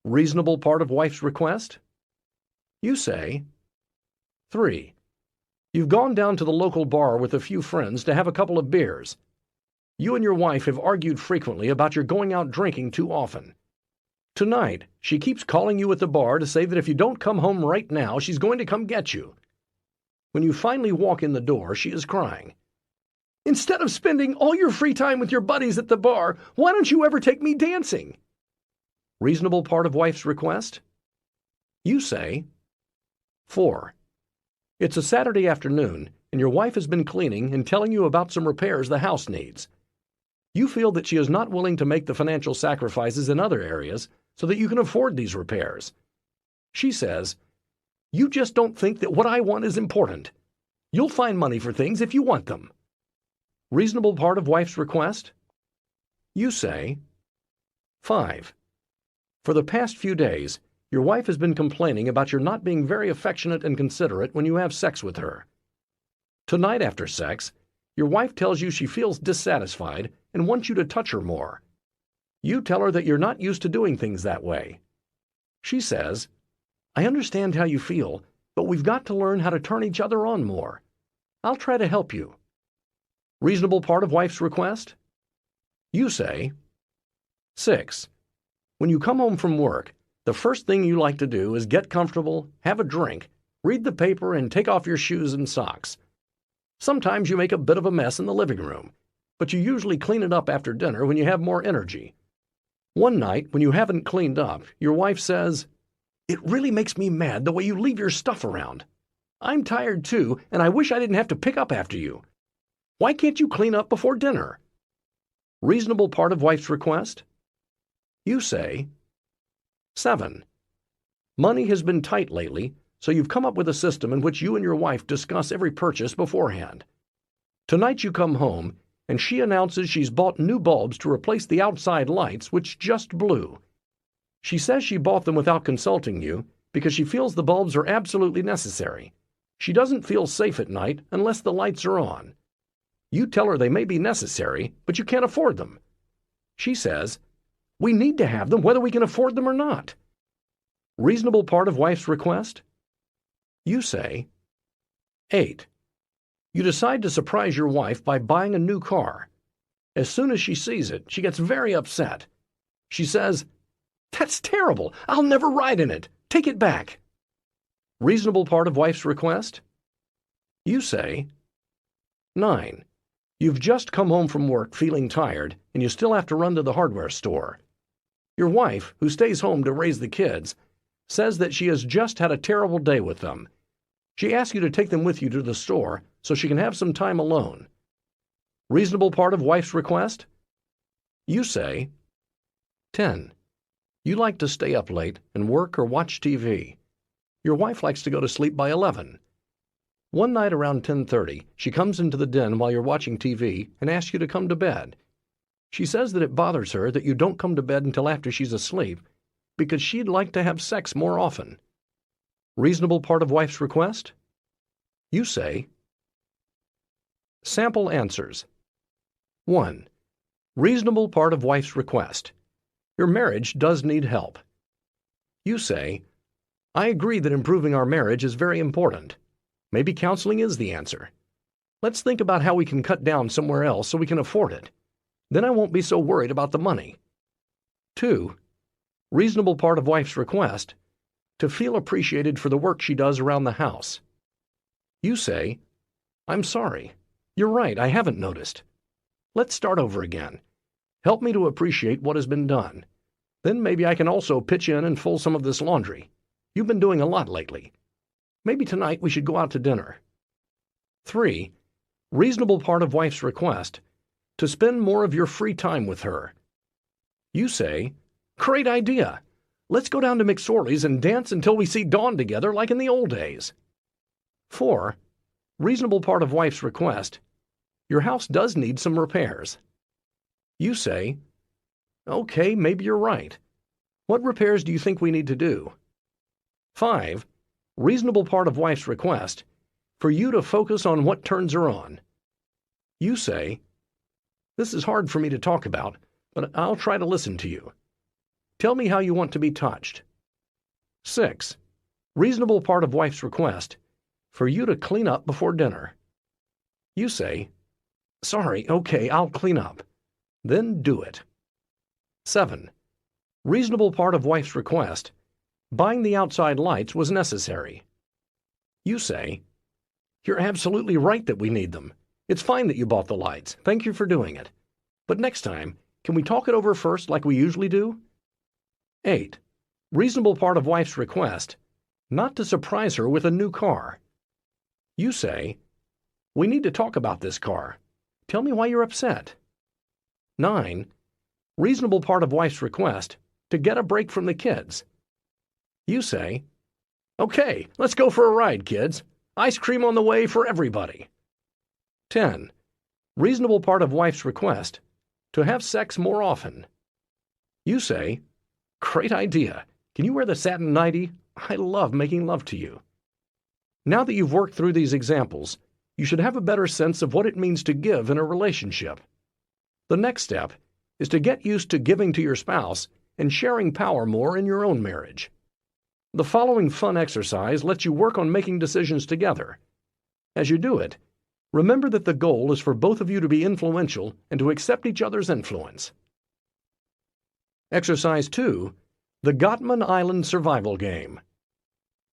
Reasonable part of wife's request? You say, 3. You've gone down to the local bar with a few friends to have a couple of beers. You and your wife have argued frequently about your going out drinking too often. Tonight, she keeps calling you at the bar to say that if you don't come home right now, she's going to come get you. When you finally walk in the door, she is crying, "Instead of spending all your free time with your buddies at the bar, why don't you ever take me dancing?" Reasonable part of wife's request? You say, 4. It's a Saturday afternoon, and your wife has been cleaning and telling you about some repairs the house needs. You feel that she is not willing to make the financial sacrifices in other areas so that you can afford these repairs. She says, "You just don't think that what I want is important. You'll find money for things if you want them." Reasonable part of wife's request? You say, 5. For the past few days, your wife has been complaining about your not being very affectionate and considerate when you have sex with her. Tonight after sex, your wife tells you she feels dissatisfied and wants you to touch her more. You tell her that you're not used to doing things that way. She says, "I understand how you feel, but we've got to learn how to turn each other on more. I'll try to help you." Reasonable part of wife's request? You say, 6. When you come home from work, the first thing you like to do is get comfortable, have a drink, read the paper, and take off your shoes and socks. Sometimes you make a bit of a mess in the living room, but you usually clean it up after dinner when you have more energy. One night, when you haven't cleaned up, your wife says, "It really makes me mad the way you leave your stuff around. I'm tired too, and I wish I didn't have to pick up after you. Why can't you clean up before dinner?" Reasonable part of wife's request? You say, 7. Money has been tight lately, so you've come up with a system in which you and your wife discuss every purchase beforehand. Tonight you come home, and she announces she's bought new bulbs to replace the outside lights, which just blew. She says she bought them without consulting you because she feels the bulbs are absolutely necessary. She doesn't feel safe at night unless the lights are on. You tell her they may be necessary, but you can't afford them. She says, "We need to have them whether we can afford them or not." Reasonable part of wife's request? You say, 8. You decide to surprise your wife by buying a new car. As soon as she sees it, she gets very upset. She says, "That's terrible. I'll never ride in it. Take it back." Reasonable part of wife's request? You say, 9. You've just come home from work feeling tired, and you still have to run to the hardware store. Your wife, who stays home to raise the kids, says that she has just had a terrible day with them. She asks you to take them with you to the store so she can have some time alone. Reasonable part of wife's request? You say, 10. You like to stay up late and work or watch TV. Your wife likes to go to sleep by 11. One night around 10:30, she comes into the den while you're watching TV and asks you to come to bed. She says that it bothers her that you don't come to bed until after she's asleep because she'd like to have sex more often. Reasonable part of wife's request? You say, sample answers. 1. Reasonable part of wife's request. Your marriage does need help. You say, I agree that improving our marriage is very important. Maybe counseling is the answer. Let's think about how we can cut down somewhere else so we can afford it. Then I won't be so worried about the money. 2. Reasonable part of wife's request. To feel appreciated for the work she does around the house. You say, I'm sorry. You're right, I haven't noticed. Let's start over again. Help me to appreciate what has been done. Then maybe I can also pitch in and fold some of this laundry. You've been doing a lot lately. Maybe tonight we should go out to dinner. 3. Reasonable part of wife's request. To spend more of your free time with her. You say, great idea. Let's go down to McSorley's and dance until we see dawn together like in the old days. 4. Reasonable part of wife's request. Your house does need some repairs. You say, okay, maybe you're right. What repairs do you think we need to do? 5. Reasonable part of wife's request. For you to focus on what turns her on. You say, this is hard for me to talk about, but I'll try to listen to you. Tell me how you want to be touched. 6. Reasonable part of wife's request. For you to clean up before dinner. You say, sorry, okay, I'll clean up. Then do it. 7. Reasonable part of wife's request. Buying the outside lights was necessary. You say, you're absolutely right that we need them. It's fine that you bought the lights. Thank you for doing it. But next time, can we talk it over first like we usually do? 8. Reasonable part of wife's request. Not to surprise her with a new car. You say, we need to talk about this car. Tell me why you're upset. 9. Reasonable part of wife's request. To get a break from the kids. You say, okay, let's go for a ride, kids. Ice cream on the way for everybody. 10. Reasonable part of wife's request. To have sex more often. You say, great idea. Can you wear the satin nightie? I love making love to you. Now that you've worked through these examples, you should have a better sense of what it means to give in a relationship. The next step is to get used to giving to your spouse and sharing power more in your own marriage. The following fun exercise lets you work on making decisions together. As you do it, remember that the goal is for both of you to be influential and to accept each other's influence. Exercise 2. The Gottman Island Survival Game.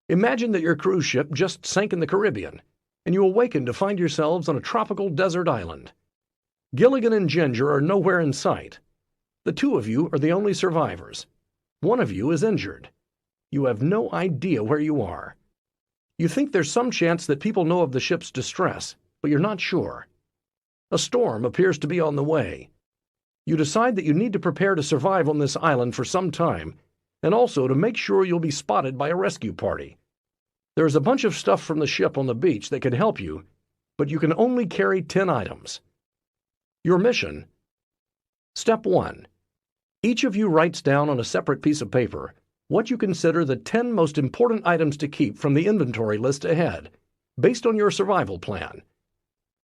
Imagine that your cruise ship just sank in the Caribbean, and you awaken to find yourselves on a tropical desert island. Gilligan and Ginger are nowhere in sight. The two of you are the only survivors. One of you is injured. You have no idea where you are. You think there's some chance that people know of the ship's distress, but you're not sure. A storm appears to be on the way. You decide that you need to prepare to survive on this island for some time, and also to make sure you'll be spotted by a rescue party. There's a bunch of stuff from the ship on the beach that could help you, but you can only carry 10 items. Your mission. Step 1. Each of you writes down on a separate piece of paper what you consider the 10 most important items to keep from the inventory list ahead, based on your survival plan.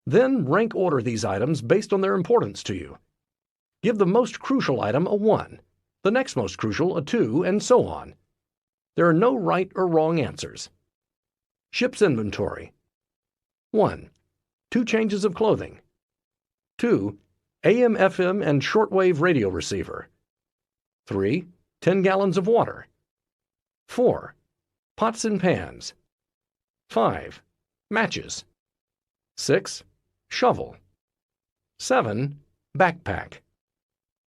Then rank order these items based on their importance to you. Give the most crucial item a 1, the next most crucial a 2, and so on. There are no right or wrong answers. Ship's inventory. 1. 2 changes of clothing. 2. AM, FM, and shortwave radio receiver. 3. 10 gallons of water. 4. Pots and pans. 5. Matches. 6. Shovel. 7. Backpack.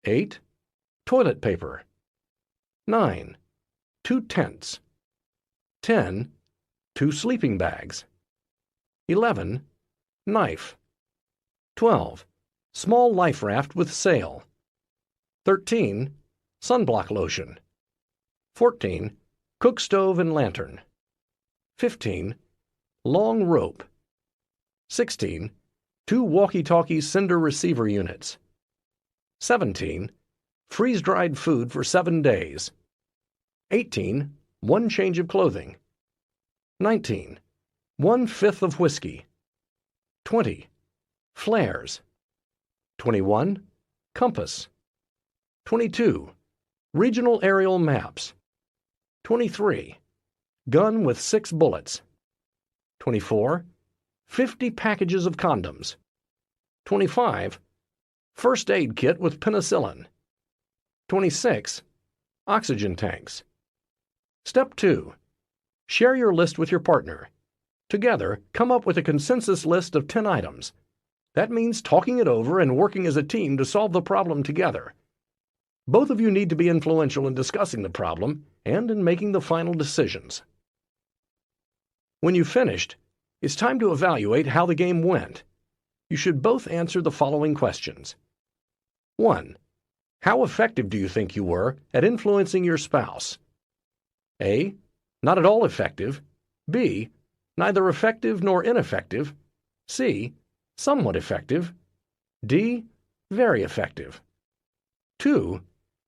8. Toilet paper. 9. 2 tents. 10. 2 sleeping bags. 11. Knife. 12. Small life raft with sail. 13. Sunblock lotion. 14. Cook stove and lantern. 15. Long rope. 16. 2 walkie-talkie sender receiver units. 17. Freeze-dried food for 7 days. 18. 1 change of clothing. 19. 1/5 of whiskey. 20. Flares. 21. Compass. 22. Regional aerial maps. 23. Gun with 6 bullets. 24. 50 packages of condoms. 25. First aid kit with penicillin. 26. Oxygen tanks. Step 2. Share your list with your partner. Together, come up with a consensus list of 10 items. That means talking it over and working as a team to solve the problem together. Both of you need to be influential in discussing the problem and in making the final decisions. When you've finished, it's time to evaluate how the game went. You should both answer the following questions. 1. How effective do you think you were at influencing your spouse? A. Not at all effective. B. Neither effective nor ineffective. C. Somewhat effective. D. Very effective. 2.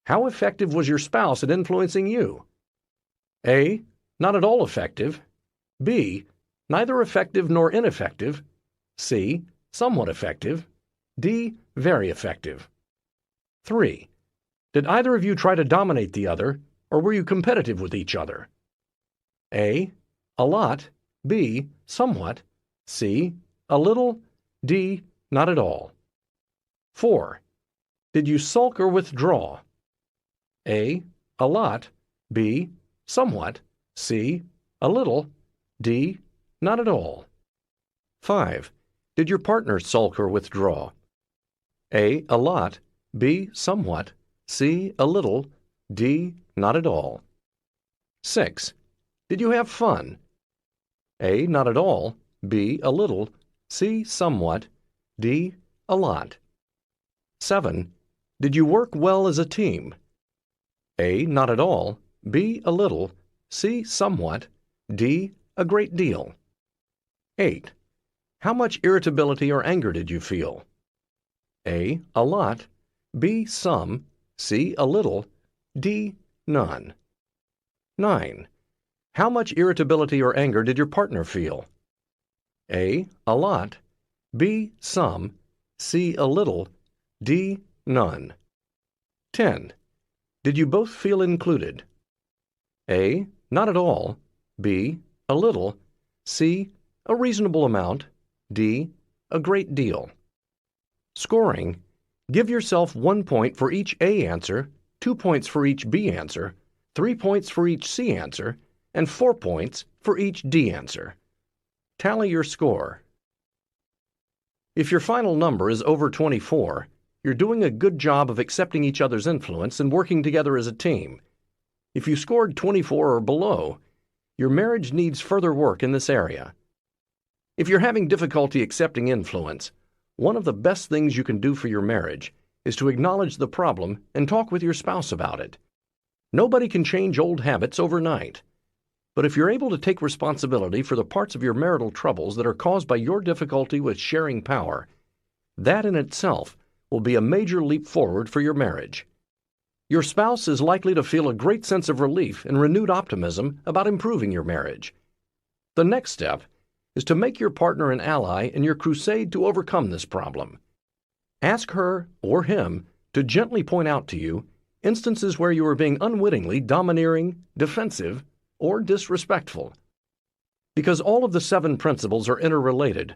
How effective was your spouse at influencing you? A. Not at all effective. B. Neither effective nor ineffective. C. Somewhat effective. D. Very effective. 3. Did either of you try to dominate the other, or were you competitive with each other? A. A lot. B. Somewhat. C. A little. D. Not at all. 4. Did you sulk or withdraw? A. A lot. B. Somewhat. C. A little. D. Not at all. 5. Did your partner sulk or withdraw? A. A lot. B. Somewhat. C. A little. D. Not at all. 6. Did you have fun? A. Not at all. B. A little. C. Somewhat. D. A lot. 7. Did you work well as a team? A. Not at all. B. A little. C. Somewhat. D. A great deal. 8. How much irritability or anger did you feel? A. A lot. B. Some. C. A little. D. None. 9. How much irritability or anger did your partner feel? A. A lot. B. Some. C. A little. D. None. 10. Did you both feel included? A. Not at all. B. A little. C. A reasonable amount. D. A great deal. Scoring. Give yourself 1 point for each A answer, 2 points for each B answer, 3 points for each C answer, and 4 points for each D answer. Tally your score. If your final number is over 24, you're doing a good job of accepting each other's influence and working together as a team. If you scored 24 or below, your marriage needs further work in this area. If you're having difficulty accepting influence, one of the best things you can do for your marriage is to acknowledge the problem and talk with your spouse about it. Nobody can change old habits overnight. But if you're able to take responsibility for the parts of your marital troubles that are caused by your difficulty with sharing power, that in itself will be a major leap forward for your marriage. Your spouse is likely to feel a great sense of relief and renewed optimism about improving your marriage. The next step is to make your partner an ally in your crusade to overcome this problem. Ask her or him to gently point out to you instances where you are being unwittingly domineering, defensive, or disrespectful. Because all of the 7 principles are interrelated,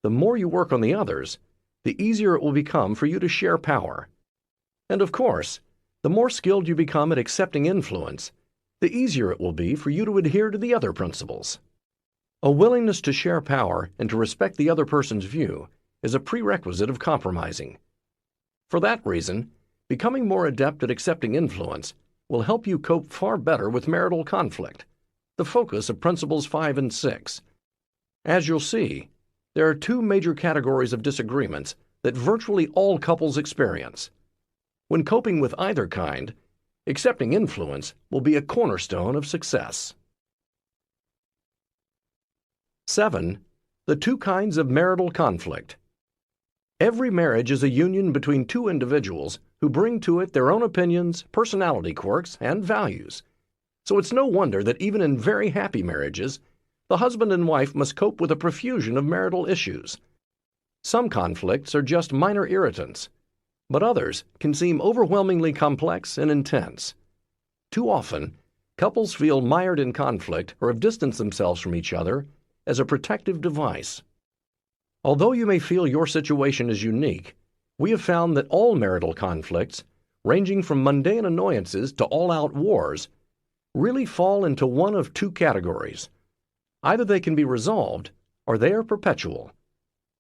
the more you work on the others, the easier it will become for you to share power. And of course, the more skilled you become at accepting influence, the easier it will be for you to adhere to the other principles. A willingness to share power and to respect the other person's view is a prerequisite of compromising. For that reason, becoming more adept at accepting influence will help you cope far better with marital conflict, the focus of Principles 5 and 6. As you'll see, there are 2 major categories of disagreements that virtually all couples experience. When coping with either kind, Accepting influence will be a cornerstone of success. 7. The two kinds of marital conflict. Every marriage is a union between two individuals who bring to it their own opinions, personality quirks, and values. So it's no wonder that even in very happy marriages, the husband and wife must cope with a profusion of marital issues. Some conflicts are just minor irritants, but others can seem overwhelmingly complex and intense. Too often, couples feel mired in conflict or have distanced themselves from each other as a protective device. Although you may feel your situation is unique, we have found that all marital conflicts, ranging from mundane annoyances to all-out wars, really fall into one of two categories. Either they can be resolved, or they are perpetual,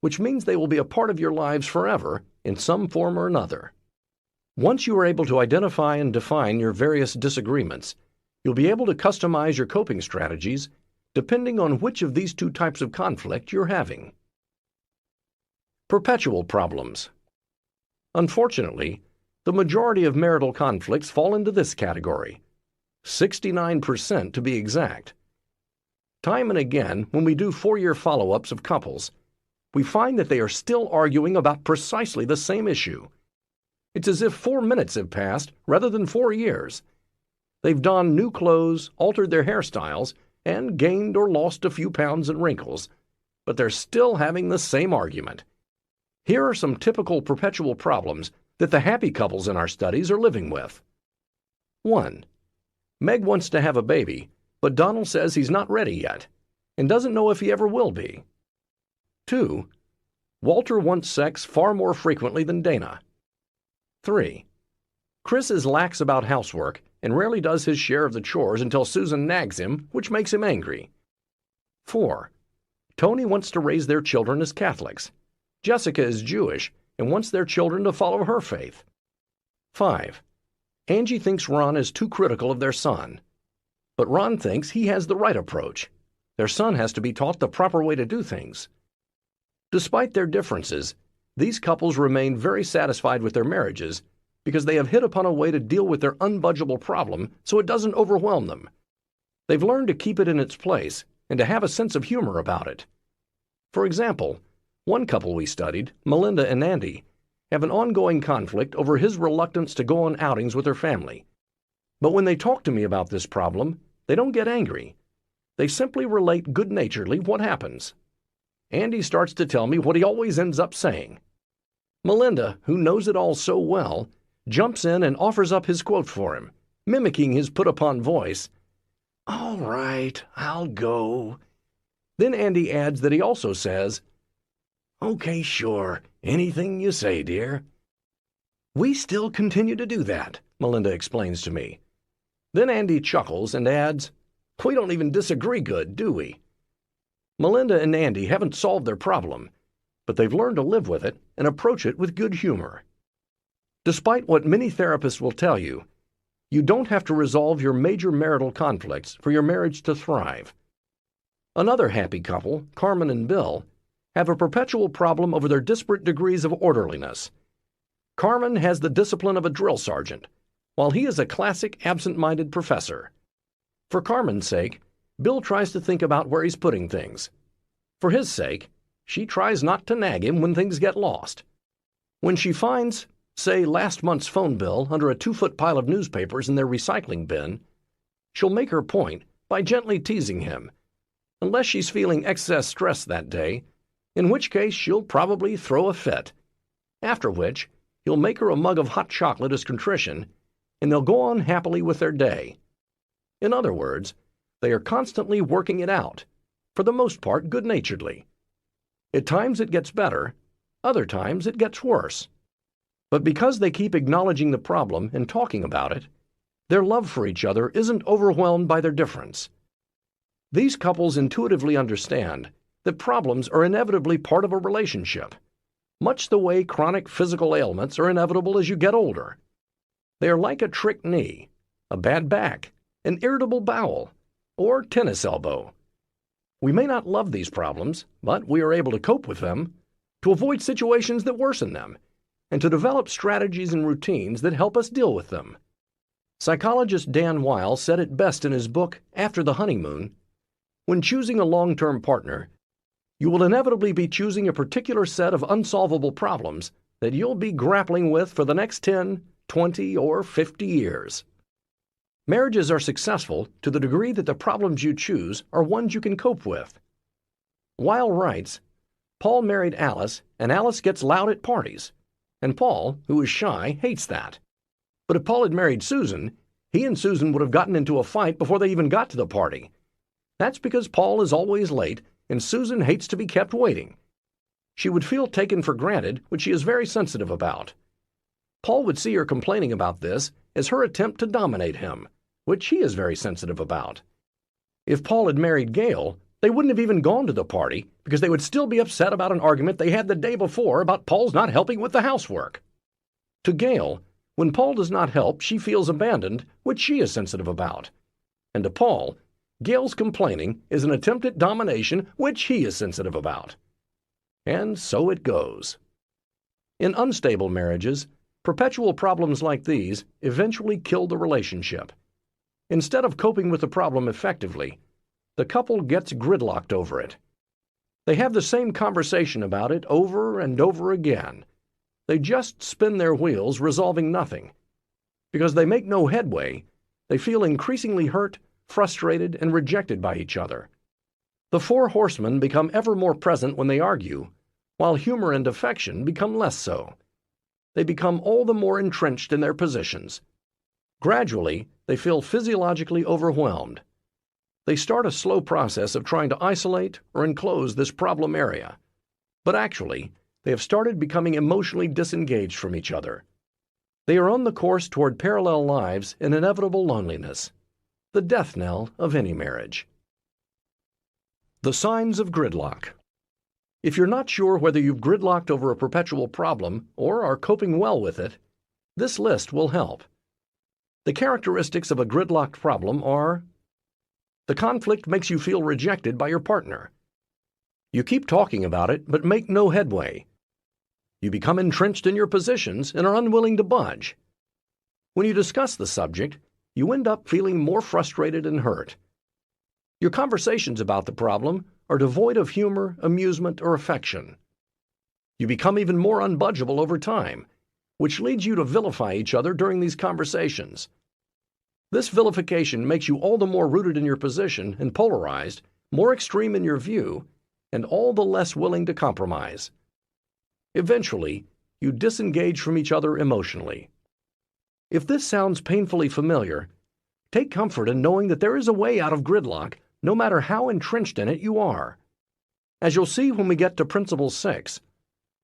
which means they will be a part of your lives forever in some form or another. Once you are able to identify and define your various disagreements, you'll be able to customize your coping strategies depending on which of these two types of conflict you're having. Perpetual problems. Unfortunately, the majority of marital conflicts fall into this category, 69% to be exact. Time and again, when we do 4-year follow-ups of couples, we find that they are still arguing about precisely the same issue. It's as if 4 minutes have passed rather than 4 years. They've donned new clothes, altered their hairstyles, and gained or lost a few pounds and wrinkles, but they're still having the same argument. Here are some typical perpetual problems that the happy couples in our studies are living with. 1. Meg wants to have a baby, but Donald says he's not ready yet and doesn't know if he ever will be. 2. Walter wants sex far more frequently than Dana. 3. Chris is lax about housework and rarely does his share of the chores until Susan nags him, which makes him angry. 4. Tony wants to raise their children as Catholics. Jessica is Jewish and wants their children to follow her faith. 5. Angie thinks Ron is too critical of their son. But Ron thinks he has the right approach. Their son has to be taught the proper way to do things. Despite their differences, these couples remain very satisfied with their marriages because they have hit upon a way to deal with their unbudgeable problem so it doesn't overwhelm them. They've learned to keep it in its place and to have a sense of humor about it. For example, one couple we studied, Melinda and Andy, have an ongoing conflict over his reluctance to go on outings with her family. But when they talk to me about this problem, they don't get angry. They simply relate good-naturedly what happens. Andy starts to tell me what he always ends up saying. Melinda, who knows it all so well, jumps in and offers up his quote for him, mimicking his put-upon voice. "All right, I'll go." Then Andy adds that he also says, "Okay, sure, anything you say, dear." "We still continue to do that," Melinda explains to me. Then Andy chuckles and adds, "We don't even disagree good, do we?" Melinda and Andy haven't solved their problem, but they've learned to live with it and approach it with good humor. Despite what many therapists will tell you, you don't have to resolve your major marital conflicts for your marriage to thrive. Another happy couple, Carmen and Bill, have a perpetual problem over their disparate degrees of orderliness. Carmen has the discipline of a drill sergeant, while he is a classic absent-minded professor. For Carmen's sake, Bill tries to think about where he's putting things. For his sake, she tries not to nag him when things get lost. When she finds, say, last month's phone bill under a 2-foot pile of newspapers in their recycling bin, she'll make her point by gently teasing him, unless she's feeling excess stress that day, in which case she'll probably throw a fit, after which he'll make her a mug of hot chocolate as contrition, and they'll go on happily with their day. In other words, they are constantly working it out, for the most part good-naturedly. At times it gets better, other times it gets worse. But because they keep acknowledging the problem and talking about it, their love for each other isn't overwhelmed by their difference. These couples intuitively understand that problems are inevitably part of a relationship, much the way chronic physical ailments are inevitable as you get older. They are like a trick knee, a bad back, an irritable bowel, or tennis elbow. We may not love these problems, but we are able to cope with them, to avoid situations that worsen them, and to develop strategies and routines that help us deal with them. Psychologist Dan Weil said it best in his book, After the Honeymoon. When choosing a long-term partner, you will inevitably be choosing a particular set of unsolvable problems that you'll be grappling with for the next 10, 20, or 50 years. Marriages are successful to the degree that the problems you choose are ones you can cope with. Weil writes, Paul married Alice, and Alice gets loud at parties, and Paul, who is shy, hates that. But if Paul had married Susan, he and Susan would have gotten into a fight before they even got to the party. That's because Paul is always late, and Susan hates to be kept waiting. She would feel taken for granted, which she is very sensitive about. Paul would see her complaining about this as her attempt to dominate him, which he is very sensitive about. If Paul had married Gail, they wouldn't have even gone to the party because they would still be upset about an argument they had the day before about Paul's not helping with the housework. To Gail, when Paul does not help, she feels abandoned, which she is sensitive about. And to Paul, Gail's complaining is an attempt at domination, which he is sensitive about. And so it goes. In unstable marriages, perpetual problems like these eventually kill the relationship. Instead of coping with the problem effectively, the couple gets gridlocked over it. They have the same conversation about it over and over again. They just spin their wheels, resolving nothing. Because they make no headway, they feel increasingly hurt, frustrated, and rejected by each other. The four horsemen become ever more present when they argue, while humor and affection become less so. They become all the more entrenched in their positions. Gradually, they feel physiologically overwhelmed. They start a slow process of trying to isolate or enclose this problem area, but actually, they have started becoming emotionally disengaged from each other. They are on the course toward parallel lives and inevitable loneliness, the death knell of any marriage. The signs of gridlock. If you're not sure whether you've gridlocked over a perpetual problem or are coping well with it, this list will help. The characteristics of a gridlocked problem are: the conflict makes you feel rejected by your partner. You keep talking about it but make no headway. You become entrenched in your positions and are unwilling to budge. When you discuss the subject, you end up feeling more frustrated and hurt. Your conversations about the problem are devoid of humor, amusement, or affection. You become even more unbudgeable over time, which leads you to vilify each other during these conversations. This vilification makes you all the more rooted in your position and polarized, more extreme in your view, and all the less willing to compromise. Eventually, you disengage from each other emotionally. If this sounds painfully familiar, take comfort in knowing that there is a way out of gridlock, no matter how entrenched in it you are. As you'll see when we get to Principle 6,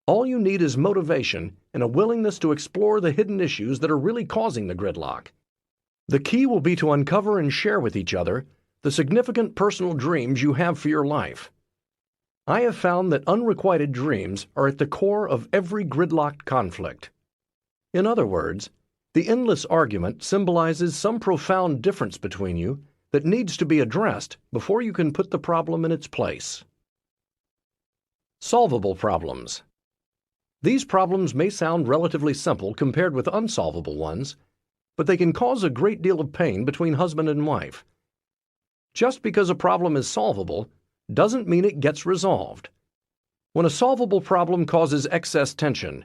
all you need is motivation and a willingness to explore the hidden issues that are really causing the gridlock. The key will be to uncover and share with each other the significant personal dreams you have for your life. I have found that unrequited dreams are at the core of every gridlocked conflict. In other words, the endless argument symbolizes some profound difference between you that needs to be addressed before you can put the problem in its place. Solvable problems. These problems may sound relatively simple compared with unsolvable ones, but they can cause a great deal of pain between husband and wife. Just because a problem is solvable doesn't mean it gets resolved. When a solvable problem causes excess tension,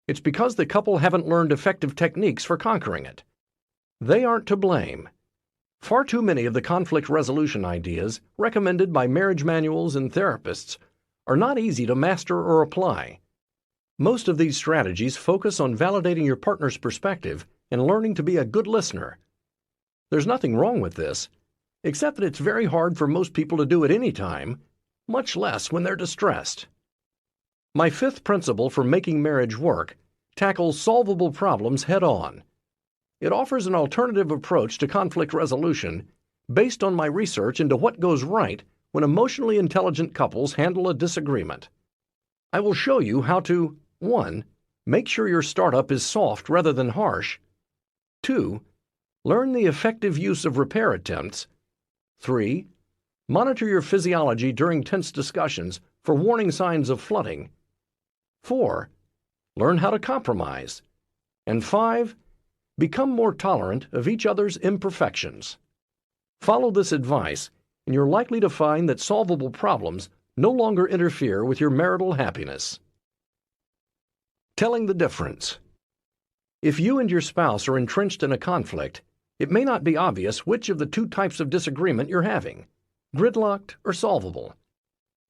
it's because the couple haven't learned effective techniques for conquering it. They aren't to blame. Far too many of the conflict resolution ideas recommended by marriage manuals and therapists are not easy to master or apply. Most of these strategies focus on validating your partner's perspective and learning to be a good listener. There's nothing wrong with this, except that it's very hard for most people to do at any time, much less when they're distressed. My fifth principle for making marriage work tackles solvable problems head-on. It offers an alternative approach to conflict resolution based on my research into what goes right when emotionally intelligent couples handle a disagreement. I will show you how to 1. Make sure your startup is soft rather than harsh. 2. Learn the effective use of repair attempts. 3. Monitor your physiology during tense discussions for warning signs of flooding. 4. Learn how to compromise. And 5. Become more tolerant of each other's imperfections. Follow this advice, and you're likely to find that solvable problems no longer interfere with your marital happiness. Telling the difference. If you and your spouse are entrenched in a conflict, it may not be obvious which of the two types of disagreement you're having, gridlocked or solvable.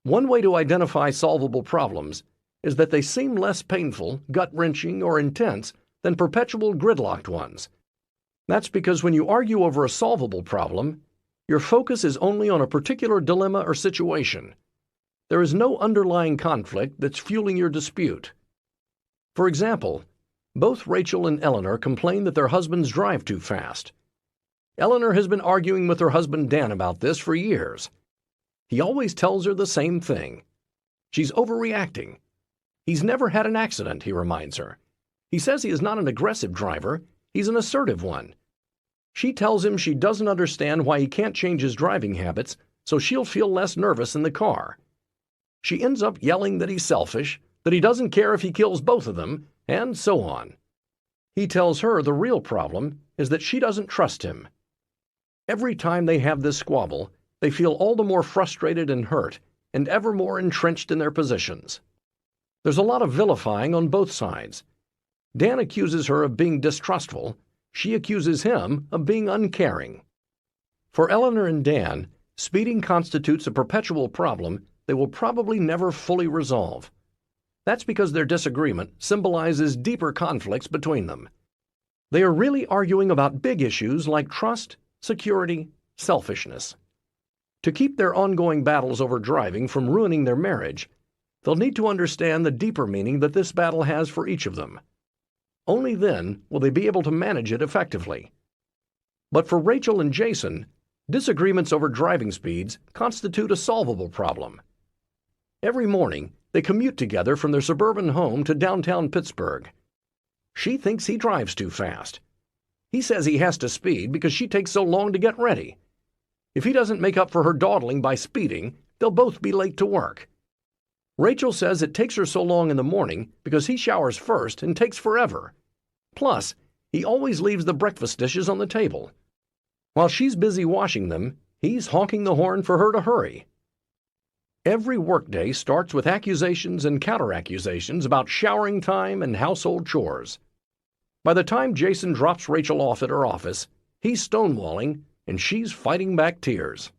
One way to identify solvable problems is that they seem less painful, gut-wrenching, or intense than perpetual gridlocked ones. That's because when you argue over a solvable problem, your focus is only on a particular dilemma or situation. There is no underlying conflict that's fueling your dispute. For example, both Rachel and Eleanor complain that their husbands drive too fast. Eleanor has been arguing with her husband Dan about this for years. He always tells her the same thing. She's overreacting. He's never had an accident, he reminds her. He says he is not an aggressive driver, he's an assertive one. She tells him she doesn't understand why he can't change his driving habits, so she'll feel less nervous in the car. She ends up yelling that he's selfish, that he doesn't care if he kills both of them, and so on. He tells her the real problem is that she doesn't trust him. Every time they have this squabble, they feel all the more frustrated and hurt, and ever more entrenched in their positions. There's a lot of vilifying on both sides. Dan accuses her of being distrustful. She accuses him of being uncaring. For Eleanor and Dan, speeding constitutes a perpetual problem they will probably never fully resolve. That's because their disagreement symbolizes deeper conflicts between them. They are really arguing about big issues like trust, security, selfishness. To keep their ongoing battles over driving from ruining their marriage, they'll need to understand the deeper meaning that this battle has for each of them. Only then will they be able to manage it effectively. But for Rachel and Jason, disagreements over driving speeds constitute a solvable problem. Every morning, they commute together from their suburban home to downtown Pittsburgh. She thinks he drives too fast. He says he has to speed because she takes so long to get ready. If he doesn't make up for her dawdling by speeding, they'll both be late to work. Rachel says it takes her so long in the morning because he showers first and takes forever. Plus, he always leaves the breakfast dishes on the table. While she's busy washing them, he's honking the horn for her to hurry. Every workday starts with accusations and counter-accusations about showering time and household chores. By the time Jason drops Rachel off at her office, he's stonewalling and she's fighting back tears.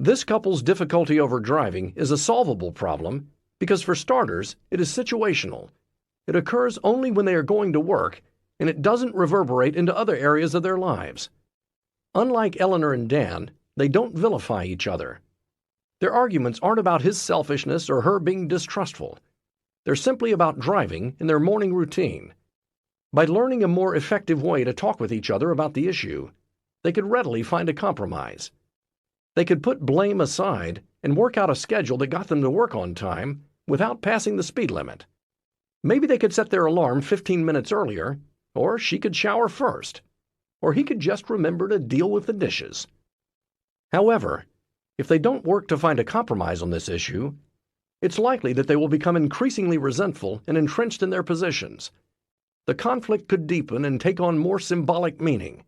This couple's difficulty over driving is a solvable problem because, for starters, it is situational. It occurs only when they are going to work, and it doesn't reverberate into other areas of their lives. Unlike Eleanor and Dan, they don't vilify each other. Their arguments aren't about his selfishness or her being distrustful. They're simply about driving in their morning routine. By learning a more effective way to talk with each other about the issue, they could readily find a compromise. They could put blame aside and work out a schedule that got them to work on time without passing the speed limit. Maybe they could set their alarm 15 minutes earlier, or she could shower first, or he could just remember to deal with the dishes. However, if they don't work to find a compromise on this issue, it's likely that they will become increasingly resentful and entrenched in their positions. The conflict could deepen and take on more symbolic meaning.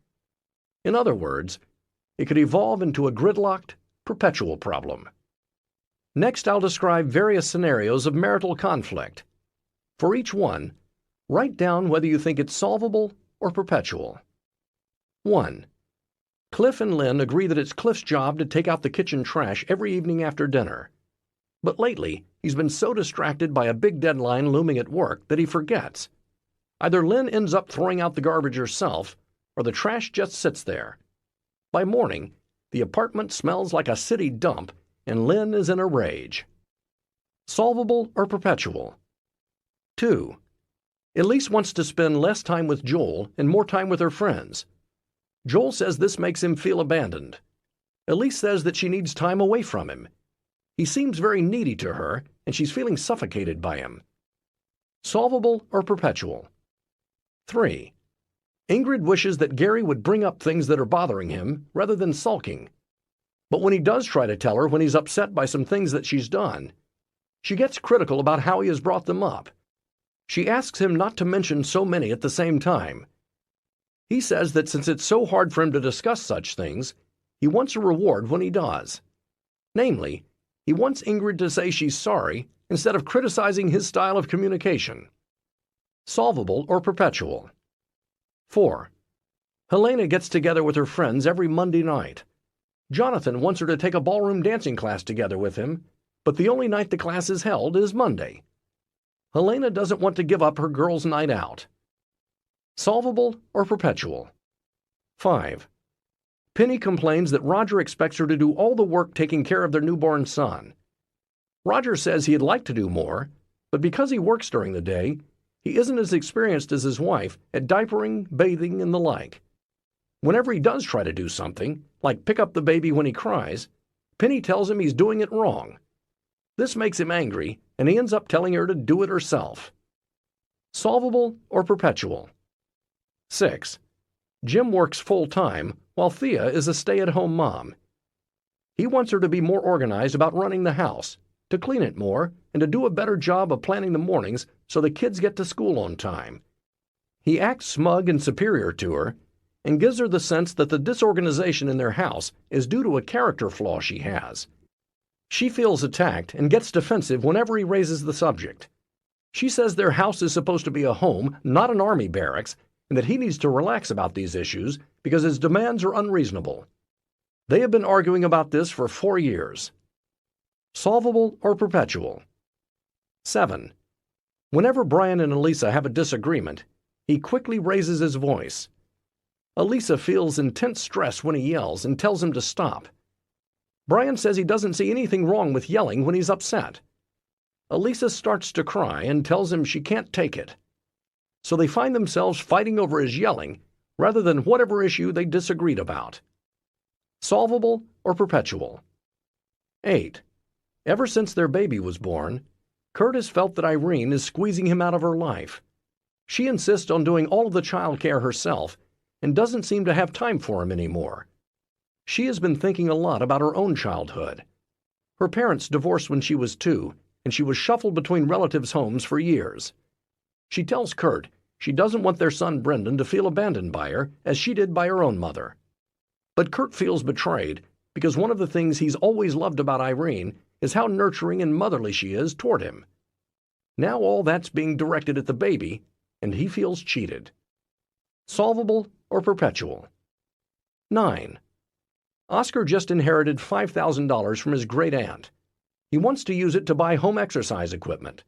In other words, it could evolve into a gridlocked, perpetual problem. Next, I'll describe various scenarios of marital conflict. For each one, write down whether you think it's solvable or perpetual. 1. Cliff and Lynn agree that it's Cliff's job to take out the kitchen trash every evening after dinner. But lately, he's been so distracted by a big deadline looming at work that he forgets. Either Lynn ends up throwing out the garbage herself, or the trash just sits there. By morning, the apartment smells like a city dump, and Lynn is in a rage. Solvable or perpetual? 2. Elise wants to spend less time with Joel and more time with her friends. Joel says this makes him feel abandoned. Elise says that she needs time away from him. He seems very needy to her, and she's feeling suffocated by him. Solvable or perpetual? 3. Ingrid wishes that Gary would bring up things that are bothering him rather than sulking. But when he does try to tell her when he's upset by some things that she's done, she gets critical about how he has brought them up. She asks him not to mention so many at the same time. He says that since it's so hard for him to discuss such things, he wants a reward when he does. Namely, he wants Ingrid to say she's sorry instead of criticizing his style of communication. Solvable or perpetual. 4. Helena gets together with her friends every Monday night. Jonathan wants her to take a ballroom dancing class together with him, but the only night the class is held is Monday. Helena doesn't want to give up her girls' night out. Solvable or perpetual. 5. Penny complains that Roger expects her to do all the work taking care of their newborn son. Roger says he'd like to do more, but because he works during the day, he isn't as experienced as his wife at diapering, bathing, and the like. Whenever he does try to do something, like pick up the baby when he cries, Penny tells him he's doing it wrong. This makes him angry, and he ends up telling her to do it herself. Solvable or perpetual. 6. Jim works full-time, while Thea is a stay-at-home mom. He wants her to be more organized about running the house, to clean it more, and to do a better job of planning the mornings so the kids get to school on time. He acts smug and superior to her, and gives her the sense that the disorganization in their house is due to a character flaw she has. She feels attacked and gets defensive whenever he raises the subject. She says their house is supposed to be a home, not an army barracks, and that he needs to relax about these issues because his demands are unreasonable. They have been arguing about this for 4 years. Solvable or perpetual. 7. Whenever Brian and Elisa have a disagreement, he quickly raises his voice. Elisa feels intense stress when he yells and tells him to stop. Brian says he doesn't see anything wrong with yelling when he's upset. Elisa starts to cry and tells him she can't take it. So they find themselves fighting over his yelling rather than whatever issue they disagreed about. Solvable or perpetual. 8. Ever since their baby was born, Kurt has felt that Irene is squeezing him out of her life. She insists on doing all of the child care herself and doesn't seem to have time for him anymore. She has been thinking a lot about her own childhood. Her parents divorced when she was 2, and she was shuffled between relatives' homes for years. She tells Kurt she doesn't want their son Brendan to feel abandoned by her as she did by her own mother. But Kurt feels betrayed because one of the things he's always loved about Irene is how nurturing and motherly she is toward him. Now all that's being directed at the baby, and he feels cheated. Solvable or perpetual. 9. Oscar just inherited $5,000 from his great-aunt. He wants to use it to buy home exercise equipment.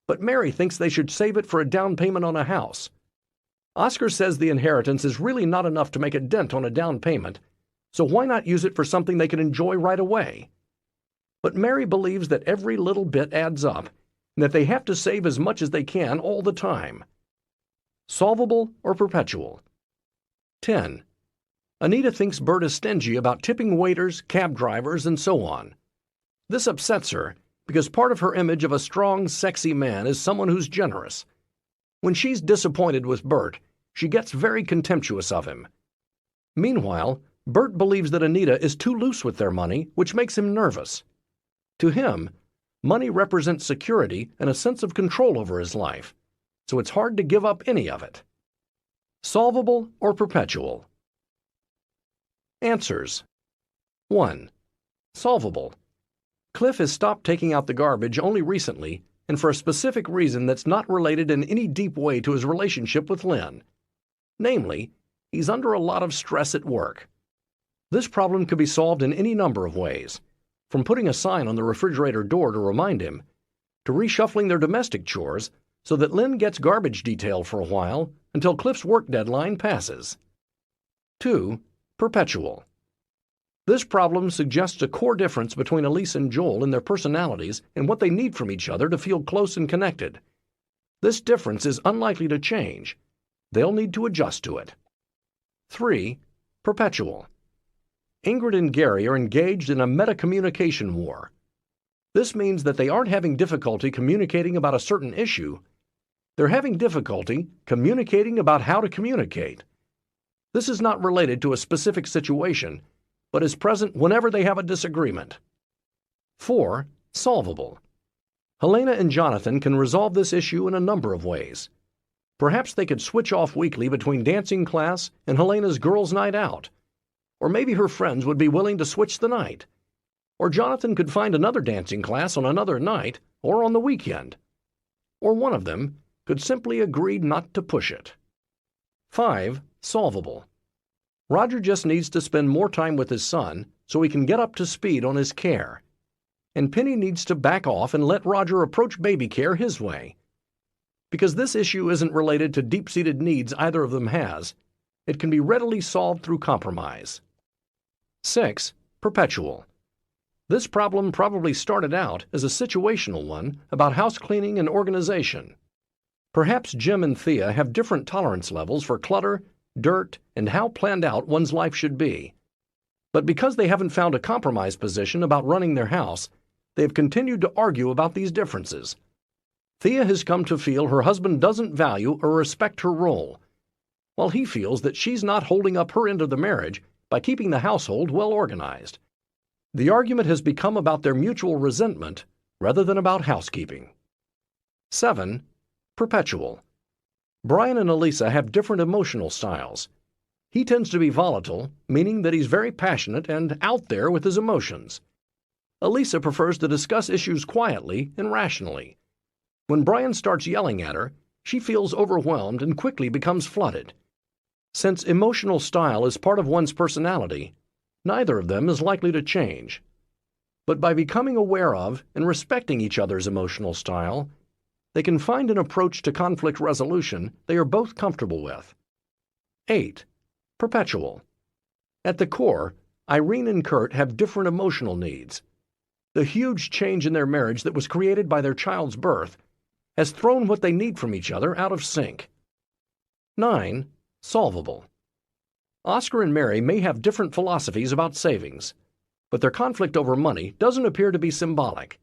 But Mary thinks they should save it for a down payment on a house. Oscar says the inheritance is really not enough to make a dent on a down payment, so why not use it for something they can enjoy right away? But Mary believes that every little bit adds up, and that they have to save as much as they can all the time. Solvable or perpetual. 10. Anita thinks Bert is stingy about tipping waiters, cab drivers, and so on. This upsets her because part of her image of a strong, sexy man is someone who's generous. When she's disappointed with Bert, she gets very contemptuous of him. Meanwhile, Bert believes that Anita is too loose with their money, which makes him nervous. To him, money represents security and a sense of control over his life, so it's hard to give up any of it. Solvable or perpetual. Answers. 1. Solvable. Cliff has stopped taking out the garbage only recently and for a specific reason that's not related in any deep way to his relationship with Lynn. Namely, he's under a lot of stress at work. This problem could be solved in any number of ways, from putting a sign on the refrigerator door to remind him, to reshuffling their domestic chores so that Lynn gets garbage detail for a while until Cliff's work deadline passes. 2. Perpetual. This problem suggests a core difference between Elise and Joel in their personalities and what they need from each other to feel close and connected. This difference is unlikely to change. They'll need to adjust to it. 3. Perpetual. Ingrid and Gary are engaged in a meta-communication war. This means that they aren't having difficulty communicating about a certain issue. They're having difficulty communicating about how to communicate. This is not related to a specific situation, but is present whenever they have a disagreement. 4. Solvable. Helena and Jonathan can resolve this issue in a number of ways. Perhaps they could switch off weekly between dancing class and Helena's girls' night out. Or maybe her friends would be willing to switch the night. Or Jonathan could find another dancing class on another night or on the weekend. Or one of them could simply agree not to push it. 5. Solvable. Roger just needs to spend more time with his son so he can get up to speed on his care. And Penny needs to back off and let Roger approach baby care his way. Because this issue isn't related to deep-seated needs either of them has, it can be readily solved through compromise. 6. Perpetual. This problem probably started out as a situational one about house cleaning and organization. Perhaps Jim and Thea have different tolerance levels for clutter, dirt, and how planned out one's life should be. But because they haven't found a compromise position about running their house, they have continued to argue about these differences. Thea has come to feel her husband doesn't value or respect her role, while he feels that she's not holding up her end of the marriage by keeping the household well organized. The argument has become about their mutual resentment rather than about housekeeping. 7. Perpetual. Brian and Elisa have different emotional styles. He tends to be volatile, meaning that he's very passionate and out there with his emotions. Elisa prefers to discuss issues quietly and rationally. When Brian starts yelling at her, she feels overwhelmed and quickly becomes flooded. Since emotional style is part of one's personality, neither of them is likely to change. But by becoming aware of and respecting each other's emotional style, they can find an approach to conflict resolution they are both comfortable with. 8. Perpetual. At the core, Irene and Kurt have different emotional needs. The huge change in their marriage that was created by their child's birth has thrown what they need from each other out of sync. 9. Solvable. Oscar and Mary may have different philosophies about savings, but their conflict over money doesn't appear to be symbolic.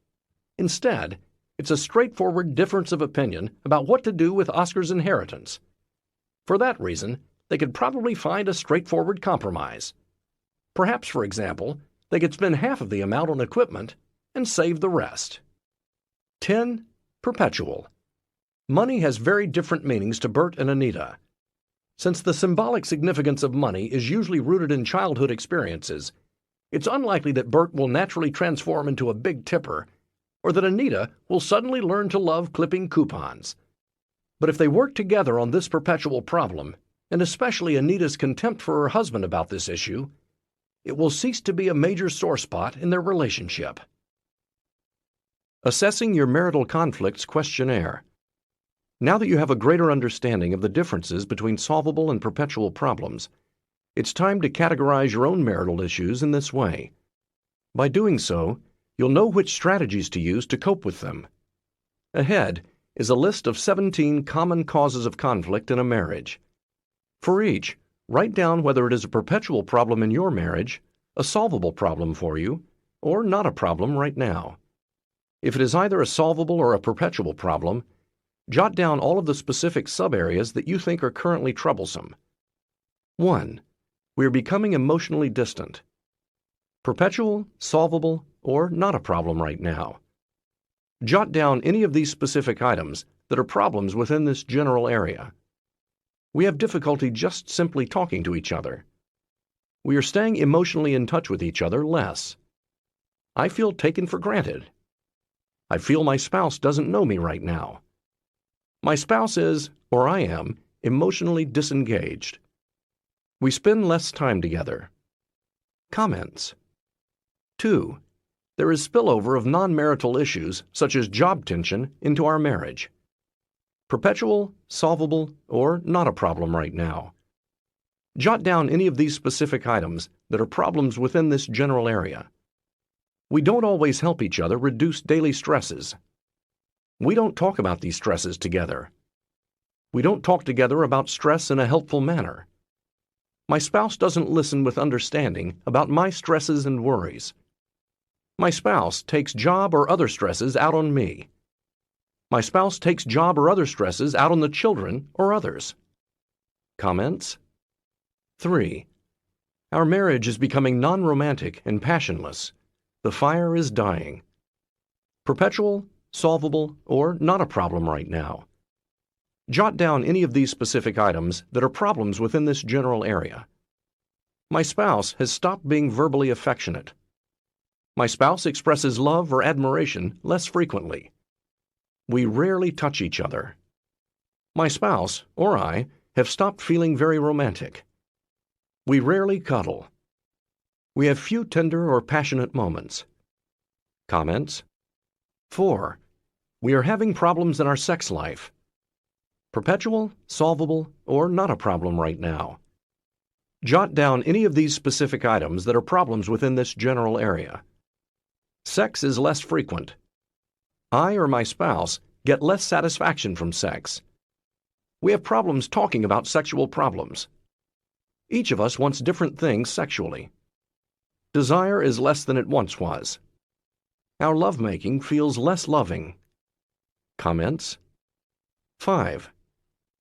Instead, it's a straightforward difference of opinion about what to do with Oscar's inheritance. For that reason, they could probably find a straightforward compromise. Perhaps, for example, they could spend half of the amount on equipment and save the rest. 10. Perpetual. Money has very different meanings to Bert and Anita. Since the symbolic significance of money is usually rooted in childhood experiences, it's unlikely that Bert will naturally transform into a big tipper, or that Anita will suddenly learn to love clipping coupons. But if they work together on this perpetual problem, and especially Anita's contempt for her husband about this issue, it will cease to be a major sore spot in their relationship. Assessing your marital conflicts questionnaire. Now that you have a greater understanding of the differences between solvable and perpetual problems, it's time to categorize your own marital issues in this way. By doing so, you'll know which strategies to use to cope with them. Ahead is a list of 17 common causes of conflict in a marriage. For each, write down whether it is a perpetual problem in your marriage, a solvable problem for you, or not a problem right now. If it is either a solvable or a perpetual problem, jot down all of the specific sub-areas that you think are currently troublesome. 1. We are becoming emotionally distant. Perpetual, solvable, or not a problem right now. Jot down any of these specific items that are problems within this general area. We have difficulty just simply talking to each other. We are staying emotionally in touch with each other less. I feel taken for granted. I feel my spouse doesn't know me right now. My spouse is, or I am, emotionally disengaged. We spend less time together. Comments. 2. There is spillover of non-marital issues, such as job tension, into our marriage. Perpetual, solvable, or not a problem right now. Jot down any of these specific items that are problems within this general area. We don't always help each other reduce daily stresses. We don't talk about these stresses together. We don't talk together about stress in a helpful manner. My spouse doesn't listen with understanding about my stresses and worries. My spouse takes job or other stresses out on me. My spouse takes job or other stresses out on the children or others. Comments? 3. Our marriage is becoming non-romantic and passionless. The fire is dying. Perpetual, solvable, or not a problem right now. Jot down any of these specific items that are problems within this general area. My spouse has stopped being verbally affectionate. My spouse expresses love or admiration less frequently. We rarely touch each other. My spouse, or I, have stopped feeling very romantic. We rarely cuddle. We have few tender or passionate moments. Comments? 4. We are having problems in our sex life. Perpetual, solvable, or not a problem right now. Jot down any of these specific items that are problems within this general area. Sex is less frequent. I or my spouse get less satisfaction from sex. We have problems talking about sexual problems. Each of us wants different things sexually. Desire is less than it once was. Our lovemaking feels less loving. Comments? 5.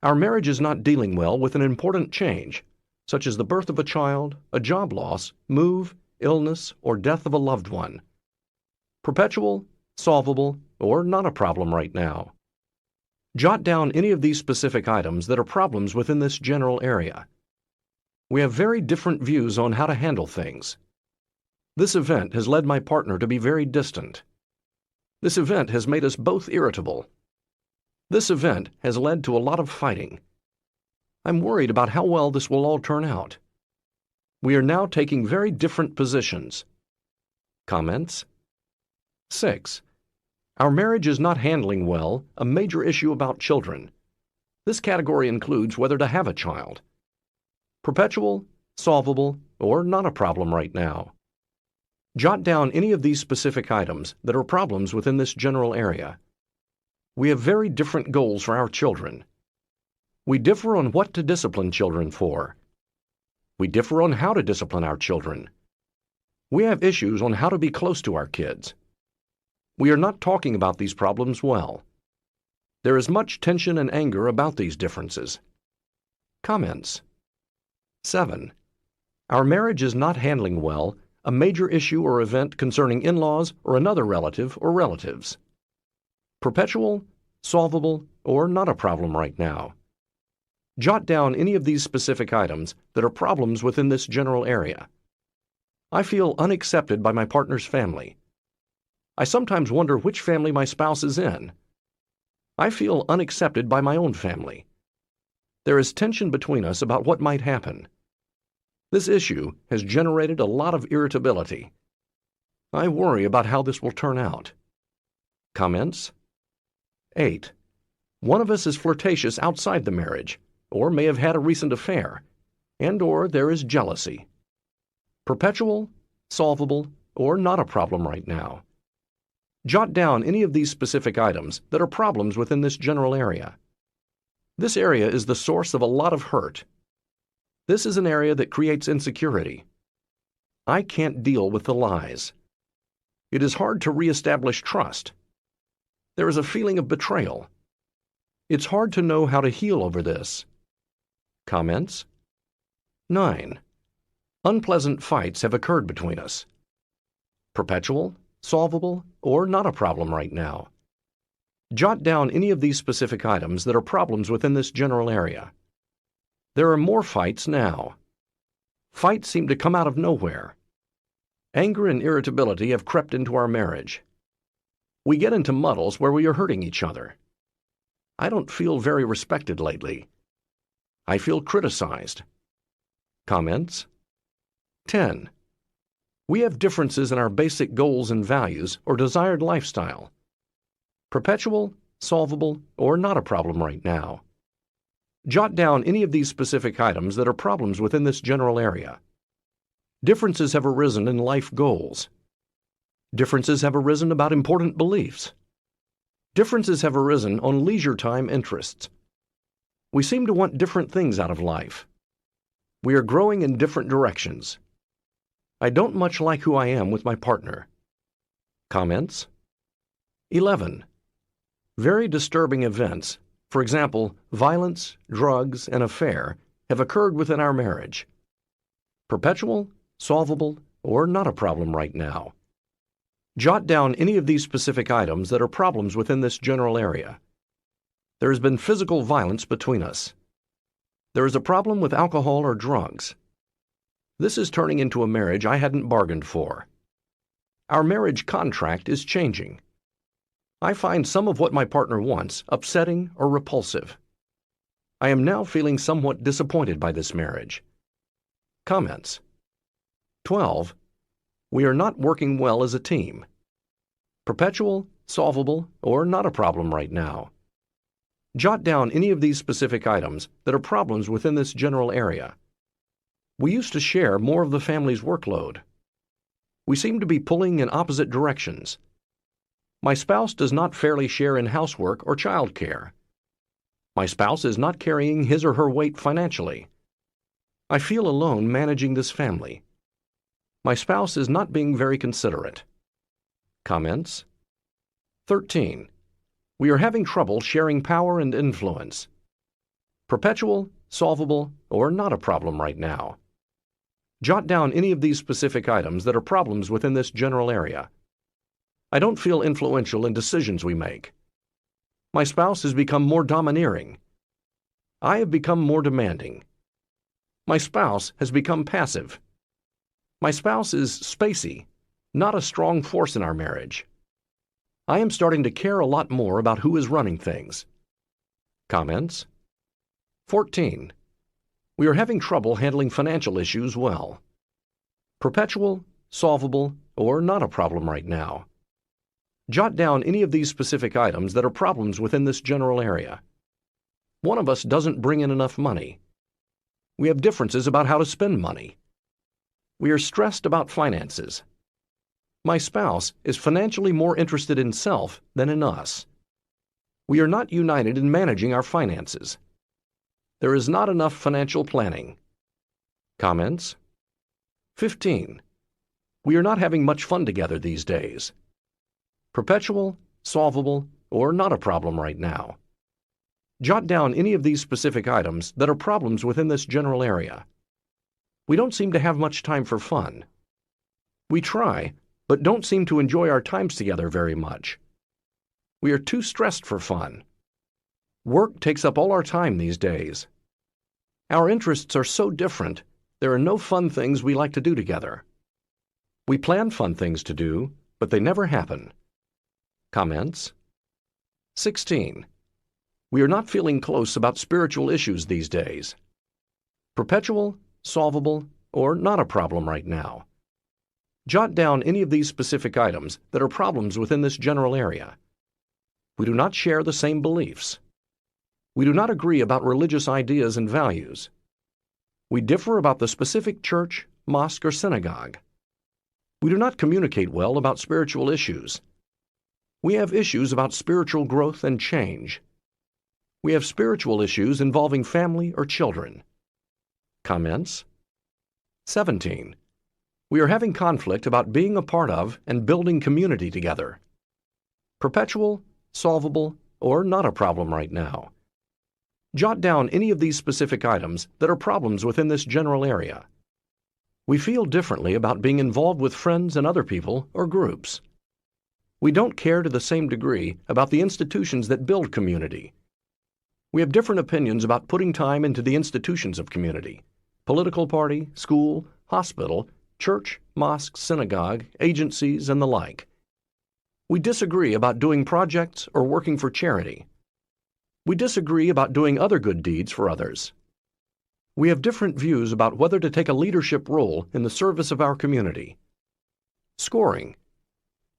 Our marriage is not dealing well with an important change, such as the birth of a child, a job loss, move, illness, or death of a loved one. Perpetual, solvable, or not a problem right now. Jot down any of these specific items that are problems within this general area. We have very different views on how to handle things. This event has led my partner to be very distant. This event has made us both irritable. This event has led to a lot of fighting. I'm worried about how well this will all turn out. We are now taking very different positions. Comments? 6. Our marriage is not handling well a major issue about children. This category includes whether to have a child. Perpetual, solvable, or not a problem right now. Jot down any of these specific items that are problems within this general area. We have very different goals for our children. We differ on what to discipline children for. We differ on how to discipline our children. We have issues on how to be close to our kids. We are not talking about these problems well. There is much tension and anger about these differences. Comments? 7. Our marriage is not handling well a major issue or event concerning in-laws or another relative or relatives. Perpetual, solvable, or not a problem right now. Jot down any of these specific items that are problems within this general area. I feel unaccepted by my partner's family. I sometimes wonder which family my spouse is in. I feel unaccepted by my own family. There is tension between us about what might happen. This issue has generated a lot of irritability. I worry about how this will turn out. Comments? 8. One of us is flirtatious outside the marriage, or may have had a recent affair, and/or there is jealousy. Perpetual, solvable, or not a problem right now. Jot down any of these specific items that are problems within this general area. This area is the source of a lot of hurt. This is an area that creates insecurity. I can't deal with the lies. It is hard to reestablish trust. There is a feeling of betrayal. It's hard to know how to heal over this. Comments? 9. Unpleasant fights have occurred between us. Perpetual, solvable, or not a problem right now. Jot down any of these specific items that are problems within this general area. There are more fights now. Fights seem to come out of nowhere. Anger and irritability have crept into our marriage. We get into muddles where we are hurting each other. I don't feel very respected lately. I feel criticized. Comments? 10. We have differences in our basic goals and values or desired lifestyle. Perpetual, solvable, or not a problem right now. Jot down any of these specific items that are problems within this general area. Differences have arisen in life goals. Differences have arisen about important beliefs. Differences have arisen on leisure time interests. We seem to want different things out of life. We are growing in different directions. I don't much like who I am with my partner. Comments? 11. Very disturbing events, for example, violence, drugs, and affair, have occurred within our marriage. Perpetual, solvable, or not a problem right now. Jot down any of these specific items that are problems within this general area. There has been physical violence between us. There is a problem with alcohol or drugs. This is turning into a marriage I hadn't bargained for. Our marriage contract is changing. I find some of what my partner wants upsetting or repulsive. I am now feeling somewhat disappointed by this marriage. Comments. 12. We are not working well as a team. Perpetual, solvable, or not a problem right now. Jot down any of these specific items that are problems within this general area. We used to share more of the family's workload. We seem to be pulling in opposite directions. My spouse does not fairly share in housework or child care. My spouse is not carrying his or her weight financially. I feel alone managing this family. My spouse is not being very considerate. Comments. 13. We are having trouble sharing power and influence. Perpetual, solvable, or not a problem right now. Jot down any of these specific items that are problems within this general area. I don't feel influential in decisions we make. My spouse has become more domineering. I have become more demanding. My spouse has become passive. My spouse is spacey, not a strong force in our marriage. I am starting to care a lot more about who is running things. Comments. 14. We are having trouble handling financial issues well. Perpetual, solvable, or not a problem right now. Jot down any of these specific items that are problems within this general area. One of us doesn't bring in enough money. We have differences about how to spend money. We are stressed about finances. My spouse is financially more interested in self than in us. We are not united in managing our finances. There is not enough financial planning. Comments. 15. We are not having much fun together these days. Perpetual, solvable, or not a problem right now. Jot down any of these specific items that are problems within this general area. We don't seem to have much time for fun. We try, but don't seem to enjoy our times together very much. We are too stressed for fun. Work takes up all our time these days. Our interests are so different, there are no fun things we like to do together. We plan fun things to do, but they never happen. Comments. 16. We are not feeling close about spiritual issues these days. Perpetual, solvable, or not a problem right now. Jot down any of these specific items that are problems within this general area. We do not share the same beliefs. We do not agree about religious ideas and values. We differ about the specific church, mosque, or synagogue. We do not communicate well about spiritual issues. We have issues about spiritual growth and change. We have spiritual issues involving family or children. Comments. 17. We are having conflict about being a part of and building community together. Perpetual, solvable, or not a problem right now. Jot down any of these specific items that are problems within this general area. We feel differently about being involved with friends and other people or groups. We don't care to the same degree about the institutions that build community. We have different opinions about putting time into the institutions of community: political party, school, hospital, church, mosque, synagogue, agencies, and the like. We disagree about doing projects or working for charity. We disagree about doing other good deeds for others. We have different views about whether to take a leadership role in the service of our community. Scoring.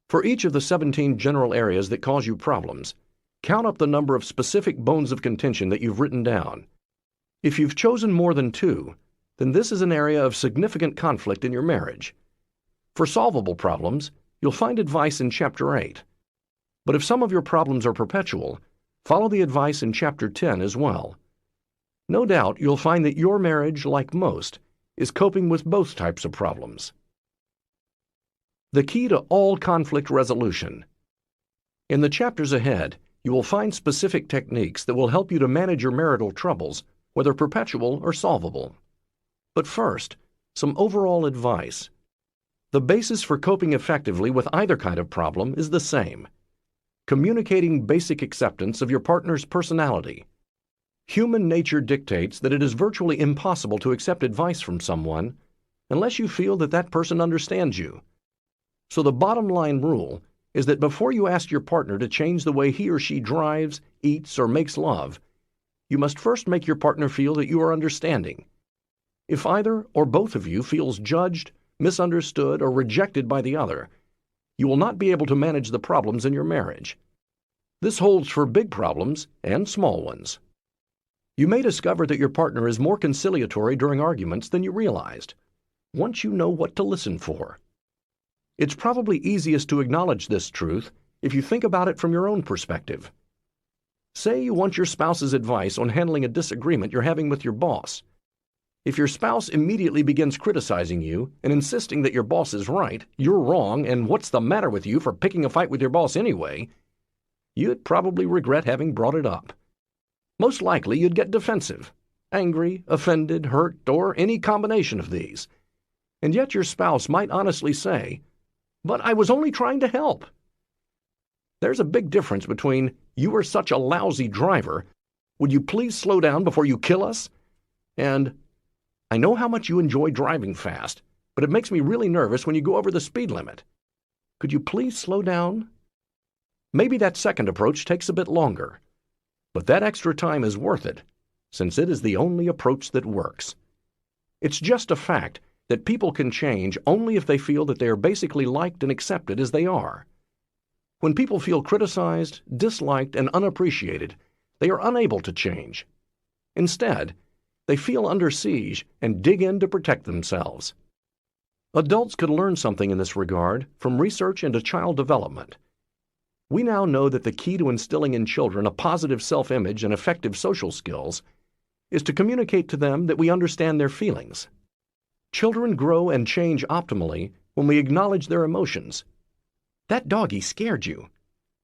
For each of the 17 general areas that cause you problems, count up the number of specific bones of contention that you've written down. If you've chosen more than 2, then this is an area of significant conflict in your marriage. For solvable problems, you'll find advice in Chapter 8. But if some of your problems are perpetual, follow the advice in Chapter 10 as well. No doubt you'll find that your marriage, like most, is coping with both types of problems. The key to all conflict resolution. In the chapters ahead, you will find specific techniques that will help you to manage your marital troubles, whether perpetual or solvable. But first, some overall advice. The basis for coping effectively with either kind of problem is the same. Communicating basic acceptance of your partner's personality. Human nature dictates that it is virtually impossible to accept advice from someone unless you feel that that person understands you. So the bottom line rule is that before you ask your partner to change the way he or she drives, eats, or makes love, you must first make your partner feel that you are understanding. If either or both of you feels judged, misunderstood, or rejected by the other, you will not be able to manage the problems in your marriage. This holds for big problems and small ones. You may discover that your partner is more conciliatory during arguments than you realized, once you know what to listen for. It's probably easiest to acknowledge this truth if you think about it from your own perspective. Say you want your spouse's advice on handling a disagreement you're having with your boss. If your spouse immediately begins criticizing you and insisting that your boss is right, you're wrong, and what's the matter with you for picking a fight with your boss anyway, you'd probably regret having brought it up. Most likely you'd get defensive, angry, offended, hurt, or any combination of these. And yet your spouse might honestly say, "But I was only trying to help." There's a big difference between "you are such a lousy driver, would you please slow down before you kill us?" and "I know how much you enjoy driving fast, but it makes me really nervous when you go over the speed limit. Could you please slow down?" Maybe that second approach takes a bit longer, but that extra time is worth it, since it is the only approach that works. It's just a fact that people can change only if they feel that they are basically liked and accepted as they are. When people feel criticized, disliked, and unappreciated, they are unable to change. Instead, they feel under siege and dig in to protect themselves. Adults could learn something in this regard from research into child development. We now know that the key to instilling in children a positive self-image and effective social skills is to communicate to them that we understand their feelings. Children grow and change optimally when we acknowledge their emotions. "That doggie scared you.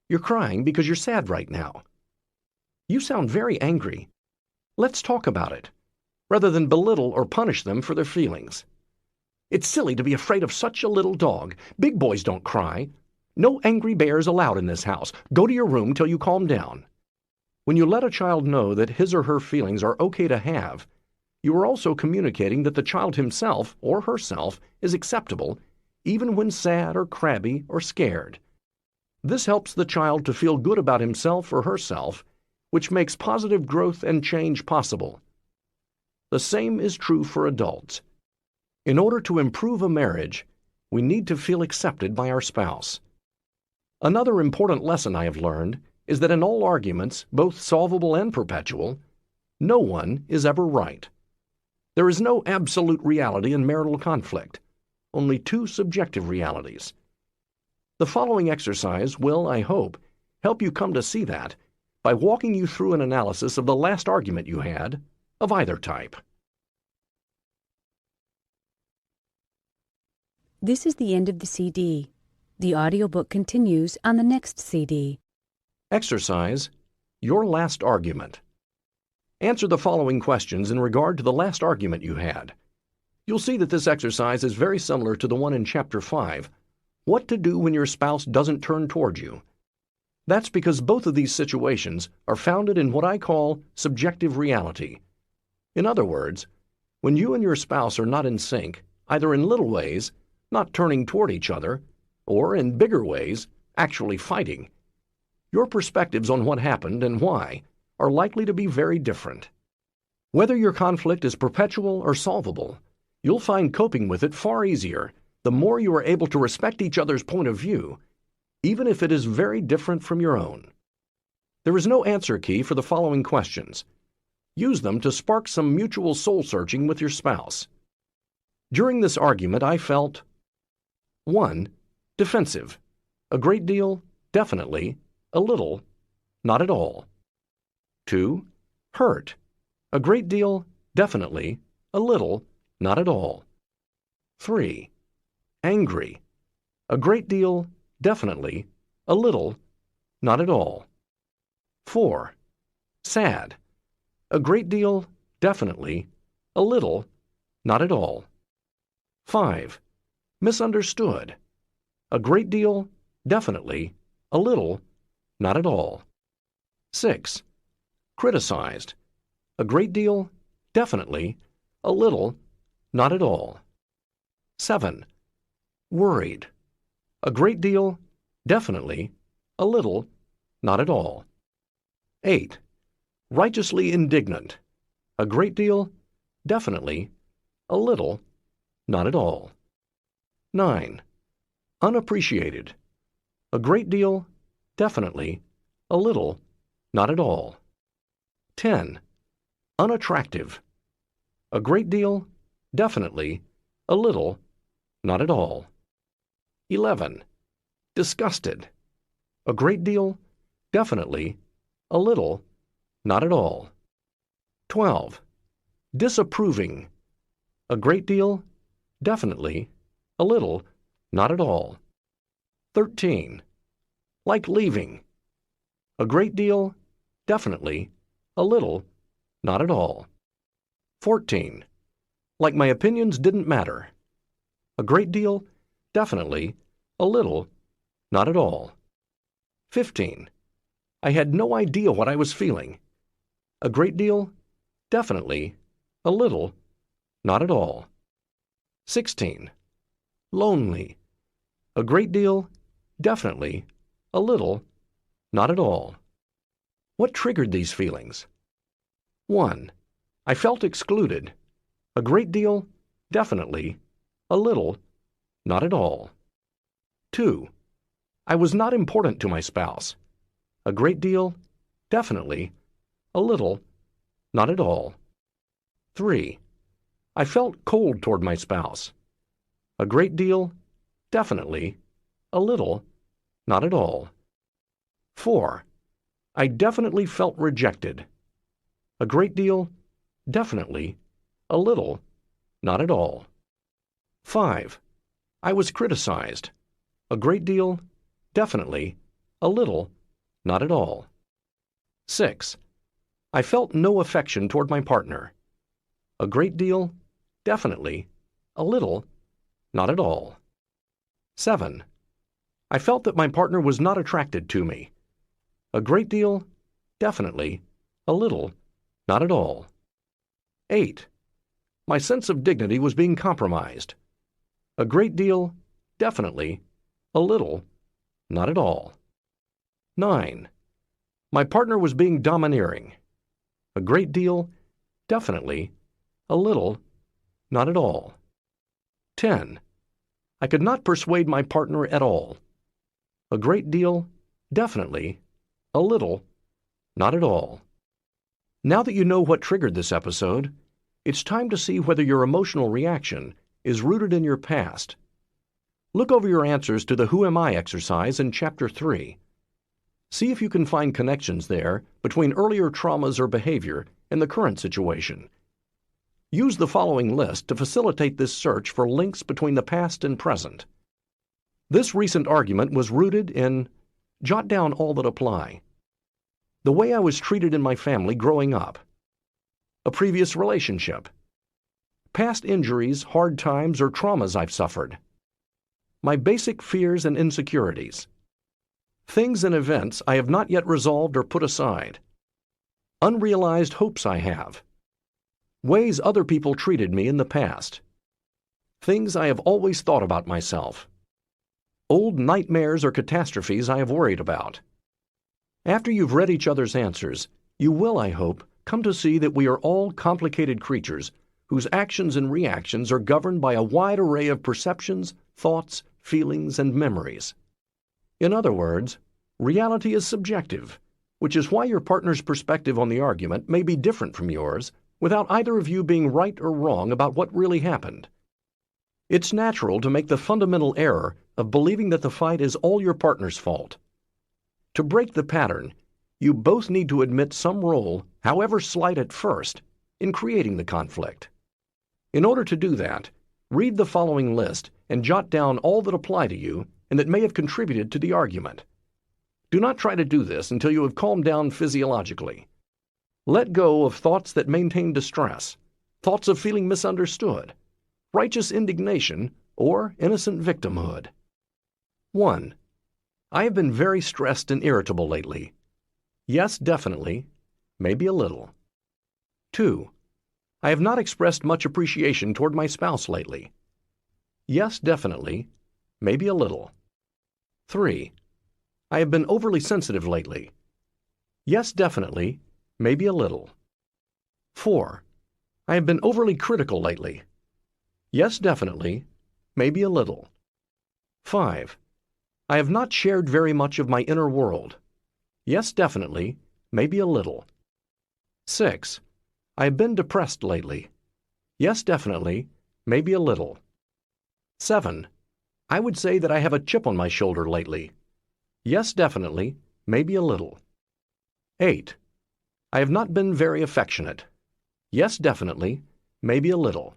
You're crying because you're sad right now. You sound very angry. Let's talk about it," rather than belittle or punish them for their feelings. "It's silly to be afraid of such a little dog. Big boys don't cry. No angry bears allowed in this house. Go to your room till you calm down." When you let a child know that his or her feelings are okay to have, you are also communicating that the child himself or herself is acceptable, even when sad or crabby or scared. This helps the child to feel good about himself or herself, which makes positive growth and change possible. The same is true for adults. In order to improve a marriage, we need to feel accepted by our spouse. Another important lesson I have learned is that in all arguments, both solvable and perpetual, no one is ever right. There is no absolute reality in marital conflict, only two subjective realities. The following exercise will, I hope, help you come to see that by walking you through an analysis of the last argument you had, of either type. This is the end of the CD. The audiobook continues on the next CD. Exercise, your last argument. Answer the following questions in regard to the last argument you had. You'll see that this exercise is very similar to the one in Chapter 5, What to Do When Your Spouse Doesn't Turn Toward You. That's because both of these situations are founded in what I call subjective reality. In other words, when you and your spouse are not in sync, either in little ways, not turning toward each other, or in bigger ways, actually fighting, your perspectives on what happened and why are likely to be very different. Whether your conflict is perpetual or solvable, you'll find coping with it far easier the more you are able to respect each other's point of view, even if it is very different from your own. There is no answer key for the following questions. Use them to spark some mutual soul-searching with your spouse. During this argument, I felt 1. Defensive. A great deal, definitely, a little, not at all. 2. Hurt. A great deal, definitely, a little, not at all. 3. Angry. A great deal, definitely, a little, not at all. 4. Sad. A great deal, definitely, a little, not at all. 5. Misunderstood. A great deal, definitely, a little, not at all. 6. Criticized. A great deal, definitely. A little, not at all. 7. Worried. A great deal, definitely. A little, not at all. 8. Righteously indignant. A great deal, definitely. A little, not at all. 9. Unappreciated. A great deal, definitely. A little, not at all. 10. Unattractive. A great deal, definitely. A little, not at all. 11. Disgusted. A great deal, definitely. A little, not at all. 12. Disapproving. A great deal, definitely. A little, not at all. 13. Like leaving. A great deal, definitely. A little, not at all. 14. Like my opinions didn't matter. A great deal, definitely. A little, not at all. 15. I had no idea what I was feeling. A great deal, definitely. A little, not at all. 16. Lonely. A great deal, definitely. A little, not at all. What triggered these feelings? 1. I felt excluded. A great deal, definitely. A little, not at all. 2. I was not important to my spouse. A great deal, definitely. A little, not at all. 3. I felt cold toward my spouse. A great deal, definitely. A little, not at all. 4. I definitely felt rejected. A great deal, definitely. A little, not at all. 5. I was criticized. A great deal, definitely. A little, not at all. 6. I felt no affection toward my partner. A great deal, definitely. A little, not at all. 7. I felt that my partner was not attracted to me. A great deal, definitely. A little, not at all. 8. My sense of dignity was being compromised. A great deal, definitely. A little, not at all. 9. My partner was being domineering. A great deal, definitely. A little, not at all. 10. I could not persuade my partner at all. A great deal, definitely. A little, not at all. Now that you know what triggered this episode, it's time to see whether your emotional reaction is rooted in your past. Look over your answers to the Who Am I exercise in Chapter 3. See if you can find connections there between earlier traumas or behavior and the current situation. Use the following list to facilitate this search for links between the past and present. This recent argument was rooted in jot down all that apply. The way I was treated in my family growing up. A previous relationship. Past injuries, hard times, or traumas I've suffered. My basic fears and insecurities. Things and events I have not yet resolved or put aside. Unrealized hopes I have. Ways other people treated me in the past. Things I have always thought about myself. Old nightmares or catastrophes I have worried about. After you've read each other's answers, you will, I hope, come to see that we are all complicated creatures whose actions and reactions are governed by a wide array of perceptions, thoughts, feelings, and memories. In other words, reality is subjective, which is why your partner's perspective on the argument may be different from yours without either of you being right or wrong about what really happened. It's natural to make the fundamental error of believing that the fight is all your partner's fault. To break the pattern, you both need to admit some role, however slight at first, in creating the conflict. In order to do that, read the following list and jot down all that apply to you and that may have contributed to the argument. Do not try to do this until you have calmed down physiologically. Let go of thoughts that maintain distress, thoughts of feeling misunderstood, righteous indignation, or innocent victimhood. 1. I have been very stressed and irritable lately. Yes, definitely. Maybe a little. 2. I have not expressed much appreciation toward my spouse lately. Yes, definitely. Maybe a little. 3. I have been overly sensitive lately. Yes, definitely. Maybe a little. 4. I have been overly critical lately. Yes, definitely. Maybe a little. 5. I have not shared very much of my inner world. Yes, definitely. Maybe a little. 6. I have been depressed lately. Yes, definitely. Maybe a little. 7. I would say that I have a chip on my shoulder lately. Yes, definitely. Maybe a little. 8. I have not been very affectionate. Yes, definitely. Maybe a little.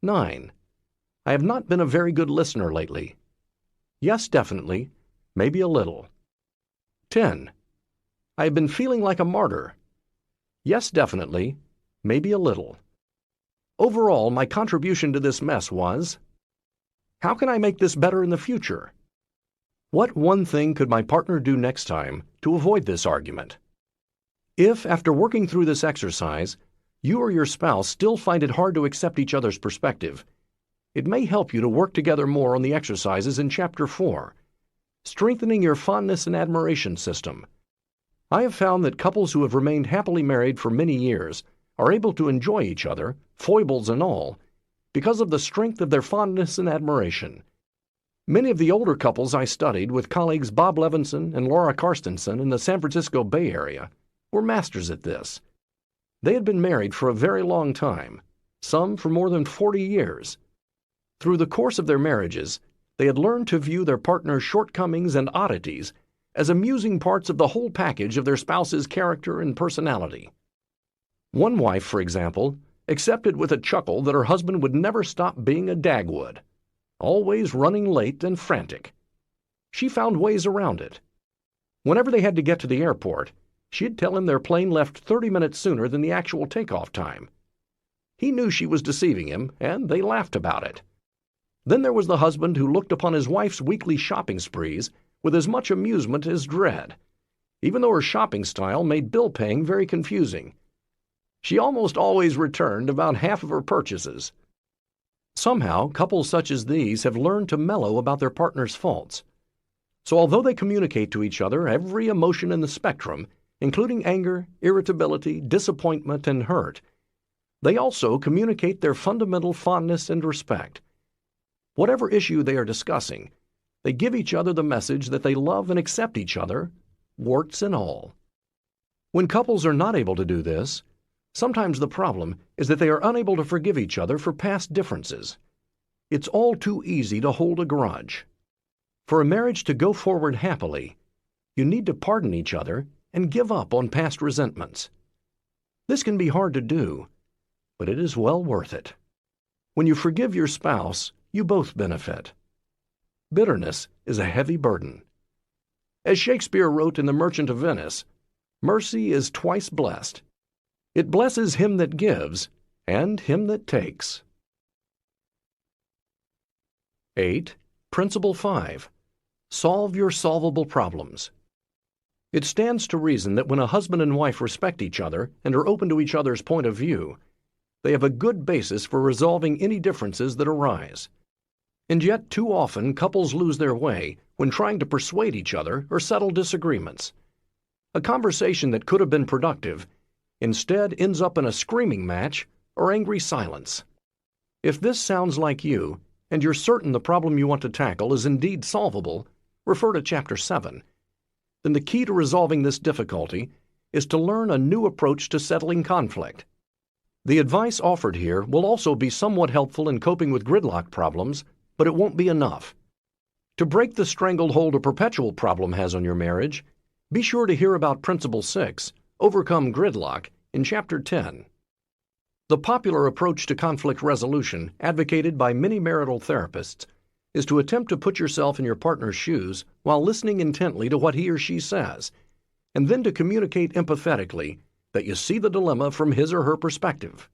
9. I have not been a very good listener lately. Yes, definitely. Maybe a little. 10. I have been feeling like a martyr. Yes, definitely. Maybe a little. Overall, my contribution to this mess was: how can I make this better in the future? What one thing could my partner do next time to avoid this argument? If, after working through this exercise, you or your spouse still find it hard to accept each other's perspective, it may help you to work together more on the exercises in Chapter 4, Strengthening Your Fondness and Admiration System. I have found that couples who have remained happily married for many years are able to enjoy each other, foibles and all, because of the strength of their fondness and admiration. Many of the older couples I studied with colleagues Bob Levinson and Laura Karstensen in the San Francisco Bay Area were masters at this. They had been married for a very long time, some for more than 40 years. Through the course of their marriages, they had learned to view their partner's shortcomings and oddities as amusing parts of the whole package of their spouse's character and personality. One wife, for example, accepted with a chuckle that her husband would never stop being a dagwood, always running late and frantic. She found ways around it. Whenever they had to get to the airport, she'd tell him their plane left 30 minutes sooner than the actual takeoff time. He knew she was deceiving him, and they laughed about it. Then there was the husband who looked upon his wife's weekly shopping sprees with as much amusement as dread, even though her shopping style made bill-paying very confusing. She almost always returned about half of her purchases. Somehow, couples such as these have learned to mellow about their partner's faults. So although they communicate to each other every emotion in the spectrum, including anger, irritability, disappointment, and hurt, they also communicate their fundamental fondness and respect. Whatever issue they are discussing, they give each other the message that they love and accept each other, warts and all. When couples are not able to do this, sometimes the problem is that they are unable to forgive each other for past differences. It's all too easy to hold a grudge. For a marriage to go forward happily, you need to pardon each other and give up on past resentments. This can be hard to do, but it is well worth it. When you forgive your spouse, you both benefit. Bitterness is a heavy burden. As Shakespeare wrote in The Merchant of Venice, mercy is twice blessed. It blesses him that gives and him that takes. 8. Principle 5. Solve your solvable problems. It stands to reason that when a husband and wife respect each other and are open to each other's point of view, they have a good basis for resolving any differences that arise. And yet, too often, couples lose their way when trying to persuade each other or settle disagreements. A conversation that could have been productive instead ends up in a screaming match or angry silence. If this sounds like you, and you're certain the problem you want to tackle is indeed solvable, refer to Chapter 7. Then the key to resolving this difficulty is to learn a new approach to settling conflict. The advice offered here will also be somewhat helpful in coping with gridlock problems, but it won't be enough. To break the stranglehold a perpetual problem has on your marriage, be sure to hear about Principle 6, Overcome Gridlock, in Chapter 10. The popular approach to conflict resolution advocated by many marital therapists is to attempt to put yourself in your partner's shoes while listening intently to what he or she says, and then to communicate empathetically that you see the dilemma from his or her perspective.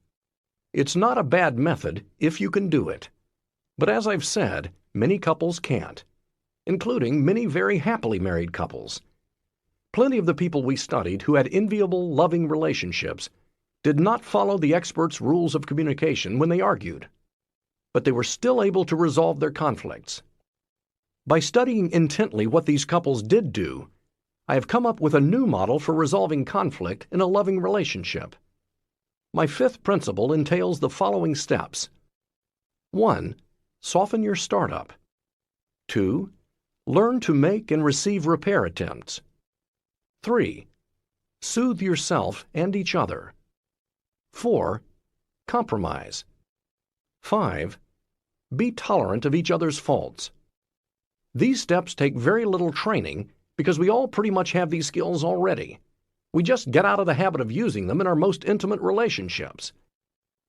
It's not a bad method if you can do it. But as I've said, many couples can't. including many very happily married couples. Plenty of the people we studied who had enviable, loving relationships did not follow the experts' rules of communication when they argued, but they were still able to resolve their conflicts. By studying intently what these couples did do, I have come up with a new model for resolving conflict in a loving relationship. My fifth principle entails the following steps. 1. Soften your startup. 2. Learn to make and receive repair attempts. 3. Soothe yourself and each other. 4. Compromise. 5. Be tolerant of each other's faults. These steps take very little training because we all pretty much have these skills already. We just get out of the habit of using them in our most intimate relationships.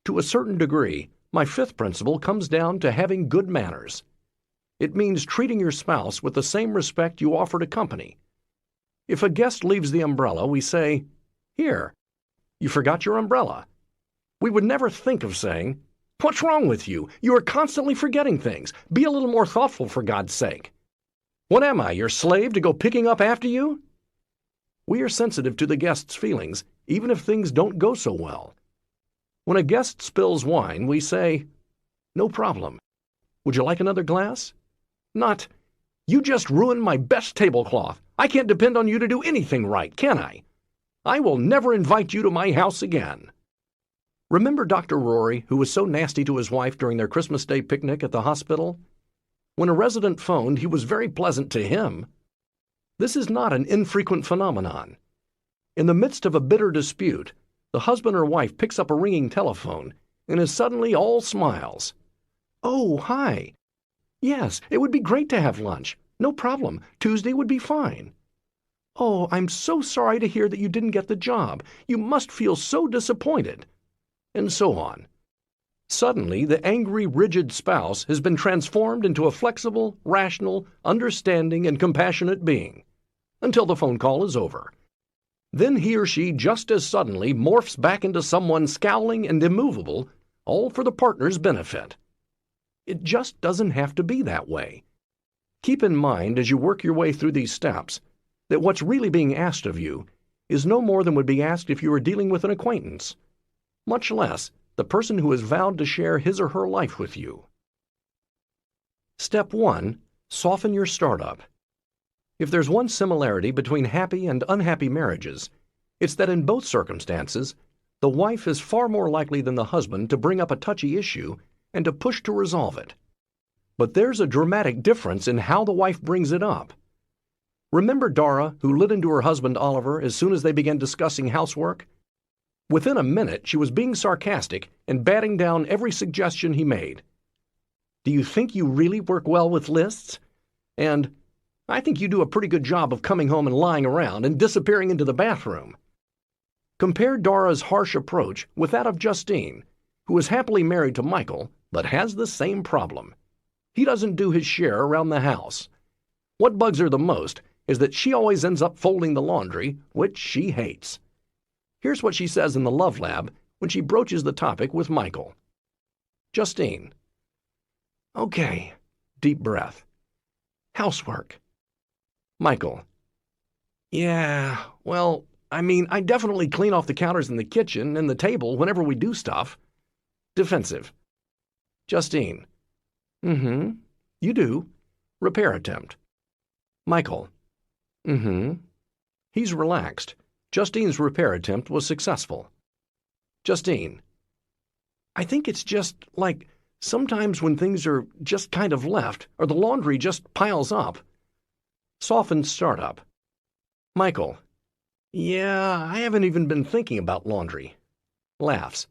To a certain degree, my fifth principle comes down to having good manners. It means treating your spouse with the same respect you offer to company. If a guest leaves the umbrella, we say, "Here, you forgot your umbrella." We would never think of saying, "What's wrong with you? You are constantly forgetting things. Be a little more thoughtful, for God's sake." "What am I, your slave to go picking up after you?" We are sensitive to the guest's feelings, even if things don't go so well. When a guest spills wine, we say, "No problem. Would you like another glass?" Not, "You just ruined my best tablecloth. I can't depend on you to do anything right, can I? I will never invite you to my house again." Remember Dr. Rory, who was so nasty to his wife during their Christmas Day picnic at the hospital? When a resident phoned, he was very pleasant to him. This is not an infrequent phenomenon. In the midst of a bitter dispute, the husband or wife picks up a ringing telephone and is suddenly all smiles. "Oh, hi. Yes, it would be great to have lunch. No problem. Tuesday would be fine. Oh, I'm so sorry to hear that you didn't get the job. You must feel so disappointed." And so on. Suddenly, the angry, rigid spouse has been transformed into a flexible, rational, understanding, and compassionate being, until the phone call is over. Then he or she just as suddenly morphs back into someone scowling and immovable, all for the partner's benefit. It just doesn't have to be that way. Keep in mind as you work your way through these steps that what's really being asked of you is no more than would be asked if you were dealing with an acquaintance, much less the person who has vowed to share his or her life with you. Step 1. Soften your startup. If there's one similarity between happy and unhappy marriages, it's that in both circumstances, the wife is far more likely than the husband to bring up a touchy issue and to push to resolve it. But there's a dramatic difference in how the wife brings it up. Remember Dara, who lit into her husband Oliver as soon as they began discussing housework? Within a minute, she was being sarcastic and batting down every suggestion he made. "Do you think you really work well with lists?" And, "I think you do a pretty good job of coming home and lying around and disappearing into the bathroom." Compare Dara's harsh approach with that of Justine, who is happily married to Michael, but has the same problem. He doesn't do his share around the house. What bugs her the most is that she always ends up folding the laundry, which she hates. Here's what she says in the Love Lab when she broaches the topic with Michael. Justine. "Okay." Deep breath. "Housework." Michael. "Yeah, well, I definitely clean off the counters in the kitchen and the table whenever we do stuff." Defensive. Justine. You do. Repair attempt. Michael. He's relaxed. Justine's repair attempt was successful. Justine. "I think it's just like sometimes when things are just kind of left or the laundry just piles up." Softened startup. Michael. "Yeah, I haven't even been thinking about laundry." Laughs.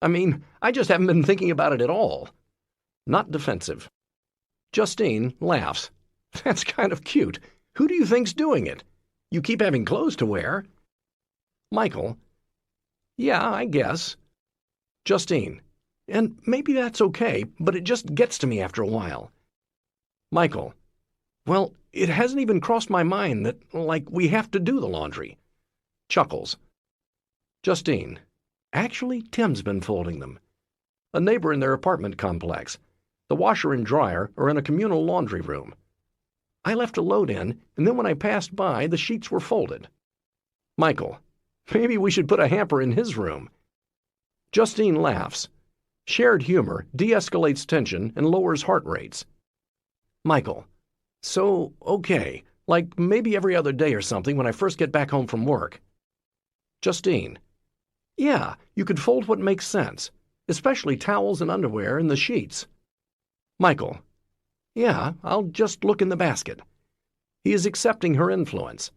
I just haven't been thinking about it at all." Not defensive. Justine laughs. "That's kind of cute. Who do you think's doing it? You keep having clothes to wear." Michael. "Yeah, I guess." Justine. "And maybe that's okay, but it just gets to me after a while." Michael. "Well, it hasn't even crossed my mind that, we have to do the laundry." Chuckles. Justine. "Actually, Tim's been folding them." A neighbor in their apartment complex. The washer and dryer are in a communal laundry room. I left a load in, and then when I passed by, the sheets were folded. Michael, maybe we should put a hamper in his room. Justine laughs. Shared humor de-escalates tension and lowers heart rates. Michael, so, okay, like maybe every other day or something when I first get back home from work. Justine, yeah, you could fold what makes sense, especially towels and underwear and the sheets. Michael, yeah, I'll just look in the basket. He is accepting her influence.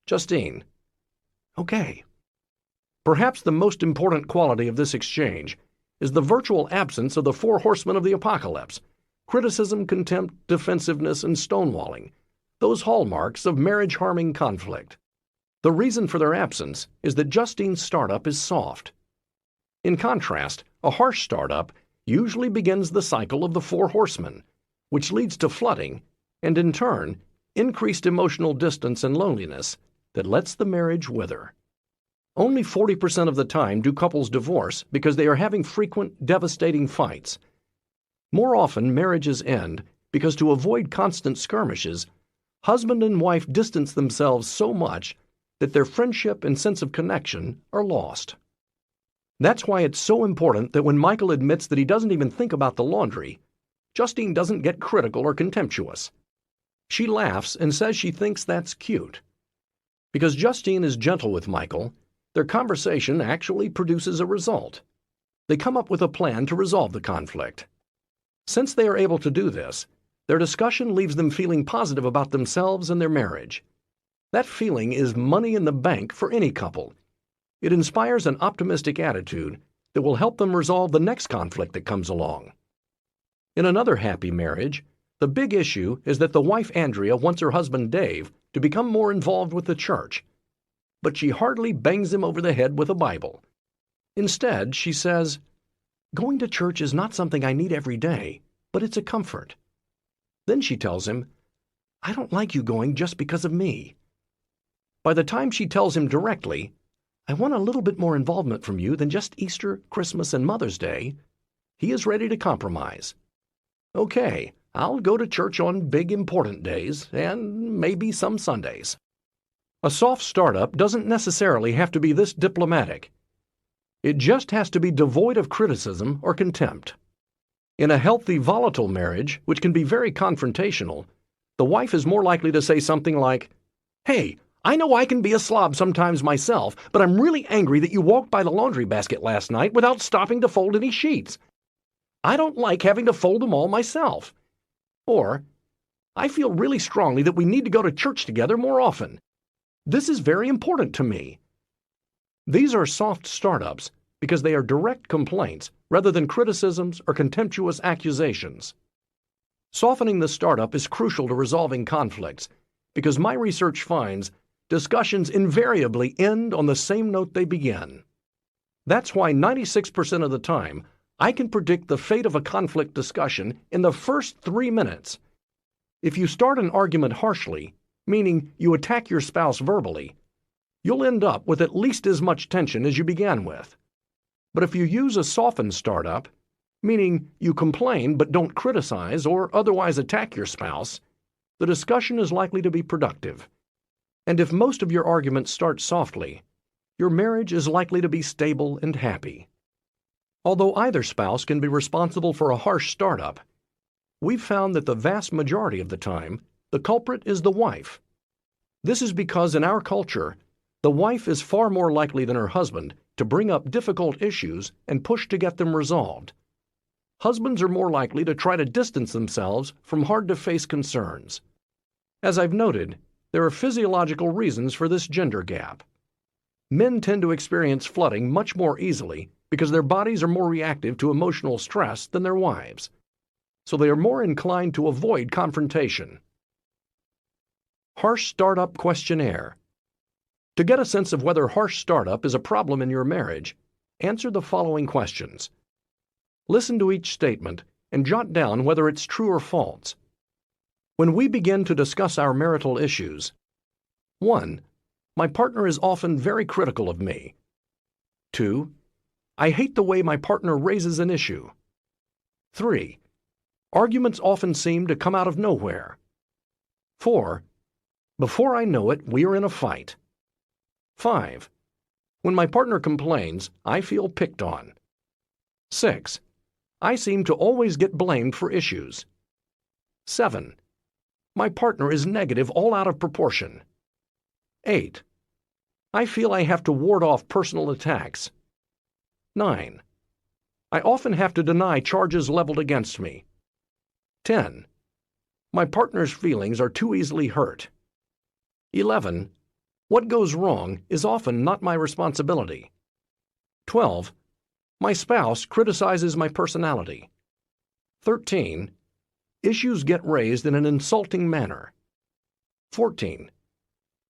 Justine, okay. Perhaps the most important quality of this exchange is the virtual absence of the four horsemen of the apocalypse: criticism, contempt, defensiveness, and stonewalling, those hallmarks of marriage-harming conflict. The reason for their absence is that Justine's startup is soft. In contrast, a harsh startup usually begins the cycle of the four horsemen, which leads to flooding and, in turn, increased emotional distance and loneliness that lets the marriage wither. Only 40% of the time do couples divorce because they are having frequent, devastating fights. More often, marriages end because, to avoid constant skirmishes, husband and wife distance themselves so much that their friendship and sense of connection are lost. That's why it's so important that when Michael admits that he doesn't even think about the laundry, Justine doesn't get critical or contemptuous. She laughs and says she thinks that's cute. Because Justine is gentle with Michael, their conversation actually produces a result. They come up with a plan to resolve the conflict. Since they are able to do this, their discussion leaves them feeling positive about themselves and their marriage. That feeling is money in the bank for any couple. It inspires an optimistic attitude that will help them resolve the next conflict that comes along. In another happy marriage, the big issue is that the wife Andrea wants her husband Dave to become more involved with the church, but she hardly bangs him over the head with a Bible. Instead, she says, "Going to church is not something I need every day, but it's a comfort." Then she tells him, "I don't like you going just because of me." By the time she tells him directly, "I want a little bit more involvement from you than just Easter, Christmas, and Mother's Day," he is ready to compromise. "Okay, I'll go to church on big important days, and maybe some Sundays." A soft startup doesn't necessarily have to be this diplomatic. It just has to be devoid of criticism or contempt. In a healthy, volatile marriage, which can be very confrontational, the wife is more likely to say something like, "Hey, I know I can be a slob sometimes myself, but I'm really angry that you walked by the laundry basket last night without stopping to fold any sheets. I don't like having to fold them all myself." Or, "I feel really strongly that we need to go to church together more often. This is very important to me." These are soft startups because they are direct complaints rather than criticisms or contemptuous accusations. Softening the startup is crucial to resolving conflicts because my research finds discussions invariably end on the same note they begin. That's why 96% of the time, I can predict the fate of a conflict discussion in the first 3 minutes. If you start an argument harshly, meaning you attack your spouse verbally, you'll end up with at least as much tension as you began with. But if you use a softened startup, meaning you complain but don't criticize or otherwise attack your spouse, the discussion is likely to be productive. And if most of your arguments start softly, your marriage is likely to be stable and happy. Although either spouse can be responsible for a harsh startup, we've found that the vast majority of the time, the culprit is the wife. This is because in our culture, the wife is far more likely than her husband to bring up difficult issues and push to get them resolved. Husbands are more likely to try to distance themselves from hard-to-face concerns. As I've noted, there are physiological reasons for this gender gap. Men tend to experience flooding much more easily because their bodies are more reactive to emotional stress than their wives, so they are more inclined to avoid confrontation. Harsh Startup Questionnaire. To get a sense of whether harsh startup is a problem in your marriage, answer the following questions. Listen to each statement and jot down whether it's true or false. When we begin to discuss our marital issues, 1. My partner is often very critical of me. 2. I hate the way my partner raises an issue. 3. Arguments often seem to come out of nowhere. 4. Before I know it, we are in a fight. 5. When my partner complains, I feel picked on. 6. I seem to always get blamed for issues. 7. My partner is negative all out of proportion. 8. I feel I have to ward off personal attacks. 9. I often have to deny charges leveled against me. 10. My partner's feelings are too easily hurt. 11. What goes wrong is often not my responsibility. 12. My spouse criticizes my personality. 13. Issues get raised in an insulting manner. 14.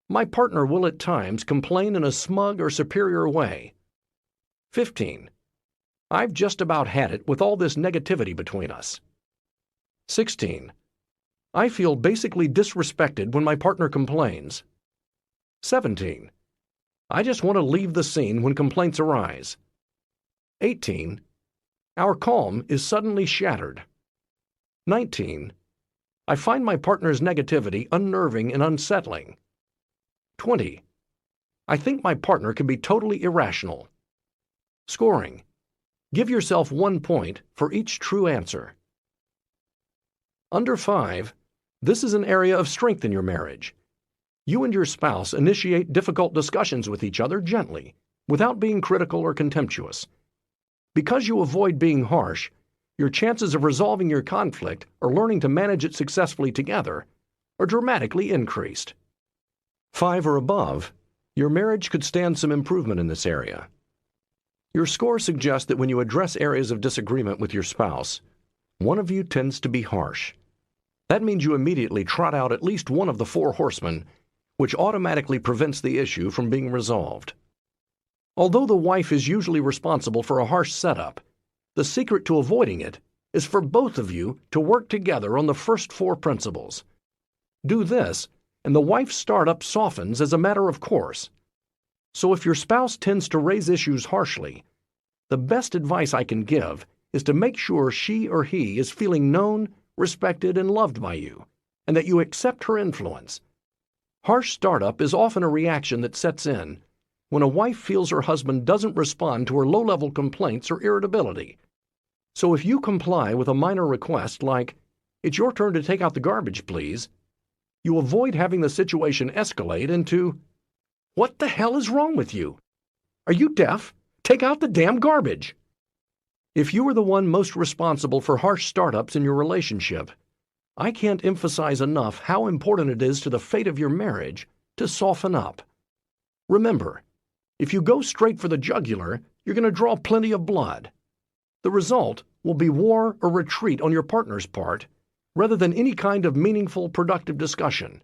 My partner will at times complain in a smug or superior way. 15. I've just about had it with all this negativity between us. 16. I feel basically disrespected when my partner complains. 17. I just want to leave the scene when complaints arise. 18. Our calm is suddenly shattered. 19. I find my partner's negativity unnerving and unsettling. 20. I think my partner can be totally irrational. Scoring. Give yourself 1 point for each true answer. Under 5, this is an area of strength in your marriage. You and your spouse initiate difficult discussions with each other gently, without being critical or contemptuous. Because you avoid being harsh, your chances of resolving your conflict or learning to manage it successfully together are dramatically increased. 5 or above, your marriage could stand some improvement in this area. Your score suggests that when you address areas of disagreement with your spouse, one of you tends to be harsh. That means you immediately trot out at least one of the 4 horsemen, which automatically prevents the issue from being resolved. Although the wife is usually responsible for a harsh setup, the secret to avoiding it is for both of you to work together on the first 4 principles. Do this, and the wife's startup softens as a matter of course. So if your spouse tends to raise issues harshly, the best advice I can give is to make sure she or he is feeling known, respected, and loved by you, and that you accept her influence. Harsh startup is often a reaction that sets in when a wife feels her husband doesn't respond to her low-level complaints or irritability. So if you comply with a minor request like, "It's your turn to take out the garbage, please," you avoid having the situation escalate into, "What the hell is wrong with you? Are you deaf? Take out the damn garbage." If you are the one most responsible for harsh startups in your relationship, I can't emphasize enough how important it is to the fate of your marriage to soften up. Remember, if you go straight for the jugular, you're going to draw plenty of blood. The result will be war or retreat on your partner's part, rather than any kind of meaningful, productive discussion.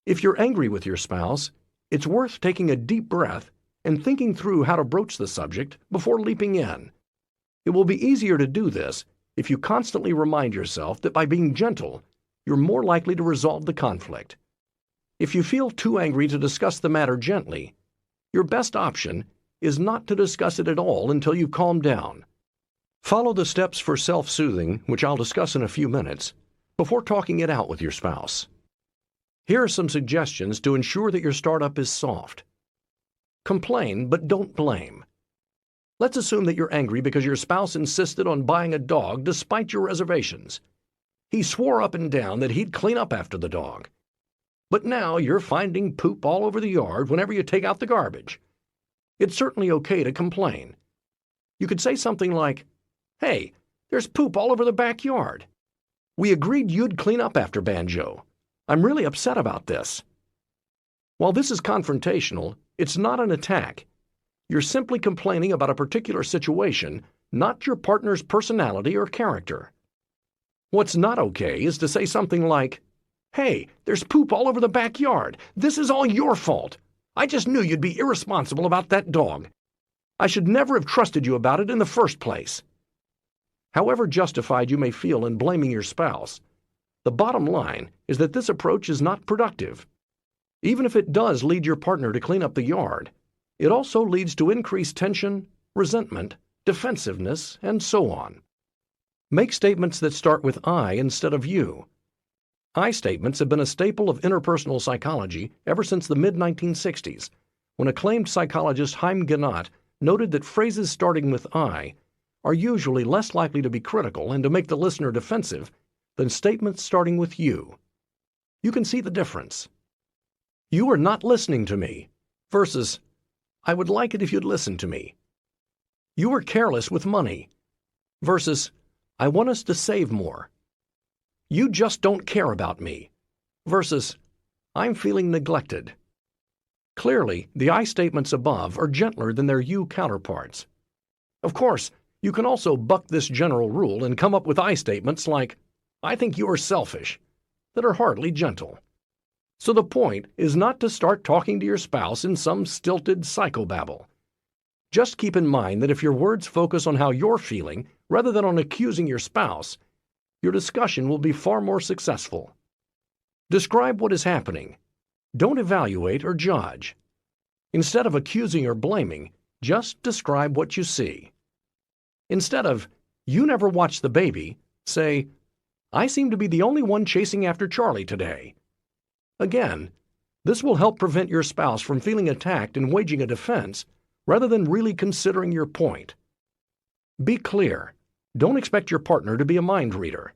If you're angry with your spouse, it's worth taking a deep breath and thinking through how to broach the subject before leaping in. It will be easier to do this if you constantly remind yourself that by being gentle, you're more likely to resolve the conflict. If you feel too angry to discuss the matter gently, your best option is not to discuss it at all until you've calmed down. Follow the steps for self-soothing, which I'll discuss in a few minutes, before talking it out with your spouse. Here are some suggestions to ensure that your startup is soft. Complain, but don't blame. Let's assume that you're angry because your spouse insisted on buying a dog despite your reservations. He swore up and down that he'd clean up after the dog. But now you're finding poop all over the yard whenever you take out the garbage. It's certainly okay to complain. You could say something like, "Hey, there's poop all over the backyard. We agreed you'd clean up after Banjo. I'm really upset about this." While this is confrontational, it's not an attack. You're simply complaining about a particular situation, not your partner's personality or character. What's not okay is to say something like, "Hey, there's poop all over the backyard. This is all your fault. I just knew you'd be irresponsible about that dog. I should never have trusted you about it in the first place." However justified you may feel in blaming your spouse, the bottom line is that this approach is not productive. Even if it does lead your partner to clean up the yard, it also leads to increased tension, resentment, defensiveness, and so on. Make statements that start with "I" instead of "you." I statements have been a staple of interpersonal psychology ever since the mid-1960s, when acclaimed psychologist Haim Ginott noted that phrases starting with I are usually less likely to be critical and to make the listener defensive than statements starting with you. You can see the difference. You are not listening to me versus I would like it if you'd listen to me. You are careless with money versus I want us to save more. You just don't care about me versus I'm feeling neglected. Clearly, the I statements above are gentler than their you counterparts. Of course, you can also buck this general rule and come up with I statements like, I think you are selfish, that are hardly gentle. So the point is not to start talking to your spouse in some stilted psychobabble. Just keep in mind that if your words focus on how you're feeling rather than on accusing your spouse, your discussion will be far more successful. Describe what is happening. Don't evaluate or judge. Instead of accusing or blaming, just describe what you see. Instead of, you never watched the baby, say, I seem to be the only one chasing after Charlie today. Again, this will help prevent your spouse from feeling attacked and waging a defense rather than really considering your point. Be clear. Don't expect your partner to be a mind reader.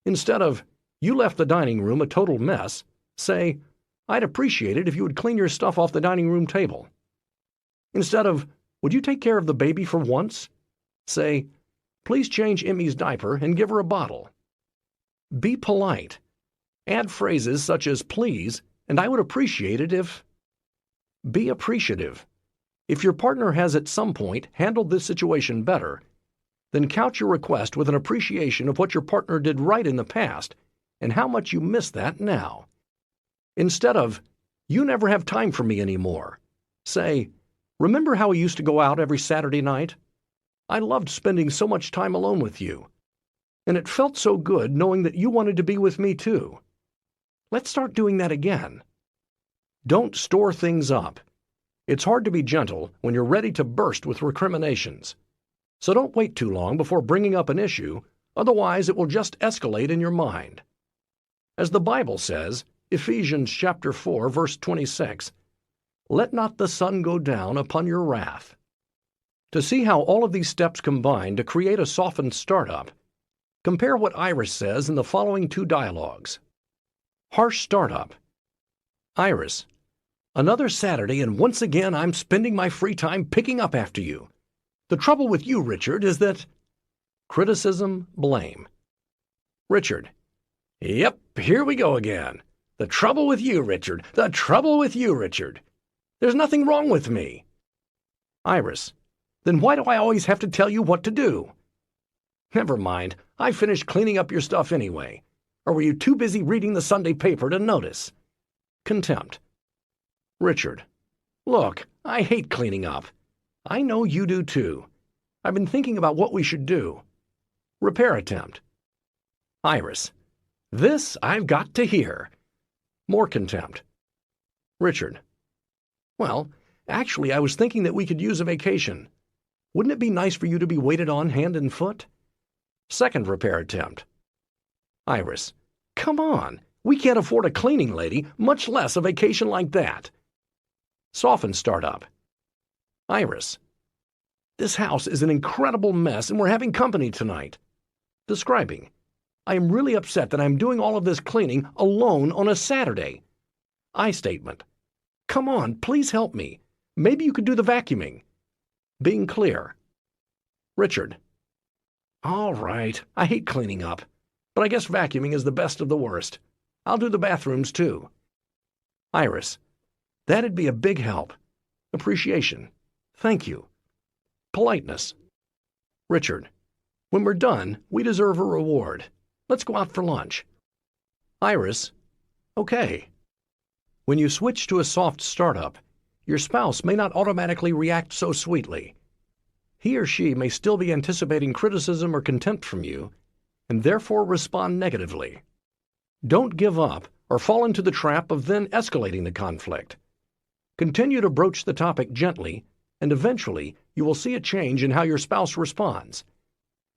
Instead of, you left the dining room a total mess, say, I'd appreciate it if you would clean your stuff off the dining room table. Instead of, would you take care of the baby for once? Say, please change Emmy's diaper and give her a bottle. Be polite. Add phrases such as please and I would appreciate it if. Be appreciative. If your partner has at some point handled this situation better, then couch your request with an appreciation of what your partner did right in the past and how much you miss that now. Instead of, you never have time for me anymore, say, remember how we used to go out every Saturday night? I loved spending so much time alone with you. And it felt so good knowing that you wanted to be with me too. Let's start doing that again. Don't store things up. It's hard to be gentle when you're ready to burst with recriminations. So don't wait too long before bringing up an issue, otherwise it will just escalate in your mind. As the Bible says, Ephesians chapter 4, verse 26, let not the sun go down upon your wrath. To see how all of these steps combine to create a softened startup, compare what Iris says in the following two dialogues. Harsh startup. Iris, another Saturday and once again I'm spending my free time picking up after you. The trouble with you, Richard, is that... Criticism, blame. Richard, yep, here we go again. The trouble with you, Richard. The trouble with you, Richard. There's nothing wrong with me. Iris, then why do I always have to tell you what to do? Never mind, I finished cleaning up your stuff anyway. Or were you too busy reading the Sunday paper to notice? Contempt. Richard, look, I hate cleaning up. I know you do too. I've been thinking about what we should do. Repair attempt. Iris, this I've got to hear. More contempt. Richard, well, actually, I was thinking that we could use a vacation. Wouldn't it be nice for you to be waited on hand and foot? Second repair attempt. Iris, come on. We can't afford a cleaning lady, much less a vacation like that. Soften startup. Iris, this house is an incredible mess and we're having company tonight. Describing. I am really upset that I'm doing all of this cleaning alone on a Saturday. I statement. Come on, please help me. Maybe you could do the vacuuming. Being clear. Richard. All right, I hate cleaning up, but I guess vacuuming is the best of the worst. I'll do the bathrooms too. Iris. That'd be a big help. Appreciation. Thank you. Politeness. Richard. When we're done, we deserve a reward. Let's go out for lunch. Iris. Okay. When you switch to a soft startup, your spouse may not automatically react so sweetly. He or she may still be anticipating criticism or contempt from you, and therefore respond negatively. Don't give up or fall into the trap of then escalating the conflict. Continue to broach the topic gently, and eventually you will see a change in how your spouse responds,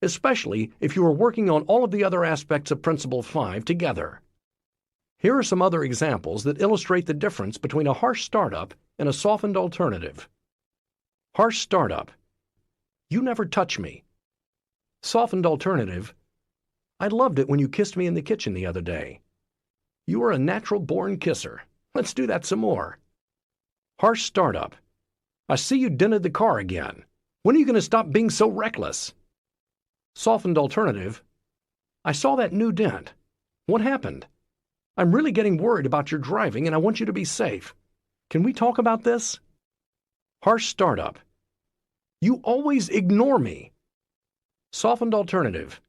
especially if you are working on all of the other aspects of Principle 5 together. Here are some other examples that illustrate the difference between a harsh startup and a softened alternative. Harsh startup. You never touch me. Softened alternative. I loved it when you kissed me in the kitchen the other day. You are a natural-born kisser. Let's do that some more. Harsh startup. I see you dented the car again. When are you going to stop being so reckless? Softened alternative. I saw that new dent. What happened? I'm really getting worried about your driving and I want you to be safe. Can we talk about this? Harsh startup. You always ignore me. Softened alternative.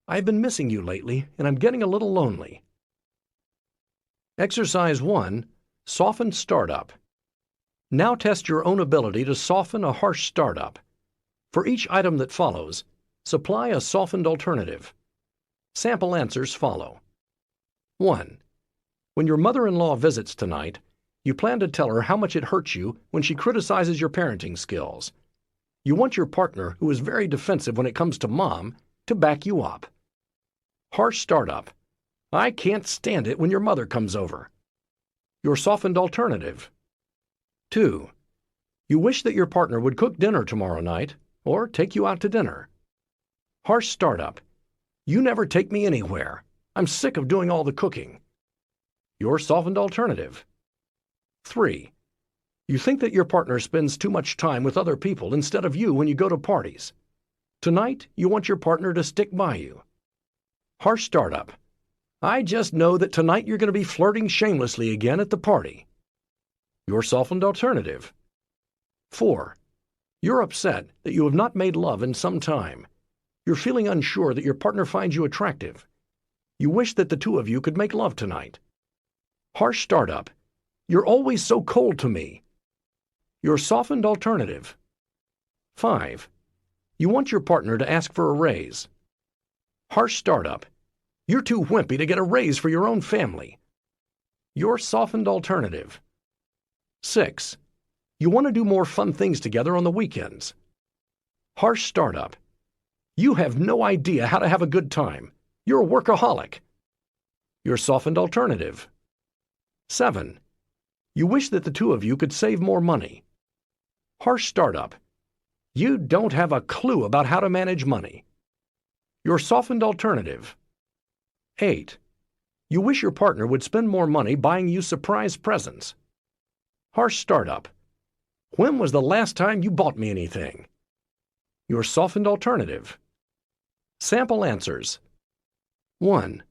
I've been missing you lately and I'm getting a little lonely. Exercise 1. Softened startup. Now test your own ability to soften a harsh startup. For each item that follows, supply a softened alternative. Sample answers follow. 1. When your mother-in-law visits tonight, you plan to tell her how much it hurts you when she criticizes your parenting skills. You want your partner, who is very defensive when it comes to mom, to back you up. Harsh startup. I can't stand it when your mother comes over. Your softened alternative. 2. You wish that your partner would cook dinner tomorrow night or take you out to dinner. Harsh startup. You never take me anywhere. I'm sick of doing all the cooking. Your softened alternative. 3. You think that your partner spends too much time with other people instead of you when you go to parties. Tonight, you want your partner to stick by you. Harsh startup. I just know that tonight you're going to be flirting shamelessly again at the party. Your softened alternative. 4. You're upset that you have not made love in some time. You're feeling unsure that your partner finds you attractive. You wish that the two of you could make love tonight. Harsh startup. You're always so cold to me. Your softened alternative. 5. You want your partner to ask for a raise. Harsh startup. You're too wimpy to get a raise for your own family. Your softened alternative. 6. You want to do more fun things together on the weekends. Harsh startup. You have no idea how to have a good time. You're a workaholic. Your softened alternative. 7. You wish that the two of you could save more money. Harsh startup. You don't have a clue about how to manage money. Your softened alternative. 8. You wish your partner would spend more money buying you surprise presents. Harsh startup. When was the last time you bought me anything? Your softened alternative. Sample answers. 1.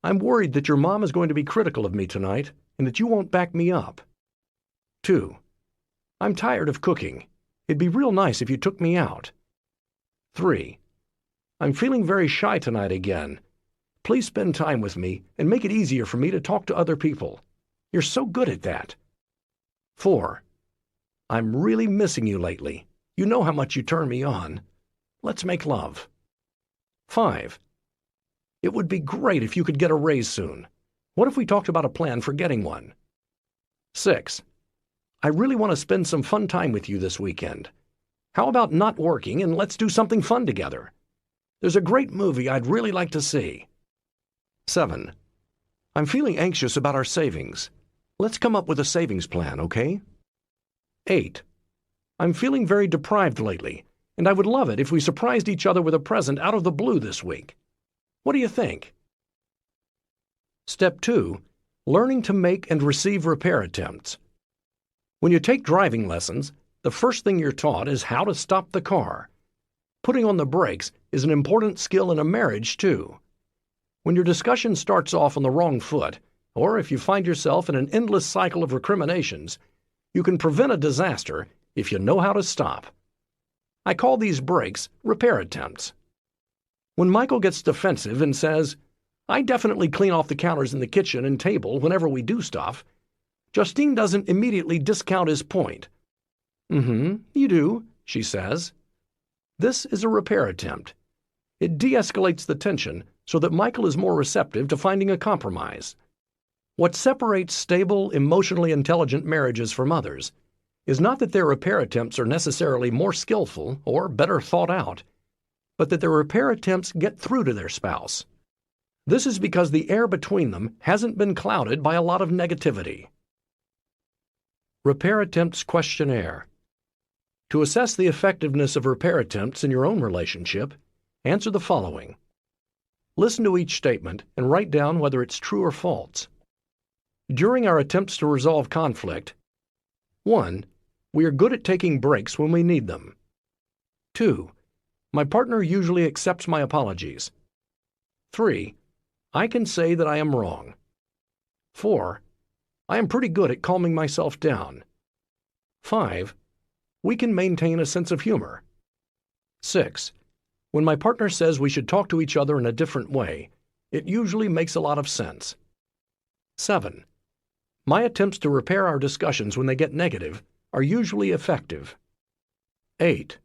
I'm worried that your mom is going to be critical of me tonight and that you won't back me up. 2. I'm tired of cooking. It'd be real nice if you took me out. 3. I'm feeling very shy tonight again. Please spend time with me and make it easier for me to talk to other people. You're so good at that. 4. I'm really missing you lately. You know how much you turn me on. Let's make love. 5. It would be great if you could get a raise soon. What if we talked about a plan for getting one? 6. I really want to spend some fun time with you this weekend. How about not working and let's do something fun together? There's a great movie I'd really like to see. 7. I'm feeling anxious about our savings. Let's come up with a savings plan, okay? 8. I'm feeling very deprived lately, and I would love it if we surprised each other with a present out of the blue this week. What do you think? Step 2. Learning to make and receive repair attempts. When you take driving lessons, the first thing you're taught is how to stop the car. Putting on the brakes is an important skill in a marriage, too. When your discussion starts off on the wrong foot, or if you find yourself in an endless cycle of recriminations, you can prevent a disaster if you know how to stop. I call these breaks repair attempts. When Michael gets defensive and says, I definitely clean off the counters in the kitchen and table whenever we do stuff, Justine doesn't immediately discount his point. You do, she says. This is a repair attempt. It de-escalates the tension so that Michael is more receptive to finding a compromise. What separates stable, emotionally intelligent marriages from others is not that their repair attempts are necessarily more skillful or better thought out, but that their repair attempts get through to their spouse. This is because the air between them hasn't been clouded by a lot of negativity. Repair Attempts Questionnaire. To assess the effectiveness of repair attempts in your own relationship, answer the following. Listen to each statement and write down whether it's true or false. During our attempts to resolve conflict, 1. We are good at taking breaks when we need them. 2. My partner usually accepts my apologies. 3. I can say that I am wrong. 4. I am pretty good at calming myself down. 5. We can maintain a sense of humor. 6. When my partner says we should talk to each other in a different way, it usually makes a lot of sense. 7. My attempts to repair our discussions when they get negative are usually effective. 8.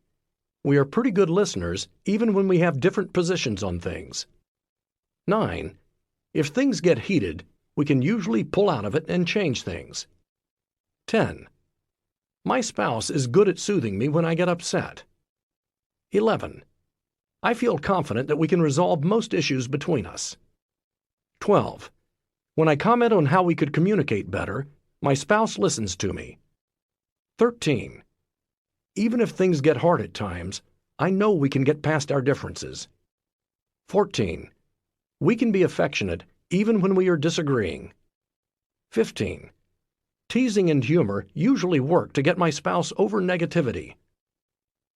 We are pretty good listeners even when we have different positions on things. 9. If things get heated, we can usually pull out of it and change things. 10. My spouse is good at soothing me when I get upset. 11. I feel confident that we can resolve most issues between us. 12. When I comment on how we could communicate better, my spouse listens to me. 13. Even if things get hard at times, I know we can get past our differences. 14. We can be affectionate even when we are disagreeing. 15. Teasing and humor usually work to get my spouse over negativity.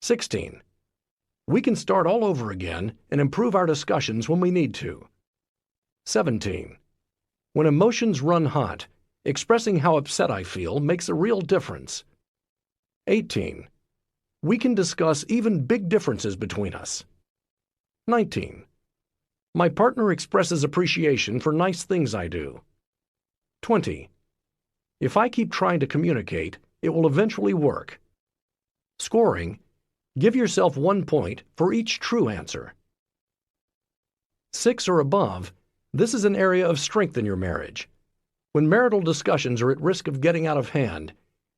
16. We can start all over again and improve our discussions when we need to. 17. When emotions run hot, expressing how upset I feel makes a real difference. 18. We can discuss even big differences between us. 19. My partner expresses appreciation for nice things I do. 20. If I keep trying to communicate, it will eventually work. Scoring. Give yourself 1 point for each true answer. 6 or above, this is an area of strength in your marriage. When marital discussions are at risk of getting out of hand,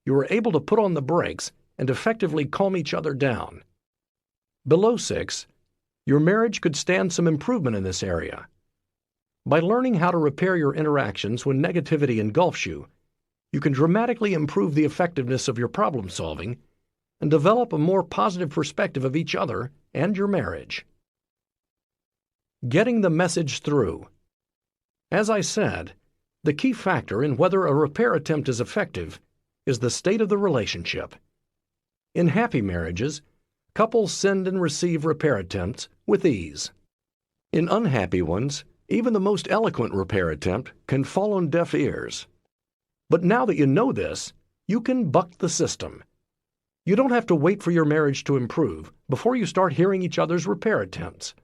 you are able to put on the brakes and effectively calm each other down. Below 6, your marriage could stand some improvement in this area. By learning how to repair your interactions when negativity engulfs you, you can dramatically improve the effectiveness of your problem solving and develop a more positive perspective of each other and your marriage. Getting the message through. As I said, the key factor in whether a repair attempt is effective is the state of the relationship. In happy marriages, couples send and receive repair attempts with ease. In unhappy ones, even the most eloquent repair attempt can fall on deaf ears. But now that you know this, you can buck the system. You don't have to wait for your marriage to improve before you start hearing each other's repair attempts.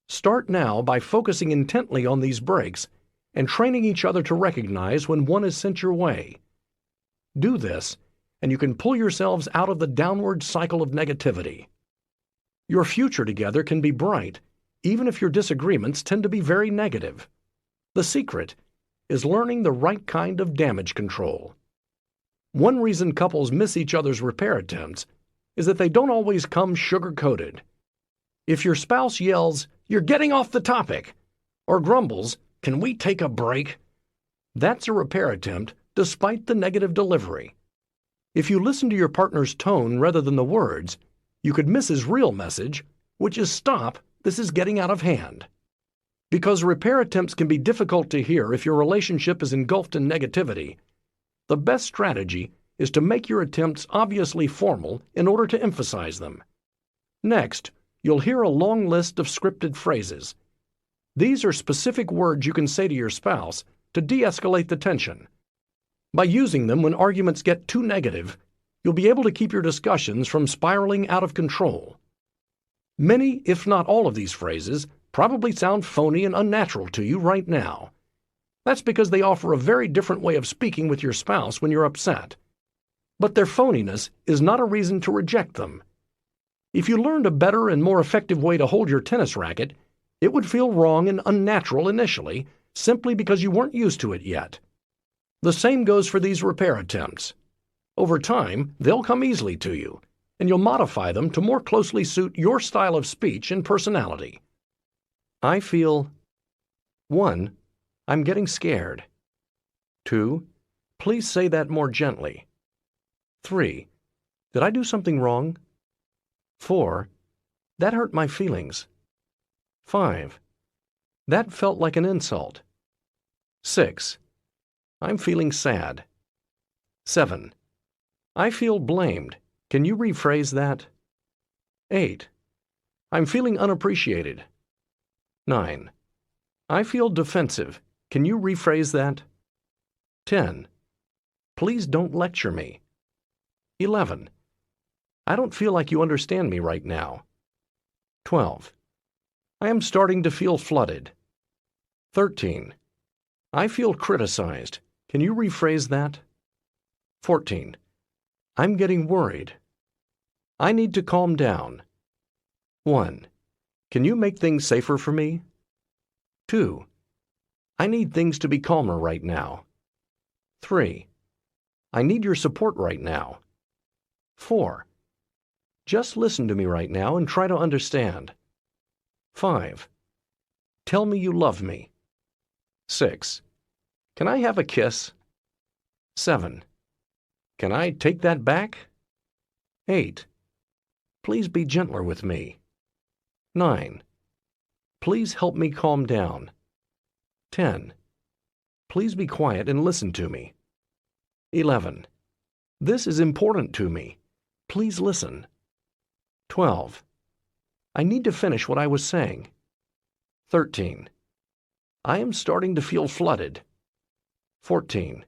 Start now by focusing intently on these breaks and training each other to recognize when one is sent your way. Do this, and you can pull yourselves out of the downward cycle of negativity. Your future together can be bright, even if your disagreements tend to be very negative. The secret is learning the right kind of damage control. One reason couples miss each other's repair attempts is that they don't always come sugar-coated. If your spouse yells, "You're getting off the topic," or grumbles, "Can we take a break?" that's a repair attempt despite the negative delivery. If you listen to your partner's tone rather than the words, you could miss his real message, which is "Stop, this is getting out of hand." Because repair attempts can be difficult to hear if your relationship is engulfed in negativity, the best strategy is to make your attempts obviously formal in order to emphasize them. Next, you'll hear a long list of scripted phrases. These are specific words you can say to your spouse to de-escalate the tension. By using them when arguments get too negative, you'll be able to keep your discussions from spiraling out of control. Many, if not all of these phrases, probably sound phony and unnatural to you right now. That's because they offer a very different way of speaking with your spouse when you're upset. But their phoniness is not a reason to reject them. If you learned a better and more effective way to hold your tennis racket, it would feel wrong and unnatural initially, simply because you weren't used to it yet. The same goes for these repair attempts. Over time, they'll come easily to you, and you'll modify them to more closely suit your style of speech and personality. I feel 1. I'm getting scared. 2. Please say that more gently. 3. Did I do something wrong? 4. That hurt my feelings. 5. That felt like an insult. 6. I'm feeling sad. 7. I feel blamed. Can you rephrase that? 8. I'm feeling unappreciated. 9. I feel defensive. Can you rephrase that? 10. Please don't lecture me. 11. I don't feel like you understand me right now. 12. I am starting to feel flooded. 13. I feel criticized. Can you rephrase that? 14. I'm getting worried. I need to calm down. 1. Can you make things safer for me? 2. I need things to be calmer right now. 3. I need your support right now. 4. Just listen to me right now and try to understand. 5. Tell me you love me. 6. Can I have a kiss? 7. Can I take that back? 8. Please be gentler with me. 9. Please help me calm down. 10. Please be quiet and listen to me. 11. This is important to me. Please listen. 12. I need to finish what I was saying. 13. I am starting to feel flooded. 14.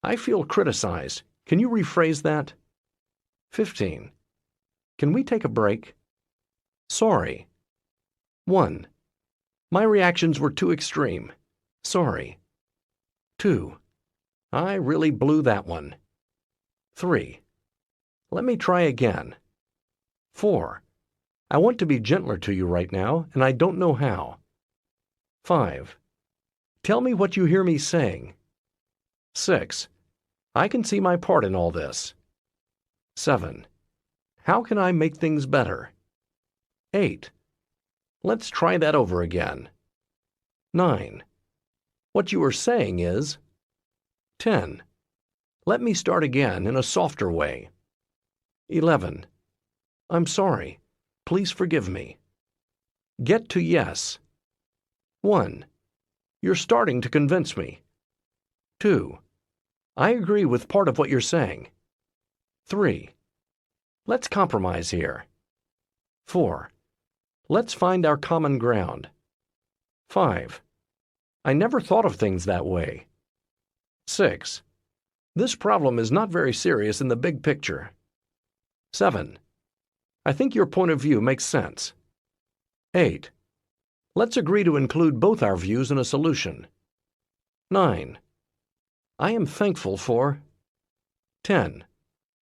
I feel criticized. Can you rephrase that? 15. Can we take a break? Sorry. 1. My reactions were too extreme. Sorry. 2. I really blew that one. 3. Let me try again. 4. I want to be gentler to you right now, and I don't know how. 5. Tell me what you hear me saying. 6. I can see my part in all this. 7. How can I make things better? 8. Let's try that over again. 9. What you are saying is. 10. Let me start again in a softer way. 11. I'm sorry. Please forgive me. Get to yes. 1. You're starting to convince me. 2. I agree with part of what you're saying. 3. Let's compromise here. 4. Let's find our common ground. 5. I never thought of things that way. 6. This problem is not very serious in the big picture. 7. I think your point of view makes sense. 8. Let's agree to include both our views in a solution. 9. I am thankful for. 10.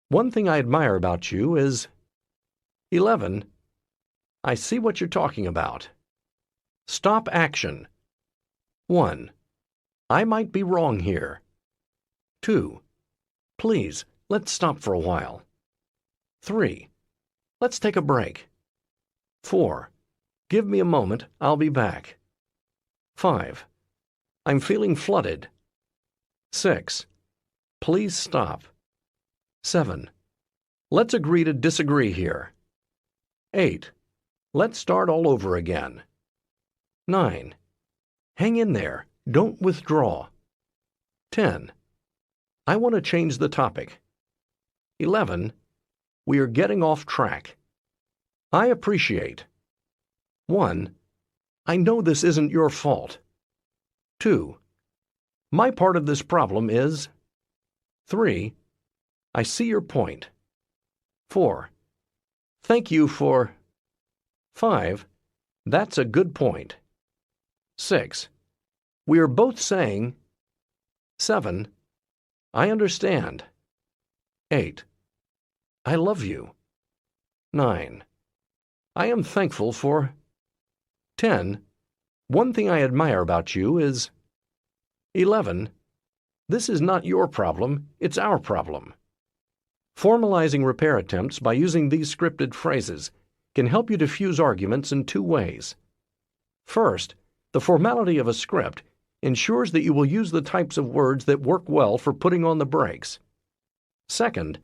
One thing I admire about you is. 11. I see what you're talking about. Stop action. 1. I might be wrong here. 2. Please, let's stop for a while. 3. Let's take a break. 4. Give me a moment, I'll be back. 5. I'm feeling flooded. 6. Please stop. 7. Let's agree to disagree here. 8. Let's start all over again. 9. Hang in there. Don't withdraw. 10. I want to change the topic. 11. We are getting off track. I appreciate. 1. I know this isn't your fault. 2. My part of this problem is. 3. I see your point. 4. Thank you for. 5. That's a good point. 6. We are both saying. 7. I understand. 8. I love you. 9. I am thankful for. 10. One thing I admire about you is. 11. This is not your problem, it's our problem. Formalizing repair attempts by using these scripted phrases can help you diffuse arguments in two ways. First, The formality of a script ensures that you will use the types of words that work well for putting on the brakes. Second,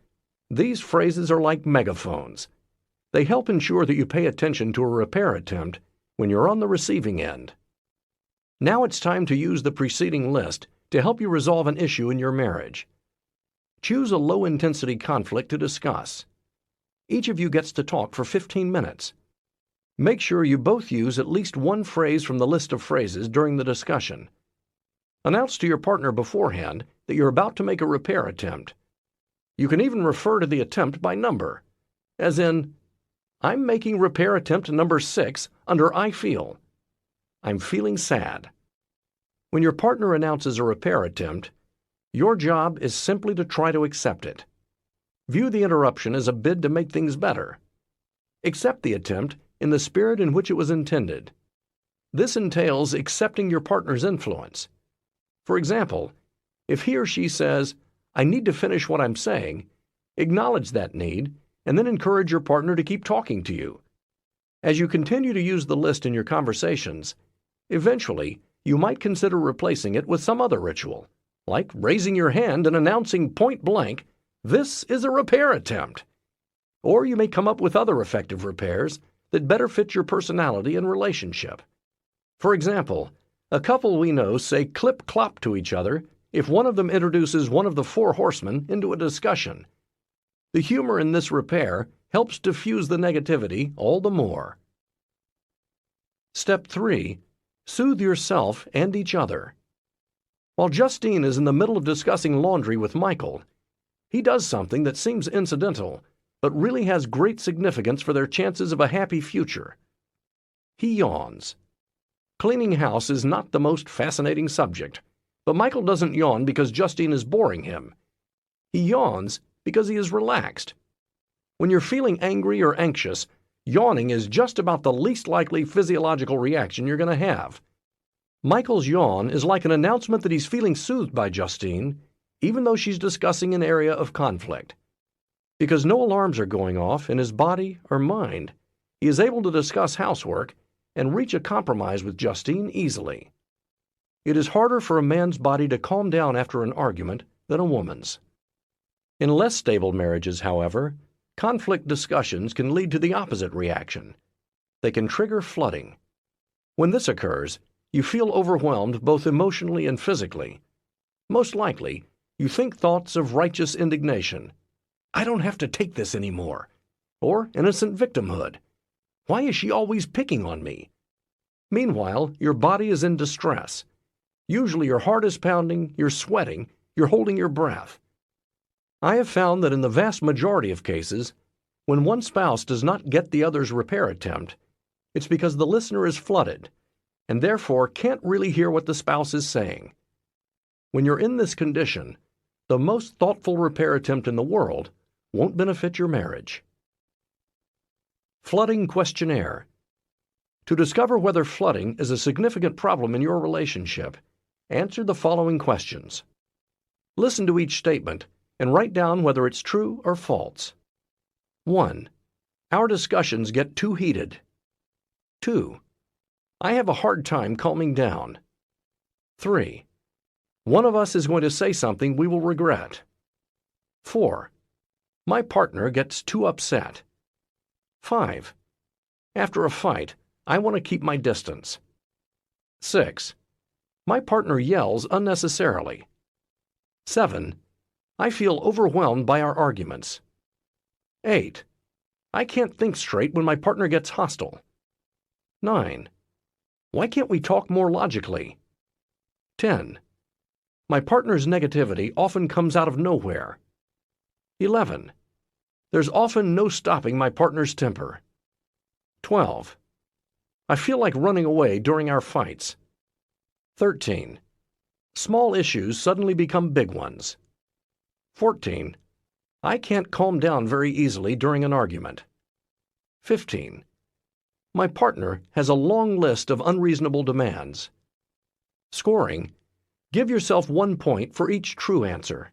these phrases are like megaphones. They help ensure that you pay attention to a repair attempt when you're on the receiving end. Now it's time to use the preceding list to help you resolve an issue in your marriage. Choose a low-intensity conflict to discuss. Each of you gets to talk for 15 minutes. Make sure you both use at least one phrase from the list of phrases during the discussion. Announce to your partner beforehand that you're about to make a repair attempt. You can even refer to the attempt by number, as in, I'm making repair attempt number 6 under I feel. I'm feeling sad. When your partner announces a repair attempt, your job is simply to try to accept it. View the interruption as a bid to make things better. Accept the attempt in the spirit in which it was intended. This entails accepting your partner's influence. For example, if he or she says, I need to finish what I'm saying, acknowledge that need, and then encourage your partner to keep talking to you. As you continue to use the list in your conversations, eventually you might consider replacing it with some other ritual, like raising your hand and announcing point blank, this is a repair attempt. Or you may come up with other effective repairs that better fit your personality and relationship. For example, a couple we know say clip-clop to each other if one of them introduces one of the 4 horsemen into a discussion. The humor in this repair helps diffuse the negativity all the more. Step 3. Soothe yourself and each other. While Justine is in the middle of discussing laundry with Michael, he does something that seems incidental, but really has great significance for their chances of a happy future. He yawns. Cleaning house is not the most fascinating subject, but Michael doesn't yawn because Justine is boring him. He yawns because he is relaxed. When you're feeling angry or anxious, yawning is just about the least likely physiological reaction you're going to have. Michael's yawn is like an announcement that he's feeling soothed by Justine, even though she's discussing an area of conflict. Because no alarms are going off in his body or mind, he is able to discuss housework and reach a compromise with Justine easily. It is harder for a man's body to calm down after an argument than a woman's. In less stable marriages, however, conflict discussions can lead to the opposite reaction. They can trigger flooding. When this occurs, you feel overwhelmed both emotionally and physically. Most likely, you think thoughts of righteous indignation. I don't have to take this anymore. Or innocent victimhood. Why is she always picking on me? Meanwhile, your body is in distress. Usually your heart is pounding, you're sweating, you're holding your breath. I have found that in the vast majority of cases, when one spouse does not get the other's repair attempt, it's because the listener is flooded, and therefore can't really hear what the spouse is saying. When you're in this condition, the most thoughtful repair attempt in the world won't benefit your marriage. Flooding questionnaire. To discover whether flooding is a significant problem in your relationship, answer the following questions. Listen to each statement and write down whether it's true or false. 1. Our discussions get too heated. 2. I have a hard time calming down. 3. One of us is going to say something we will regret. 4. My partner gets too upset. 5. After a fight, I want to keep my distance. 6. My partner yells unnecessarily. 7. I feel overwhelmed by our arguments. 8. I can't think straight when my partner gets hostile. 9. Why can't we talk more logically? 10. My partner's negativity often comes out of nowhere. 11. There's often no stopping my partner's temper. 12. I feel like running away during our fights. 13. Small issues suddenly become big ones. 14. I can't calm down very easily during an argument. 15. My partner has a long list of unreasonable demands. Scoring. Give yourself 1 point for each true answer.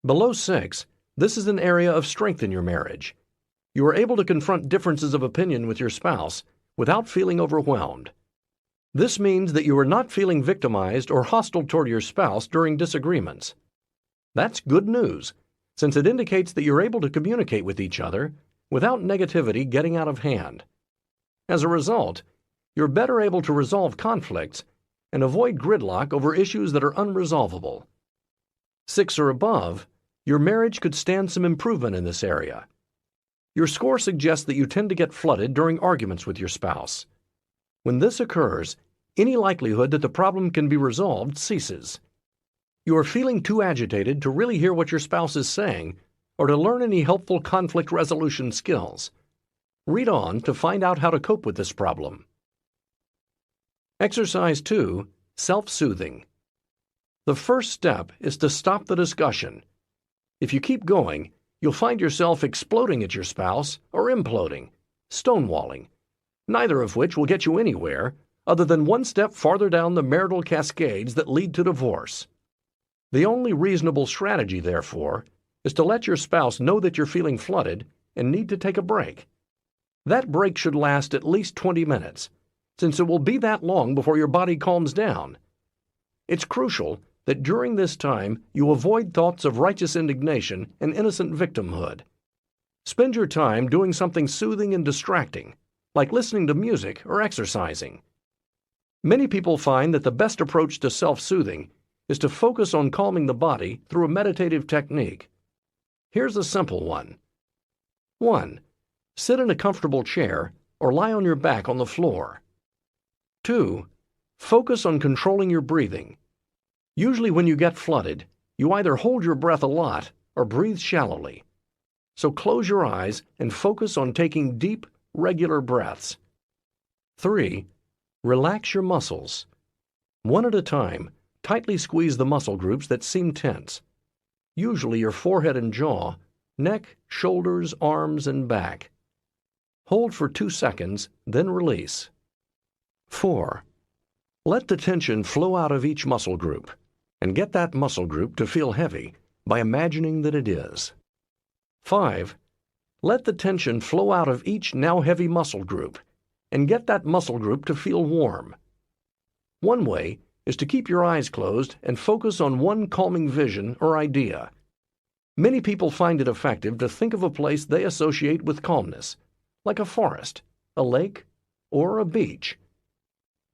Below 6, this is an area of strength in your marriage. You are able to confront differences of opinion with your spouse without feeling overwhelmed. This means that you are not feeling victimized or hostile toward your spouse during disagreements. That's good news, since it indicates that you're able to communicate with each other without negativity getting out of hand. As a result, you're better able to resolve conflicts and avoid gridlock over issues that are unresolvable. 6 or above, your marriage could stand some improvement in this area. Your score suggests that you tend to get flooded during arguments with your spouse. When this occurs, any likelihood that the problem can be resolved ceases. You are feeling too agitated to really hear what your spouse is saying or to learn any helpful conflict resolution skills. Read on to find out how to cope with this problem. Exercise 2, Self-Soothing. The first step is to stop the discussion. If you keep going, you'll find yourself exploding at your spouse or imploding, stonewalling, neither of which will get you anywhere other than one step farther down the marital cascades that lead to divorce. The only reasonable strategy, therefore, is to let your spouse know that you're feeling flooded and need to take a break. That break should last at least 20 minutes, since it will be that long before your body calms down. It's crucial that during this time you avoid thoughts of righteous indignation and innocent victimhood. Spend your time doing something soothing and distracting, like listening to music or exercising. Many people find that the best approach to self-soothing is to focus on calming the body through a meditative technique. Here's a simple one. 1. Sit in a comfortable chair or lie on your back on the floor. 2. Focus on controlling your breathing. Usually when you get flooded, you either hold your breath a lot or breathe shallowly. So close your eyes and focus on taking deep, regular breaths. 3. Relax your muscles. One at a time, tightly squeeze the muscle groups that seem tense. Usually your forehead and jaw, neck, shoulders, arms, and back. Hold for 2 seconds, then release. 4. Let the tension flow out of each muscle group, and get that muscle group to feel heavy by imagining that it is. 5. Let the tension flow out of each now heavy muscle group, and get that muscle group to feel warm. One way is to keep your eyes closed and focus on one calming vision or idea. Many people find it effective to think of a place they associate with calmness, like a forest, a lake, or a beach.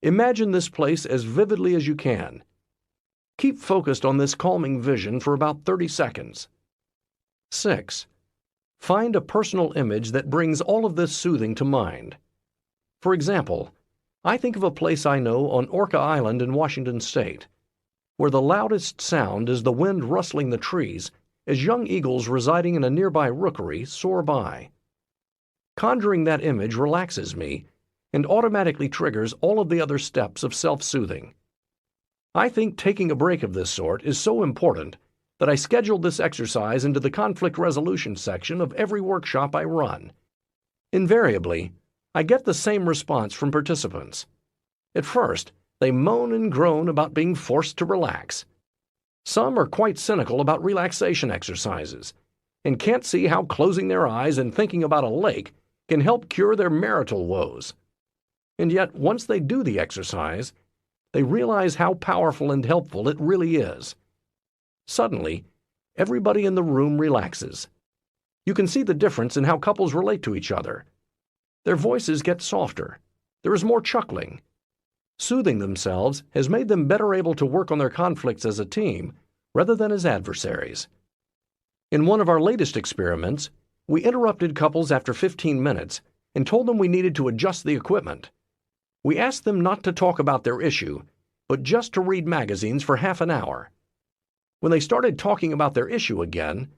Imagine this place as vividly as you can. Keep focused on this calming vision for about 30 seconds. 6. Find a personal image that brings all of this soothing to mind. For example, I think of a place I know on Orca Island in Washington State, where the loudest sound is the wind rustling the trees as young eagles residing in a nearby rookery soar by. Conjuring that image relaxes me and automatically triggers all of the other steps of self-soothing. I think taking a break of this sort is so important that I scheduled this exercise into the conflict resolution section of every workshop I run. Invariably, I get the same response from participants. At first, they moan and groan about being forced to relax. Some are quite cynical about relaxation exercises and can't see how closing their eyes and thinking about a lake can help cure their marital woes. And yet, once they do the exercise, they realize how powerful and helpful it really is. Suddenly, everybody in the room relaxes. You can see the difference in how couples relate to each other. Their voices get softer. There is more chuckling. Soothing themselves has made them better able to work on their conflicts as a team rather than as adversaries. In one of our latest experiments, we interrupted couples after 15 minutes and told them we needed to adjust the equipment. We asked them not to talk about their issue, but just to read magazines for half an hour. When they started talking about their issue again,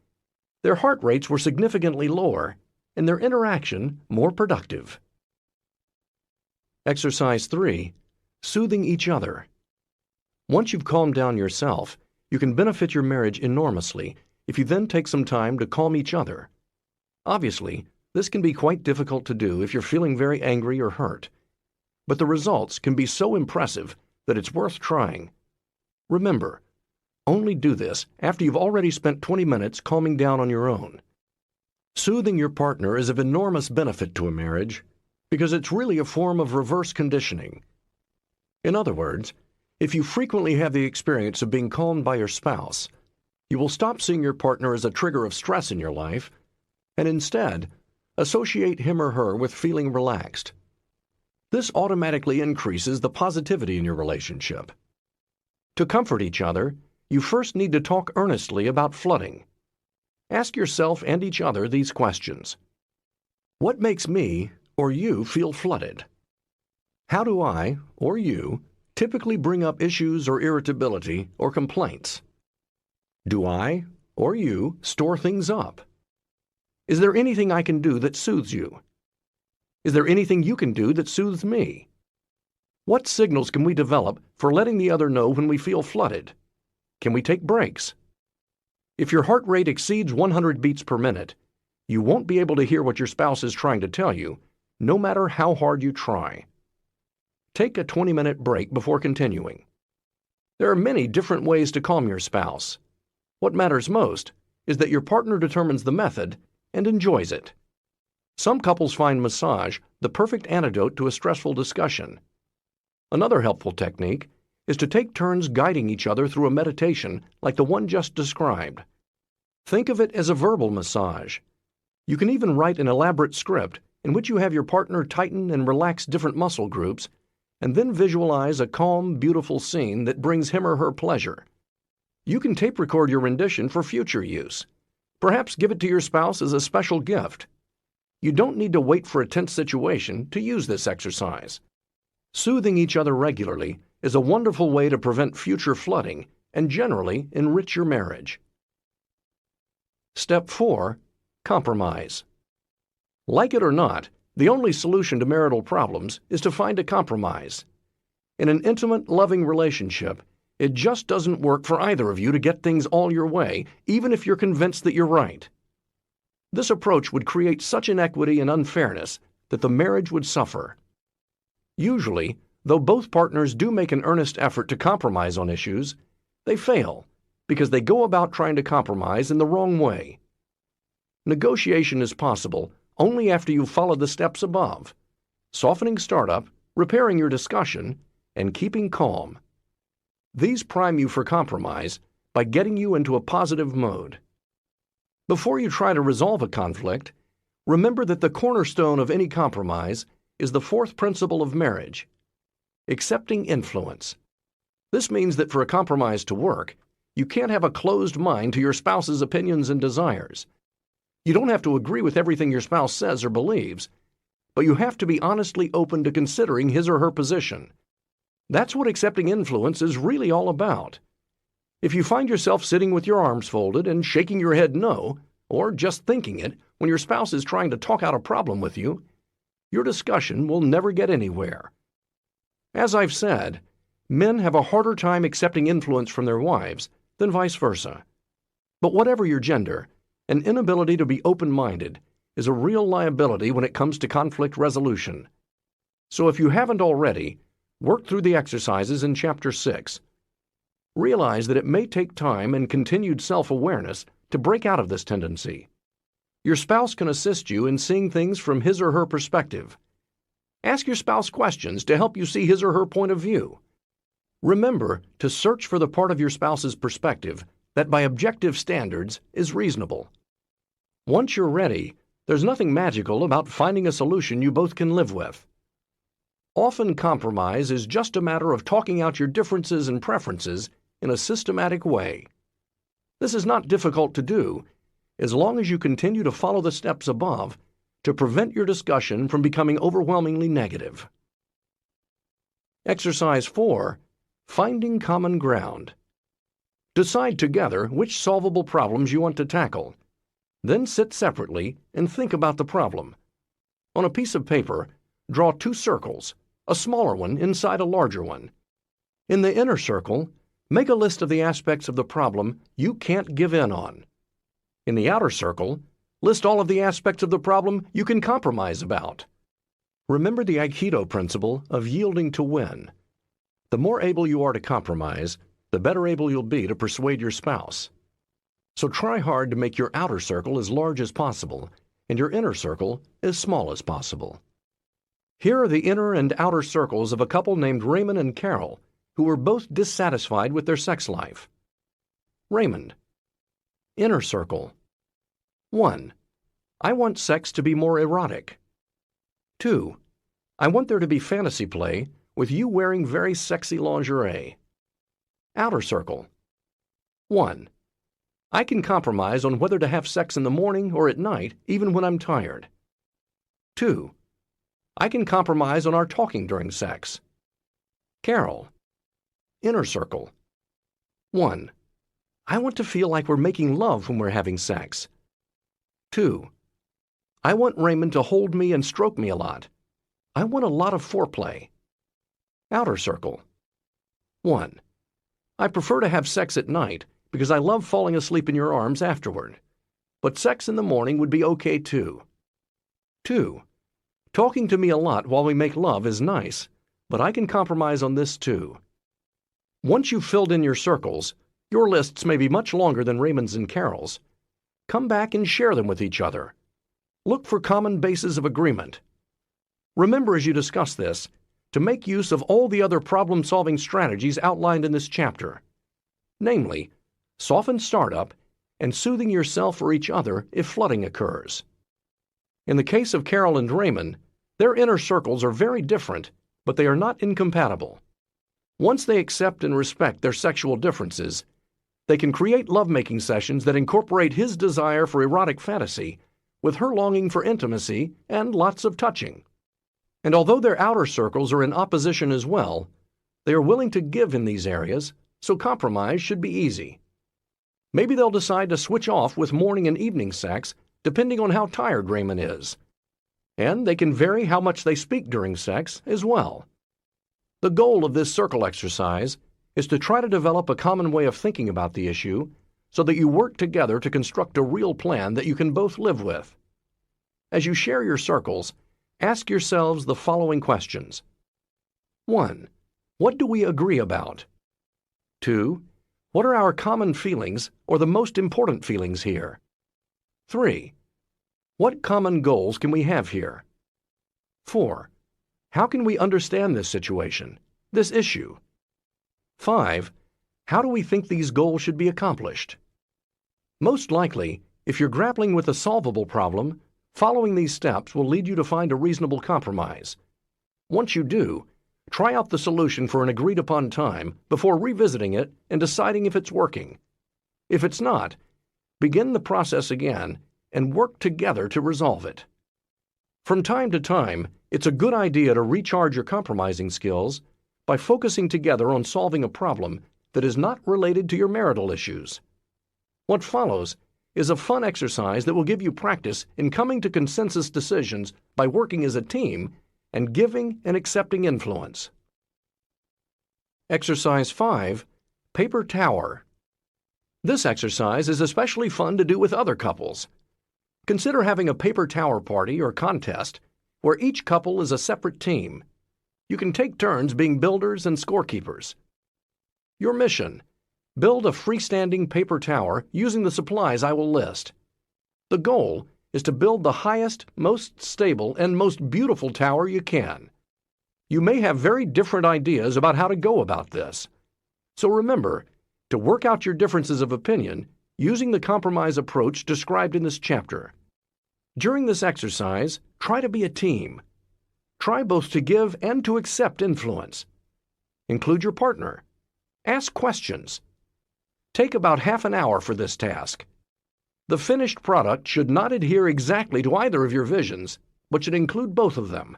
their heart rates were significantly lower and their interaction more productive. Exercise 3. Soothing each other. Once you've calmed down yourself, you can benefit your marriage enormously if you then take some time to calm each other. Obviously, this can be quite difficult to do if you're feeling very angry or hurt, but the results can be so impressive that it's worth trying. Remember, only do this after you've already spent 20 minutes calming down on your own. Soothing your partner is of enormous benefit to a marriage because it's really a form of reverse conditioning. In other words, if you frequently have the experience of being calmed by your spouse, you will stop seeing your partner as a trigger of stress in your life and instead associate him or her with feeling relaxed. This automatically increases the positivity in your relationship. To comfort each other, you first need to talk earnestly about flooding. Ask yourself and each other these questions. What makes me or you feel flooded? How do I or you typically bring up issues or irritability or complaints? Do I or you store things up? Is there anything I can do that soothes you? Is there anything you can do that soothes me? What signals can we develop for letting the other know when we feel flooded? Can we take breaks? If your heart rate exceeds 100 beats per minute, you won't be able to hear what your spouse is trying to tell you, no matter how hard you try. Take a 20-minute break before continuing. There are many different ways to calm your spouse. What matters most is that your partner determines the method and enjoys it. Some couples find massage the perfect antidote to a stressful discussion. Another helpful technique is to take turns guiding each other through a meditation like the one just described. Think of it as a verbal massage. You can even write an elaborate script in which you have your partner tighten and relax different muscle groups and then visualize a calm, beautiful scene that brings him or her pleasure. You can tape record your rendition for future use. Perhaps give it to your spouse as a special gift. You don't need to wait for a tense situation to use this exercise. Soothing each other regularly is a wonderful way to prevent future flooding and generally enrich your marriage. Step 4. Compromise. Like it or not, the only solution to marital problems is to find a compromise. In an intimate, loving relationship, it just doesn't work for either of you to get things all your way, even if you're convinced that you're right. This approach would create such inequity and unfairness that the marriage would suffer. Usually, though both partners do make an earnest effort to compromise on issues, they fail because they go about trying to compromise in the wrong way. Negotiation is possible only after you've followed the steps above: softening startup, repairing your discussion, and keeping calm. These prime you for compromise by getting you into a positive mode. Before you try to resolve a conflict, remember that the cornerstone of any compromise is the fourth principle of marriage: accepting influence. This means that for a compromise to work, you can't have a closed mind to your spouse's opinions and desires. You don't have to agree with everything your spouse says or believes, but you have to be honestly open to considering his or her position. That's what accepting influence is really all about. If you find yourself sitting with your arms folded and shaking your head no, or just thinking it when your spouse is trying to talk out a problem with you, your discussion will never get anywhere. As I've said, men have a harder time accepting influence from their wives than vice versa. But whatever your gender, an inability to be open-minded is a real liability when it comes to conflict resolution. So if you haven't already, work through the exercises in Chapter 6. Realize that it may take time and continued self-awareness to break out of this tendency. Your spouse can assist you in seeing things from his or her perspective. Ask your spouse questions to help you see his or her point of view. Remember to search for the part of your spouse's perspective that by objective standards is reasonable. Once you're ready, there's nothing magical about finding a solution you both can live with. Often compromise is just a matter of talking out your differences and preferences in a systematic way. This is not difficult to do, as long as you continue to follow the steps above to prevent your discussion from becoming overwhelmingly negative. Exercise 4. Finding common ground. Decide together which solvable problems you want to tackle. Then sit separately and think about the problem. On a piece of paper, draw 2 circles, a smaller one inside a larger one. In the inner circle, make a list of the aspects of the problem you can't give in on. In the outer circle, list all of the aspects of the problem you can compromise about. Remember the Aikido principle of yielding to win. The more able you are to compromise, the better able you'll be to persuade your spouse. So try hard to make your outer circle as large as possible and your inner circle as small as possible. Here are the inner and outer circles of a couple named Raymond and Carol, who were both dissatisfied with their sex life. Raymond. Inner circle. 1. I want sex to be more erotic. 2. I want there to be fantasy play with you wearing very sexy lingerie. Outer circle. 1. I can compromise on whether to have sex in the morning or at night, even when I'm tired. 2. I can compromise on our talking during sex. Carol. Inner circle. 1. I want to feel like we're making love when we're having sex. 2. I want Raymond to hold me and stroke me a lot. I want a lot of foreplay. Outer circle. 1. I prefer to have sex at night because I love falling asleep in your arms afterward. But sex in the morning would be okay too. 2. Talking to me a lot while we make love is nice, but I can compromise on this too. Once you've filled in your circles, your lists may be much longer than Raymond's and Carol's. Come back and share them with each other. Look for common bases of agreement. Remember as you discuss this to make use of all the other problem-solving strategies outlined in this chapter, namely, soften startup and soothing yourself or each other if flooding occurs. In the case of Carol and Raymond, their inner circles are very different, but they are not incompatible. Once they accept and respect their sexual differences, they can create lovemaking sessions that incorporate his desire for erotic fantasy with her longing for intimacy and lots of touching. And although their outer circles are in opposition as well, they are willing to give in these areas, so compromise should be easy. Maybe they'll decide to switch off with morning and evening sex depending on how tired Raymond is. And they can vary how much they speak during sex as well. The goal of this circle exercise is to try to develop a common way of thinking about the issue so that you work together to construct a real plan that you can both live with. As you share your circles, ask yourselves the following questions. 1. What do we agree about? 2. What are our common feelings or the most important feelings here? 3. What common goals can we have here? 4. How can we understand this situation, this issue? 5. How do we think these goals should be accomplished? Most likely, if you're grappling with a solvable problem, following these steps will lead you to find a reasonable compromise. Once you do, try out the solution for an agreed-upon time before revisiting it and deciding if it's working. If it's not, begin the process again and work together to resolve it. From time to time, it's a good idea to recharge your compromising skills by focusing together on solving a problem that is not related to your marital issues. What follows is a fun exercise that will give you practice in coming to consensus decisions by working as a team and giving and accepting influence. Exercise 5, Paper Tower. This exercise is especially fun to do with other couples. Consider having a paper tower party or contest where each couple is a separate team. You can take turns being builders and scorekeepers. Your mission: build a freestanding paper tower using the supplies I will list. The goal is to build the highest, most stable, and most beautiful tower you can. You may have very different ideas about how to go about this. So remember to work out your differences of opinion using the compromise approach described in this chapter. During this exercise, try to be a team. Try both to give and to accept influence. Include your partner. Ask questions. Take about half an hour for this task. The finished product should not adhere exactly to either of your visions, but should include both of them.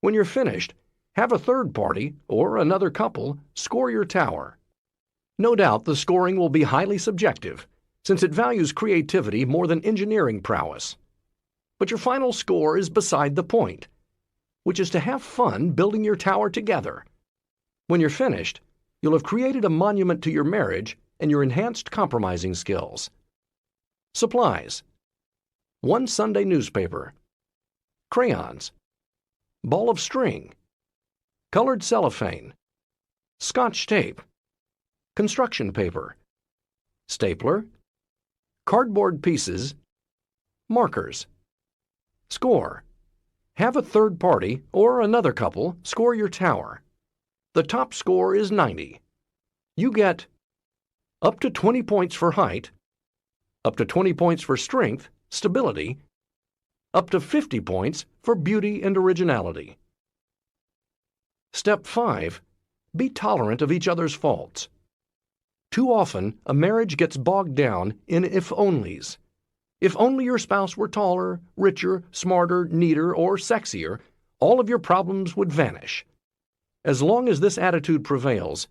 When you're finished, have a third party or another couple score your tower. No doubt the scoring will be highly subjective, since it values creativity more than engineering prowess. But your final score is beside the point, which is to have fun building your tower together. When you're finished, you'll have created a monument to your marriage and your enhanced compromising skills. Supplies: 1 Sunday newspaper, crayons, ball of string, colored cellophane, Scotch tape, construction paper, stapler, cardboard pieces, markers. Score: Have a third party or another couple score your tower. The top score is 90. You get up to 20 points for height, up to 20 points for strength, stability, up to 50 points for beauty and originality. Step 5. Be tolerant of each other's faults. Too often, a marriage gets bogged down in if-onlys. If only your spouse were taller, richer, smarter, neater, or sexier, all of your problems would vanish. As long as this attitude prevails,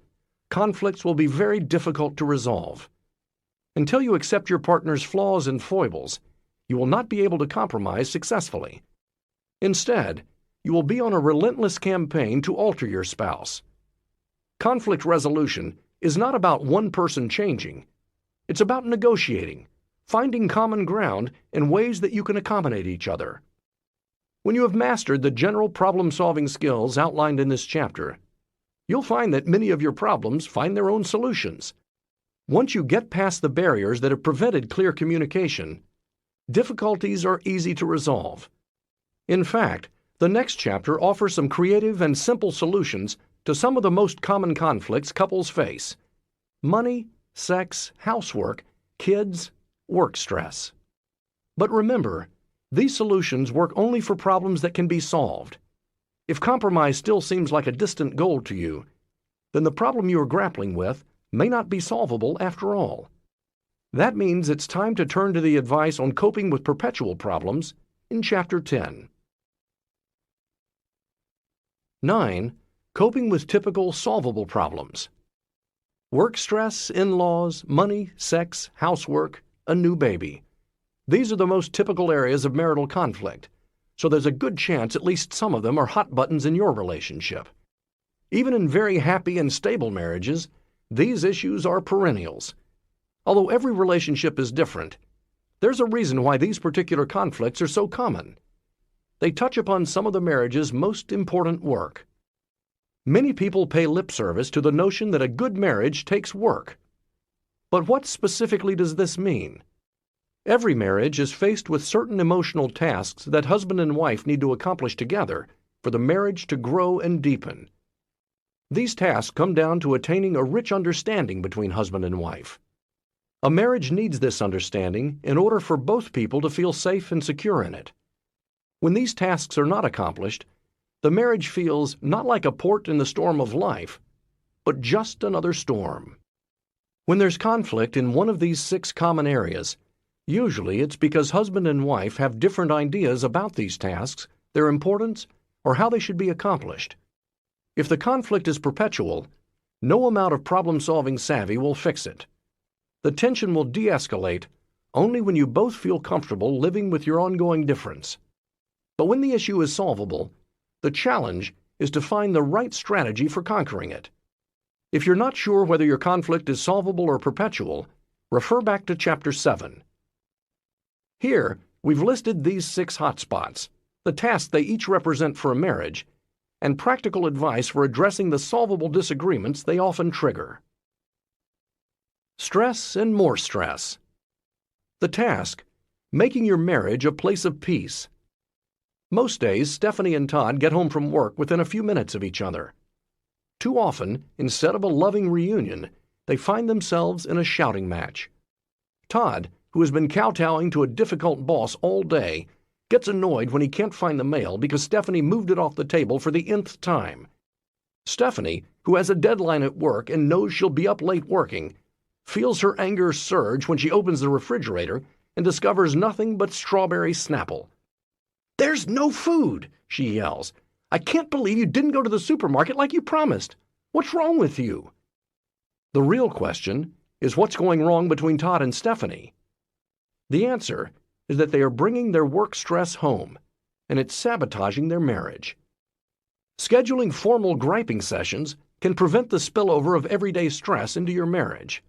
conflicts will be very difficult to resolve. Until you accept your partner's flaws and foibles, you will not be able to compromise successfully. Instead, you will be on a relentless campaign to alter your spouse. Conflict resolution is not about one person changing. It's about negotiating, finding common ground in ways that you can accommodate each other. When you have mastered the general problem-solving skills outlined in this chapter, you'll find that many of your problems find their own solutions. Once you get past the barriers that have prevented clear communication, difficulties are easy to resolve. In fact, the next chapter offers some creative and simple solutions to some of the most common conflicts couples face: money, sex, housework, kids, work stress. But remember, these solutions work only for problems that can be solved. If compromise still seems like a distant goal to you, then the problem you are grappling with may not be solvable after all. That means it's time to turn to the advice on coping with perpetual problems in Chapter 10. 9. Coping with typical solvable problems. Work stress, in-laws, money, sex, housework, a new baby. These are the most typical areas of marital conflict, so there's a good chance at least some of them are hot buttons in your relationship. Even in very happy and stable marriages, these issues are perennials. Although every relationship is different, there's a reason why these particular conflicts are so common. They touch upon some of the marriage's most important work. Many people pay lip service to the notion that a good marriage takes work. But what specifically does this mean? Every marriage is faced with certain emotional tasks that husband and wife need to accomplish together for the marriage to grow and deepen. These tasks come down to attaining a rich understanding between husband and wife. A marriage needs this understanding in order for both people to feel safe and secure in it. When these tasks are not accomplished, the marriage feels not like a port in the storm of life, but just another storm. When there's conflict in one of these 6 common areas, usually it's because husband and wife have different ideas about these tasks, their importance, or how they should be accomplished. If the conflict is perpetual, no amount of problem-solving savvy will fix it. The tension will de-escalate only when you both feel comfortable living with your ongoing difference. But when the issue is solvable, the challenge is to find the right strategy for conquering it. If you're not sure whether your conflict is solvable or perpetual, refer back to Chapter 7. Here, we've listed these 6 hotspots, the tasks they each represent for a marriage, and practical advice for addressing the solvable disagreements they often trigger. Stress and more stress. The task: making your marriage a place of peace. Most days, Stephanie and Todd get home from work within a few minutes of each other. Too often, instead of a loving reunion, they find themselves in a shouting match. Todd, who has been kowtowing to a difficult boss all day, gets annoyed when he can't find the mail because Stephanie moved it off the table for the nth time. Stephanie, who has a deadline at work and knows she'll be up late working, feels her anger surge when she opens the refrigerator and discovers nothing but strawberry Snapple. "There's no food," she yells. "I can't believe you didn't go to the supermarket like you promised. What's wrong with you?" The real question is what's going wrong between Todd and Stephanie. The answer is that they are bringing their work stress home, and it's sabotaging their marriage. Scheduling formal griping sessions can prevent the spillover of everyday stress into your marriage.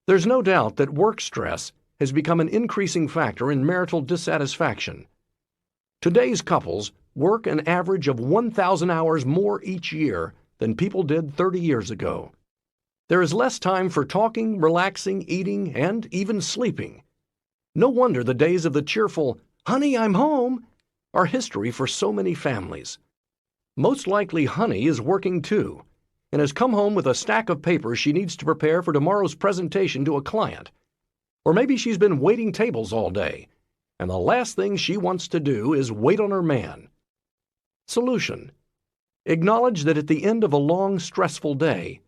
There's no doubt that work stress has become an increasing factor in marital dissatisfaction. Today's couples work an average of 1,000 hours more each year than people did 30 years ago. There is less time for talking, relaxing, eating, and even sleeping. No wonder the days of the cheerful, "Honey, I'm home," are history for so many families. Most likely Honey is working too, and has come home with a stack of papers she needs to prepare for tomorrow's presentation to a client. Or maybe she's been waiting tables all day, and the last thing she wants to do is wait on her man. Solution: acknowledge that at the end of a long, stressful day,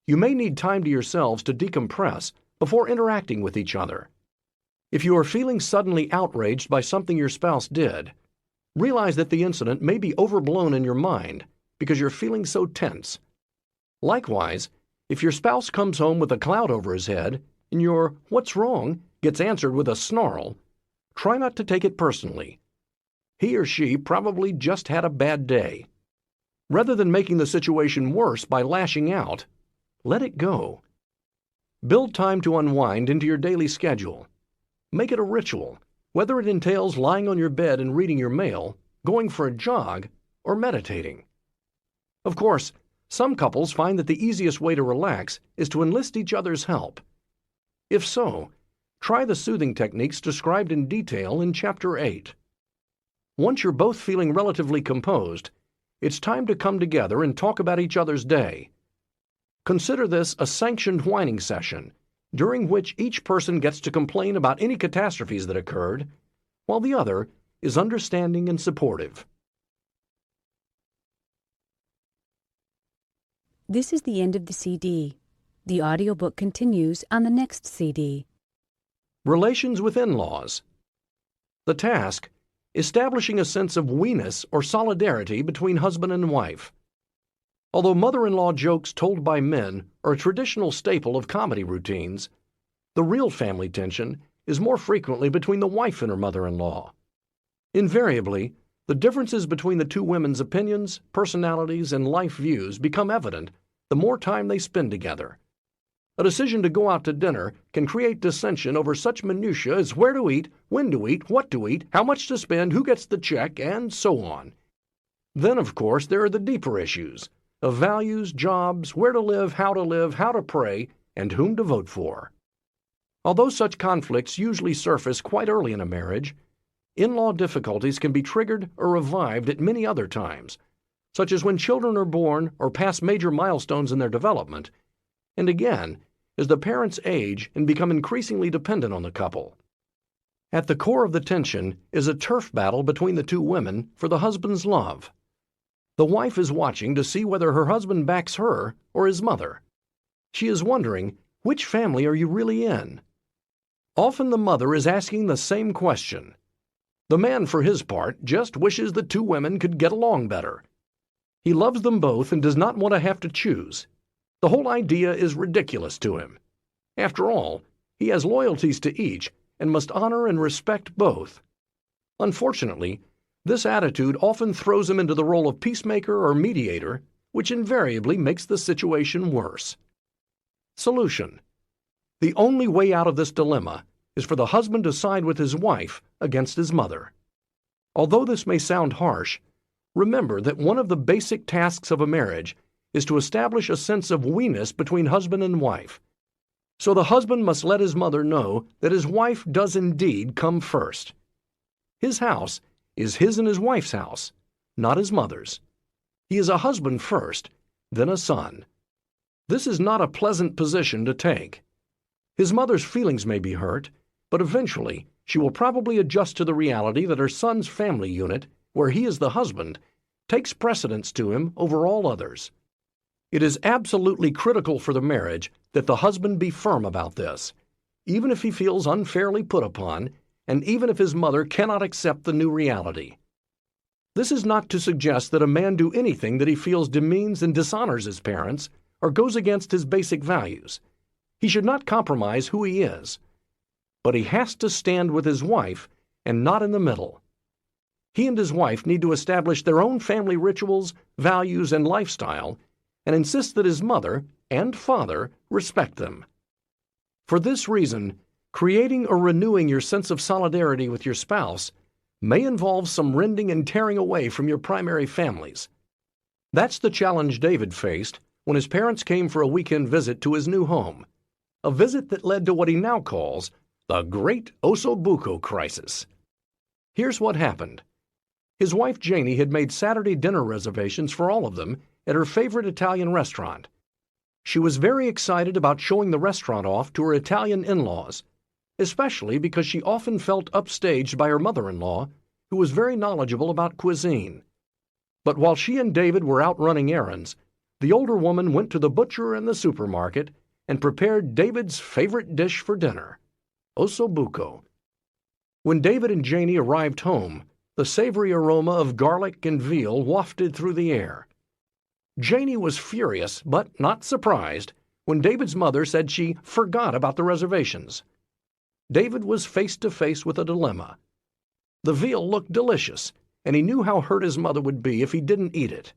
you may need time to yourselves to decompress before interacting with each other. If you are feeling suddenly outraged by something your spouse did, realize that the incident may be overblown in your mind because you're feeling so tense. Likewise, if your spouse comes home with a cloud over his head and your "what's wrong?" gets answered with a snarl, try not to take it personally. He or she probably just had a bad day. Rather than making the situation worse by lashing out, let it go. Build time to unwind into your daily schedule. Make it a ritual, whether it entails lying on your bed and reading your mail, going for a jog, or meditating. Of course, some couples find that the easiest way to relax is to enlist each other's help. If so, try the soothing techniques described in detail in Chapter 8. Once you're both feeling relatively composed, it's time to come together and talk about each other's day. Consider this a sanctioned whining session, during which each person gets to complain about any catastrophes that occurred, while the other is understanding and supportive. This is the end of the CD. The audiobook continues on the next CD. Relations with in-laws. The task: establishing a sense of we-ness or solidarity between husband and wife. Although mother-in-law jokes told by men are a traditional staple of comedy routines, the real family tension is more frequently between the wife and her mother-in-law. Invariably, the differences between the two women's opinions, personalities, and life views become evident the more time they spend together. A decision to go out to dinner can create dissension over such minutiae as where to eat, when to eat, what to eat, how much to spend, who gets the check, and so on. Then, of course, there are the deeper issues of values, jobs, where to live, how to pray, and whom to vote for. Although such conflicts usually surface quite early in a marriage, in-law difficulties can be triggered or revived at many other times, such as when children are born or pass major milestones in their development, and again, as the parents age and become increasingly dependent on the couple. At the core of the tension is a turf battle between the two women for the husband's love. The wife is watching to see whether her husband backs her or his mother. She is wondering, which family are you really in? Often the mother is asking the same question. The man, for his part, just wishes the two women could get along better. He loves them both and does not want to have to choose. The whole idea is ridiculous to him. After all, he has loyalties to each and must honor and respect both. Unfortunately, this attitude often throws him into the role of peacemaker or mediator, which invariably makes the situation worse. Solution: the only way out of this dilemma is for the husband to side with his wife against his mother. Although this may sound harsh, remember that one of the basic tasks of a marriage is to establish a sense of we-ness between husband and wife. So the husband must let his mother know that his wife does indeed come first. His house is his and his wife's house, not his mother's. He is a husband first, then a son. This is not a pleasant position to take. His mother's feelings may be hurt, but eventually she will probably adjust to the reality that her son's family unit, where he is the husband, takes precedence to him over all others. It is absolutely critical for the marriage that the husband be firm about this, even if he feels unfairly put upon, and even if his mother cannot accept the new reality. This is not to suggest that a man do anything that he feels demeans and dishonors his parents or goes against his basic values. He should not compromise who he is. But he has to stand with his wife and not in the middle. He and his wife need to establish their own family rituals, values, and lifestyle, and insist that his mother and father respect them. For this reason, creating or renewing your sense of solidarity with your spouse may involve some rending and tearing away from your primary families. That's the challenge David faced when his parents came for a weekend visit to his new home, a visit that led to what he now calls the Great Osobuco Crisis. Here's what happened. His wife Janie had made Saturday dinner reservations for all of them at her favorite Italian restaurant. She was very excited about showing the restaurant off to her Italian in-laws, especially because she often felt upstaged by her mother-in-law, who was very knowledgeable about cuisine. But while she and David were out running errands, the older woman went to the butcher and the supermarket and prepared David's favorite dish for dinner, ossobuco. When David and Janie arrived home, the savory aroma of garlic and veal wafted through the air. Janie was furious, but not surprised, when David's mother said she forgot about the reservations. David was face to face with a dilemma. The veal looked delicious, and he knew how hurt his mother would be if he didn't eat it.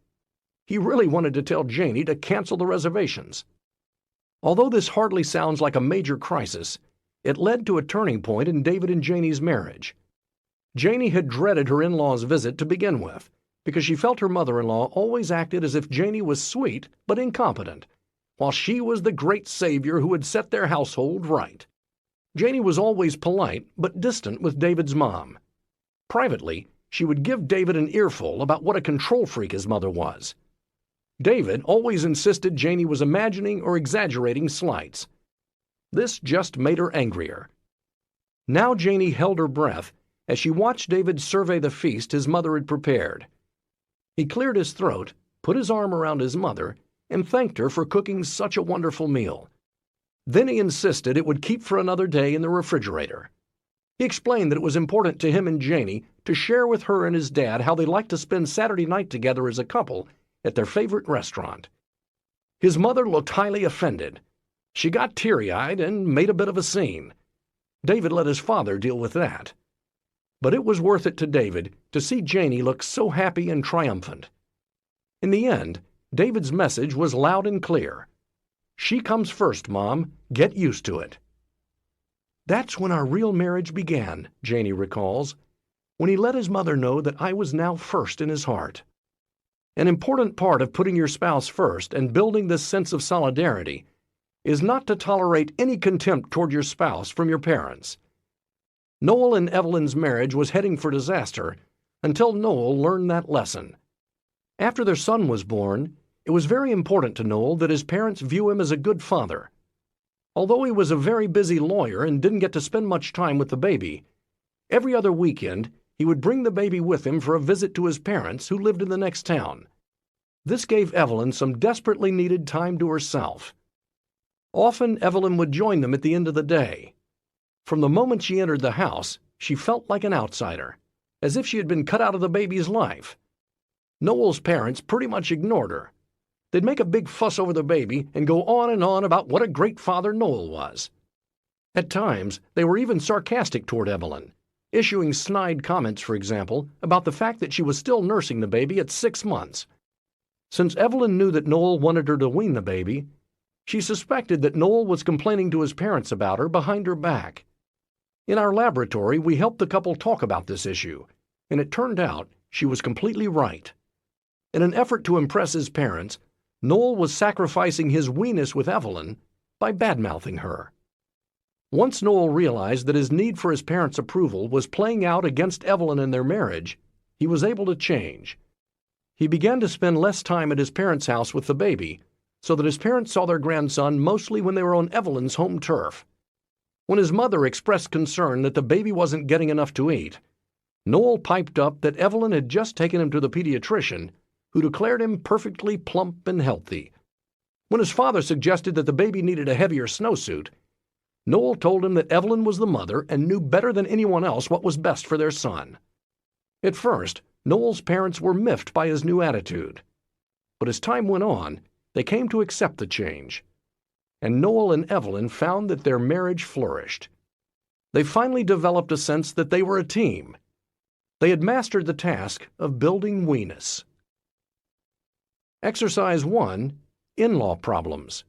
He really wanted to tell Janie to cancel the reservations. Although this hardly sounds like a major crisis, it led to a turning point in David and Janie's marriage. Janie had dreaded her in-laws' visit to begin with, because she felt her mother-in-law always acted as if Janie was sweet but incompetent, while she was the great savior who had set their household right. Janie was always polite but distant with David's mom. Privately, she would give David an earful about what a control freak his mother was. David always insisted Janie was imagining or exaggerating slights. This just made her angrier. Now Janie held her breath as she watched David survey the feast his mother had prepared. He cleared his throat, put his arm around his mother, and thanked her for cooking such a wonderful meal. Then he insisted it would keep for another day in the refrigerator. He explained that it was important to him and Janie to share with her and his dad how they liked to spend Saturday night together as a couple at their favorite restaurant. His mother looked highly offended. She got teary-eyed and made a bit of a scene. David let his father deal with that. But it was worth it to David to see Janie look so happy and triumphant. In the end, David's message was loud and clear. "She comes first, Mom. Get used to it." "That's when our real marriage began," Janie recalls, "when he let his mother know that I was now first in his heart." An important part of putting your spouse first and building this sense of solidarity is not to tolerate any contempt toward your spouse from your parents. Noel and Evelyn's marriage was heading for disaster until Noel learned that lesson. After their son was born, it was very important to Noel that his parents view him as a good father. Although he was a very busy lawyer and didn't get to spend much time with the baby, every other weekend he would bring the baby with him for a visit to his parents who lived in the next town. This gave Evelyn some desperately needed time to herself. Often Evelyn would join them at the end of the day. From the moment she entered the house, she felt like an outsider, as if she had been cut out of the baby's life. Noel's parents pretty much ignored her. They'd make a big fuss over the baby and go on and on about what a great father Noel was. At times, they were even sarcastic toward Evelyn, issuing snide comments, for example, about the fact that she was still nursing the baby at 6 months. Since Evelyn knew that Noel wanted her to wean the baby, she suspected that Noel was complaining to his parents about her behind her back. In our laboratory, we helped the couple talk about this issue, and it turned out she was completely right. In an effort to impress his parents, Noel was sacrificing his weeness with Evelyn by bad-mouthing her. Once Noel realized that his need for his parents' approval was playing out against Evelyn and their marriage, he was able to change. He began to spend less time at his parents' house with the baby, so that his parents saw their grandson mostly when they were on Evelyn's home turf. When his mother expressed concern that the baby wasn't getting enough to eat, Noel piped up that Evelyn had just taken him to the pediatrician, who declared him perfectly plump and healthy. When his father suggested that the baby needed a heavier snowsuit, Noel told him that Evelyn was the mother and knew better than anyone else what was best for their son. At first, Noel's parents were miffed by his new attitude. But as time went on, they came to accept the change. And Noel and Evelyn found that their marriage flourished. They finally developed a sense that they were a team. They had mastered the task of building weeness. Exercise 1. In-law problems.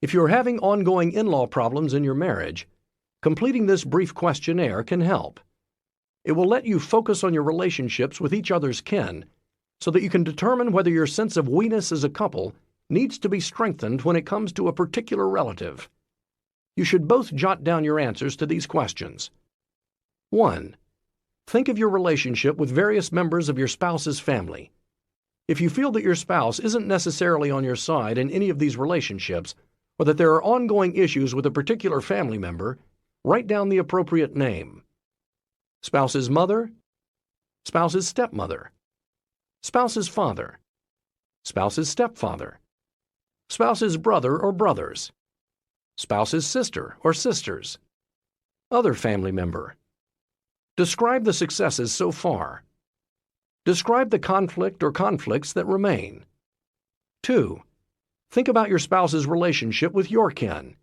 If you're having ongoing in-law problems in your marriage, completing this brief questionnaire can help. It will let you focus on your relationships with each other's kin so that you can determine whether your sense of weeness as a couple needs to be strengthened when it comes to a particular relative. You should both jot down your answers to these questions. 1. Think of your relationship with various members of your spouse's family. If you feel that your spouse isn't necessarily on your side in any of these relationships, or that there are ongoing issues with a particular family member, write down the appropriate name. Spouse's mother, spouse's stepmother, spouse's father, spouse's stepfather, spouse's brother or brothers, spouse's sister or sisters, other family member. Describe the successes so far. Describe the conflict or conflicts that remain. 2. Think about your spouse's relationship with your kin.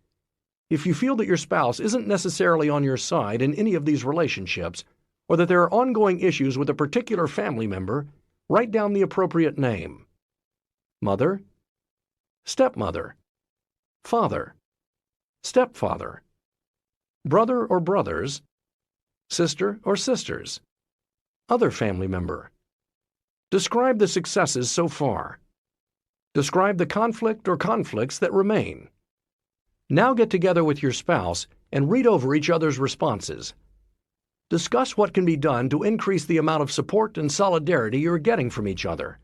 If you feel that your spouse isn't necessarily on your side in any of these relationships, or that there are ongoing issues with a particular family member, write down the appropriate name. Mother, stepmother, father, stepfather, brother or brothers, sister or sisters, other family member. Describe the successes so far. Describe the conflict or conflicts that remain. Now get together with your spouse and read over each other's responses. Discuss what can be done to increase the amount of support and solidarity you're getting from each other.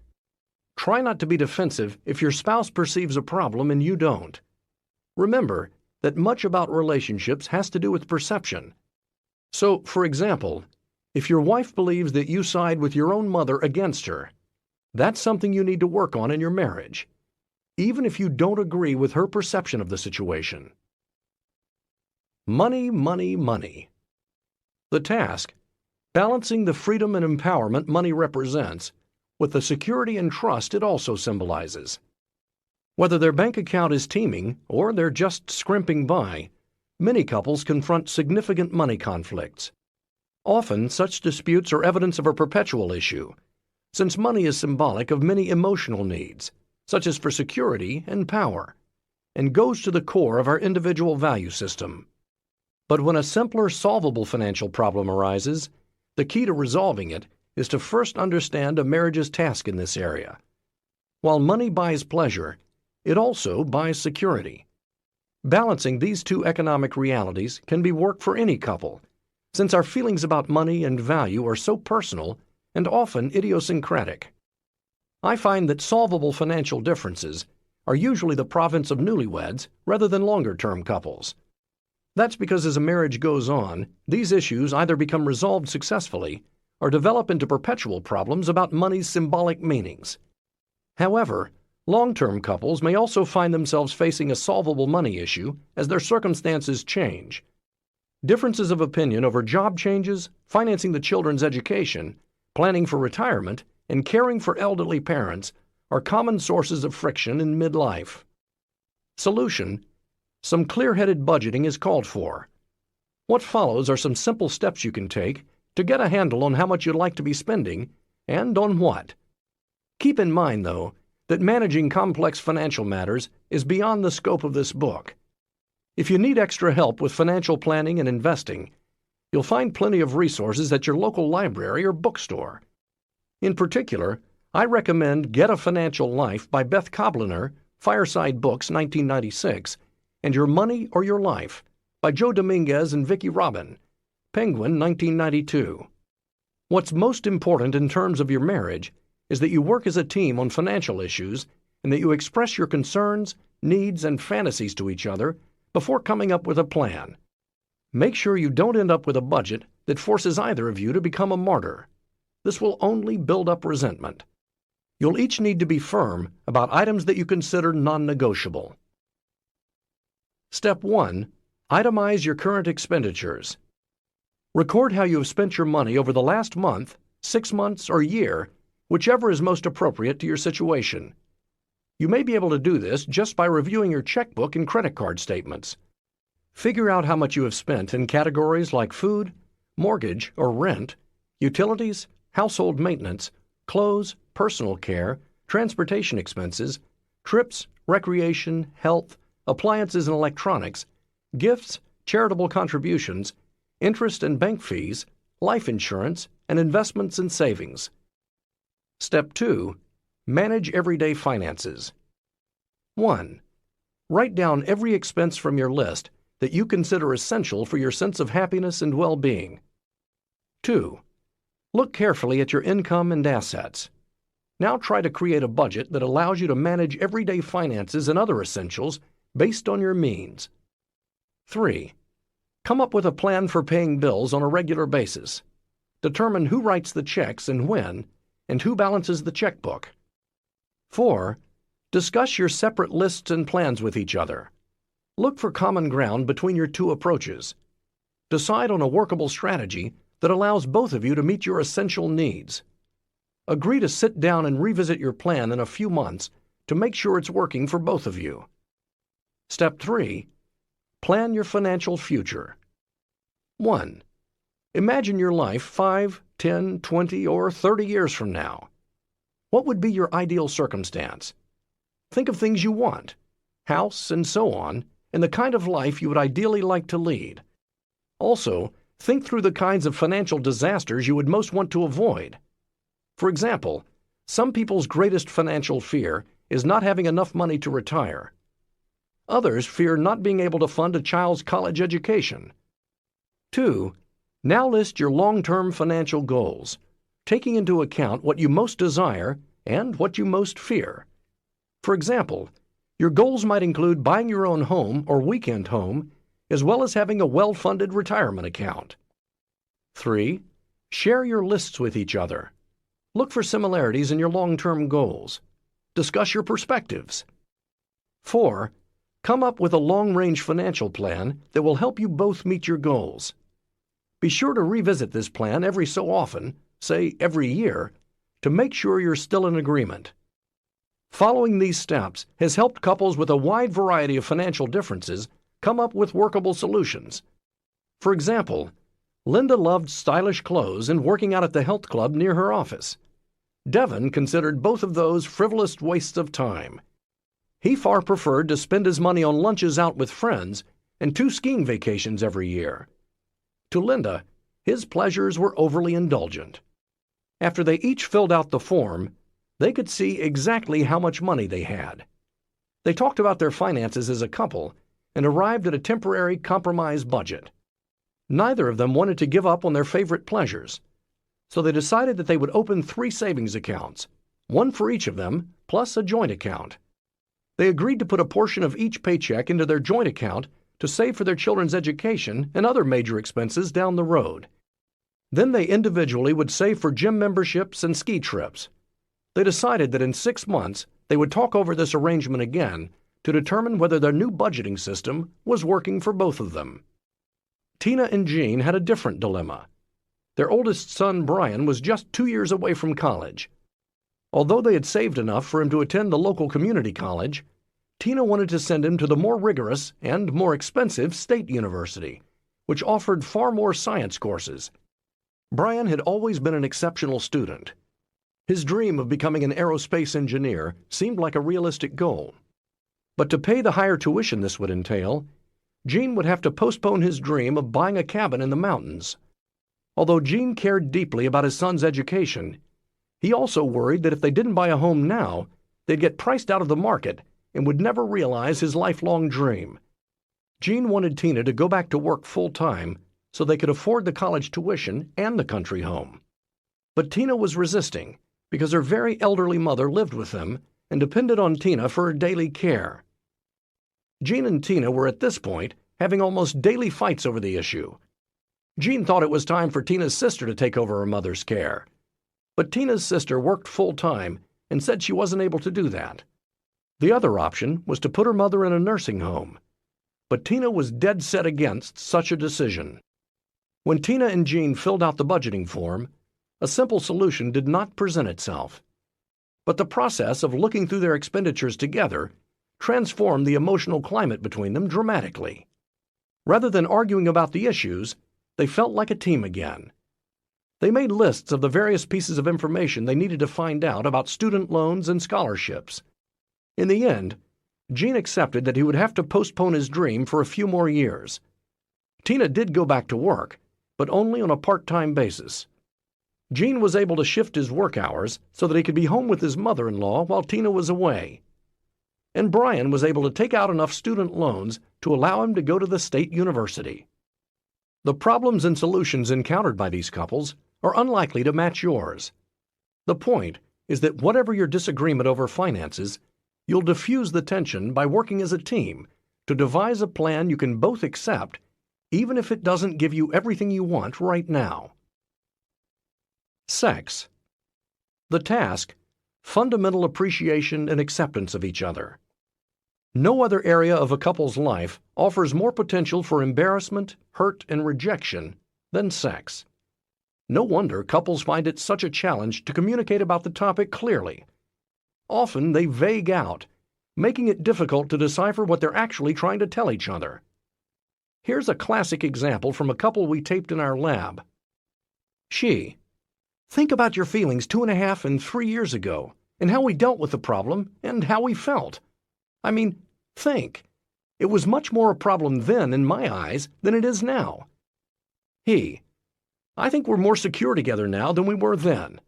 Try not to be defensive if your spouse perceives a problem and you don't. Remember that much about relationships has to do with perception. So, for example, if your wife believes that you side with your own mother against her, that's something you need to work on in your marriage, even if you don't agree with her perception of the situation. Money, money, money. The task, balancing the freedom and empowerment money represents with the security and trust it also symbolizes. Whether their bank account is teeming or they're just scrimping by, many couples confront significant money conflicts. Often, such disputes are evidence of a perpetual issue, since money is symbolic of many emotional needs, such as for security and power, and goes to the core of our individual value system. But when a simpler, solvable financial problem arises, the key to resolving it is to first understand a marriage's task in this area. While money buys pleasure, it also buys security. Balancing these two economic realities can be work for any couple, since our feelings about money and value are so personal and often idiosyncratic. I find that solvable financial differences are usually the province of newlyweds rather than longer-term couples. That's because as a marriage goes on, these issues either become resolved successfully or develop into perpetual problems about money's symbolic meanings. However, long-term couples may also find themselves facing a solvable money issue as their circumstances change. Differences of opinion over job changes, financing the children's education, planning for retirement, and caring for elderly parents are common sources of friction in midlife. Solution: some clear-headed budgeting is called for. What follows are some simple steps you can take to get a handle on how much you'd like to be spending and on what. Keep in mind, though, that managing complex financial matters is beyond the scope of this book. If you need extra help with financial planning and investing, you'll find plenty of resources at your local library or bookstore. In particular, I recommend Get a Financial Life by Beth Kobliner, Fireside Books, 1996, and Your Money or Your Life by Joe Dominguez and Vicki Robin, Penguin, 1992. What's most important in terms of your marriage is that you work as a team on financial issues and that you express your concerns, needs, and fantasies to each other before coming up with a plan. Make sure you don't end up with a budget that forces either of you to become a martyr. This will only build up resentment. You'll each need to be firm about items that you consider non-negotiable. Step 1. Itemize your current expenditures. Record how you have spent your money over the last month, 6 months, or year, whichever is most appropriate to your situation. You may be able to do this just by reviewing your checkbook and credit card statements. Figure out how much you have spent in categories like food, mortgage or rent, utilities, household maintenance, clothes, personal care, transportation expenses, trips, recreation, health, appliances and electronics, gifts, charitable contributions, interest and bank fees, life insurance, and investments and savings. Step 2. Manage everyday finances. 1. Write down every expense from your list that you consider essential for your sense of happiness and well-being. 2. Look carefully at your income and assets. Now try to create a budget that allows you to manage everyday finances and other essentials based on your means. 3. Come up with a plan for paying bills on a regular basis. Determine who writes the checks and when, and who balances the checkbook. 4. Discuss your separate lists and plans with each other. Look for common ground between your two approaches. Decide on a workable strategy that allows both of you to meet your essential needs. Agree to sit down and revisit your plan in a few months to make sure it's working for both of you. Step 3. Plan your financial future. 1. Imagine your life 5, 10, 20, or 30 years from now. What would be your ideal circumstance? Think of things you want, house and so on, and the kind of life you would ideally like to lead. Also, think through the kinds of financial disasters you would most want to avoid. For example, some people's greatest financial fear is not having enough money to retire. Others fear not being able to fund a child's college education. 2. Now list your long-term financial goals, taking into account what you most desire and what you most fear. For example, your goals might include buying your own home or weekend home, as well as having a well-funded retirement account. 3. Share your lists with each other. Look for similarities in your long-term goals. Discuss your perspectives. 4. Come up with a long-range financial plan that will help you both meet your goals. Be sure to revisit this plan every so often, say every year, to make sure you're still in agreement. Following these steps has helped couples with a wide variety of financial differences come up with workable solutions. For example, Linda loved stylish clothes and working out at the health club near her office. Devin considered both of those frivolous wastes of time. He far preferred to spend his money on lunches out with friends and 2 skiing vacations every year. To Linda, his pleasures were overly indulgent. After they each filled out the form, they could see exactly how much money they had. They talked about their finances as a couple and arrived at a temporary compromise budget. Neither of them wanted to give up on their favorite pleasures, so they decided that they would open 3 savings accounts, one for each of them, plus a joint account. They agreed to put a portion of each paycheck into their joint account to save for their children's education and other major expenses down the road. Then they individually would save for gym memberships and ski trips. They decided that in 6 months they would talk over this arrangement again to determine whether their new budgeting system was working for both of them. Tina and Jean had a different dilemma. Their oldest son, Brian, was just 2 years away from college. Although they had saved enough for him to attend the local community college, Tina wanted to send him to the more rigorous and more expensive state university, which offered far more science courses. Brian had always been an exceptional student. His dream of becoming an aerospace engineer seemed like a realistic goal. But to pay the higher tuition this would entail, Jean would have to postpone his dream of buying a cabin in the mountains. Although Jean cared deeply about his son's education, he also worried that if they didn't buy a home now, they'd get priced out of the market and would never realize his lifelong dream. Jean wanted Tina to go back to work full-time so they could afford the college tuition and the country home. But Tina was resisting because her very elderly mother lived with them and depended on Tina for her daily care. Jean and Tina were at this point having almost daily fights over the issue. Jean thought it was time for Tina's sister to take over her mother's care. But Tina's sister worked full-time and said she wasn't able to do that. The other option was to put her mother in a nursing home. But Tina was dead set against such a decision. When Tina and Jean filled out the budgeting form, a simple solution did not present itself. But the process of looking through their expenditures together transformed the emotional climate between them dramatically. Rather than arguing about the issues, they felt like a team again. They made lists of the various pieces of information they needed to find out about student loans and scholarships. In the end, Jean accepted that he would have to postpone his dream for a few more years. Tina did go back to work, but only on a part-time basis. Jean was able to shift his work hours so that he could be home with his mother-in-law while Tina was away. And Brian was able to take out enough student loans to allow him to go to the state university. The problems and solutions encountered by these couples are unlikely to match yours. The point is that whatever your disagreement over finances, you'll diffuse the tension by working as a team to devise a plan you can both accept, even if it doesn't give you everything you want right now. Sex. The task: fundamental appreciation and acceptance of each other. No other area of a couple's life offers more potential for embarrassment, hurt, and rejection than sex. No wonder couples find it such a challenge to communicate about the topic clearly. Often they vague out, making it difficult to decipher what they're actually trying to tell each other. Here's a classic example from a couple we taped in our lab. She: think about your feelings 2.5 and 3 years ago, and how we dealt with the problem, and how we felt. I mean, think. It was much more a problem then, in my eyes, than it is now. He: I think we're more secure together now than we were then.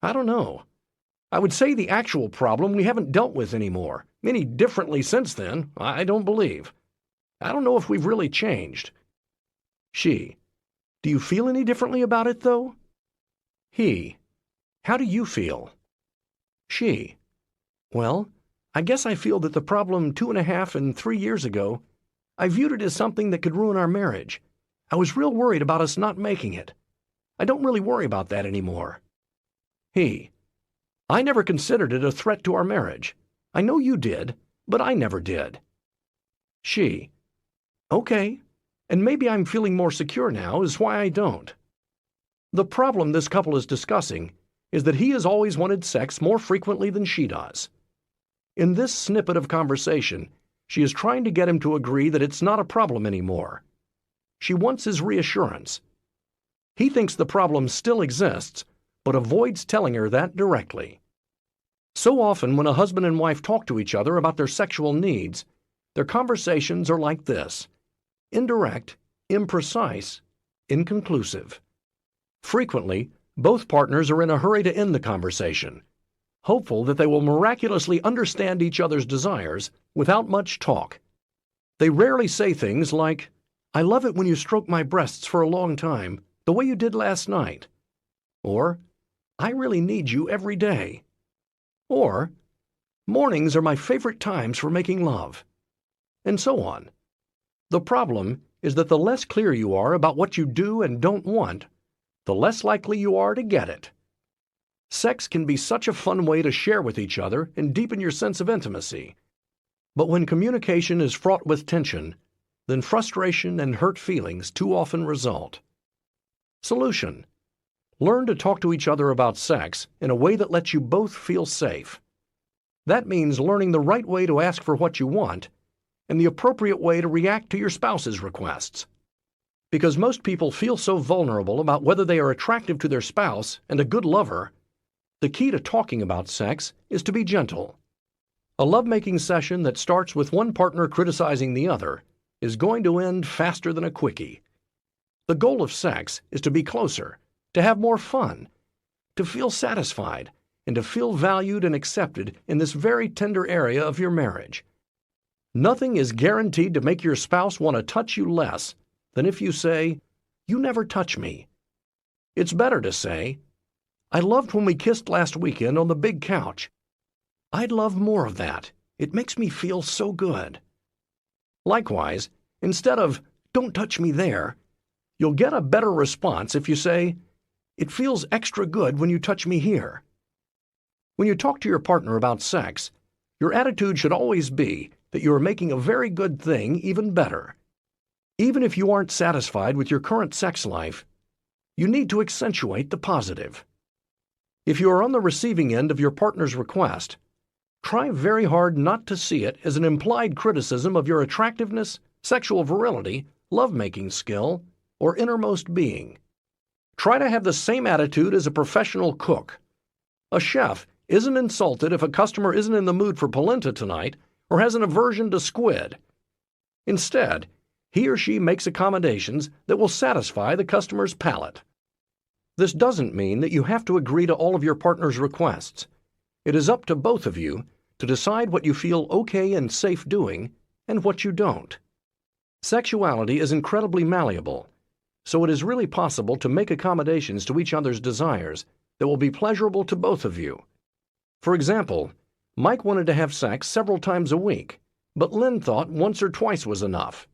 I don't know. I would say the actual problem we haven't dealt with anymore, any differently since then, I don't believe. I don't know if we've really changed. She: do you feel any differently about it, though? He: how do you feel? She: well, I guess I feel that the problem 2.5 and 3 years ago, I viewed it as something that could ruin our marriage. I was real worried about us not making it. I don't really worry about that anymore. He: I never considered it a threat to our marriage. I know you did, but I never did. She: okay, and maybe I'm feeling more secure now is why I don't. The problem this couple is discussing is that he has always wanted sex more frequently than she does. In this snippet of conversation, she is trying to get him to agree that it's not a problem anymore. She wants his reassurance. He thinks the problem still exists, but avoids telling her that directly. So often when a husband and wife talk to each other about their sexual needs, their conversations are like this: indirect, imprecise, inconclusive. Frequently, both partners are in a hurry to end the conversation, hopeful that they will miraculously understand each other's desires without much talk. They rarely say things like, I love it when you stroke my breasts for a long time, the way you did last night. Or, I really need you every day. Or, mornings are my favorite times for making love. And so on. The problem is that the less clear you are about what you do and don't want, the less likely you are to get it. Sex can be such a fun way to share with each other and deepen your sense of intimacy. But when communication is fraught with tension, then frustration and hurt feelings too often result. Solution: learn to talk to each other about sex in a way that lets you both feel safe. That means learning the right way to ask for what you want and the appropriate way to react to your spouse's requests. Because most people feel so vulnerable about whether they are attractive to their spouse and a good lover, the key to talking about sex is to be gentle. A lovemaking session that starts with one partner criticizing the other is going to end faster than a quickie. The goal of sex is to be closer, to have more fun, to feel satisfied, and to feel valued and accepted in this very tender area of your marriage. Nothing is guaranteed to make your spouse want to touch you less than if you say, you never touch me. It's better to say, I loved when we kissed last weekend on the big couch. I'd love more of that. It makes me feel so good. Likewise, instead of, don't touch me there, you'll get a better response if you say, it feels extra good when you touch me here. When you talk to your partner about sex, your attitude should always be that you are making a very good thing even better. Even if you aren't satisfied with your current sex life, you need to accentuate the positive. If you are on the receiving end of your partner's request, try very hard not to see it as an implied criticism of your attractiveness, sexual virility, lovemaking skill, or innermost being. Try to have the same attitude as a professional cook. A chef isn't insulted if a customer isn't in the mood for polenta tonight or has an aversion to squid. Instead, he or she makes accommodations that will satisfy the customer's palate. This doesn't mean that you have to agree to all of your partner's requests. It is up to both of you to decide what you feel okay and safe doing and what you don't. Sexuality is incredibly malleable, so it is really possible to make accommodations to each other's desires that will be pleasurable to both of you. For example, Mike wanted to have sex several times a week, but Lynn thought once or twice was enough.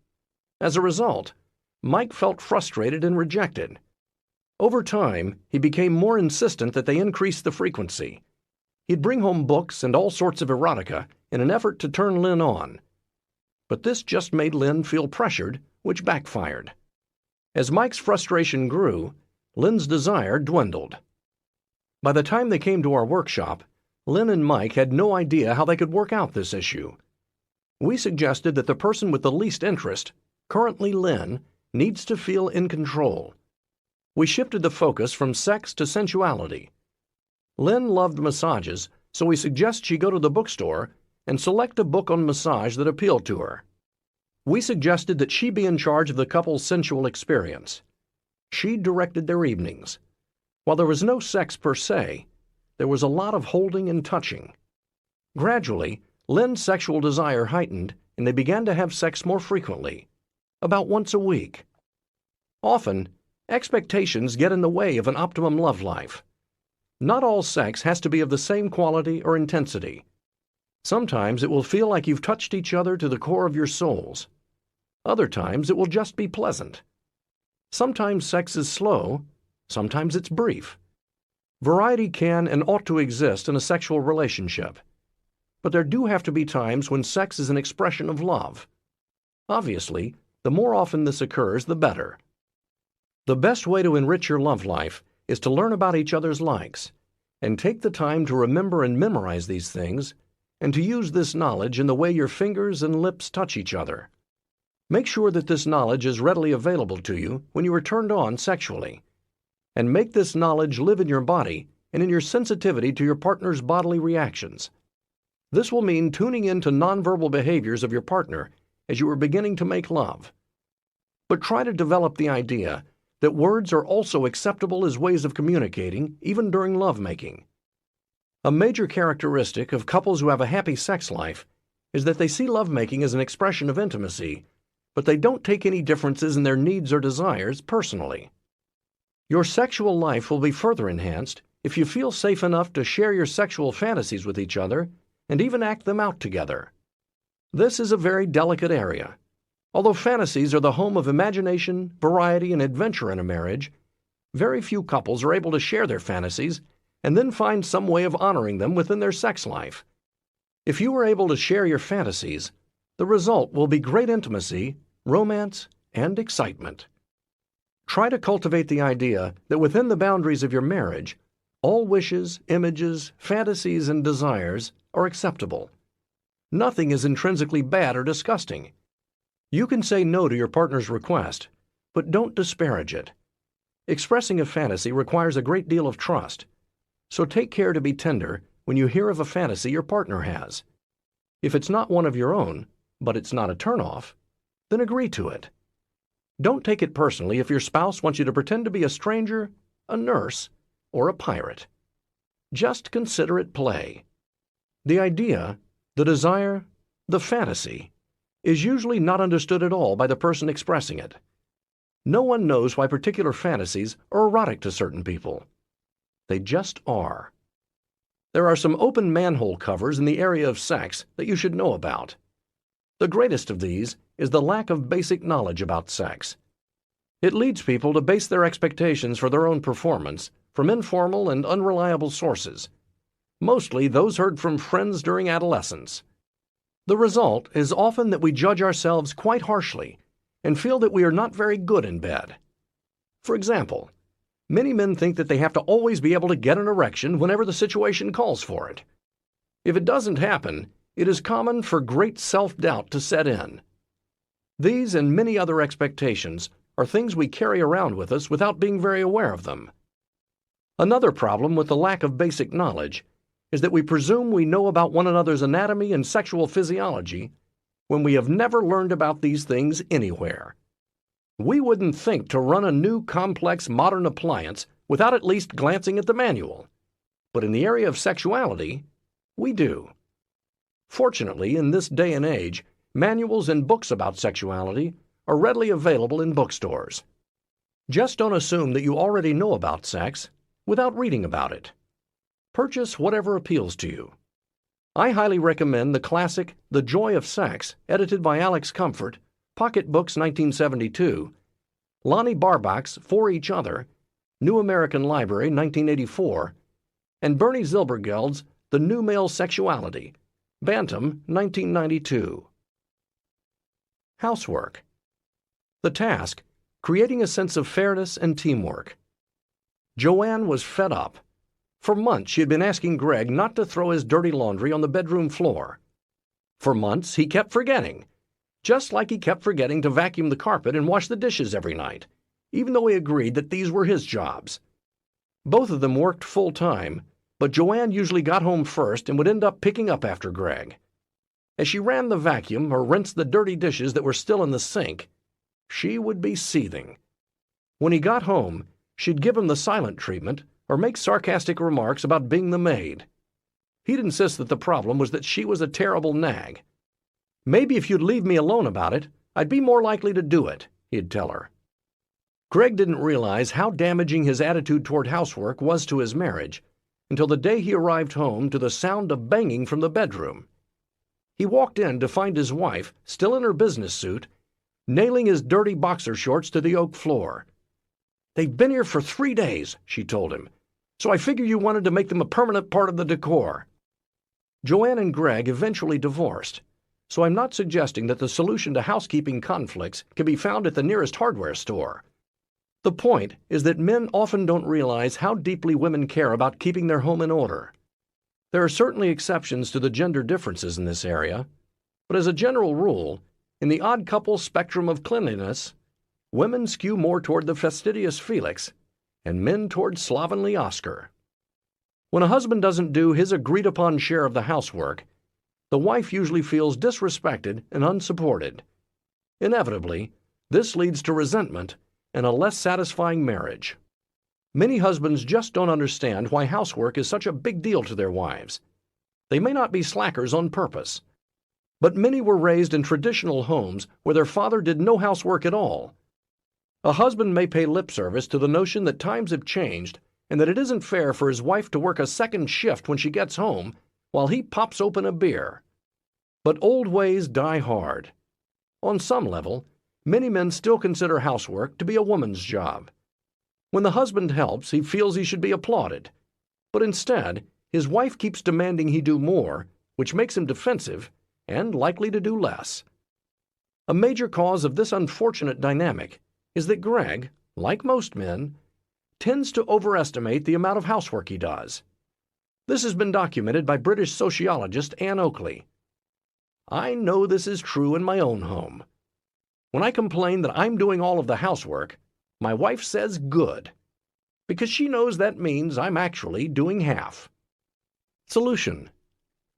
As a result, Mike felt frustrated and rejected. Over time, he became more insistent that they increase the frequency. He'd bring home books and all sorts of erotica in an effort to turn Lynn on. But this just made Lynn feel pressured, which backfired. As Mike's frustration grew, Lynn's desire dwindled. By the time they came to our workshop, Lynn and Mike had no idea how they could work out this issue. We suggested that the person with the least interest, currently Lynn, needs to feel in control. We shifted the focus from sex to sensuality. Lynn loved massages, so we suggest she go to the bookstore and select a book on massage that appealed to her. We suggested that she be in charge of the couple's sensual experience. She directed their evenings. While there was no sex per se, there was a lot of holding and touching. Gradually, Lynn's sexual desire heightened, and they began to have sex more frequently, about once a week. Often, expectations get in the way of an optimum love life. Not all sex has to be of the same quality or intensity. Sometimes it will feel like you've touched each other to the core of your souls. Other times it will just be pleasant. Sometimes sex is slow, sometimes it's brief. Variety can and ought to exist in a sexual relationship. But there do have to be times when sex is an expression of love. Obviously, the more often this occurs, the better. The best way to enrich your love life is to learn about each other's likes, and take the time to remember and memorize these things, and to use this knowledge in the way your fingers and lips touch each other. Make sure that this knowledge is readily available to you when you are turned on sexually, and make this knowledge live in your body and in your sensitivity to your partner's bodily reactions. This will mean tuning into nonverbal behaviors of your partner as you are beginning to make love. But try to develop the idea that words are also acceptable as ways of communicating, even during lovemaking. A major characteristic of couples who have a happy sex life is that they see lovemaking as an expression of intimacy, but they don't take any differences in their needs or desires personally. Your sexual life will be further enhanced if you feel safe enough to share your sexual fantasies with each other and even act them out together. This is a very delicate area. Although fantasies are the home of imagination, variety, and adventure in a marriage, very few couples are able to share their fantasies and then find some way of honoring them within their sex life. If you are able to share your fantasies, the result will be great intimacy, romance, and excitement. Try to cultivate the idea that within the boundaries of your marriage, all wishes, images, fantasies, and desires are acceptable. Nothing is intrinsically bad or disgusting. You can say no to your partner's request, but don't disparage it. Expressing a fantasy requires a great deal of trust, so take care to be tender when you hear of a fantasy your partner has. If it's not one of your own, but it's not a turn-off, then agree to it. Don't take it personally if your spouse wants you to pretend to be a stranger, a nurse, or a pirate. Just consider it play. The idea, the desire, the fantasy, is usually not understood at all by the person expressing it. No one knows why particular fantasies are erotic to certain people. They just are. There are some open manhole covers in the area of sex that you should know about. The greatest of these is the lack of basic knowledge about sex. It leads people to base their expectations for their own performance from informal and unreliable sources, mostly those heard from friends during adolescence. The result is often that we judge ourselves quite harshly and feel that we are not very good in bed. For example, many men think that they have to always be able to get an erection whenever the situation calls for it. If it doesn't happen, it is common for great self-doubt to set in. These and many other expectations are things we carry around with us without being very aware of them. Another problem with the lack of basic knowledge is that we presume we know about one another's anatomy and sexual physiology when we have never learned about these things anywhere. We wouldn't think to run a new complex modern appliance without at least glancing at the manual. But in the area of sexuality, we do. Fortunately, in this day and age, manuals and books about sexuality are readily available in bookstores. Just don't assume that you already know about sex without reading about it. Purchase whatever appeals to you. I highly recommend the classic The Joy of Sex, edited by Alex Comfort, Pocket Books 1972, Lonnie Barbach's For Each Other, New American Library 1984, and Bernie Zilbergeld's The New Male Sexuality, Bantam 1992. Housework. The task, creating a sense of fairness and teamwork. Joanne was fed up. For months she had been asking Greg not to throw his dirty laundry on the bedroom floor. For months he kept forgetting, just like he kept forgetting to vacuum the carpet and wash the dishes every night, even though he agreed that these were his jobs. Both of them worked full-time, but Joanne usually got home first and would end up picking up after Greg. As she ran the vacuum or rinsed the dirty dishes that were still in the sink, she would be seething. When he got home, she'd give him the silent treatment or make sarcastic remarks about being the maid. He'd insist that the problem was that she was a terrible nag. "Maybe if you'd leave me alone about it, I'd be more likely to do it," he'd tell her. Greg didn't realize how damaging his attitude toward housework was to his marriage until the day he arrived home to the sound of banging from the bedroom. He walked in to find his wife, still in her business suit, nailing his dirty boxer shorts to the oak floor. "They've been here for 3 days," she told him, "so I figure you wanted to make them a permanent part of the decor." Joanne and Greg eventually divorced, so I'm not suggesting that the solution to housekeeping conflicts can be found at the nearest hardware store. The point is that men often don't realize how deeply women care about keeping their home in order. There are certainly exceptions to the gender differences in this area, but as a general rule, in the odd couple spectrum of cleanliness, women skew more toward the fastidious Felix and men toward slovenly Oscar. When a husband doesn't do his agreed-upon share of the housework, the wife usually feels disrespected and unsupported. Inevitably, this leads to resentment and a less satisfying marriage. Many husbands just don't understand why housework is such a big deal to their wives. They may not be slackers on purpose, but many were raised in traditional homes where their father did no housework at all. A husband may pay lip service to the notion that times have changed and that it isn't fair for his wife to work a second shift when she gets home while he pops open a beer. But old ways die hard. On some level, many men still consider housework to be a woman's job. When the husband helps, he feels he should be applauded. But instead, his wife keeps demanding he do more, which makes him defensive and likely to do less. A major cause of this unfortunate dynamic is that Greg, like most men, tends to overestimate the amount of housework he does. This has been documented by British sociologist Anne Oakley. "I know this is true in my own home. When I complain that I'm doing all of the housework, my wife says good, because she knows that means I'm actually doing half." Solution.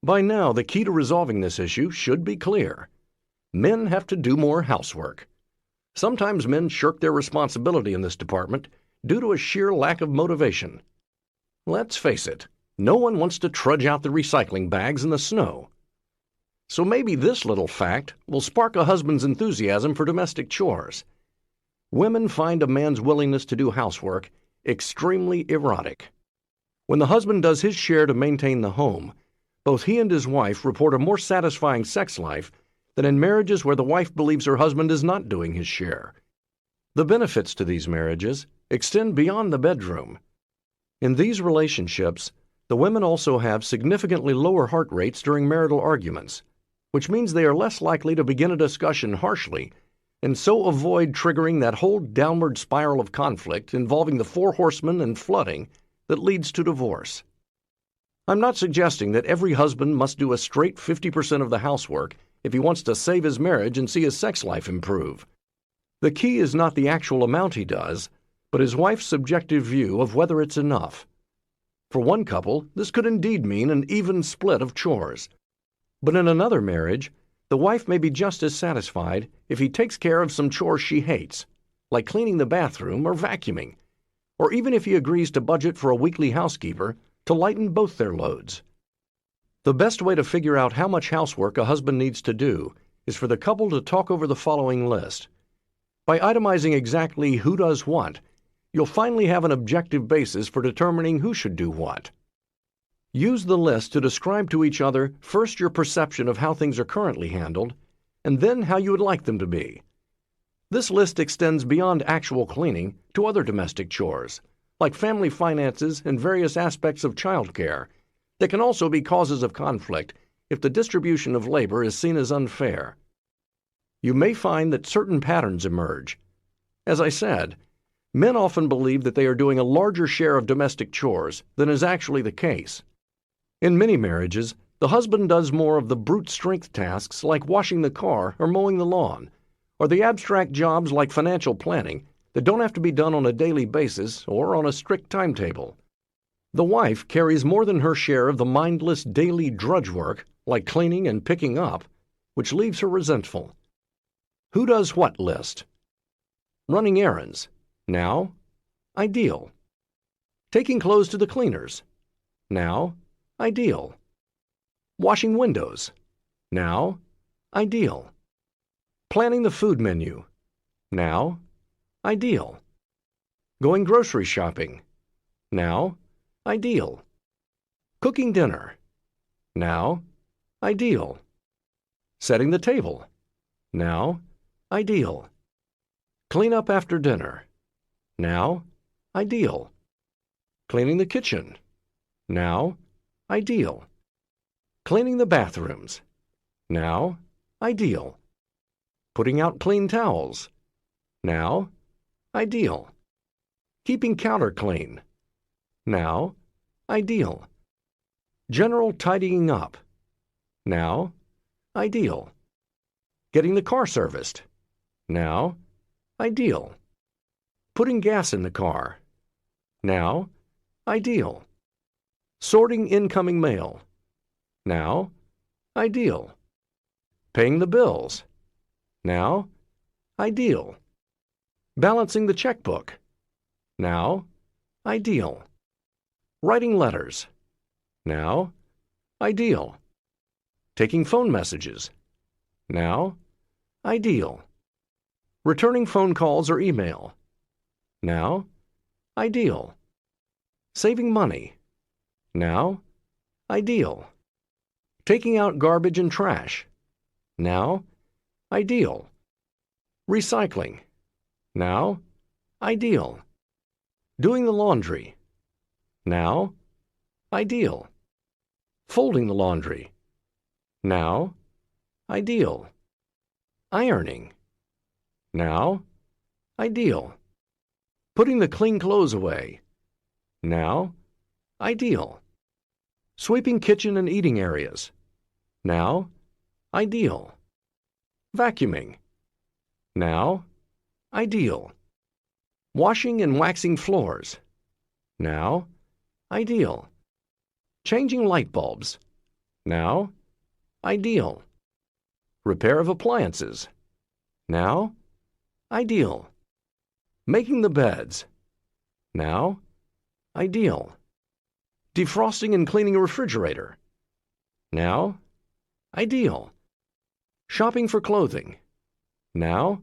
By now, the key to resolving this issue should be clear. Men have to do more housework. Sometimes men shirk their responsibility in this department due to a sheer lack of motivation. Let's face it, no one wants to trudge out the recycling bags in the snow. So maybe this little fact will spark a husband's enthusiasm for domestic chores. Women find a man's willingness to do housework extremely erotic. When the husband does his share to maintain the home, both he and his wife report a more satisfying sex life than in marriages where the wife believes her husband is not doing his share. The benefits to these marriages extend beyond the bedroom. In these relationships, the women also have significantly lower heart rates during marital arguments, which means they are less likely to begin a discussion harshly and so avoid triggering that whole downward spiral of conflict involving the 4 horsemen and flooding that leads to divorce. I'm not suggesting that every husband must do a straight 50% of the housework if he wants to save his marriage and see his sex life improve. The key is not the actual amount he does, but his wife's subjective view of whether it's enough. For one couple, this could indeed mean an even split of chores. But in another marriage, the wife may be just as satisfied if he takes care of some chores she hates, like cleaning the bathroom or vacuuming, or even if he agrees to budget for a weekly housekeeper to lighten both their loads. The best way to figure out how much housework a husband needs to do is for the couple to talk over the following list. By itemizing exactly who does what, you'll finally have an objective basis for determining who should do what. Use the list to describe to each other first your perception of how things are currently handled, and then how you would like them to be. This list extends beyond actual cleaning to other domestic chores, like family finances and various aspects of childcare, that can also be causes of conflict if the distribution of labor is seen as unfair. You may find that certain patterns emerge. As I said, men often believe that they are doing a larger share of domestic chores than is actually the case. In many marriages, the husband does more of the brute strength tasks like washing the car or mowing the lawn, or the abstract jobs like financial planning that don't have to be done on a daily basis or on a strict timetable. The wife carries more than her share of the mindless daily drudge work like cleaning and picking up, which leaves her resentful. Who does what list? Running errands. Now, ideal. Taking clothes to the cleaners. Now, ideal. Washing windows. Now, ideal. Planning the food menu. Now, ideal. Going grocery shopping. Now, ideal. Cooking dinner. Now, ideal. Setting the table. Now, ideal. Clean up after dinner. Now, ideal. Cleaning the kitchen. Now, ideal. Cleaning the bathrooms. Now, ideal. Putting out clean towels. Now, ideal. Keeping counter clean. Now, ideal. General tidying up. Now, ideal. Getting the car serviced. Now, ideal. Putting gas in the car. Now, ideal. Sorting incoming mail. Now, ideal. Paying the bills. Now, ideal. Balancing the checkbook. Now, ideal. Writing letters. Now, ideal. Taking phone messages. Now, ideal. Returning phone calls or email. Now, ideal. Saving money. Now, ideal. Taking out garbage and trash. Now, ideal. Recycling. Now, ideal. Doing the laundry. Now, ideal. Folding the laundry. Now, ideal. Ironing. Now, ideal. Putting the clean clothes away. Now, ideal. Sweeping kitchen and eating areas. Now, ideal. Vacuuming. Now, ideal. Washing and waxing floors. Now, ideal. Changing light bulbs. Now, ideal. Repair of appliances. Now, ideal. Making the beds. Now, ideal. Defrosting and cleaning a refrigerator. Now, ideal. Shopping for clothing. Now,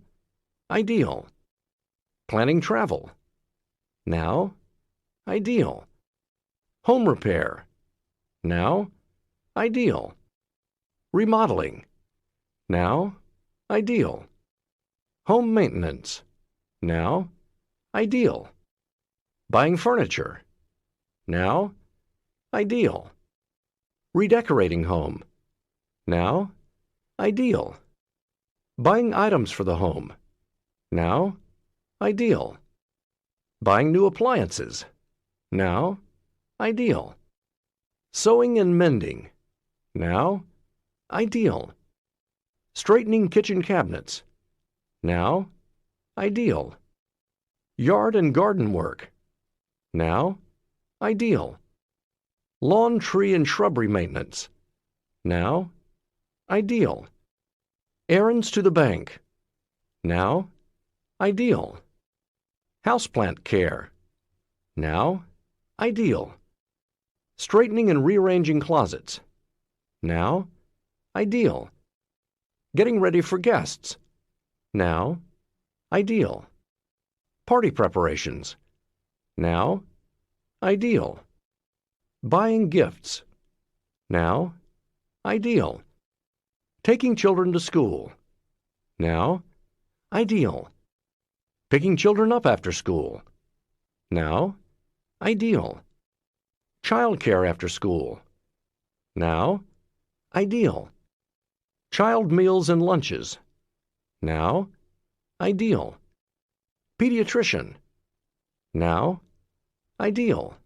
ideal. Planning travel. Now, ideal. Home repair. Now, ideal. Remodeling. Now, ideal. Home maintenance. Now, ideal. Buying furniture. Now, ideal. Redecorating home. Now, ideal. Buying items for the home. Now, ideal. Buying new appliances. Now, ideal. Sewing and mending. Now, ideal. Straightening kitchen cabinets. Now, ideal. Yard and garden work. Now, ideal. Lawn, tree, and shrubbery maintenance. Now, ideal. Errands to the bank. Now, ideal. Houseplant care. Now, ideal. Straightening and rearranging closets. Now, ideal. Getting ready for guests. Now, ideal. Party preparations. Now, ideal. Buying gifts. Now, ideal. Taking children to school. Now, ideal. Picking children up after school. Now, ideal. Childcare after school. Now, ideal. Child meals and lunches. Now, ideal. Pediatrician. Now, ideal.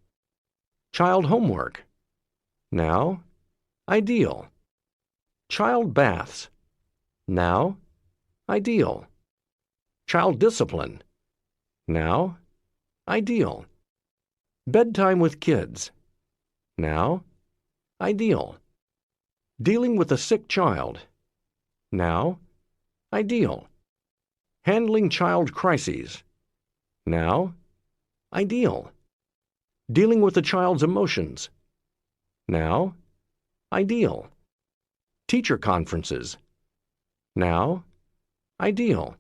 Child homework. Now, ideal. Child baths. Now, ideal. Child discipline. Now, ideal. Bedtime with kids. Now, ideal. Dealing with a sick child. Now, ideal. Handling child crises. Now, ideal. Dealing with the child's emotions. Now, ideal. Teacher conferences. Now, ideal.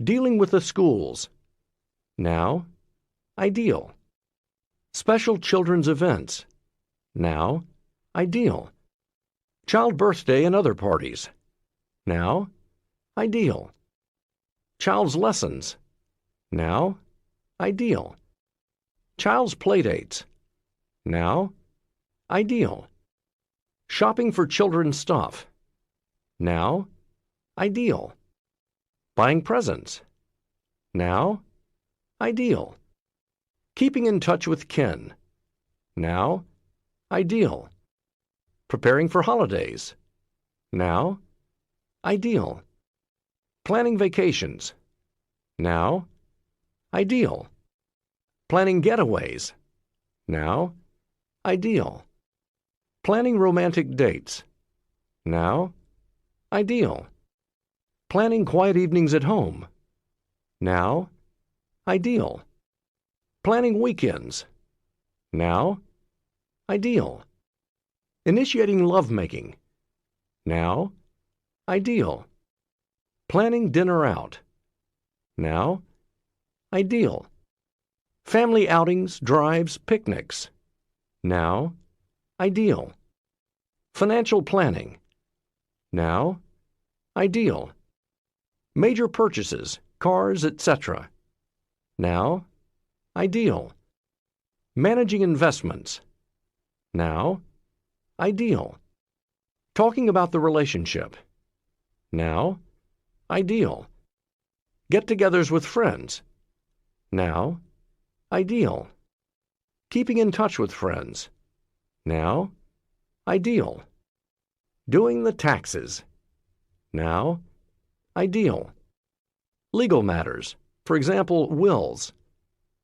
Dealing with the schools. Now, ideal. Special children's events. Now, ideal. Child birthday and other parties. Now, ideal. Child's lessons. Now, ideal. Child's playdates. Now, ideal. Shopping for children's stuff. Now, ideal. Buying presents. Now, ideal. Keeping in touch with kin. Now, ideal. Preparing for holidays. Now, ideal. Planning vacations. Now, ideal. Planning getaways. Now, ideal. Planning romantic dates. Now, ideal. Planning quiet evenings at home. Now, ideal. Planning weekends. Now, ideal. Initiating lovemaking. Now, ideal. Planning dinner out. Now, ideal. Family outings, drives, picnics. Now, ideal. Financial planning. Now, ideal. Major purchases, cars, etc. Now, ideal. Managing investments. Now, ideal. Talking about the relationship. Now, ideal. Get-togethers with friends. Now, ideal. Keeping in touch with friends. Now, ideal. Doing the taxes. Now, ideal. Legal matters, for example, wills.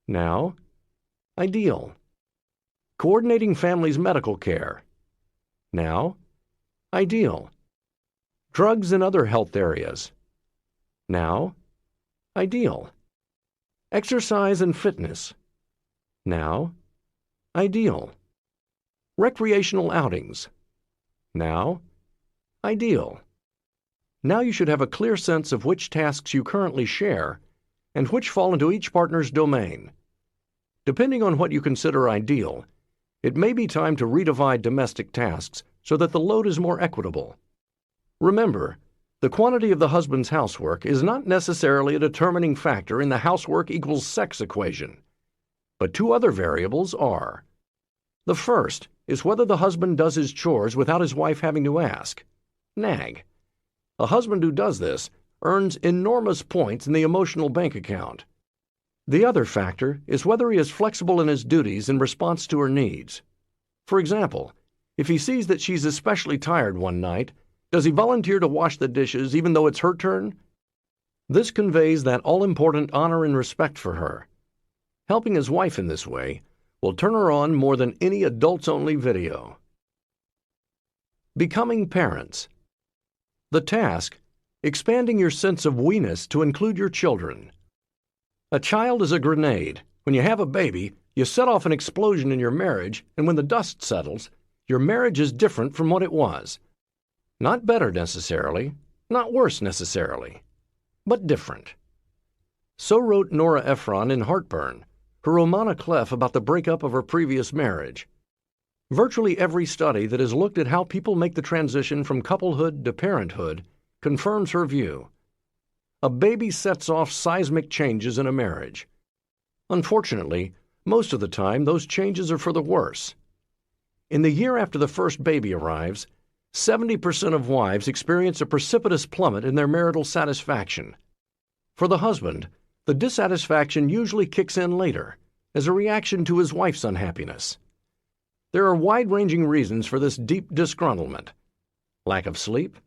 Now, ideal. Coordinating families' medical care. Now, ideal. Drugs and other health areas. Now, ideal. Exercise and fitness. Now, ideal. Recreational outings. Now, ideal. Now you should have a clear sense of which tasks you currently share and which fall into each partner's domain. Depending on what you consider ideal, it may be time to redivide domestic tasks so that the load is more equitable. Remember, the quantity of the husband's housework is not necessarily a determining factor in the housework equals sex equation, but two other variables are. The first is whether the husband does his chores without his wife having to ask. Nag. A husband who does this earns enormous points in the emotional bank account. The other factor is whether he is flexible in his duties in response to her needs. For example, if he sees that she's especially tired one night, does he volunteer to wash the dishes even though it's her turn? This conveys that all-important honor and respect for her. Helping his wife in this way will turn her on more than any adults-only video. Becoming parents. The task, expanding your sense of we-ness to include your children. A child is a grenade. When you have a baby, you set off an explosion in your marriage, and when the dust settles, your marriage is different from what it was. Not better necessarily, not worse necessarily, but different. So wrote Nora Ephron in Heartburn, her Romana Clef about the breakup of her previous marriage. Virtually every study that has looked at how people make the transition from couplehood to parenthood confirms her view. A baby sets off seismic changes in a marriage. Unfortunately, most of the time those changes are for the worse. In the year after the first baby arrives, 70% of wives experience a precipitous plummet in their marital satisfaction. For the husband, the dissatisfaction usually kicks in later, as a reaction to his wife's unhappiness. There are wide-ranging reasons for this deep disgruntlement: lack of sleep,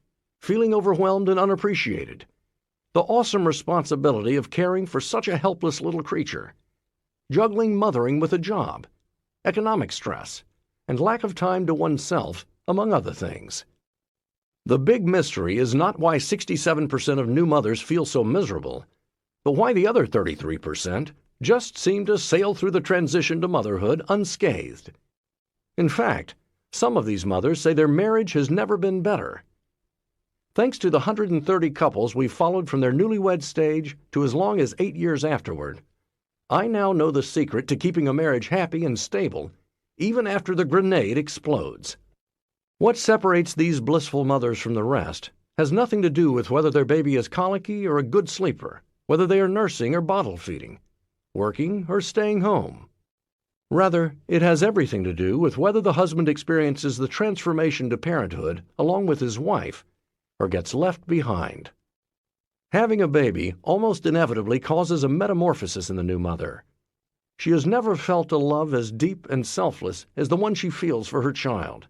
feeling overwhelmed and unappreciated, the awesome responsibility of caring for such a helpless little creature, juggling mothering with a job, economic stress, and lack of time to oneself, among other things. The big mystery is not why 67% of new mothers feel so miserable, but why the other 33% just seem to sail through the transition to motherhood unscathed. In fact, some of these mothers say their marriage has never been better. Thanks to the 130 couples we've followed from their newlywed stage to as long as 8 years afterward, I now know the secret to keeping a marriage happy and stable, even after the grenade explodes. What separates these blissful mothers from the rest has nothing to do with whether their baby is colicky or a good sleeper, whether they are nursing or bottle feeding, working or staying home. Rather, it has everything to do with whether the husband experiences the transformation to parenthood along with his wife or gets left behind. Having a baby almost inevitably causes a metamorphosis in the new mother. She has never felt a love as deep and selfless as the one she feels for her child.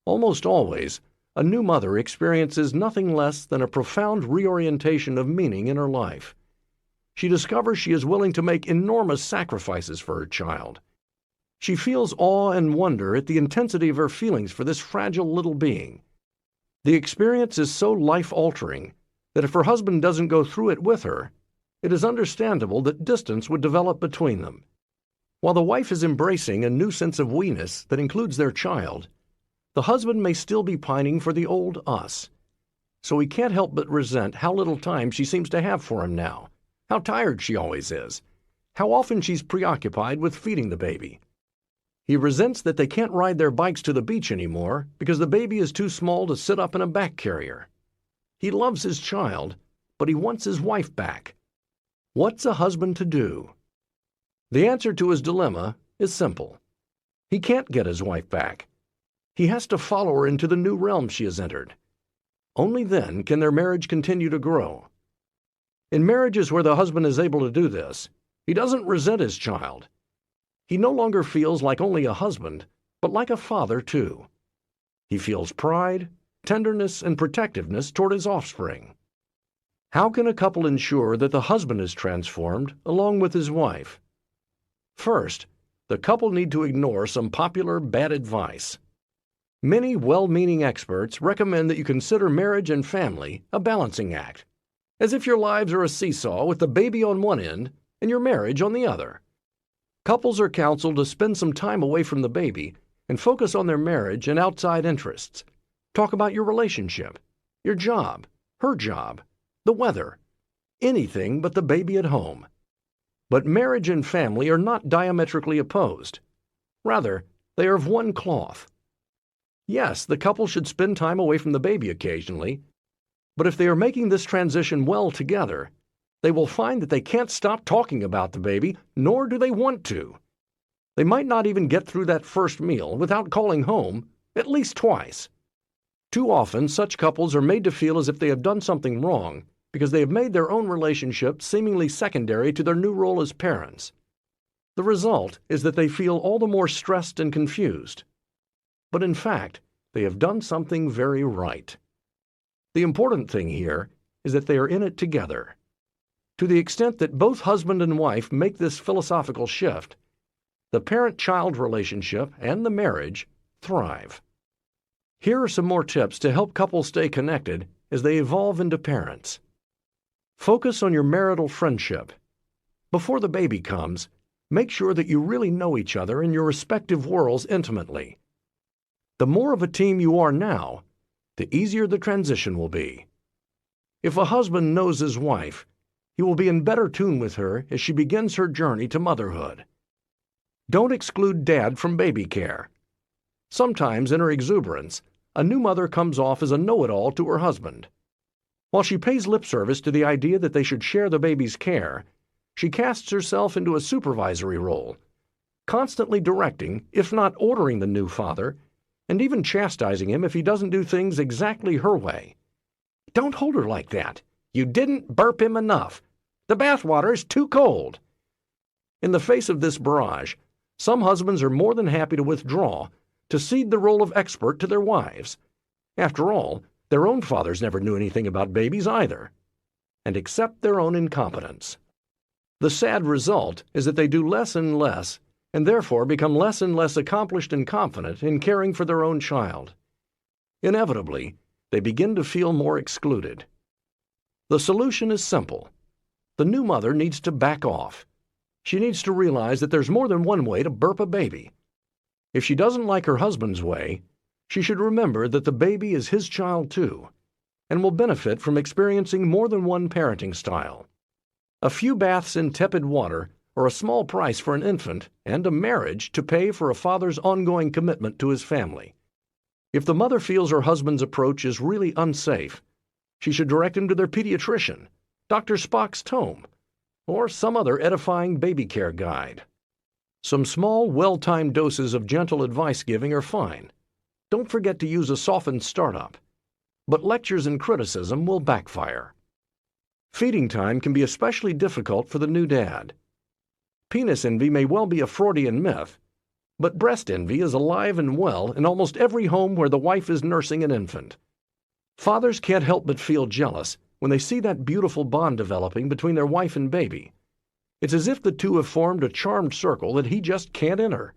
Almost always, a new mother experiences nothing less than a profound reorientation of meaning in her life. She discovers she is willing to make enormous sacrifices for her child. She feels awe and wonder at the intensity of her feelings for this fragile little being. The experience is so life-altering that if her husband doesn't go through it with her, it is understandable that distance would develop between them. While the wife is embracing a new sense of weeness that includes their child, the husband may still be pining for the old us. So he can't help but resent how little time she seems to have for him now, how tired she always is, how often she's preoccupied with feeding the baby. He resents that they can't ride their bikes to the beach anymore because the baby is too small to sit up in a back carrier. He loves his child, but he wants his wife back. What's a husband to do? The answer to his dilemma is simple. He can't get his wife back. He has to follow her into the new realm she has entered. Only then can their marriage continue to grow. In marriages where the husband is able to do this, he doesn't resent his child. He no longer feels like only a husband, but like a father too. He feels pride, tenderness, and protectiveness toward his offspring. How can a couple ensure that the husband is transformed along with his wife? First, the couple need to ignore some popular bad advice. Many well-meaning experts recommend that you consider marriage and family a balancing act, as if your lives are a seesaw with the baby on one end and your marriage on the other. Couples are counseled to spend some time away from the baby and focus on their marriage and outside interests. Talk about your relationship, your job, her job, the weather, anything but the baby at home. But marriage and family are not diametrically opposed. Rather, they are of one cloth. Yes, the couple should spend time away from the baby occasionally, but if they are making this transition well together, they will find that they can't stop talking about the baby, nor do they want to. They might not even get through that first meal without calling home at least twice. Too often, such couples are made to feel as if they have done something wrong because they have made their own relationship seemingly secondary to their new role as parents. The result is that they feel all the more stressed and confused. But in fact, they have done something very right. The important thing here is that they are in it together. To the extent that both husband and wife make this philosophical shift, the parent-child relationship and the marriage thrive. Here are some more tips to help couples stay connected as they evolve into parents. Focus on your marital friendship. Before the baby comes, make sure that you really know each other in your respective worlds intimately. The more of a team you are now, the easier the transition will be. If a husband knows his wife, he will be in better tune with her as she begins her journey to motherhood. Don't exclude Dad from baby care. Sometimes, in her exuberance, a new mother comes off as a know-it-all to her husband. While she pays lip service to the idea that they should share the baby's care, she casts herself into a supervisory role, constantly directing, if not ordering the new father, and even chastising him if he doesn't do things exactly her way. "Don't hold her like that. You didn't burp him enough. The bathwater is too cold." In the face of this barrage, some husbands are more than happy to withdraw, to cede the role of expert to their wives. After all, their own fathers never knew anything about babies either, and accept their own incompetence. The sad result is that they do less and less, and therefore become less and less accomplished and confident in caring for their own child. Inevitably, they begin to feel more excluded. The solution is simple. The new mother needs to back off. She needs to realize that there's more than one way to burp a baby. If she doesn't like her husband's way, she should remember that the baby is his child too, and will benefit from experiencing more than one parenting style. A few baths in tepid water are a small price for an infant and a marriage to pay for a father's ongoing commitment to his family. If the mother feels her husband's approach is really unsafe, she should direct him to their pediatrician, Dr. Spock's tome, or some other edifying baby care guide. Some small, well-timed doses of gentle advice-giving are fine. Don't forget to use a softened startup. But lectures and criticism will backfire. Feeding time can be especially difficult for the new dad. Penis envy may well be a Freudian myth, but breast envy is alive and well in almost every home where the wife is nursing an infant. Fathers can't help but feel jealous when they see that beautiful bond developing between their wife and baby. It's as if the two have formed a charmed circle that he just can't enter.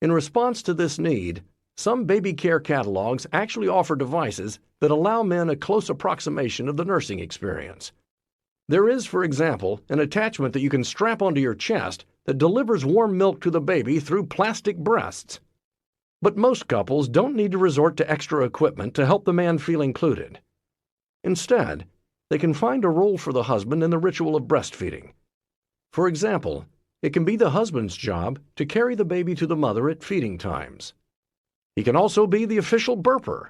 In response to this need, some baby care catalogs actually offer devices that allow men a close approximation of the nursing experience. There is, for example, an attachment that you can strap onto your chest that delivers warm milk to the baby through plastic breasts. But most couples don't need to resort to extra equipment to help the man feel included. Instead, they can find a role for the husband in the ritual of breastfeeding. For example, it can be the husband's job to carry the baby to the mother at feeding times. He can also be the official burper.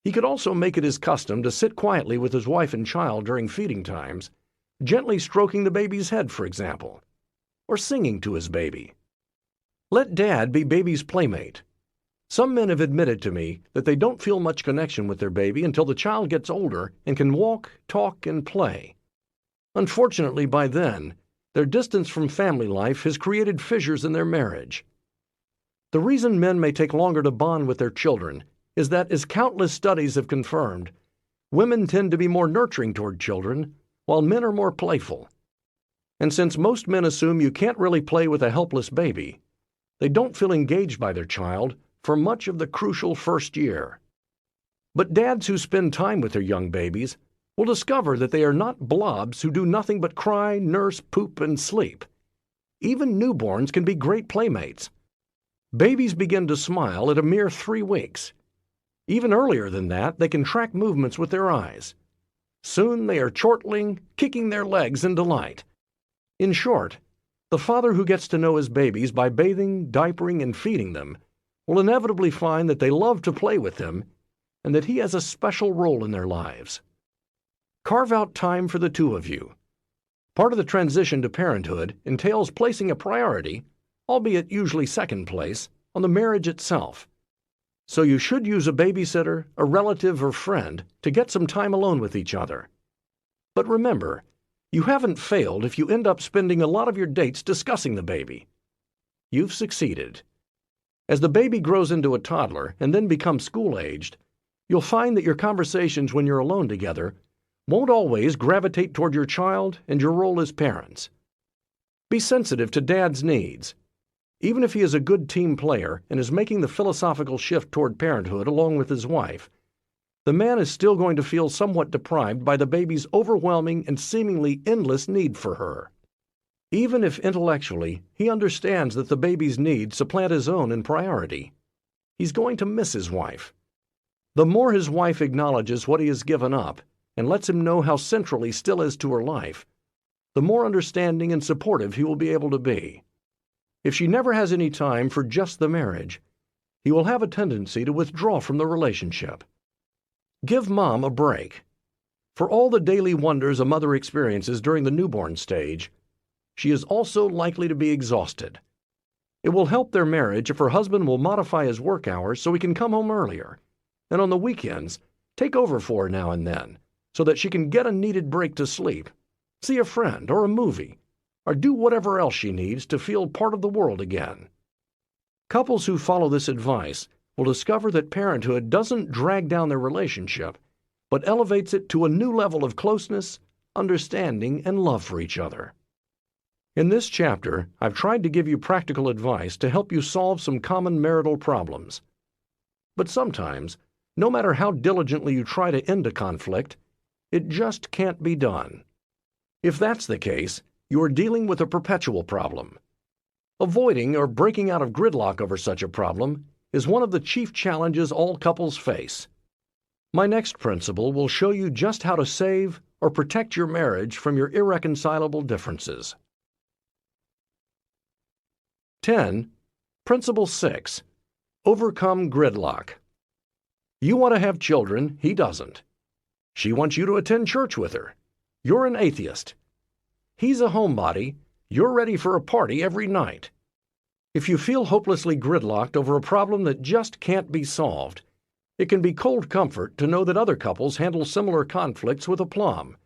He could also make it his custom to sit quietly with his wife and child during feeding times, gently stroking the baby's head, for example, or singing to his baby. Let Dad be baby's playmate. Some men have admitted to me that they don't feel much connection with their baby until the child gets older and can walk, talk, and play. Unfortunately, by then, their distance from family life has created fissures in their marriage. The reason men may take longer to bond with their children is that, as countless studies have confirmed, women tend to be more nurturing toward children, while men are more playful. And since most men assume you can't really play with a helpless baby, they don't feel engaged by their child for much of the crucial first year. But dads who spend time with their young babies will discover that they are not blobs who do nothing but cry, nurse, poop, and sleep. Even newborns can be great playmates. Babies begin to smile at a mere 3 weeks. Even earlier than that, they can track movements with their eyes. Soon they are chortling, kicking their legs in delight. In short, the father who gets to know his babies by bathing, diapering, and feeding them will inevitably find that they love to play with them and that he has a special role in their lives. Carve out time for the two of you. Part of the transition to parenthood entails placing a priority, albeit usually second place, on the marriage itself. So you should use a babysitter, a relative, or friend to get some time alone with each other. But remember, you haven't failed if you end up spending a lot of your dates discussing the baby. You've succeeded. As the baby grows into a toddler and then becomes school-aged, you'll find that your conversations when you're alone together won't always gravitate toward your child and your role as parents. Be sensitive to Dad's needs. Even if he is a good team player and is making the philosophical shift toward parenthood along with his wife, the man is still going to feel somewhat deprived by the baby's overwhelming and seemingly endless need for her. Even if intellectually he understands that the baby's needs supplant his own in priority, he's going to miss his wife. The more his wife acknowledges what he has given up and lets him know how central he still is to her life, the more understanding and supportive he will be able to be. If she never has any time for just the marriage, he will have a tendency to withdraw from the relationship. Give Mom a break. For all the daily wonders a mother experiences during the newborn stage, she is also likely to be exhausted. It will help their marriage if her husband will modify his work hours so he can come home earlier, and on the weekends, take over for her now and then, so that she can get a needed break to sleep, see a friend or a movie, or do whatever else she needs to feel part of the world again. Couples who follow this advice will discover that parenthood doesn't drag down their relationship, but elevates it to a new level of closeness, understanding, and love for each other. In this chapter, I've tried to give you practical advice to help you solve some common marital problems. But sometimes, no matter how diligently you try to end a conflict, it just can't be done. If that's the case, you are dealing with a perpetual problem. Avoiding or breaking out of gridlock over such a problem is one of the chief challenges all couples face. My next principle will show you just how to save or protect your marriage from your irreconcilable differences. 10. Principle 6. Overcome gridlock. You want to have children, he doesn't. She wants you to attend church with her. You're an atheist. He's a homebody. You're ready for a party every night. If you feel hopelessly gridlocked over a problem that just can't be solved, it can be cold comfort to know that other couples handle similar conflicts with aplomb,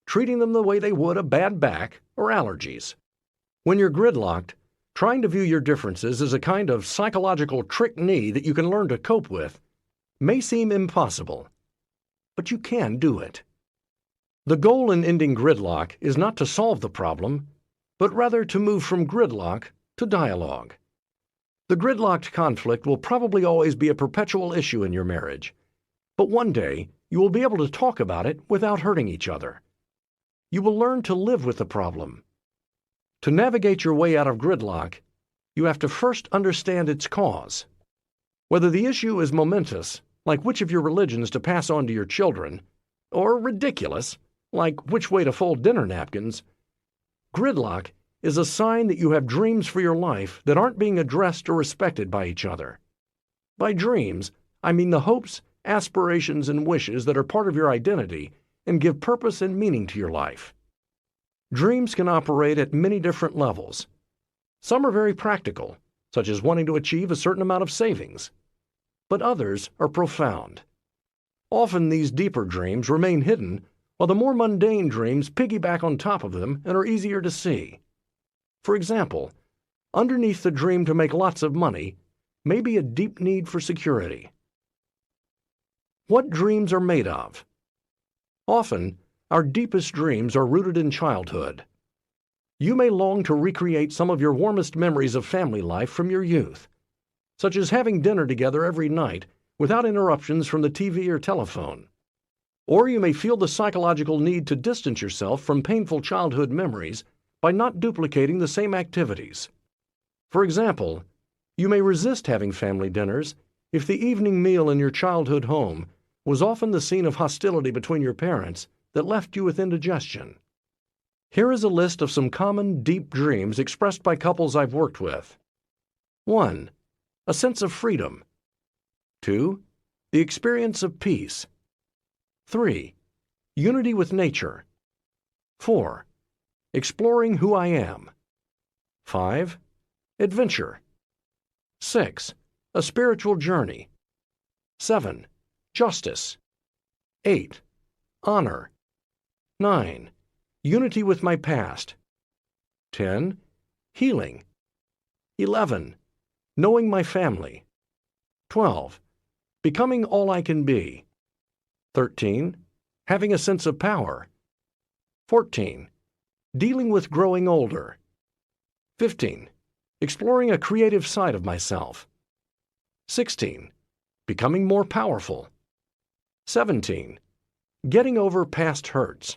treating them the way they would a bad back or allergies. When you're gridlocked, trying to view your differences as a kind of psychological trick knee that you can learn to cope with may seem impossible, but you can do it. The goal in ending gridlock is not to solve the problem, but rather to move from gridlock to dialogue. The gridlocked conflict will probably always be a perpetual issue in your marriage, but one day you will be able to talk about it without hurting each other. You will learn to live with the problem. To navigate your way out of gridlock, you have to first understand its cause. Whether the issue is momentous, like which of your religions to pass on to your children, or ridiculous, like which way to fold dinner napkins, gridlock is a sign that you have dreams for your life that aren't being addressed or respected by each other. By dreams, I mean the hopes, aspirations, and wishes that are part of your identity and give purpose and meaning to your life. Dreams can operate at many different levels. Some are very practical, such as wanting to achieve a certain amount of savings, but others are profound. Often these deeper dreams remain hidden, while the more mundane dreams piggyback on top of them and are easier to see. For example, underneath the dream to make lots of money may be a deep need for security. What dreams are made of? Often, our deepest dreams are rooted in childhood. You may long to recreate some of your warmest memories of family life from your youth, such as having dinner together every night without interruptions from the TV or telephone. Or you may feel the psychological need to distance yourself from painful childhood memories by not duplicating the same activities. For example, you may resist having family dinners if the evening meal in your childhood home was often the scene of hostility between your parents that left you with indigestion. Here is a list of some common deep dreams expressed by couples I've worked with. 1. A sense of freedom. 2. The experience of peace. 3. Unity with nature. 4. Exploring who I am. 5. Adventure. 6. A spiritual journey. 7. Justice. 8. Honor. 9. Unity with my past. 10. Healing. 11. Knowing my family. 12. Becoming all I can be. 13. Having a sense of power. 14. Dealing with growing older. 15. Exploring a creative side of myself. 16. Becoming more powerful. 17. Getting over past hurts.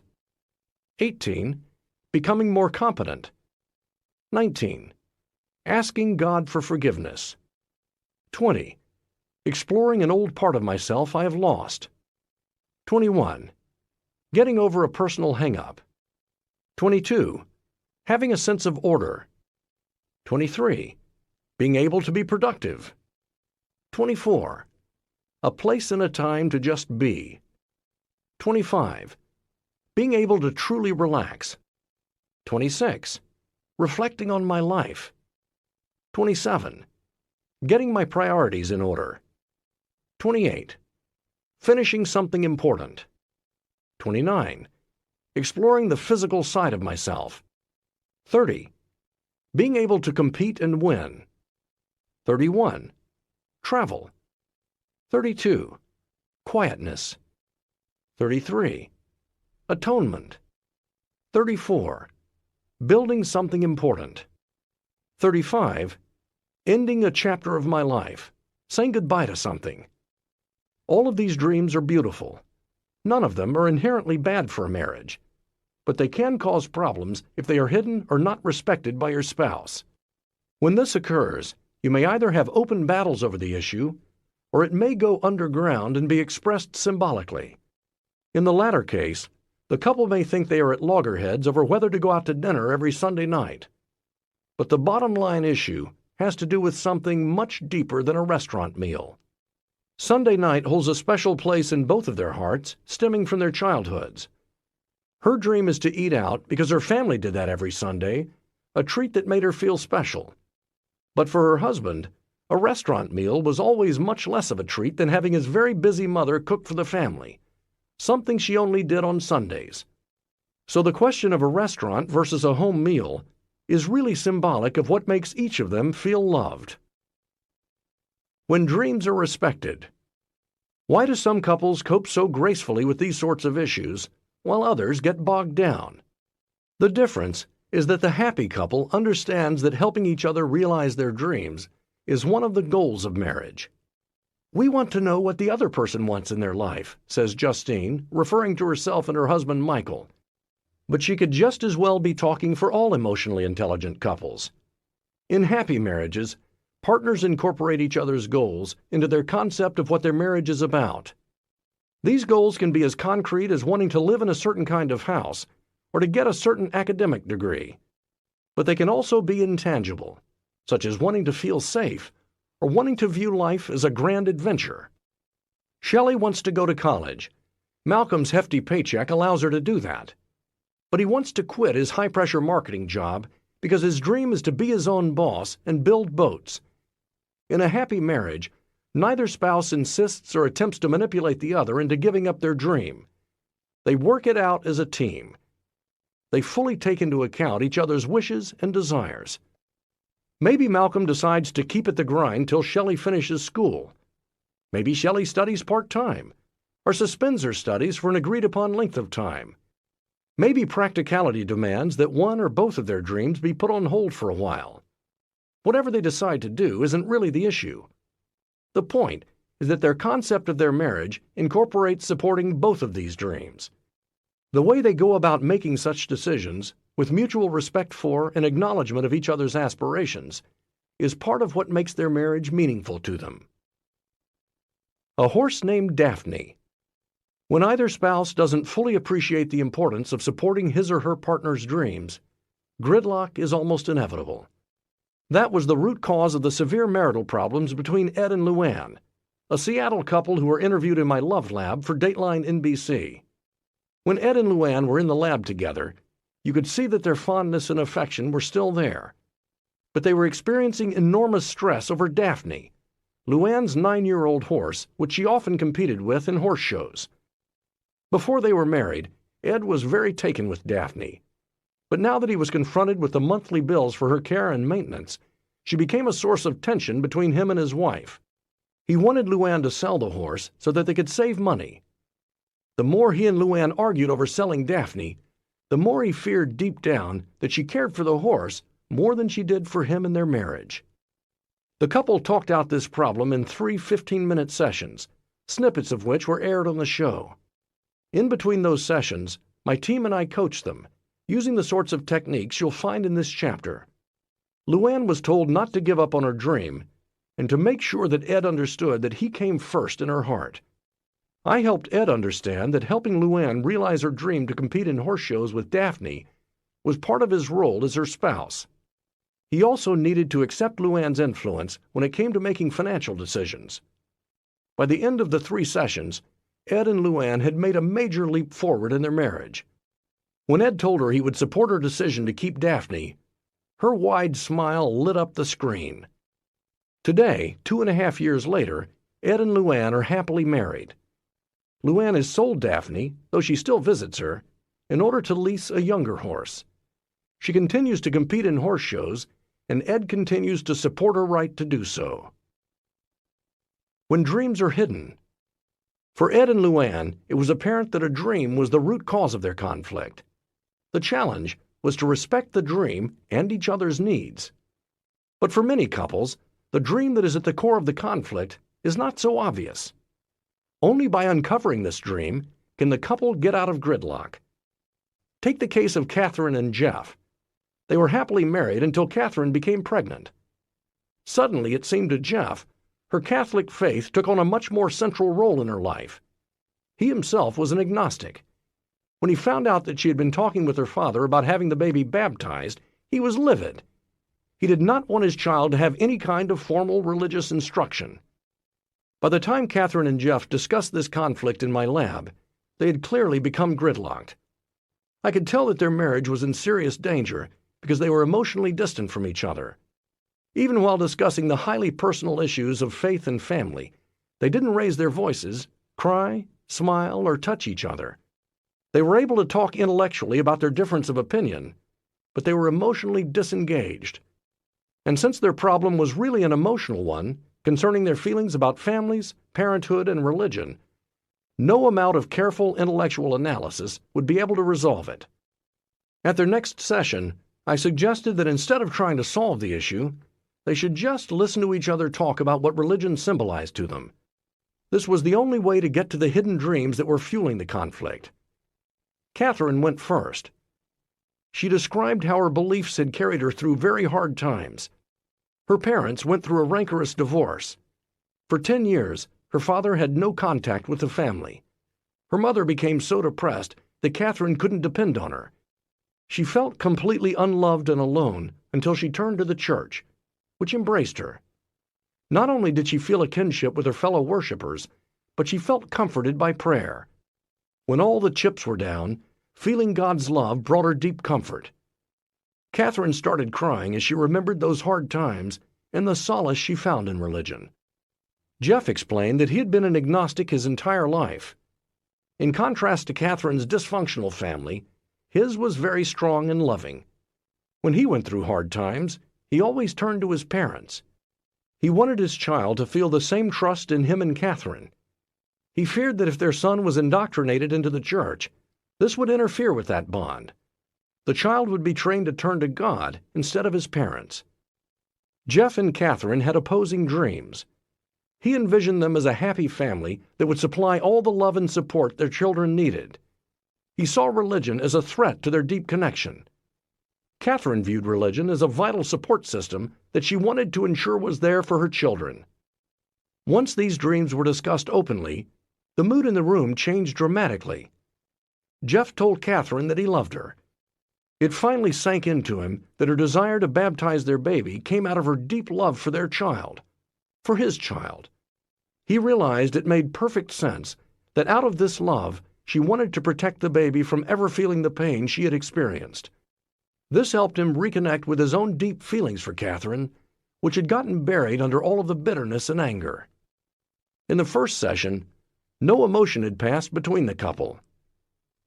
18. Becoming more competent. 19. Asking God for forgiveness. 20. Exploring an old part of myself I have lost. 21. Getting over a personal hang-up. 22. Having a sense of order. 23. Being able to be productive. 24. A place and a time to just be. 25. Being able to truly relax. 26. Reflecting on my life. 27. Getting my priorities in order. 28. Finishing something important. 29. Exploring the physical side of myself. 30. Being able to compete and win. 31. Travel. 32. Quietness. 33. Atonement. 34. Building something important. 35. Ending a chapter of my life, saying goodbye to something. All of these dreams are beautiful. None of them are inherently bad for a marriage, but they can cause problems if they are hidden or not respected by your spouse. When this occurs, you may either have open battles over the issue, or it may go underground and be expressed symbolically. In the latter case, the couple may think they are at loggerheads over whether to go out to dinner every Sunday night. But the bottom line issue has to do with something much deeper than a restaurant meal. Sunday night holds a special place in both of their hearts, stemming from their childhoods. Her dream is to eat out because her family did that every Sunday, a treat that made her feel special. But for her husband, a restaurant meal was always much less of a treat than having his very busy mother cook for the family, something she only did on Sundays. So the question of a restaurant versus a home meal is really symbolic of what makes each of them feel loved. When dreams are respected. Why do some couples cope so gracefully with these sorts of issues, while others get bogged down? The difference is that the happy couple understands that helping each other realize their dreams is one of the goals of marriage. "We want to know what the other person wants in their life," says Justine, referring to herself and her husband Michael. But she could just as well be talking for all emotionally intelligent couples. In happy marriages, partners incorporate each other's goals into their concept of what their marriage is about. These goals can be as concrete as wanting to live in a certain kind of house or to get a certain academic degree. But they can also be intangible, such as wanting to feel safe or wanting to view life as a grand adventure. Shelley wants to go to college. Malcolm's hefty paycheck allows her to do that. But he wants to quit his high-pressure marketing job because his dream is to be his own boss and build boats. In a happy marriage, neither spouse insists or attempts to manipulate the other into giving up their dream. They work it out as a team. They fully take into account each other's wishes and desires. Maybe Malcolm decides to keep at the grind till Shelley finishes school. Maybe Shelley studies part-time, or suspends her studies for an agreed-upon length of time. Maybe practicality demands that one or both of their dreams be put on hold for a while. Whatever they decide to do isn't really the issue. The point is that their concept of their marriage incorporates supporting both of these dreams. The way they go about making such decisions, with mutual respect for and acknowledgement of each other's aspirations, is part of what makes their marriage meaningful to them. A horse named Daphne. When either spouse doesn't fully appreciate the importance of supporting his or her partner's dreams, gridlock is almost inevitable. That was the root cause of the severe marital problems between Ed and Luann, a Seattle couple who were interviewed in my Love Lab for Dateline NBC. When Ed and Luann were in the lab together, you could see that their fondness and affection were still there. But they were experiencing enormous stress over Daphne, Luann's 9-year-old horse, which she often competed with in horse shows. Before they were married, Ed was very taken with Daphne. But now that he was confronted with the monthly bills for her care and maintenance, she became a source of tension between him and his wife. He wanted Luann to sell the horse so that they could save money. The more he and Luann argued over selling Daphne, the more he feared deep down that she cared for the horse more than she did for him and their marriage. The couple talked out this problem in 3 15-minute sessions, snippets of which were aired on the show. In between those sessions, my team and I coached them, using the sorts of techniques you'll find in this chapter. Luann was told not to give up on her dream and to make sure that Ed understood that he came first in her heart. I helped Ed understand that helping Luann realize her dream to compete in horse shows with Daphne was part of his role as her spouse. He also needed to accept Luann's influence when it came to making financial decisions. By the end of the 3 sessions, Ed and Luann had made a major leap forward in their marriage. When Ed told her he would support her decision to keep Daphne, her wide smile lit up the screen. Today, 2.5 years later, Ed and Luann are happily married. Luann has sold Daphne, though she still visits her, in order to lease a younger horse. She continues to compete in horse shows, and Ed continues to support her right to do so. When dreams are hidden. For Ed and Luann, it was apparent that a dream was the root cause of their conflict. The challenge was to respect the dream and each other's needs. But for many couples, the dream that is at the core of the conflict is not so obvious. Only by uncovering this dream can the couple get out of gridlock. Take the case of Catherine and Jeff. They were happily married until Catherine became pregnant. Suddenly, it seemed to Jeff, her Catholic faith took on a much more central role in her life. He himself was an agnostic. When he found out that she had been talking with her father about having the baby baptized, he was livid. He did not want his child to have any kind of formal religious instruction. By the time Catherine and Jeff discussed this conflict in my lab, they had clearly become gridlocked. I could tell that their marriage was in serious danger because they were emotionally distant from each other. Even while discussing the highly personal issues of faith and family, they didn't raise their voices, cry, smile, or touch each other. They were able to talk intellectually about their difference of opinion, but they were emotionally disengaged. And since their problem was really an emotional one, concerning their feelings about families, parenthood, and religion, no amount of careful intellectual analysis would be able to resolve it. At their next session, I suggested that instead of trying to solve the issue, they should just listen to each other talk about what religion symbolized to them. This was the only way to get to the hidden dreams that were fueling the conflict. Catherine went first. She described how her beliefs had carried her through very hard times. Her parents went through a rancorous divorce. For 10 years, her father had no contact with the family. Her mother became so depressed that Catherine couldn't depend on her. She felt completely unloved and alone until she turned to the church, which embraced her. Not only did she feel a kinship with her fellow worshipers, but she felt comforted by prayer. When all the chips were down, feeling God's love brought her deep comfort. Catherine started crying as she remembered those hard times and the solace she found in religion. Jeff explained that he had been an agnostic his entire life. In contrast to Catherine's dysfunctional family, his was very strong and loving. When he went through hard times, he always turned to his parents. He wanted his child to feel the same trust in him and Catherine. He feared that if their son was indoctrinated into the church, this would interfere with that bond. The child would be trained to turn to God instead of his parents. Jeff and Catherine had opposing dreams. He envisioned them as a happy family that would supply all the love and support their children needed. He saw religion as a threat to their deep connection. Catherine viewed religion as a vital support system that she wanted to ensure was there for her children. Once these dreams were discussed openly, the mood in the room changed dramatically. Jeff told Catherine that he loved her. It finally sank into him that her desire to baptize their baby came out of her deep love for their child, for his child. He realized it made perfect sense that out of this love, she wanted to protect the baby from ever feeling the pain she had experienced. This helped him reconnect with his own deep feelings for Catherine, which had gotten buried under all of the bitterness and anger. In the first session, no emotion had passed between the couple.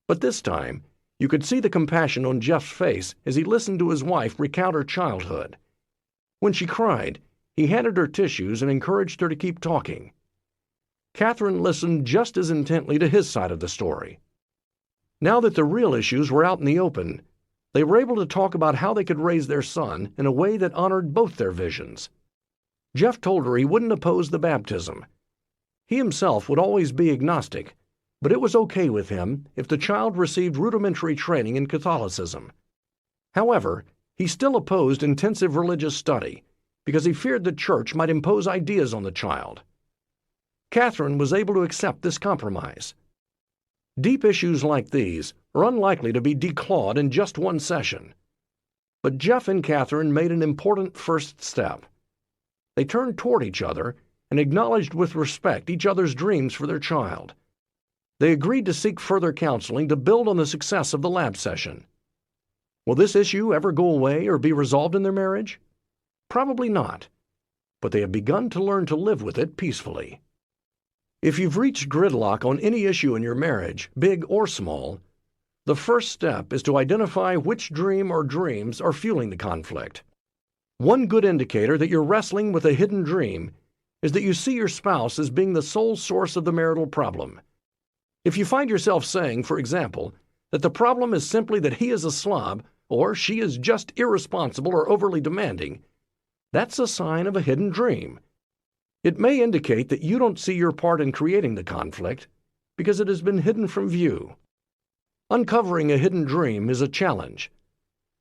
But this time, you could see the compassion on Jeff's face as he listened to his wife recount her childhood. When she cried, he handed her tissues and encouraged her to keep talking. Catherine listened just as intently to his side of the story. Now that the real issues were out in the open, they were able to talk about how they could raise their son in a way that honored both their visions. Jeff told her he wouldn't oppose the baptism. He himself would always be agnostic, but it was okay with him if the child received rudimentary training in Catholicism. However, he still opposed intensive religious study because he feared the church might impose ideas on the child. Catherine was able to accept this compromise. Deep issues like these are unlikely to be declawed in just one session. But Jeff and Catherine made an important first step. They turned toward each other and acknowledged with respect each other's dreams for their child. They agreed to seek further counseling to build on the success of the lab session. Will this issue ever go away or be resolved in their marriage? Probably not, but they have begun to learn to live with it peacefully. If you've reached gridlock on any issue in your marriage, big or small, the first step is to identify which dream or dreams are fueling the conflict. One good indicator that you're wrestling with a hidden dream is that you see your spouse as being the sole source of the marital problem. If you find yourself saying, for example, that the problem is simply that he is a slob or she is just irresponsible or overly demanding, that's a sign of a hidden dream. It may indicate that you don't see your part in creating the conflict because it has been hidden from view. Uncovering a hidden dream is a challenge.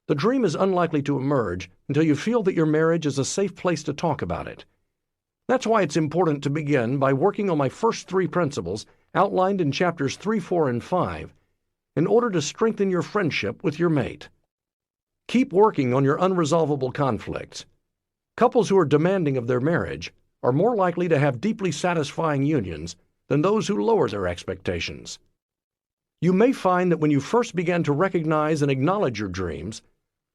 The dream is unlikely to emerge until you feel that your marriage is a safe place to talk about it. That's why it's important to begin by working on my first 3 principles outlined in chapters 3, 4, and 5 in order to strengthen your friendship with your mate. Keep working on your unresolvable conflicts. Couples who are demanding of their marriage are more likely to have deeply satisfying unions than those who lower their expectations. You may find that when you first begin to recognize and acknowledge your dreams,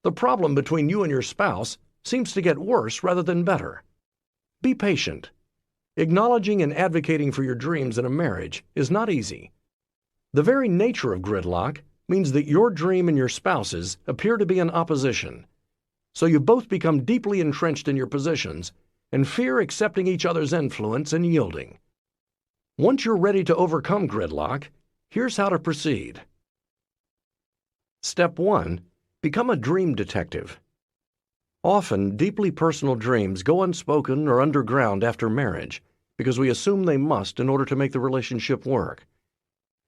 the problem between you and your spouse seems to get worse rather than better. Be patient. Acknowledging and advocating for your dreams in a marriage is not easy. The very nature of gridlock means that your dream and your spouse's appear to be in opposition, so you both become deeply entrenched in your positions and fear accepting each other's influence and yielding. Once you're ready to overcome gridlock, here's how to proceed. Step 1. Become a dream detective. Often, deeply personal dreams go unspoken or underground after marriage because we assume they must in order to make the relationship work.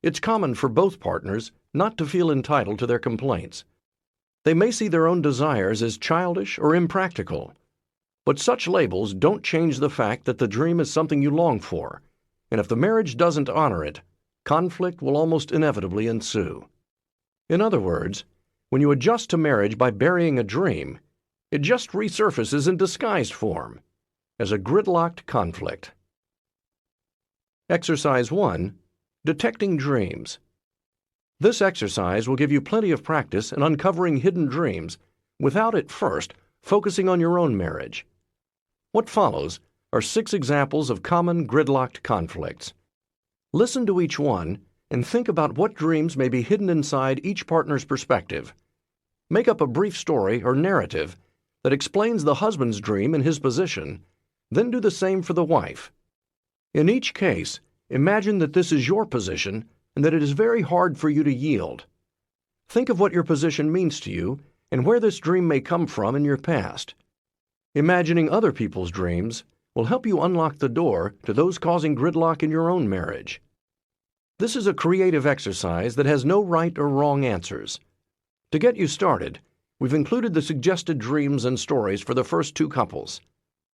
It's common for both partners not to feel entitled to their complaints. They may see their own desires as childish or impractical, but such labels don't change the fact that the dream is something you long for, and if the marriage doesn't honor it, conflict will almost inevitably ensue. In other words, when you adjust to marriage by burying a dream, it just resurfaces in disguised form as a gridlocked conflict. Exercise 1. Detecting Dreams. This exercise will give you plenty of practice in uncovering hidden dreams without at first focusing on your own marriage. What follows are 6 examples of common gridlocked conflicts. Listen to each one and think about what dreams may be hidden inside each partner's perspective. Make up a brief story or narrative that explains the husband's dream and his position, then do the same for the wife. In each case, imagine that this is your position and that it is very hard for you to yield. Think of what your position means to you and where this dream may come from in your past. Imagining other people's dreams will help you unlock the door to those causing gridlock in your own marriage. This is a creative exercise that has no right or wrong answers. To get you started, we've included the suggested dreams and stories for the first 2 couples.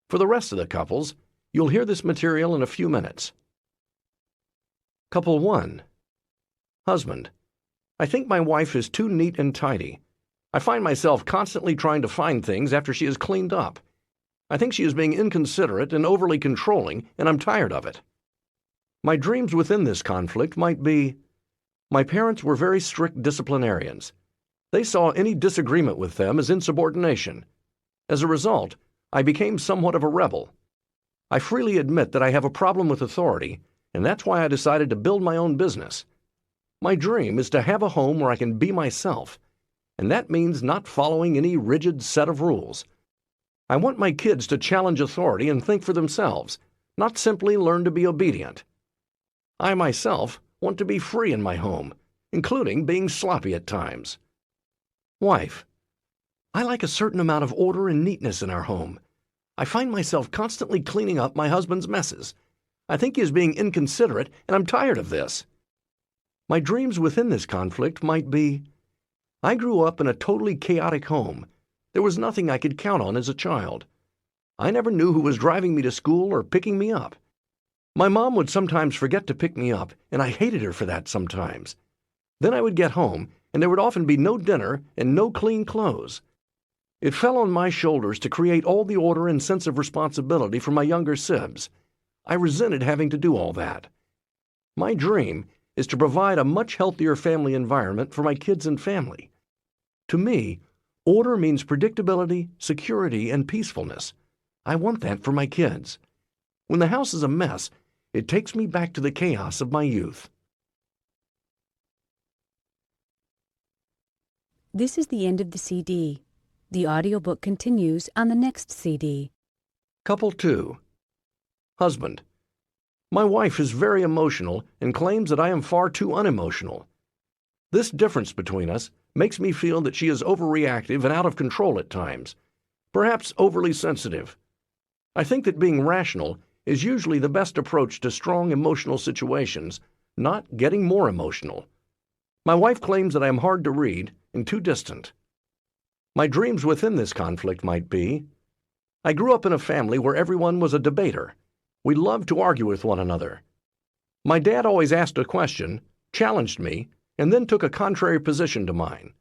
For the rest of the couples, you'll hear this material in a few minutes. Couple 1. Husband: I think my wife is too neat and tidy. I find myself constantly trying to find things after she is cleaned up. I think she is being inconsiderate and overly controlling, and I'm tired of it. My dreams within this conflict might be: my parents were very strict disciplinarians. They saw any disagreement with them as insubordination. As a result, I became somewhat of a rebel. I freely admit that I have a problem with authority, and that's why I decided to build my own business. My dream is to have a home where I can be myself, and that means not following any rigid set of rules. I want my kids to challenge authority and think for themselves, not simply learn to be obedient. I myself want to be free in my home, including being sloppy at times. Wife: I like a certain amount of order and neatness in our home. I find myself constantly cleaning up my husband's messes. I think he is being inconsiderate, and I'm tired of this. My dreams within this conflict might be: I grew up in a totally chaotic home. There was nothing I could count on as a child. I never knew who was driving me to school or picking me up. My mom would sometimes forget to pick me up, and I hated her for that sometimes. Then I would get home, and there would often be no dinner and no clean clothes. It fell on my shoulders to create all the order and sense of responsibility for my younger sibs. I resented having to do all that. My dream is to provide a much healthier family environment for my kids and family. To me, order means predictability, security, and peacefulness. I want that for my kids. When the house is a mess, it takes me back to the chaos of my youth. This is the end of the CD. The audiobook continues on the next CD. Couple 2. Husband. My wife is very emotional and claims that I am far too unemotional. This difference between us makes me feel that she is overreactive and out of control at times, perhaps overly sensitive. I think that being rational is usually the best approach to strong emotional situations, not getting more emotional. My wife claims that I am hard to read and too distant. My dreams within this conflict might be: I grew up in a family where everyone was a debater. We loved to argue with one another. My dad always asked a question, challenged me, and then took a contrary position to mine.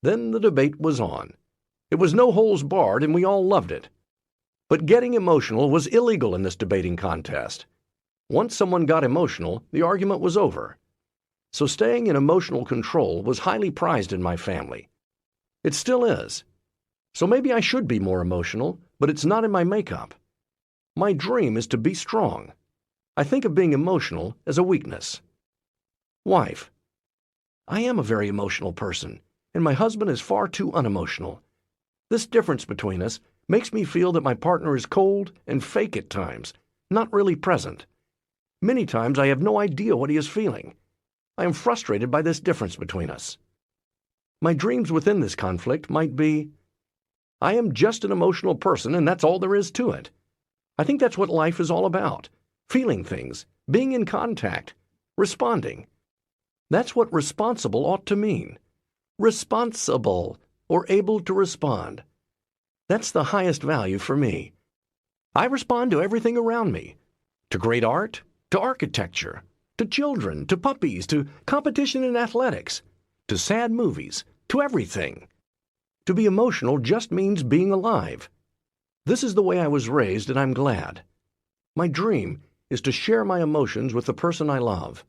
Then the debate was on. It was no holds barred, and we all loved it. But getting emotional was illegal in this debating contest. Once someone got emotional, the argument was over. So staying in emotional control was highly prized in my family. It still is. So maybe I should be more emotional, but it's not in my makeup. My dream is to be strong. I think of being emotional as a weakness. Wife. I am a very emotional person, and my husband is far too unemotional. This difference between us makes me feel that my partner is cold and fake at times, not really present. Many times I have no idea what he is feeling. I am frustrated by this difference between us. My dreams within this conflict might be: I am just an emotional person, and that's all there is to it. I think that's what life is all about: feeling things, being in contact, responding. That's what responsible ought to mean. Responsible, or able to respond. That's the highest value for me. I respond to everything around me, to great art, to architecture, to children, to puppies, to competition in athletics, to sad movies, to everything. To be emotional just means being alive. This is the way I was raised, and I'm glad. My dream is to share my emotions with the person I love.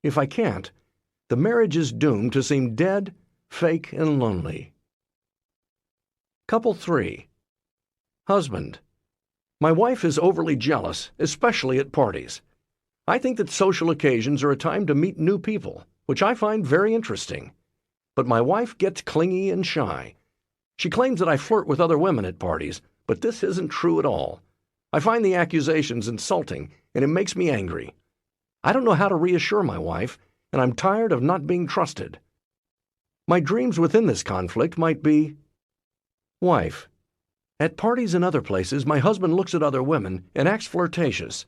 If I can't, the marriage is doomed to seem dead, fake, and lonely. Couple 3. Husband. My wife is overly jealous, especially at parties. I think that social occasions are a time to meet new people, which I find very interesting. But my wife gets clingy and shy. She claims that I flirt with other women at parties, but this isn't true at all. I find the accusations insulting, and it makes me angry. I don't know how to reassure my wife, and I'm tired of not being trusted. My dreams within this conflict might be: Wife. At parties and other places, my husband looks at other women and acts flirtatious.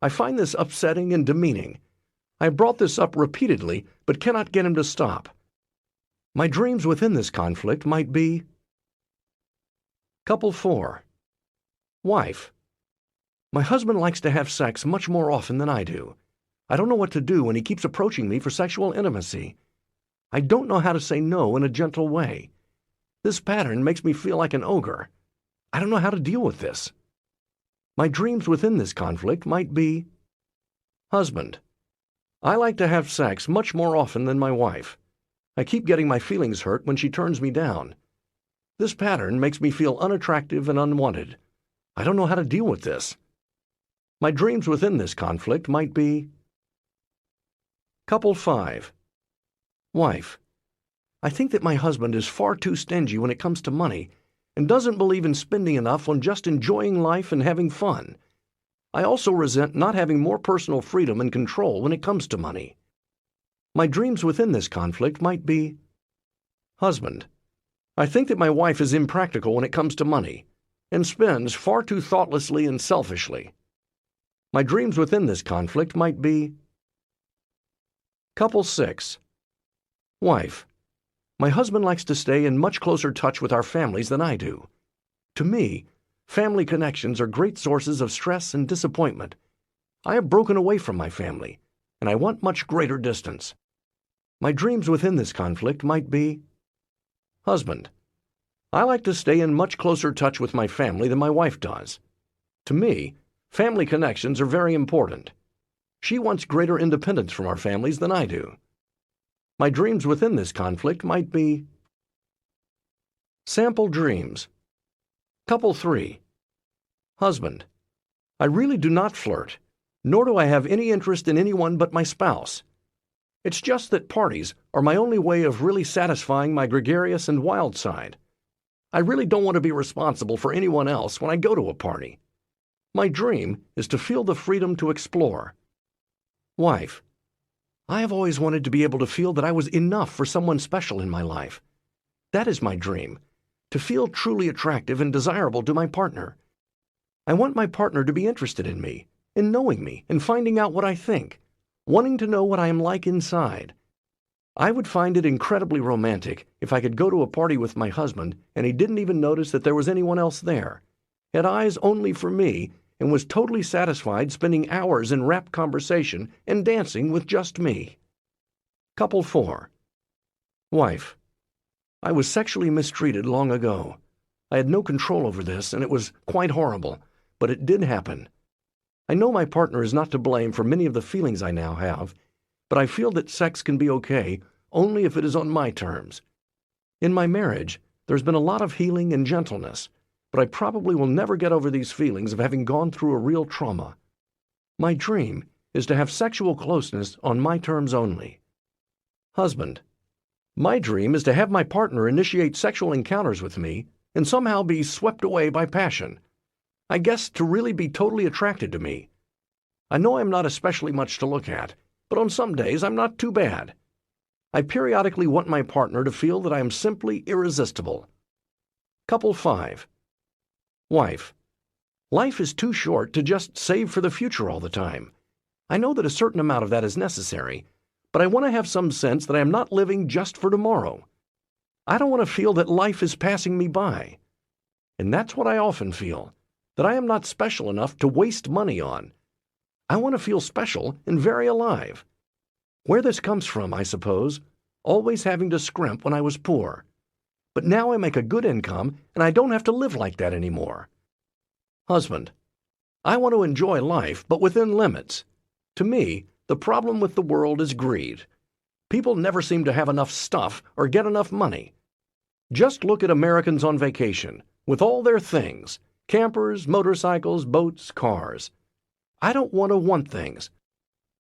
I find this upsetting and demeaning. I have brought this up repeatedly, but cannot get him to stop. My dreams within this conflict might be: Couple 4. Wife. My husband likes to have sex much more often than I do. I don't know what to do when he keeps approaching me for sexual intimacy. I don't know how to say no in a gentle way. This pattern makes me feel like an ogre. I don't know how to deal with this. My dreams within this conflict might be: Husband. I like to have sex much more often than my wife. I keep getting my feelings hurt when she turns me down. This pattern makes me feel unattractive and unwanted. I don't know how to deal with this. My dreams within this conflict might be: Couple 5. Wife. I think that my husband is far too stingy when it comes to money and doesn't believe in spending enough on just enjoying life and having fun. I also resent not having more personal freedom and control when it comes to money. My dreams within this conflict might be: Husband. I think that my wife is impractical when it comes to money and spends far too thoughtlessly and selfishly. My dreams within this conflict might be: Couple 6. Wife. My husband likes to stay in much closer touch with our families than I do. To me, family connections are great sources of stress and disappointment. I have broken away from my family, and I want much greater distance. My dreams within this conflict might be: husband, I like to stay in much closer touch with my family than my wife does. To me, family connections are very important. She wants greater independence from our families than I do. My dreams within this conflict might be: sample dreams. Couple 3. Husband, I really do not flirt, nor do I have any interest in anyone but my spouse. It's just that parties are my only way of really satisfying my gregarious and wild side. I really don't want to be responsible for anyone else when I go to a party. My dream is to feel the freedom to explore. Wife, I have always wanted to be able to feel that I was enough for someone special in my life. That is my dream, to feel truly attractive and desirable to my partner. I want my partner to be interested in me, in knowing me and finding out what I think, wanting to know what I am like inside. I would find it incredibly romantic if I could go to a party with my husband and he didn't even notice that there was anyone else there, had eyes only for me, and was totally satisfied spending hours in rapt conversation and dancing with just me. Couple 4. Wife, I was sexually mistreated long ago. I had no control over this, and it was quite horrible, but it did happen. I know my partner is not to blame for many of the feelings I now have, but I feel that sex can be okay only if it is on my terms. In my marriage, there's been a lot of healing and gentleness, but I probably will never get over these feelings of having gone through a real trauma. My dream is to have sexual closeness on my terms only. Husband, my dream is to have my partner initiate sexual encounters with me and somehow be swept away by passion. I guess to really be totally attracted to me. I know I'm not especially much to look at, but on some days I'm not too bad. I periodically want my partner to feel that I am simply irresistible. Couple 5. Wife, life is too short to just save for the future all the time. I know that a certain amount of that is necessary, but I want to have some sense that I am not living just for tomorrow. I don't want to feel that life is passing me by. And that's what I often feel, that I am not special enough to waste money on. I want to feel special and very alive. Where this comes from, I suppose, always having to scrimp when I was poor. But now I make a good income, and I don't have to live like that anymore. Husband, I want to enjoy life, but within limits. To me, the problem with the world is greed. People never seem to have enough stuff or get enough money. Just look at Americans on vacation, with all their things: campers, motorcycles, boats, cars. I don't want to want things.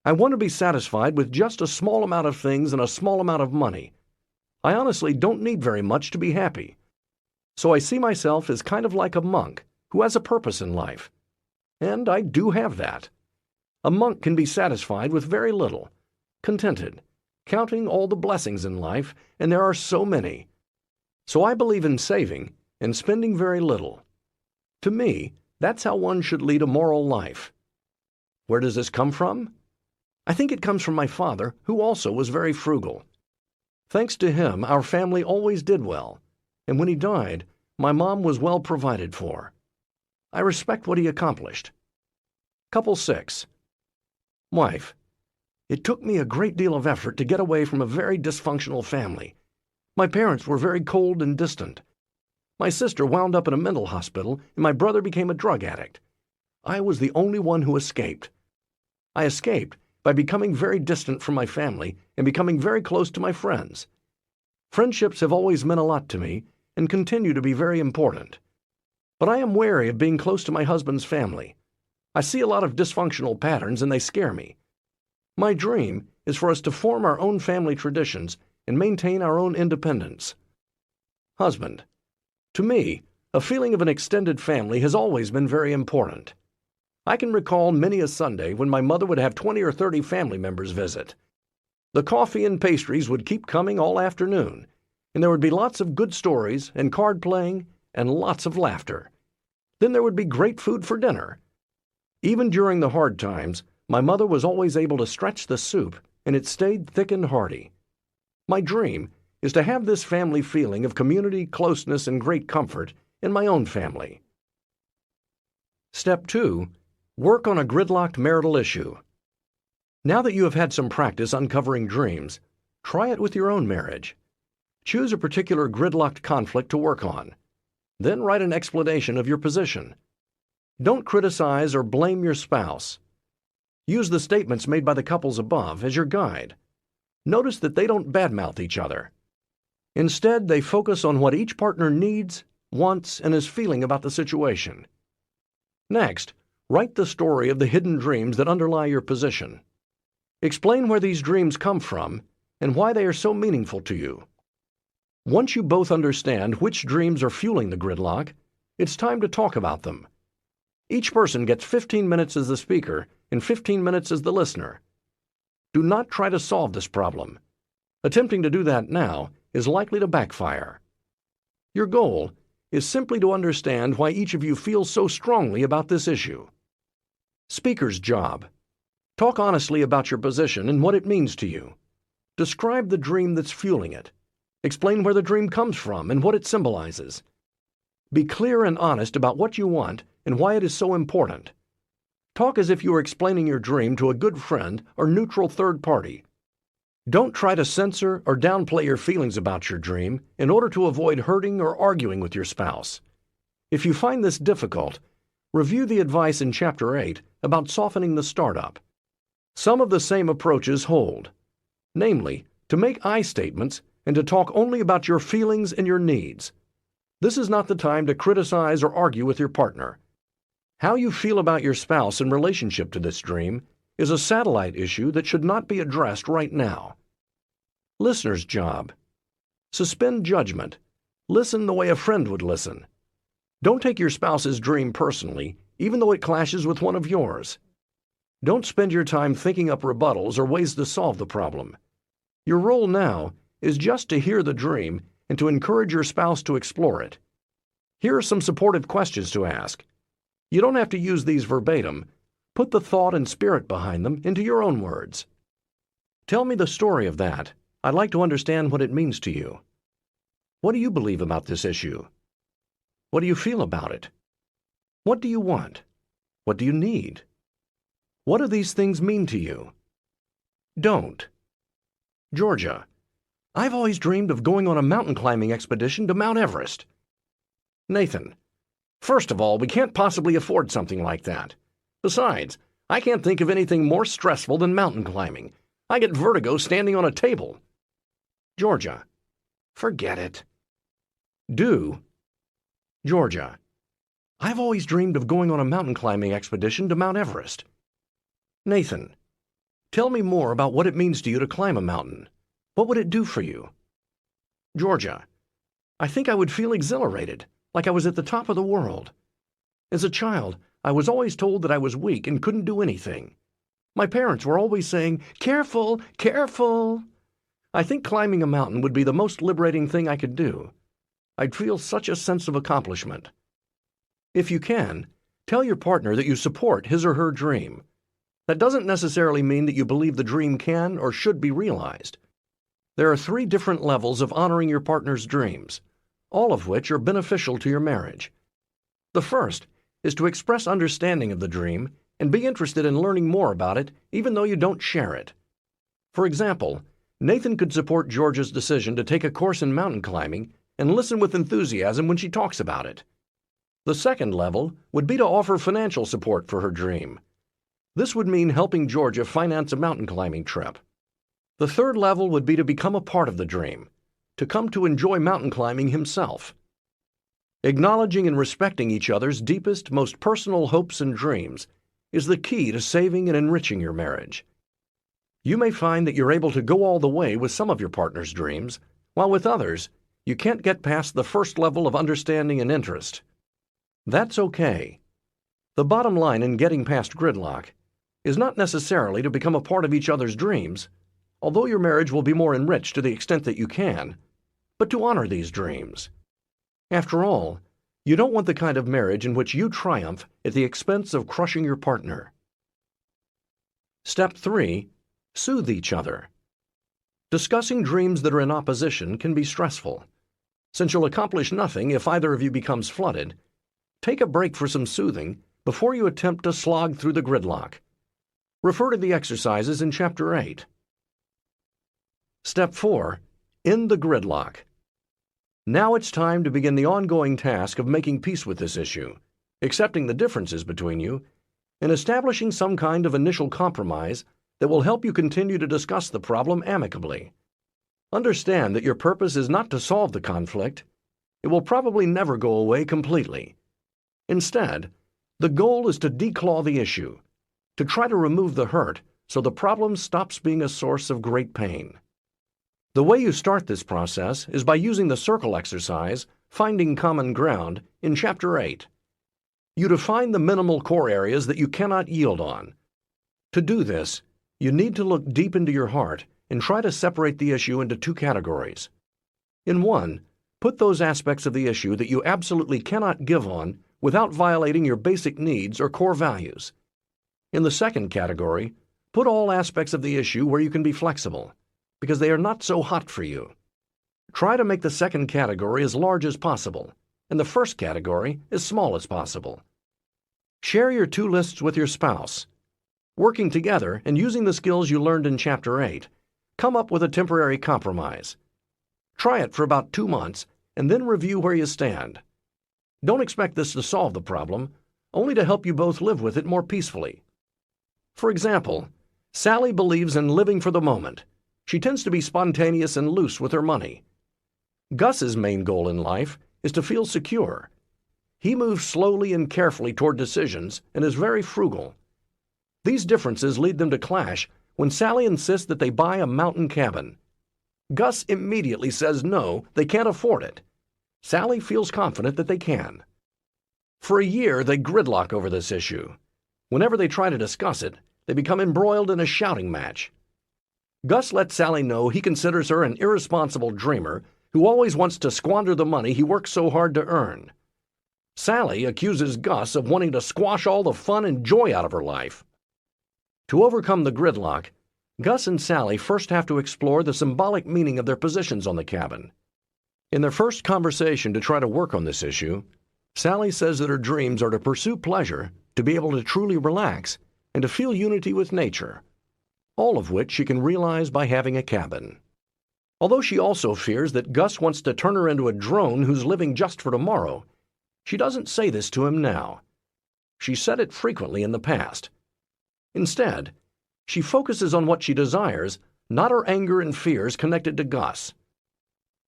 I want to be satisfied with just a small amount of things and a small amount of money. I honestly don't need very much to be happy. So I see myself as kind of like a monk who has a purpose in life. And I do have that. A monk can be satisfied with very little, contented, counting all the blessings in life, and there are so many. So I believe in saving and spending very little. To me, that's how one should lead a moral life. Where does this come from? I think it comes from my father, who also was very frugal. Thanks to him, our family always did well, and when he died, my mom was well provided for. I respect what he accomplished. Couple 6. Wife, it took me a great deal of effort to get away from a very dysfunctional family. My parents were very cold and distant. My sister wound up in a mental hospital, and my brother became a drug addict. I was the only one who escaped. I escaped by becoming very distant from my family and becoming very close to my friends. Friendships have always meant a lot to me and continue to be very important. But I am wary of being close to my husband's family. I see a lot of dysfunctional patterns and they scare me. My dream is for us to form our own family traditions and maintain our own independence. Husband, to me, a feeling of an extended family has always been very important. I can recall many a Sunday when my mother would have 20 or 30 family members visit. The coffee and pastries would keep coming all afternoon, and there would be lots of good stories and card playing and lots of laughter. Then there would be great food for dinner. Even during the hard times, my mother was always able to stretch the soup, and it stayed thick and hearty. My dream is to have this family feeling of community, closeness, and great comfort in my own family. Step 2. Work on a gridlocked marital issue. Now that you have had some practice uncovering dreams, try it with your own marriage. Choose a particular gridlocked conflict to work on. Then write an explanation of your position. Don't criticize or blame your spouse. Use the statements made by the couples above as your guide. Notice that they don't badmouth each other. Instead, they focus on what each partner needs, wants, and is feeling about the situation. Next, write the story of the hidden dreams that underlie your position. Explain where these dreams come from and why they are so meaningful to you. Once you both understand which dreams are fueling the gridlock, it's time to talk about them. Each person gets 15 minutes as the speaker and 15 minutes as the listener. Do not try to solve this problem. Attempting to do that now is likely to backfire. Your goal is simply to understand why each of you feels so strongly about this issue. Speaker's job. Talk honestly about your position and what it means to you. Describe the dream that's fueling it. Explain where the dream comes from and what it symbolizes. Be clear and honest about what you want and why it is so important. Talk as if you were explaining your dream to a good friend or neutral third party. Don't try to censor or downplay your feelings about your dream in order to avoid hurting or arguing with your spouse. If you find this difficult, review the advice in Chapter 8 about softening the startup. Some of the same approaches hold, namely, to make I statements and to talk only about your feelings and your needs. This is not the time to criticize or argue with your partner. How you feel about your spouse in relationship to this dream is a satellite issue that should not be addressed right now. Listener's job. Suspend judgment. Listen the way a friend would listen. Don't take your spouse's dream personally, even though it clashes with one of yours. Don't spend your time thinking up rebuttals or ways to solve the problem. Your role now is just to hear the dream and to encourage your spouse to explore it. Here are some supportive questions to ask. You don't have to use these verbatim. Put the thought and spirit behind them into your own words. Tell me the story of that. I'd like to understand what it means to you. What do you believe about this issue? What do you feel about it? What do you want? What do you need? What do these things mean to you? Don't. Georgia. I've always dreamed of going on a mountain climbing expedition to Mount Everest. Nathan. First of all, we can't possibly afford something like that. Besides, I can't think of anything more stressful than mountain climbing. I get vertigo standing on a table. Georgia. Forget it. Do. Georgia. I've always dreamed of going on a mountain climbing expedition to Mount Everest. Nathan. Tell me more about what it means to you to climb a mountain. What would it do for you? Georgia. I think I would feel exhilarated, like I was at the top of the world. As a child, I was always told that I was weak and couldn't do anything. My parents were always saying, "Careful, careful." I think climbing a mountain would be the most liberating thing I could do. I'd feel such a sense of accomplishment. If you can, tell your partner that you support his or her dream. That doesn't necessarily mean that you believe the dream can or should be realized. There are 3 different levels of honoring your partner's dreams, all of which are beneficial to your marriage. The first is to express understanding of the dream and be interested in learning more about it even though you don't share it. For example, Nathan could support Georgia's decision to take a course in mountain climbing and listen with enthusiasm when she talks about it. The second level would be to offer financial support for her dream. This would mean helping Georgia finance a mountain climbing trip. The third level would be to become a part of the dream, to come to enjoy mountain climbing himself. Acknowledging and respecting each other's deepest, most personal hopes and dreams is the key to saving and enriching your marriage. You may find that you're able to go all the way with some of your partner's dreams, while with others, you can't get past the first level of understanding and interest. That's okay. The bottom line in getting past gridlock is not necessarily to become a part of each other's dreams, although your marriage will be more enriched to the extent that you can, but to honor these dreams. After all, you don't want the kind of marriage in which you triumph at the expense of crushing your partner. Step 3. Soothe each other. Discussing dreams that are in opposition can be stressful. Since you'll accomplish nothing if either of you becomes flooded, take a break for some soothing before you attempt to slog through the gridlock. Refer to the exercises in Chapter 8. Step 4. End the gridlock. Now it's time to begin the ongoing task of making peace with this issue, accepting the differences between you, and establishing some kind of initial compromise that will help you continue to discuss the problem amicably. Understand that your purpose is not to solve the conflict. It will probably never go away completely. Instead, the goal is to declaw the issue, to try to remove the hurt so the problem stops being a source of great pain. The way you start this process is by using the circle exercise, Finding Common Ground, in Chapter 8. You define the minimal core areas that you cannot yield on. To do this, you need to look deep into your heart and try to separate the issue into two categories. In one, put those aspects of the issue that you absolutely cannot give on without violating your basic needs or core values. In the second category, put all aspects of the issue where you can be flexible, because they are not so hot for you. Try to make the second category as large as possible, and the first category as small as possible. Share your two lists with your spouse. Working together and using the skills you learned in Chapter 8, come up with a temporary compromise. Try it for about 2 months and then review where you stand. Don't expect this to solve the problem, only to help you both live with it more peacefully. For example, Sally believes in living for the moment. She tends to be spontaneous and loose with her money. Gus's main goal in life is to feel secure. He moves slowly and carefully toward decisions and is very frugal. These differences lead them to clash when Sally insists that they buy a mountain cabin. Gus immediately says no, they can't afford it. Sally feels confident that they can. For a year, they gridlock over this issue. Whenever they try to discuss it, they become embroiled in a shouting match. Gus lets Sally know he considers her an irresponsible dreamer who always wants to squander the money he works so hard to earn. Sally accuses Gus of wanting to squash all the fun and joy out of her life. To overcome the gridlock, Gus and Sally first have to explore the symbolic meaning of their positions on the cabin. In their first conversation to try to work on this issue, Sally says that her dreams are to pursue pleasure, to be able to truly relax, and to feel unity with nature, all of which she can realize by having a cabin. Although she also fears that Gus wants to turn her into a drone who's living just for tomorrow, she doesn't say this to him now. She said it frequently in the past. Instead, she focuses on what she desires, not her anger and fears connected to Gus.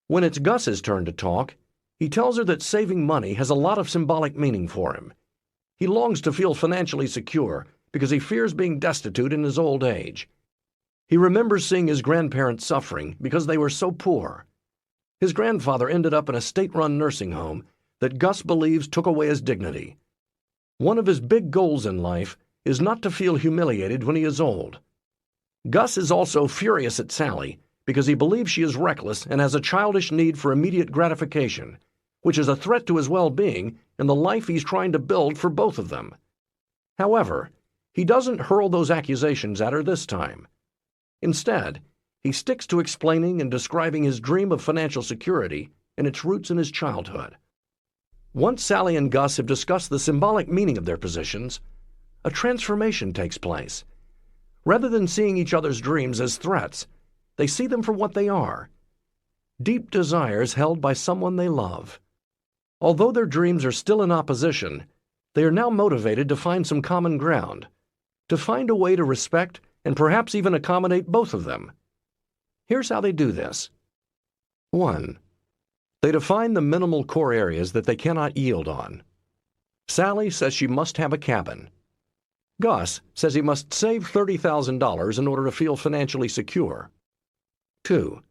When it's Gus's turn to talk, he tells her that saving money has a lot of symbolic meaning for him. He longs to feel financially secure because he fears being destitute in his old age. He remembers seeing his grandparents suffering because they were so poor. His grandfather ended up in a state-run nursing home that Gus believes took away his dignity. One of his big goals in life is not to feel humiliated when he is old. Gus is also furious at Sally because he believes she is reckless and has a childish need for immediate gratification, which is a threat to his well-being and the life he's trying to build for both of them. However, he doesn't hurl those accusations at her this time. Instead, he sticks to explaining and describing his dream of financial security and its roots in his childhood. Once Sally and Gus have discussed the symbolic meaning of their positions, a transformation takes place. Rather than seeing each other's dreams as threats, they see them for what they are: deep desires held by someone they love. Although their dreams are still in opposition, they are now motivated to find some common ground, to find a way to respect and perhaps even accommodate both of them. Here's how they do this. 1. They define the minimal core areas that they cannot yield on. Sally says she must have a cabin. Gus says he must save $30,000 in order to feel financially secure. 2.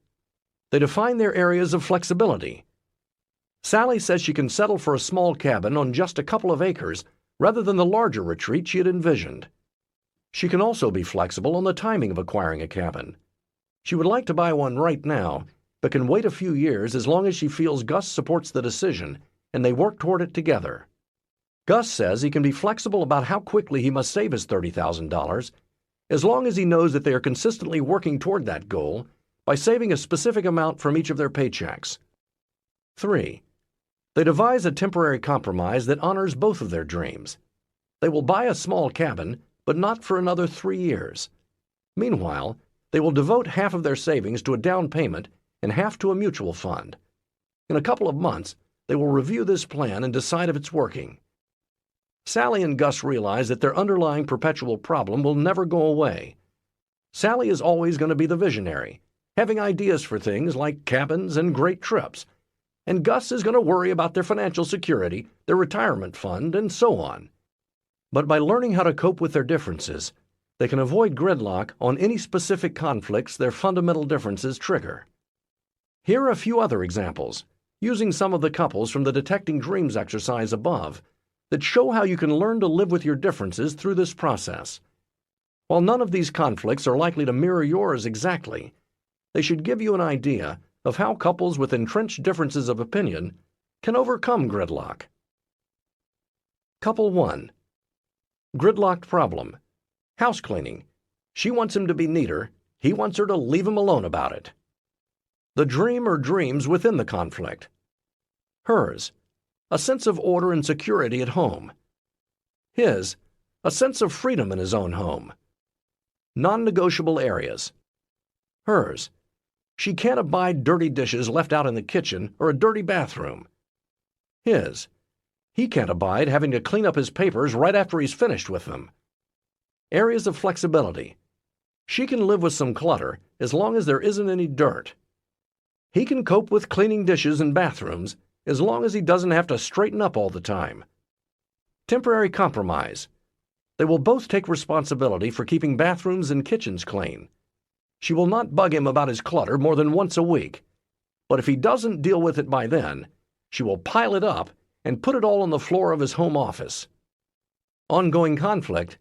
They define their areas of flexibility. Sally says she can settle for a small cabin on just a couple of acres rather than the larger retreat she had envisioned. She can also be flexible on the timing of acquiring a cabin. She would like to buy one right now, but can wait a few years as long as she feels Gus supports the decision and they work toward it together. Gus says he can be flexible about how quickly he must save his $30,000, as long as he knows that they are consistently working toward that goal by saving a specific amount from each of their paychecks. 3. They devise a temporary compromise that honors both of their dreams. They will buy a small cabin, but not for another 3 years. Meanwhile, they will devote half of their savings to a down payment and half to a mutual fund. In a couple of months, they will review this plan and decide if it's working. Sally and Gus realize that their underlying perpetual problem will never go away. Sally is always going to be the visionary, having ideas for things like cabins and great trips, and Gus is going to worry about their financial security, their retirement fund, and so on. But by learning how to cope with their differences, they can avoid gridlock on any specific conflicts their fundamental differences trigger. Here are a few other examples, using some of the couples from the Detecting Dreams exercise above, that show how you can learn to live with your differences through this process. While none of these conflicts are likely to mirror yours exactly, they should give you an idea of how couples with entrenched differences of opinion can overcome gridlock. Couple 1. Gridlocked problem. House cleaning. She wants him to be neater. He wants her to leave him alone about it. The dream or dreams within the conflict. Hers. A sense of order and security at home. His. A sense of freedom in his own home. Non-negotiable areas. Hers. She can't abide dirty dishes left out in the kitchen or a dirty bathroom. His. He can't abide having to clean up his papers right after he's finished with them. Areas of flexibility. She can live with some clutter as long as there isn't any dirt. He can cope with cleaning dishes and bathrooms as long as he doesn't have to straighten up all the time. Temporary compromise. They will both take responsibility for keeping bathrooms and kitchens clean. She will not bug him about his clutter more than once a week, but if he doesn't deal with it by then, she will pile it up and put it all on the floor of his home office. Ongoing conflict.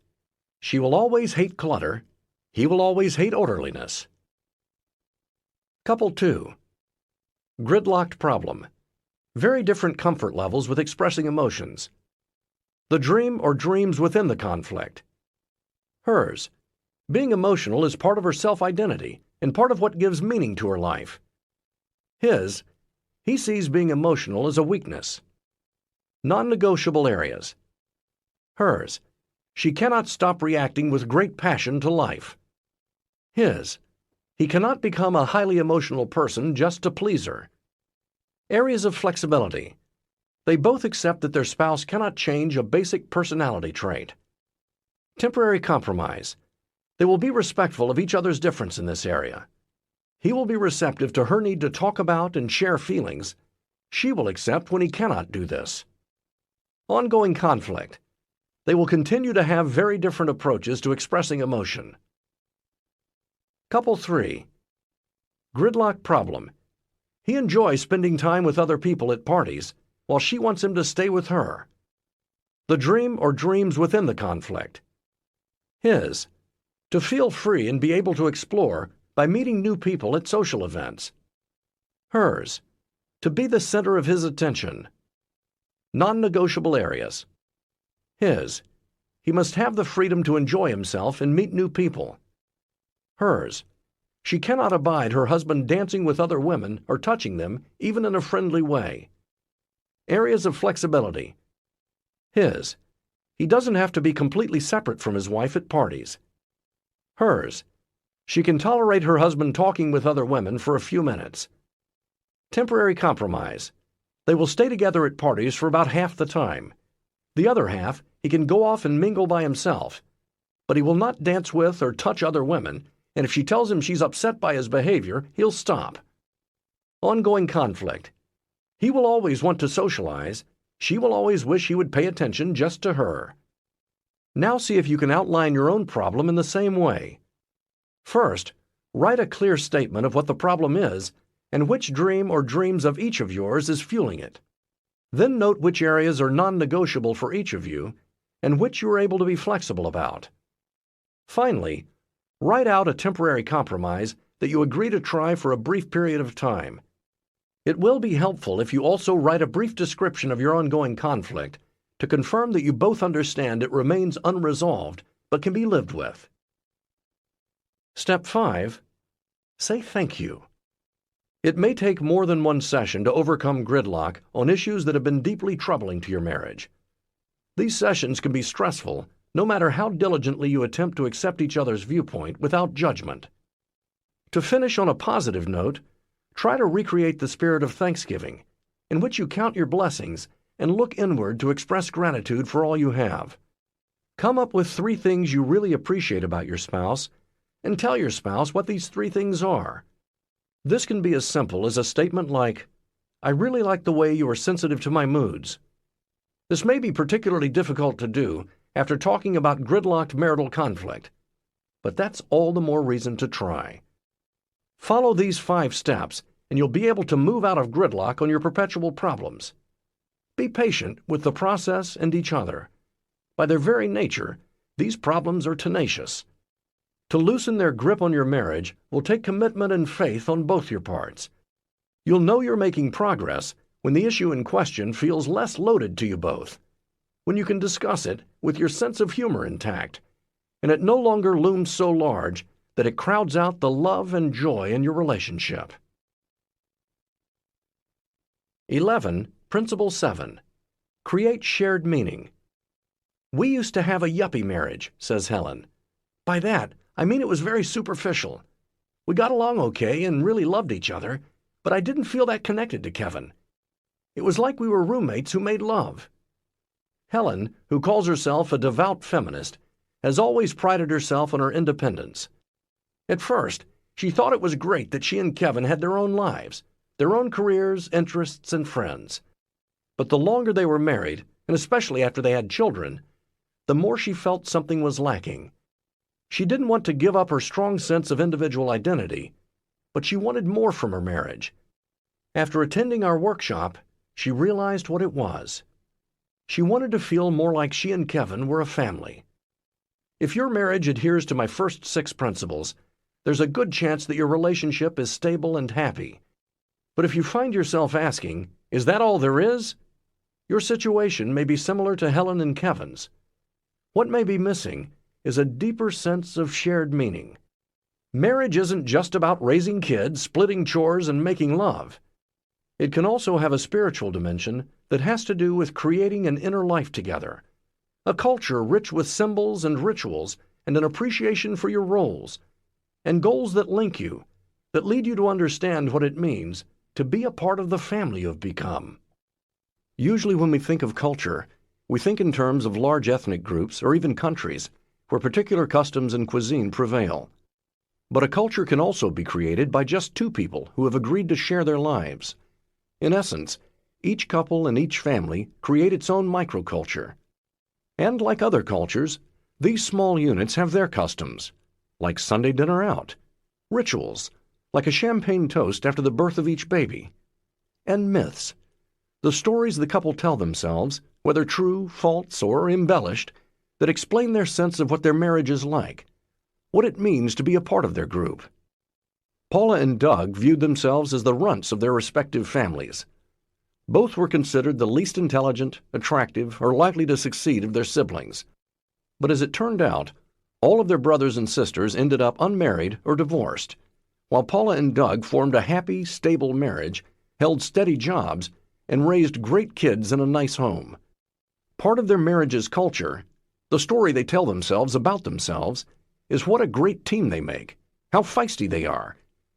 She will always hate clutter. He will always hate orderliness. Couple 2. Gridlocked problem. Very different comfort levels with expressing emotions. The dream or dreams within the conflict. Hers. Being emotional is part of her self-identity and part of what gives meaning to her life. His. He sees being emotional as a weakness. Non-negotiable areas. Hers. She cannot stop reacting with great passion to life. His. He cannot become a highly emotional person just to please her. Areas of flexibility. They both accept that their spouse cannot change a basic personality trait. Temporary compromise. They will be respectful of each other's difference in this area. He will be receptive to her need to talk about and share feelings. She will accept when he cannot do this. Ongoing conflict. They will continue to have very different approaches to expressing emotion. Couple 3. Gridlock problem. He enjoys spending time with other people at parties, while she wants him to stay with her. The dream or dreams within the conflict. His. To feel free and be able to explore by meeting new people at social events. Hers. To be the center of his attention. Non-negotiable areas. His. He must have the freedom to enjoy himself and meet new people. Hers. She cannot abide her husband dancing with other women or touching them, even in a friendly way. Areas of flexibility. His. He doesn't have to be completely separate from his wife at parties. Hers. She can tolerate her husband talking with other women for a few minutes. Temporary compromise. They will stay together at parties for about half the time. The other half, he can go off and mingle by himself. But he will not dance with or touch other women, and if she tells him she's upset by his behavior, he'll stop. Ongoing conflict. He will always want to socialize. She will always wish he would pay attention just to her. Now see if you can outline your own problem in the same way. First, write a clear statement of what the problem is and which dream or dreams of each of yours is fueling it. Then note which areas are non-negotiable for each of you and which you are able to be flexible about. Finally, write out a temporary compromise that you agree to try for a brief period of time. It will be helpful if you also write a brief description of your ongoing conflict to confirm that you both understand it remains unresolved but can be lived with. Step 5. Say thank you. It may take more than one session to overcome gridlock on issues that have been deeply troubling to your marriage. These sessions can be stressful, no matter how diligently you attempt to accept each other's viewpoint without judgment. To finish on a positive note, try to recreate the spirit of Thanksgiving, in which you count your blessings and look inward to express gratitude for all you have. Come up with 3 things you really appreciate about your spouse, and tell your spouse what these 3 things are. This can be as simple as a statement like, "I really like the way you are sensitive to my moods." This may be particularly difficult to do after talking about gridlocked marital conflict, but that's all the more reason to try. Follow these 5 steps, and you'll be able to move out of gridlock on your perpetual problems. Be patient with the process and each other. By their very nature, these problems are tenacious. To loosen their grip on your marriage will take commitment and faith on both your parts. You'll know you're making progress when the issue in question feels less loaded to you both, when you can discuss it with your sense of humor intact, and it no longer looms so large that it crowds out the love and joy in your relationship. 11. Principle 7. Create shared meaning. "We used to have a yuppie marriage," says Helen. "By that, I mean it was very superficial. We got along okay and really loved each other, but I didn't feel that connected to Kevin. It was like we were roommates who made love." Helen, who calls herself a devout feminist, has always prided herself on her independence. At first, she thought it was great that she and Kevin had their own lives, their own careers, interests, and friends. But the longer they were married, and especially after they had children, the more she felt something was lacking. She didn't want to give up her strong sense of individual identity, but she wanted more from her marriage. After attending our workshop, she realized what it was. She wanted to feel more like she and Kevin were a family. If your marriage adheres to my first 6 principles, there's a good chance that your relationship is stable and happy. But if you find yourself asking, "Is that all there is?" your situation may be similar to Helen and Kevin's. What may be missing is a deeper sense of shared meaning. Marriage isn't just about raising kids, splitting chores, and making love. It can also have a spiritual dimension that has to do with creating an inner life together, a culture rich with symbols and rituals and an appreciation for your roles, and goals that link you, that lead you to understand what it means to be a part of the family you've become. Usually when we think of culture, we think in terms of large ethnic groups or even countries where particular customs and cuisine prevail. But a culture can also be created by just 2 people who have agreed to share their lives. In essence, each couple and each family create its own microculture. And like other cultures, these small units have their customs, like Sunday dinner out, rituals, like a champagne toast after the birth of each baby, and myths, the stories the couple tell themselves, whether true, false, or embellished, that explain their sense of what their marriage is like, what it means to be a part of their group. Paula and Doug viewed themselves as the runts of their respective families. Both were considered the least intelligent, attractive, or likely to succeed of their siblings. But as it turned out, all of their brothers and sisters ended up unmarried or divorced, while Paula and Doug formed a happy, stable marriage, held steady jobs, and raised great kids in a nice home. Part of their marriage's culture, the story they tell themselves about themselves, is what a great team they make, how feisty they are,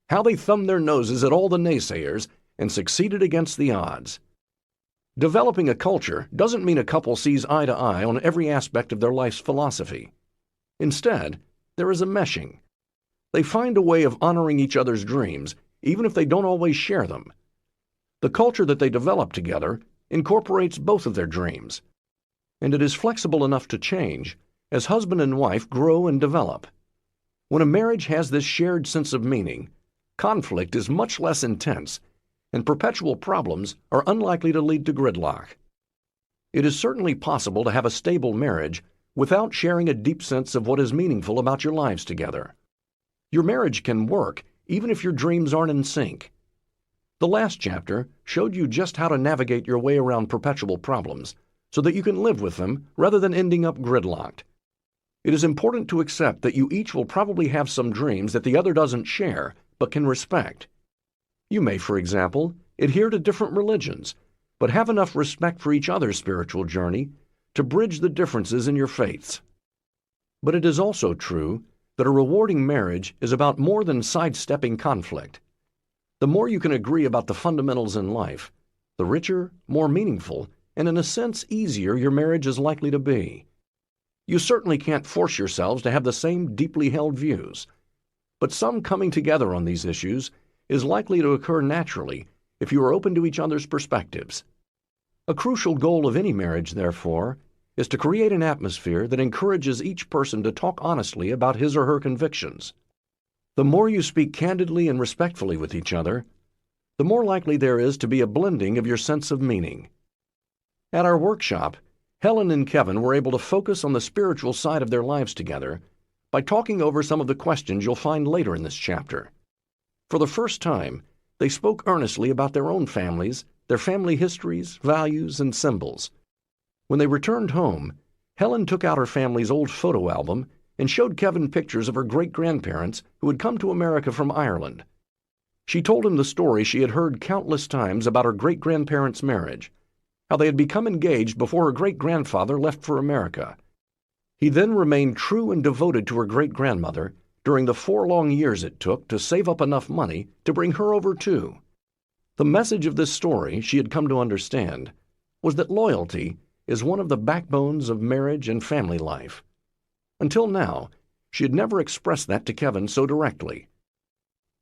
how they thumb their noses at all the naysayers and succeeded against the odds. Developing a culture doesn't mean a couple sees eye to eye on every aspect of their life's philosophy. Instead, there is a meshing. They find a way of honoring each other's dreams, even if they don't always share them. The culture that they develop together incorporates both of their dreams, and it is flexible enough to change as husband and wife grow and develop. When a marriage has this shared sense of meaning, conflict is much less intense, and perpetual problems are unlikely to lead to gridlock. It is certainly possible to have a stable marriage without sharing a deep sense of what is meaningful about your lives together. Your marriage can work even if your dreams aren't in sync. The last chapter showed you just how to navigate your way around perpetual problems so that you can live with them rather than ending up gridlocked. It is important to accept that you each will probably have some dreams that the other doesn't share but can respect. You may, for example, adhere to different religions, but have enough respect for each other's spiritual journey to bridge the differences in your faiths. But it is also true that a rewarding marriage is about more than sidestepping conflict. The more you can agree about the fundamentals in life, the richer, more meaningful, and in a sense easier your marriage is likely to be. You certainly can't force yourselves to have the same deeply held views, but some coming together on these issues is likely to occur naturally if you are open to each other's perspectives. A crucial goal of any marriage, therefore, is to create an atmosphere that encourages each person to talk honestly about his or her convictions. The more you speak candidly and respectfully with each other, the more likely there is to be a blending of your sense of meaning. At our workshop, Helen and Kevin were able to focus on the spiritual side of their lives together by talking over some of the questions you'll find later in this chapter. For the first time, they spoke earnestly about their own families, their family histories, values, and symbols. When they returned home, Helen took out her family's old photo album and showed Kevin pictures of her great-grandparents who had come to America from Ireland. She told him the story she had heard countless times about her great-grandparents' marriage, how they had become engaged before her great-grandfather left for America. He then remained true and devoted to her great-grandmother during the 4 long years it took to save up enough money to bring her over too. The message of this story, she had come to understand, was that loyalty is one of the backbones of marriage and family life. Until now, she had never expressed that to Kevin so directly.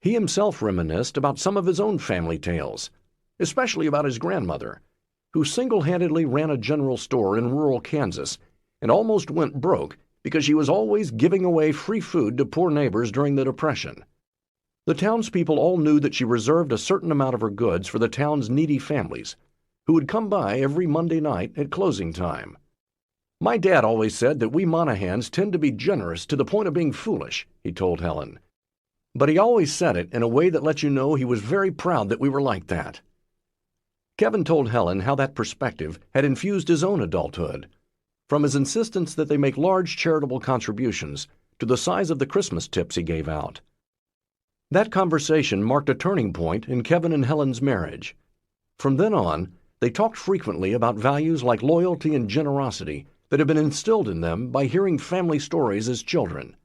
He himself reminisced about some of his own family tales, especially about his grandmother, who single-handedly ran a general store in rural Kansas and almost went broke because she was always giving away free food to poor neighbors during the Depression. The townspeople all knew that she reserved a certain amount of her goods for the town's needy families, who would come by every Monday night at closing time. "My dad always said that we Monahans tend to be generous to the point of being foolish," he told Helen. "But he always said it in a way that let you know he was very proud that we were like that." Kevin told Helen how that perspective had infused his own adulthood, from his insistence that they make large charitable contributions to the size of the Christmas tips he gave out. That conversation marked a turning point in Kevin and Helen's marriage. From then on, they talked frequently about values like loyalty and generosity that had been instilled in them by hearing family stories as children.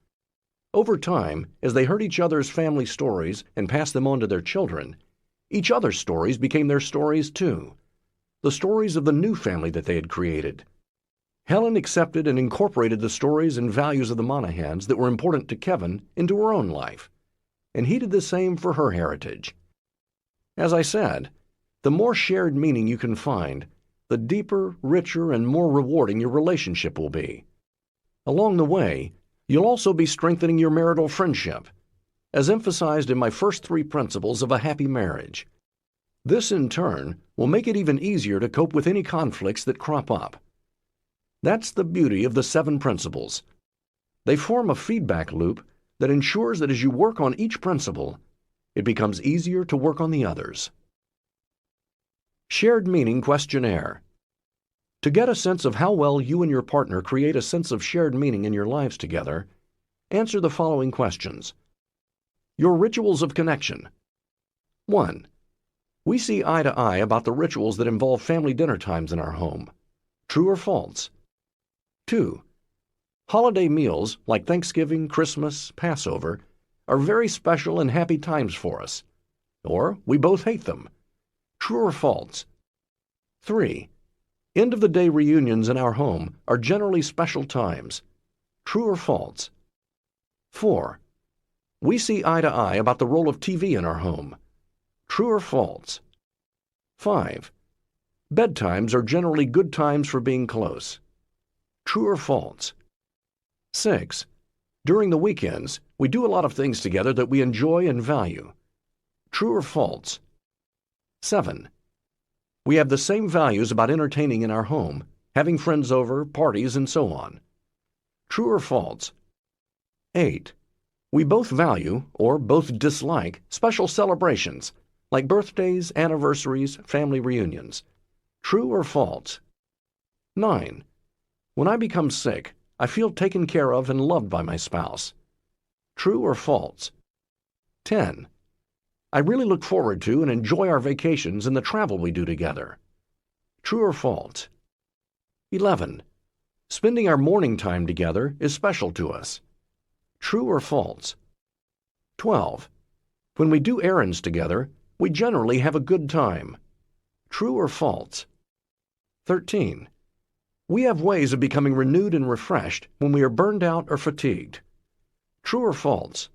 Over time, as they heard each other's family stories and passed them on to their children, each other's stories became their stories too, the stories of the new family that they had created. Helen accepted and incorporated the stories and values of the Monahans that were important to Kevin into her own life, and he did the same for her heritage. As I said, the more shared meaning you can find, the deeper, richer, and more rewarding your relationship will be. Along the way, you'll also be strengthening your marital friendship, as emphasized in my first 3 principles of a happy marriage. This, in turn, will make it even easier to cope with any conflicts that crop up. That's the beauty of the 7 principles. They form a feedback loop that ensures that as you work on each principle, it becomes easier to work on the others. Shared Meaning Questionnaire. To get a sense of how well you and your partner create a sense of shared meaning in your lives together, answer the following questions. Your rituals of connection. 1. We see eye to eye about the rituals that involve family dinner times in our home. True or false? 2. Holiday meals, like Thanksgiving, Christmas, Passover, are very special and happy times for us. Or we both hate them. True or false? 3. End-of-the-day reunions in our home are generally special times. True or false? 4. We see eye to eye about the role of TV in our home. True or false? 5. Bedtimes are generally good times for being close. True or false? 6. During the weekends, we do a lot of things together that we enjoy and value. True or false? 7. We have the same values about entertaining in our home, having friends over, parties, and so on. True or false? 8. We both value, or both dislike, special celebrations, like birthdays, anniversaries, family reunions. True or false? 9. When I become sick, I feel taken care of and loved by my spouse. True or false? 10. I really look forward to and enjoy our vacations and the travel we do together. True or false? 11. Spending our morning time together is special to us. True or false? 12. When we do errands together, we generally have a good time. True or false? 13. We have ways of becoming renewed and refreshed when we are burned out or fatigued. True or false?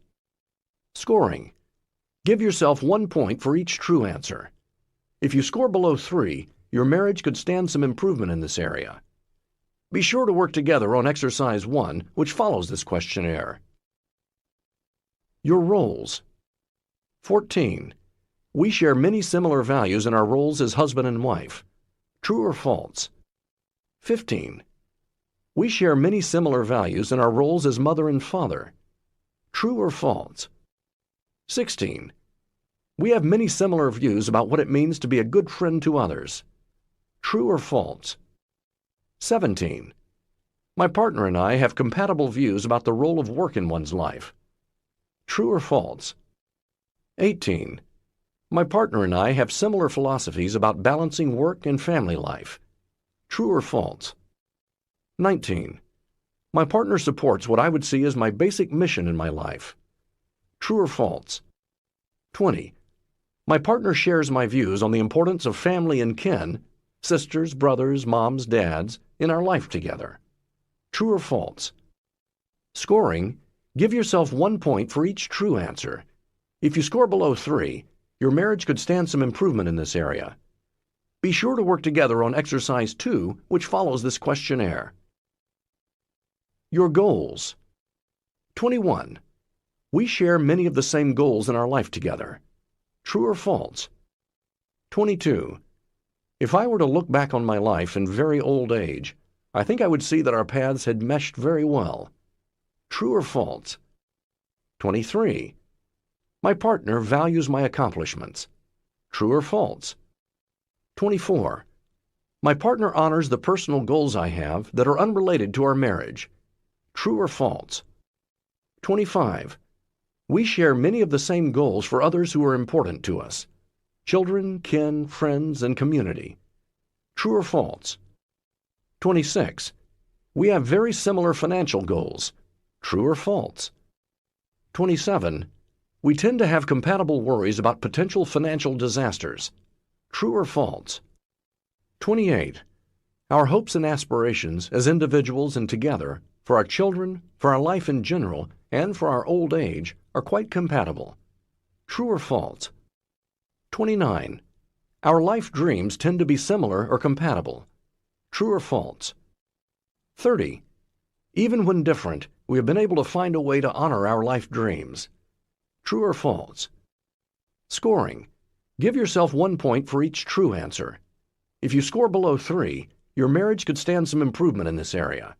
Scoring. Give yourself 1 point for each true answer. If you score below 3, your marriage could stand some improvement in this area. Be sure to work together on exercise 1, which follows this questionnaire. Your roles. 14. We share many similar values in our roles as husband and wife. True or false? 15. We share many similar values in our roles as mother and father. True or false? 16. We have many similar views about what it means to be a good friend to others. True or false? 17. My partner and I have compatible views about the role of work in one's life. True or false? 18. My partner and I have similar philosophies about balancing work and family life. True or false? 19. My partner supports what I would see as my basic mission in my life. True or false? 20. My partner shares my views on the importance of family and kin, sisters, brothers, moms, dads, in our life together. True or false? Scoring. Give yourself 1 point for each true answer. If you score below 3, your marriage could stand some improvement in this area. Be sure to work together on exercise 2, which follows this questionnaire. Your goals. 21. We share many of the same goals in our life together. True or false? 22. If I were to look back on my life in very old age, I think I would see that our paths had meshed very well. True or false? 23. My partner values my accomplishments. True or false? 24. My partner honors the personal goals I have that are unrelated to our marriage. True or false? 25. We share many of the same goals for others who are important to us. Children, kin, friends, and community. True or false? 26. We have very similar financial goals. True or false? 27. We tend to have compatible worries about potential financial disasters. True or false? 28. Our hopes and aspirations as individuals and together, for our children, for our life in general, and for our old age, are quite compatible. True or false? 29. Our life dreams tend to be similar or compatible. True or false? 30. Even when different, we have been able to find a way to honor our life dreams. True or false? Scoring. Give yourself 1 point for each true answer. If you score below 3, your marriage could stand some improvement in this area.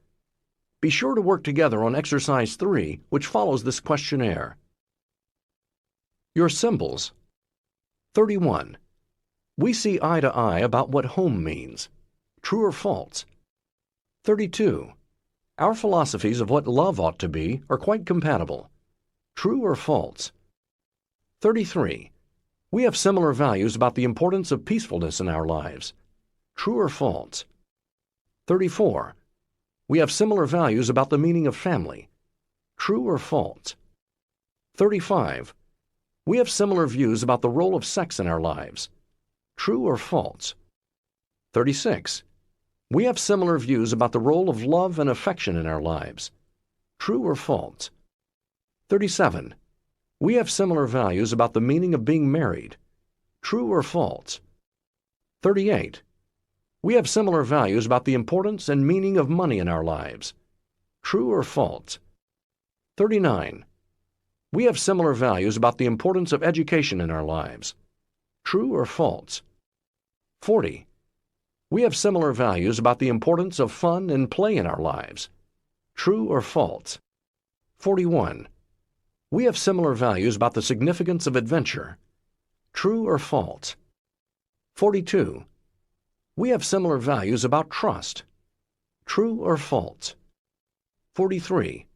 Be sure to work together on exercise 3, which follows this questionnaire. Your symbols. 31. We see eye to eye about what home means. True or false? 32. Our philosophies of what love ought to be are quite compatible. True or false? 33. We have similar values about the importance of peacefulness in our lives. True or false? 34. We have similar values about the meaning of family. True or false? 35. We have similar views about the role of sex in our lives. True or false? 36. We have similar views about the role of love and affection in our lives. True or false? 37. We have similar values about the meaning of being married. True or false? 38. We have similar values about the importance and meaning of money in our lives. True or false? 39. We have similar values about the importance of education in our lives. True or false? 40. We have similar values about the importance of fun and play in our lives. True or false? 41. We have similar values about the significance of adventure. True or false? 42. We have similar values about trust. True or false? 43.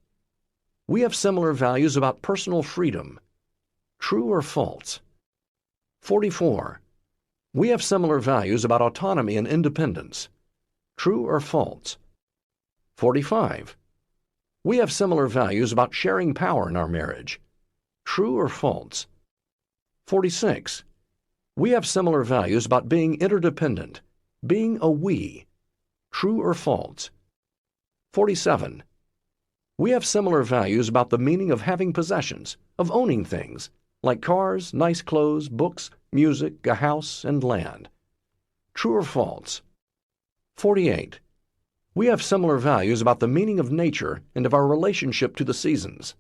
We have similar values about personal freedom. True or false? 44. We have similar values about autonomy and independence. True or false? 45. We have similar values about sharing power in our marriage. True or false? 46. We have similar values about being interdependent, being a we. True or false? 47. We have similar values about the meaning of having possessions, of owning things, like cars, nice clothes, books, music, a house, and land. True or false? 48. We have similar values about the meaning of nature and of our relationship to the seasons.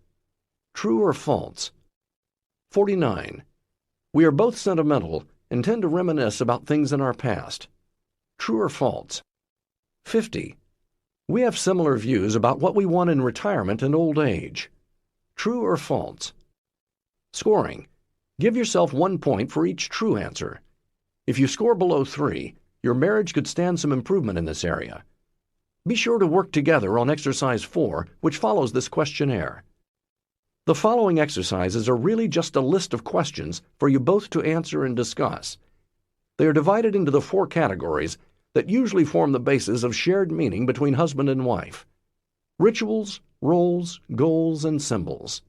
True or false? 49. We are both sentimental and tend to reminisce about things in our past. True or false? 50. We have similar views about what we want in retirement and old age. True or false? Scoring. Give yourself 1 point for each true answer. If you score below 3, your marriage could stand some improvement in this area. Be sure to work together on exercise 4, which follows this questionnaire. The following exercises are really just a list of questions for you both to answer and discuss. They are divided into the 4 categories that usually form the basis of shared meaning between husband and wife: rituals, roles, goals, and symbols.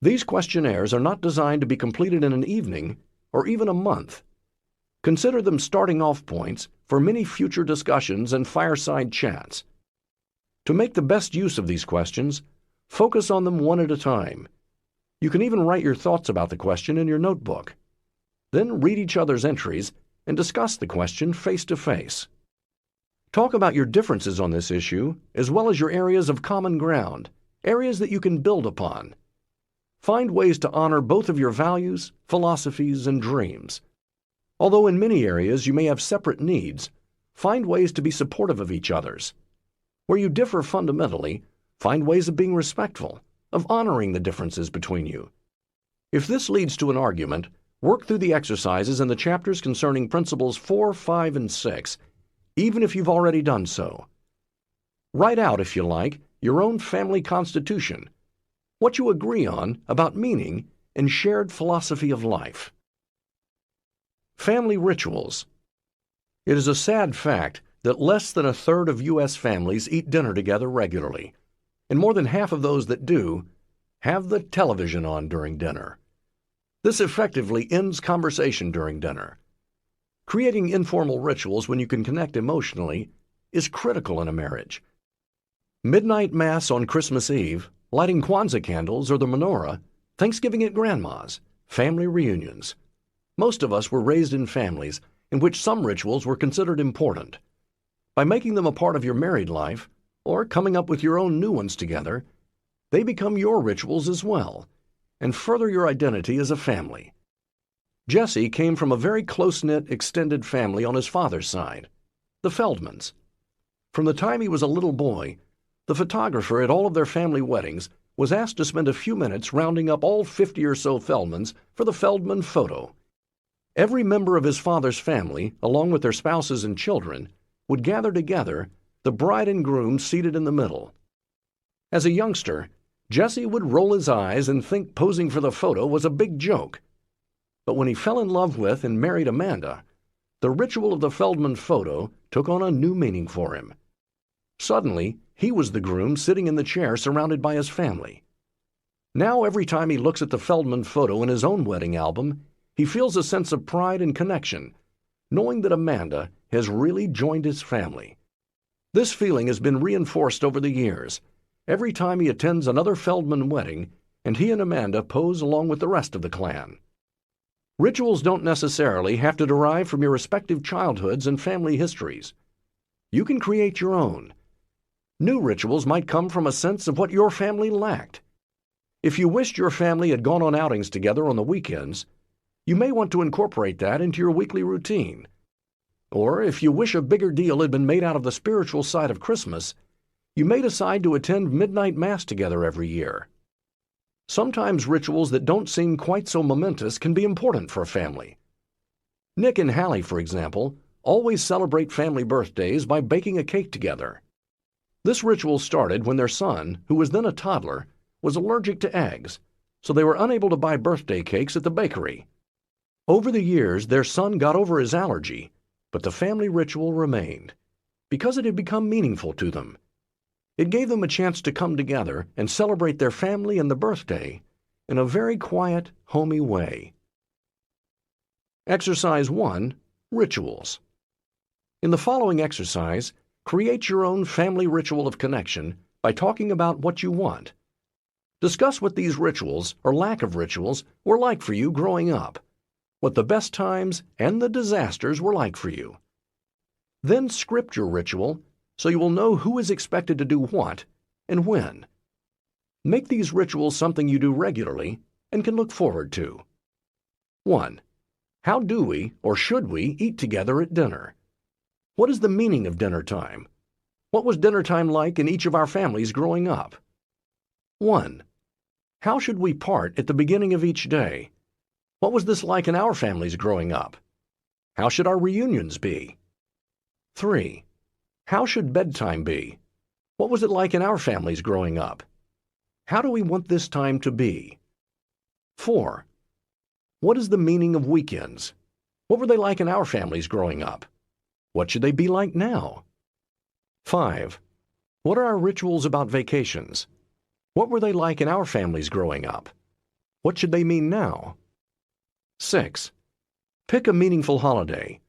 These questionnaires are not designed to be completed in an evening or even a month. Consider them starting off points for many future discussions and fireside chats. To make the best use of these questions, focus on them one at a time. You can even write your thoughts about the question in your notebook. Then read each other's entries and discuss the question face to face. Talk about your differences on this issue, as well as your areas of common ground, areas that you can build upon. Find ways to honor both of your values, philosophies, and dreams. Although in many areas you may have separate needs, find ways to be supportive of each other's. Where you differ fundamentally, find ways of being respectful, of honoring the differences between you. If this leads to an argument, work through the exercises in the chapters concerning principles 4, 5, and 6, even if you've already done so. Write out, if you like, your own family constitution, what you agree on about meaning and shared philosophy of life. Family rituals. It is a sad fact that less than a third of U.S. families eat dinner together regularly, and more than half of those that do have the television on during dinner. This effectively ends conversation during dinner. Creating informal rituals when you can connect emotionally is critical in a marriage. Midnight Mass on Christmas Eve, lighting Kwanzaa candles or the menorah, Thanksgiving at Grandma's, family reunions. Most of us were raised in families in which some rituals were considered important. By making them a part of your married life, or coming up with your own new ones together, they become your rituals as well, and further your identity as a family. Jesse came from a very close-knit, extended family on his father's side, the Feldmans. From the time he was a little boy, the photographer at all of their family weddings was asked to spend a few minutes rounding up all 50 or so Feldmans for the Feldman photo. Every member of his father's family, along with their spouses and children, would gather together, the bride and groom seated in the middle. As a youngster, Jesse would roll his eyes and think posing for the photo was a big joke. But when he fell in love with and married Amanda, the ritual of the Feldman photo took on a new meaning for him. Suddenly, he was the groom sitting in the chair surrounded by his family. Now every time he looks at the Feldman photo in his own wedding album, he feels a sense of pride and connection, knowing that Amanda has really joined his family. This feeling has been reinforced over the years, every time he attends another Feldman wedding and he and Amanda pose along with the rest of the clan. Rituals don't necessarily have to derive from your respective childhoods and family histories. You can create your own. New rituals might come from a sense of what your family lacked. If you wished your family had gone on outings together on the weekends, you may want to incorporate that into your weekly routine. Or if you wish a bigger deal had been made out of the spiritual side of Christmas, you may decide to attend midnight Mass together every year. Sometimes rituals that don't seem quite so momentous can be important for a family. Nick and Hallie, for example, always celebrate family birthdays by baking a cake together. This ritual started when their son, who was then a toddler, was allergic to eggs, so they were unable to buy birthday cakes at the bakery. Over the years, their son got over his allergy, but the family ritual remained, because it had become meaningful to them. It gave them a chance to come together and celebrate their family and the birthday in a very quiet, homey way. Exercise 1. Rituals. In the following exercise, create your own family ritual of connection by talking about what you want. Discuss what these rituals, or lack of rituals, were like for you growing up, what the best times and the disasters were like for you. Then script your ritual so you will know who is expected to do what and when. Make these rituals something you do regularly and can look forward to. 1. How do we, or should we, eat together at dinner? What is the meaning of dinner time? What was dinner time like in each of our families growing up? 1. How should we part at the beginning of each day? What was this like in our families growing up? How should our reunions be? 3. How should bedtime be? What was it like in our families growing up? How do we want this time to be? 4. What is the meaning of weekends? What were they like in our families growing up? What should they be like now? 5. What are our rituals about vacations? What were they like in our families growing up? What should they mean now? 6. Pick a meaningful holiday.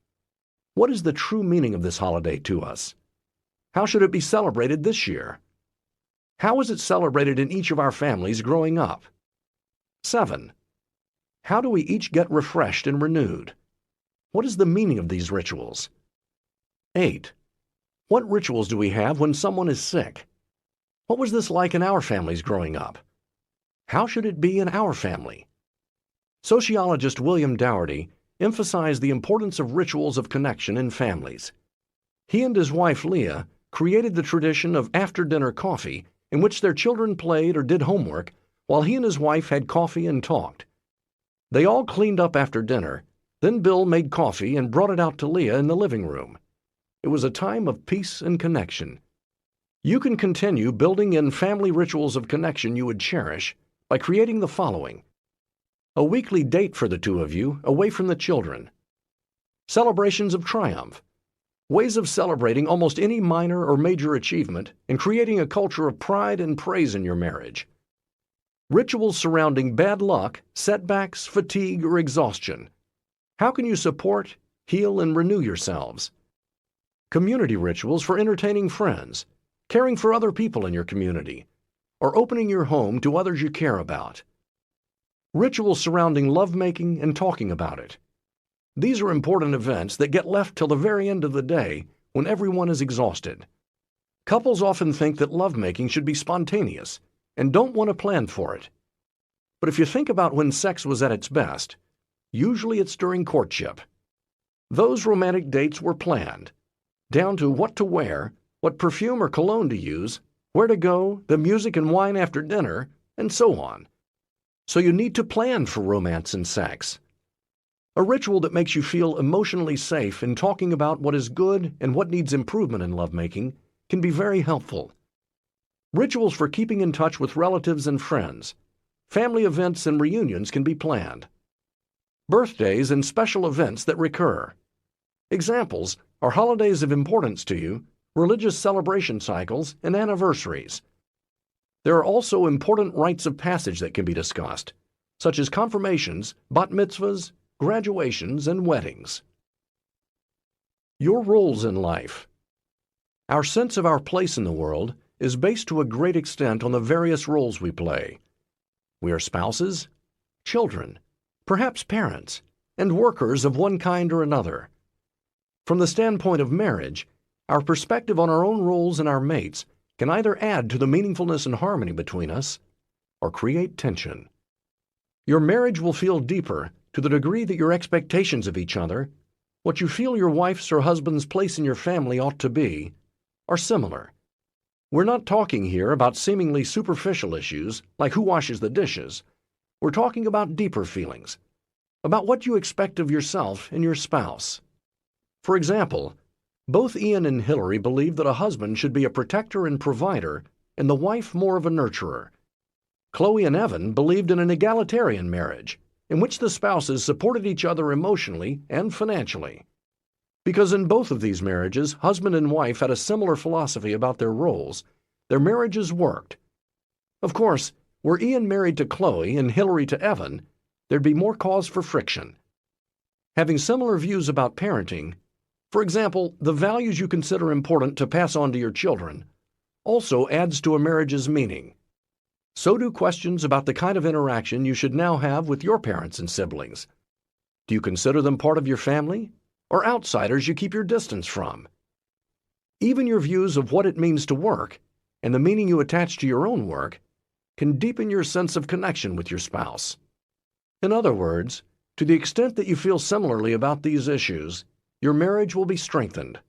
What is the true meaning of this holiday to us? How should it be celebrated this year? How is it celebrated in each of our families growing up? 7. How do we each get refreshed and renewed? What is the meaning of these rituals? 8. What rituals do we have when someone is sick? What was this like in our families growing up? How should it be in our family? Sociologist William Dougherty emphasized the importance of rituals of connection in families. He and his wife Leah created the tradition of after-dinner coffee in which their children played or did homework while he and his wife had coffee and talked. They all cleaned up after dinner, then Bill made coffee and brought it out to Leah in the living room. It was a time of peace and connection. You can continue building in family rituals of connection you would cherish by creating the following: a weekly date for the two of you away from the children, celebrations of triumph, ways of celebrating almost any minor or major achievement and creating a culture of pride and praise in your marriage, rituals surrounding bad luck, setbacks, fatigue, or exhaustion. How can you support, heal, and renew yourselves? Community rituals for entertaining friends, caring for other people in your community, or opening your home to others you care about. Rituals surrounding lovemaking and talking about it. These are important events that get left till the very end of the day when everyone is exhausted. Couples often think that lovemaking should be spontaneous and don't want to plan for it. But if you think about when sex was at its best, usually it's during courtship. Those romantic dates were planned, down to what to wear, what perfume or cologne to use, where to go, the music and wine after dinner, and so on. So you need to plan for romance and sex. A ritual that makes you feel emotionally safe in talking about what is good and what needs improvement in lovemaking can be very helpful. Rituals for keeping in touch with relatives and friends. Family events and reunions can be planned. Birthdays and special events that recur. Examples are holidays of importance to you, religious celebration cycles, and anniversaries. There are also important rites of passage that can be discussed, such as confirmations, bat mitzvahs, graduations, and weddings. Your roles in life. Our sense of our place in the world is based to a great extent on the various roles we play. We are spouses, children, perhaps parents, and workers of one kind or another. From the standpoint of marriage, our perspective on our own roles and our mates can either add to the meaningfulness and harmony between us or create tension. Your marriage will feel deeper to the degree that your expectations of each other, what you feel your wife's or husband's place in your family ought to be, are similar. We're not talking here about seemingly superficial issues like who washes the dishes. We're talking about deeper feelings, about what you expect of yourself and your spouse. For example, both Ian and Hillary believe that a husband should be a protector and provider and the wife more of a nurturer. Chloe and Evan believed in an egalitarian marriage in which the spouses supported each other emotionally and financially. Because in both of these marriages, husband and wife had a similar philosophy about their roles, their marriages worked. Of course, were Ian married to Chloe and Hillary to Evan, there'd be more cause for friction. Having similar views about parenting, for example, the values you consider important to pass on to your children, also adds to a marriage's meaning. So do questions about the kind of interaction you should now have with your parents and siblings. Do you consider them part of your family, or outsiders you keep your distance from? Even your views of what it means to work, and the meaning you attach to your own work, can deepen your sense of connection with your spouse. In other words, to the extent that you feel similarly about these issues, your marriage will be strengthened.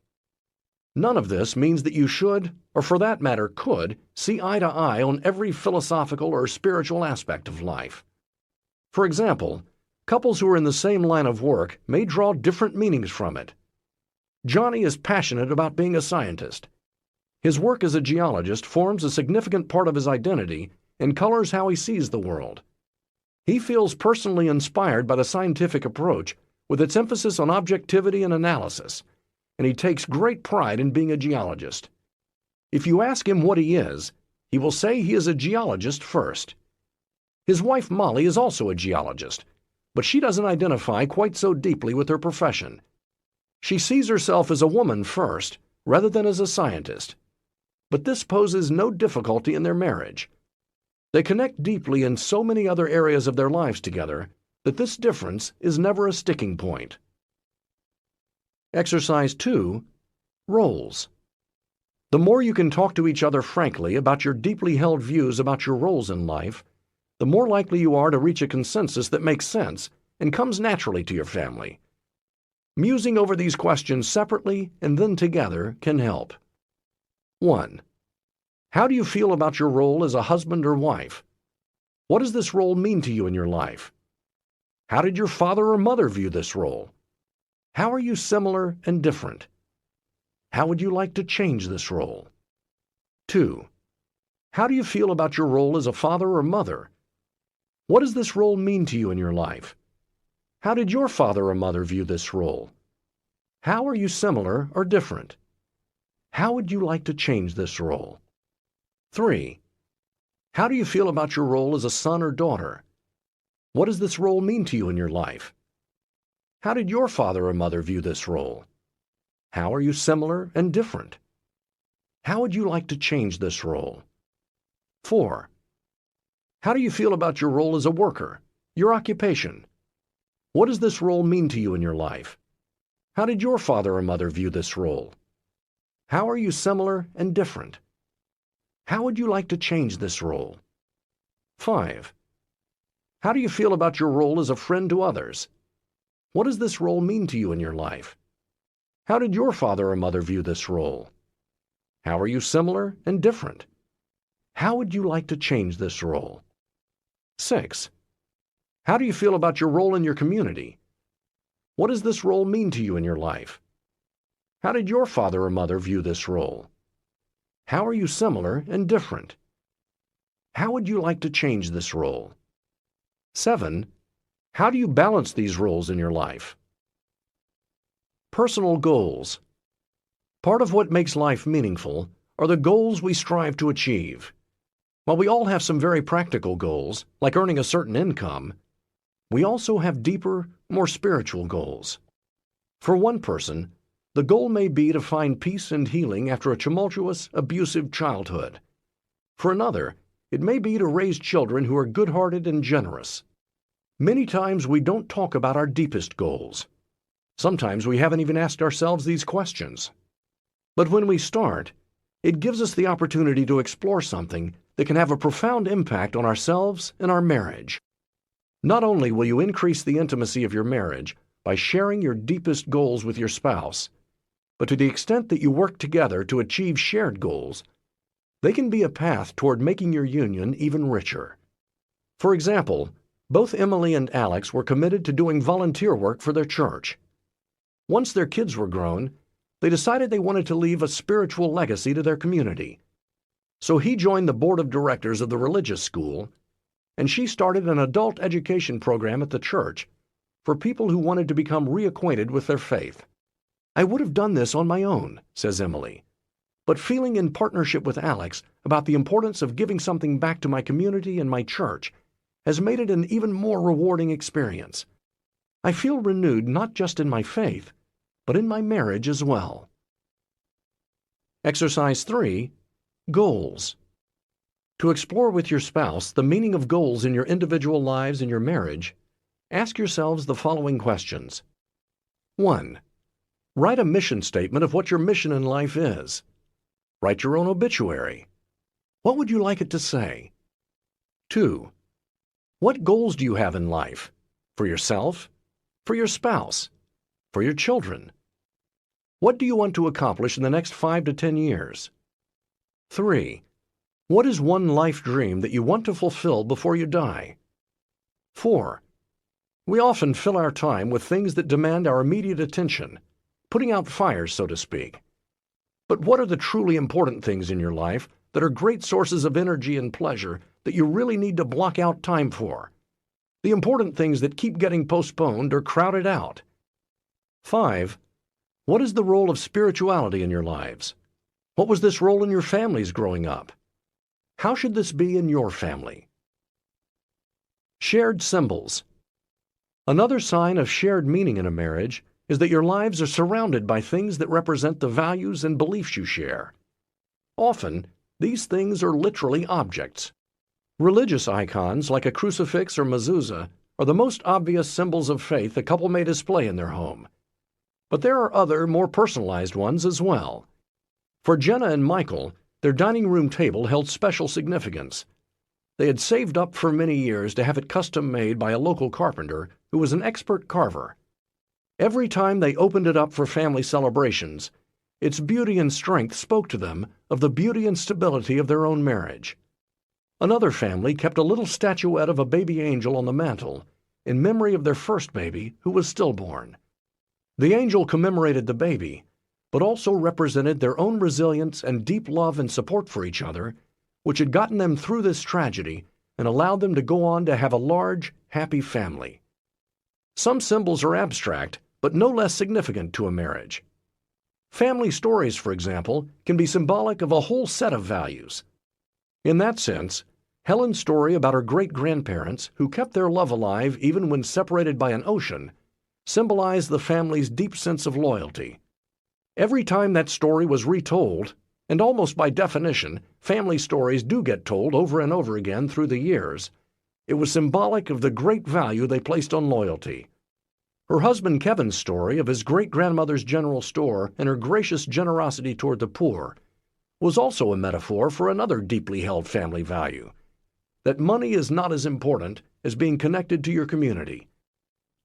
None of this means that you should, or for that matter could, see eye to eye on every philosophical or spiritual aspect of life. For example, couples who are in the same line of work may draw different meanings from it. Johnny is passionate about being a scientist. His work as a geologist forms a significant part of his identity and colors how he sees the world. He feels personally inspired by the scientific approach with its emphasis on objectivity and analysis, and he takes great pride in being a geologist. If you ask him what he is, he will say he is a geologist first. His wife Molly is also a geologist, but she doesn't identify quite so deeply with her profession. She sees herself as a woman first, rather than as a scientist. But this poses no difficulty in their marriage. They connect deeply in so many other areas of their lives together that this difference is never a sticking point. Exercise 2. Roles. The more you can talk to each other frankly about your deeply held views about your roles in life, the more likely you are to reach a consensus that makes sense and comes naturally to your family. Musing over these questions separately and then together can help. 1. How do you feel about your role as a husband or wife? What does this role mean to you in your life? How did your father or mother view this role? How are you similar and different? How would you like to change this role? 2. How do you feel about your role as a father or mother? What does this role mean to you in your life? How did your father or mother view this role? How are you similar or different? How would you like to change this role? 3. How do you feel about your role as a son or daughter? What does this role mean to you in your life? How did your father or mother view this role? How are you similar and different? How would you like to change this role? 4. How do you feel about your role as a worker, your occupation? What does this role mean to you in your life? How did your father or mother view this role? How are you similar and different? How would you like to change this role? 5. How do you feel about your role as a friend to others? What does this role mean to you in your life? How did your father or mother view this role? How are you similar and different? How would you like to change this role? 6. How do you feel about your role in your community? What does this role mean to you in your life? How did your father or mother view this role? How are you similar and different? How would you like to change this role? 7. How do you balance these roles in your life? Personal goals. Part of what makes life meaningful are the goals we strive to achieve. While we all have some very practical goals, like earning a certain income, we also have deeper, more spiritual goals. For one person, the goal may be to find peace and healing after a tumultuous, abusive childhood. For another, it may be to raise children who are good-hearted and generous. Many times we don't talk about our deepest goals. Sometimes we haven't even asked ourselves these questions. But when we start, it gives us the opportunity to explore something that can have a profound impact on ourselves and our marriage. Not only will you increase the intimacy of your marriage by sharing your deepest goals with your spouse, but to the extent that you work together to achieve shared goals, they can be a path toward making your union even richer. For example, both Emily and Alex were committed to doing volunteer work for their church. Once their kids were grown, they decided they wanted to leave a spiritual legacy to their community. So he joined the board of directors of the religious school, and she started an adult education program at the church for people who wanted to become reacquainted with their faith. "I would have done this on my own," says Emily. but feeling in partnership with Alex about the importance of giving something back to my community and my church has made it an even more rewarding experience. I feel renewed not just in my faith, but in my marriage as well. Exercise 3. Goals. To explore with your spouse the meaning of goals in your individual lives and your marriage, ask yourselves the following questions. 1. Write a mission statement of what your mission in life is. Write your own obituary. What would you like it to say? 2. What goals do you have in life? For yourself? For your spouse? For your children? What do you want to accomplish in the next 5 to 10 years? 3. What is one life dream that you want to fulfill before you die? 4. We often fill our time with things that demand our immediate attention, putting out fires, so to speak. But what are the truly important things in your life that are great sources of energy and pleasure that you really need to block out time for? The important things that keep getting postponed or crowded out. 5. What is the role of spirituality in your lives? What was this role in your families growing up? How should this be in your family? Shared symbols. Another sign of shared meaning in a marriage is that your lives are surrounded by things that represent the values and beliefs you share. Often, these things are literally objects. Religious icons like a crucifix or mezuzah are the most obvious symbols of faith a couple may display in their home. But there are other, more personalized ones as well. For Jenna and Michael, their dining room table held special significance. They had saved up for many years to have it custom made by a local carpenter who was an expert carver. Every time they opened it up for family celebrations, its beauty and strength spoke to them of the beauty and stability of their own marriage. Another family kept a little statuette of a baby angel on the mantel in memory of their first baby who was stillborn. The angel commemorated the baby, but also represented their own resilience and deep love and support for each other, which had gotten them through this tragedy and allowed them to go on to have a large, happy family. Some symbols are abstract, but no less significant to a marriage. Family stories, for example, can be symbolic of a whole set of values. In that sense, Helen's story about her great-grandparents, who kept their love alive even when separated by an ocean, symbolized the family's deep sense of loyalty. Every time that story was retold, and almost by definition, family stories do get told over and over again through the years, it was symbolic of the great value they placed on loyalty. Her husband Kevin's story of his great-grandmother's general store and her gracious generosity toward the poor was also a metaphor for another deeply held family value, that money is not as important as being connected to your community.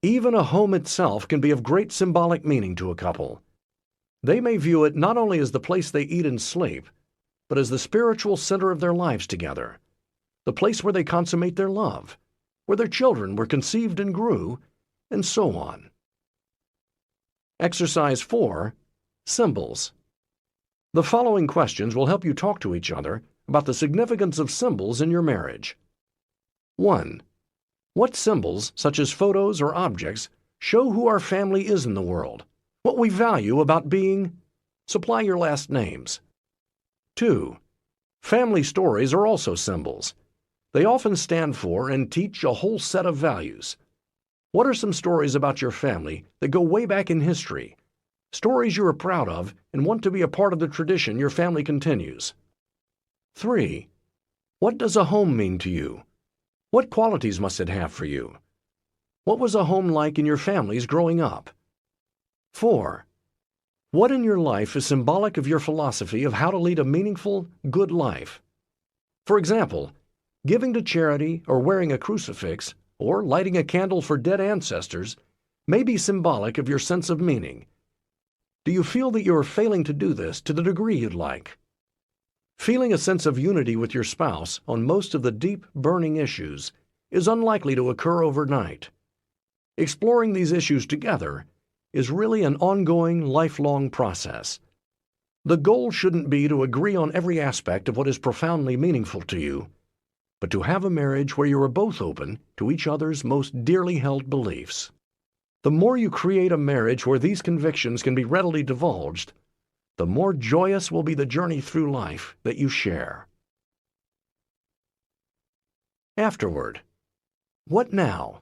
Even a home itself can be of great symbolic meaning to a couple. They may view it not only as the place they eat and sleep, but as the spiritual center of their lives together, the place where they consummate their love, where their children were conceived and grew, and so on. Exercise 4. Symbols. The following questions will help you talk to each other about the significance of symbols in your marriage. 1. What symbols, such as photos or objects, show who our family is in the world, what we value about being? Supply your last names. 2. Family stories are also symbols. They often stand for and teach a whole set of values. What are some stories about your family that go way back in history? Stories you are proud of and want to be a part of the tradition your family continues. 3. What does a home mean to you? What qualities must it have for you? What was a home like in your families growing up? 4. What in your life is symbolic of your philosophy of how to lead a meaningful, good life? For example, giving to charity or wearing a crucifix or lighting a candle for dead ancestors may be symbolic of your sense of meaning. Do you feel that you are failing to do this to the degree you'd like? Feeling a sense of unity with your spouse on most of the deep, burning issues is unlikely to occur overnight. Exploring these issues together is really an ongoing, lifelong process. The goal shouldn't be to agree on every aspect of what is profoundly meaningful to you, but to have a marriage where you are both open to each other's most dearly held beliefs. The more you create a marriage where these convictions can be readily divulged, the more joyous will be the journey through life that you share. Afterward. What now?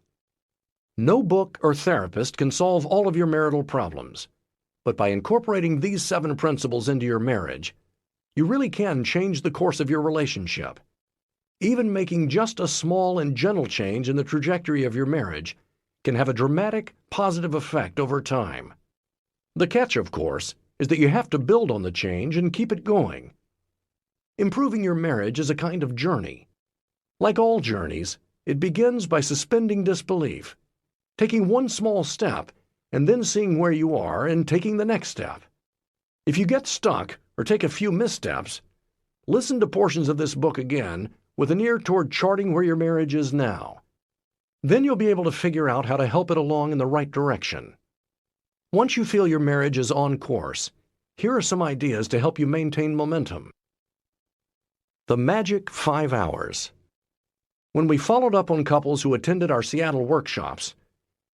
No book or therapist can solve all of your marital problems, but by incorporating these 7 principles into your marriage, you really can change the course of your relationship. Even making just a small and gentle change in the trajectory of your marriage can have a dramatic, positive effect over time. The catch, of course, is that you have to build on the change and keep it going. Improving your marriage is a kind of journey. Like all journeys, it begins by suspending disbelief, taking one small step, and then seeing where you are and taking the next step. If you get stuck or take a few missteps, listen to portions of this book again with an ear toward charting where your marriage is now. Then you'll be able to figure out how to help it along in the right direction. Once you feel your marriage is on course, here are some ideas to help you maintain momentum. The magic 5 hours. When we followed up on couples who attended our Seattle workshops,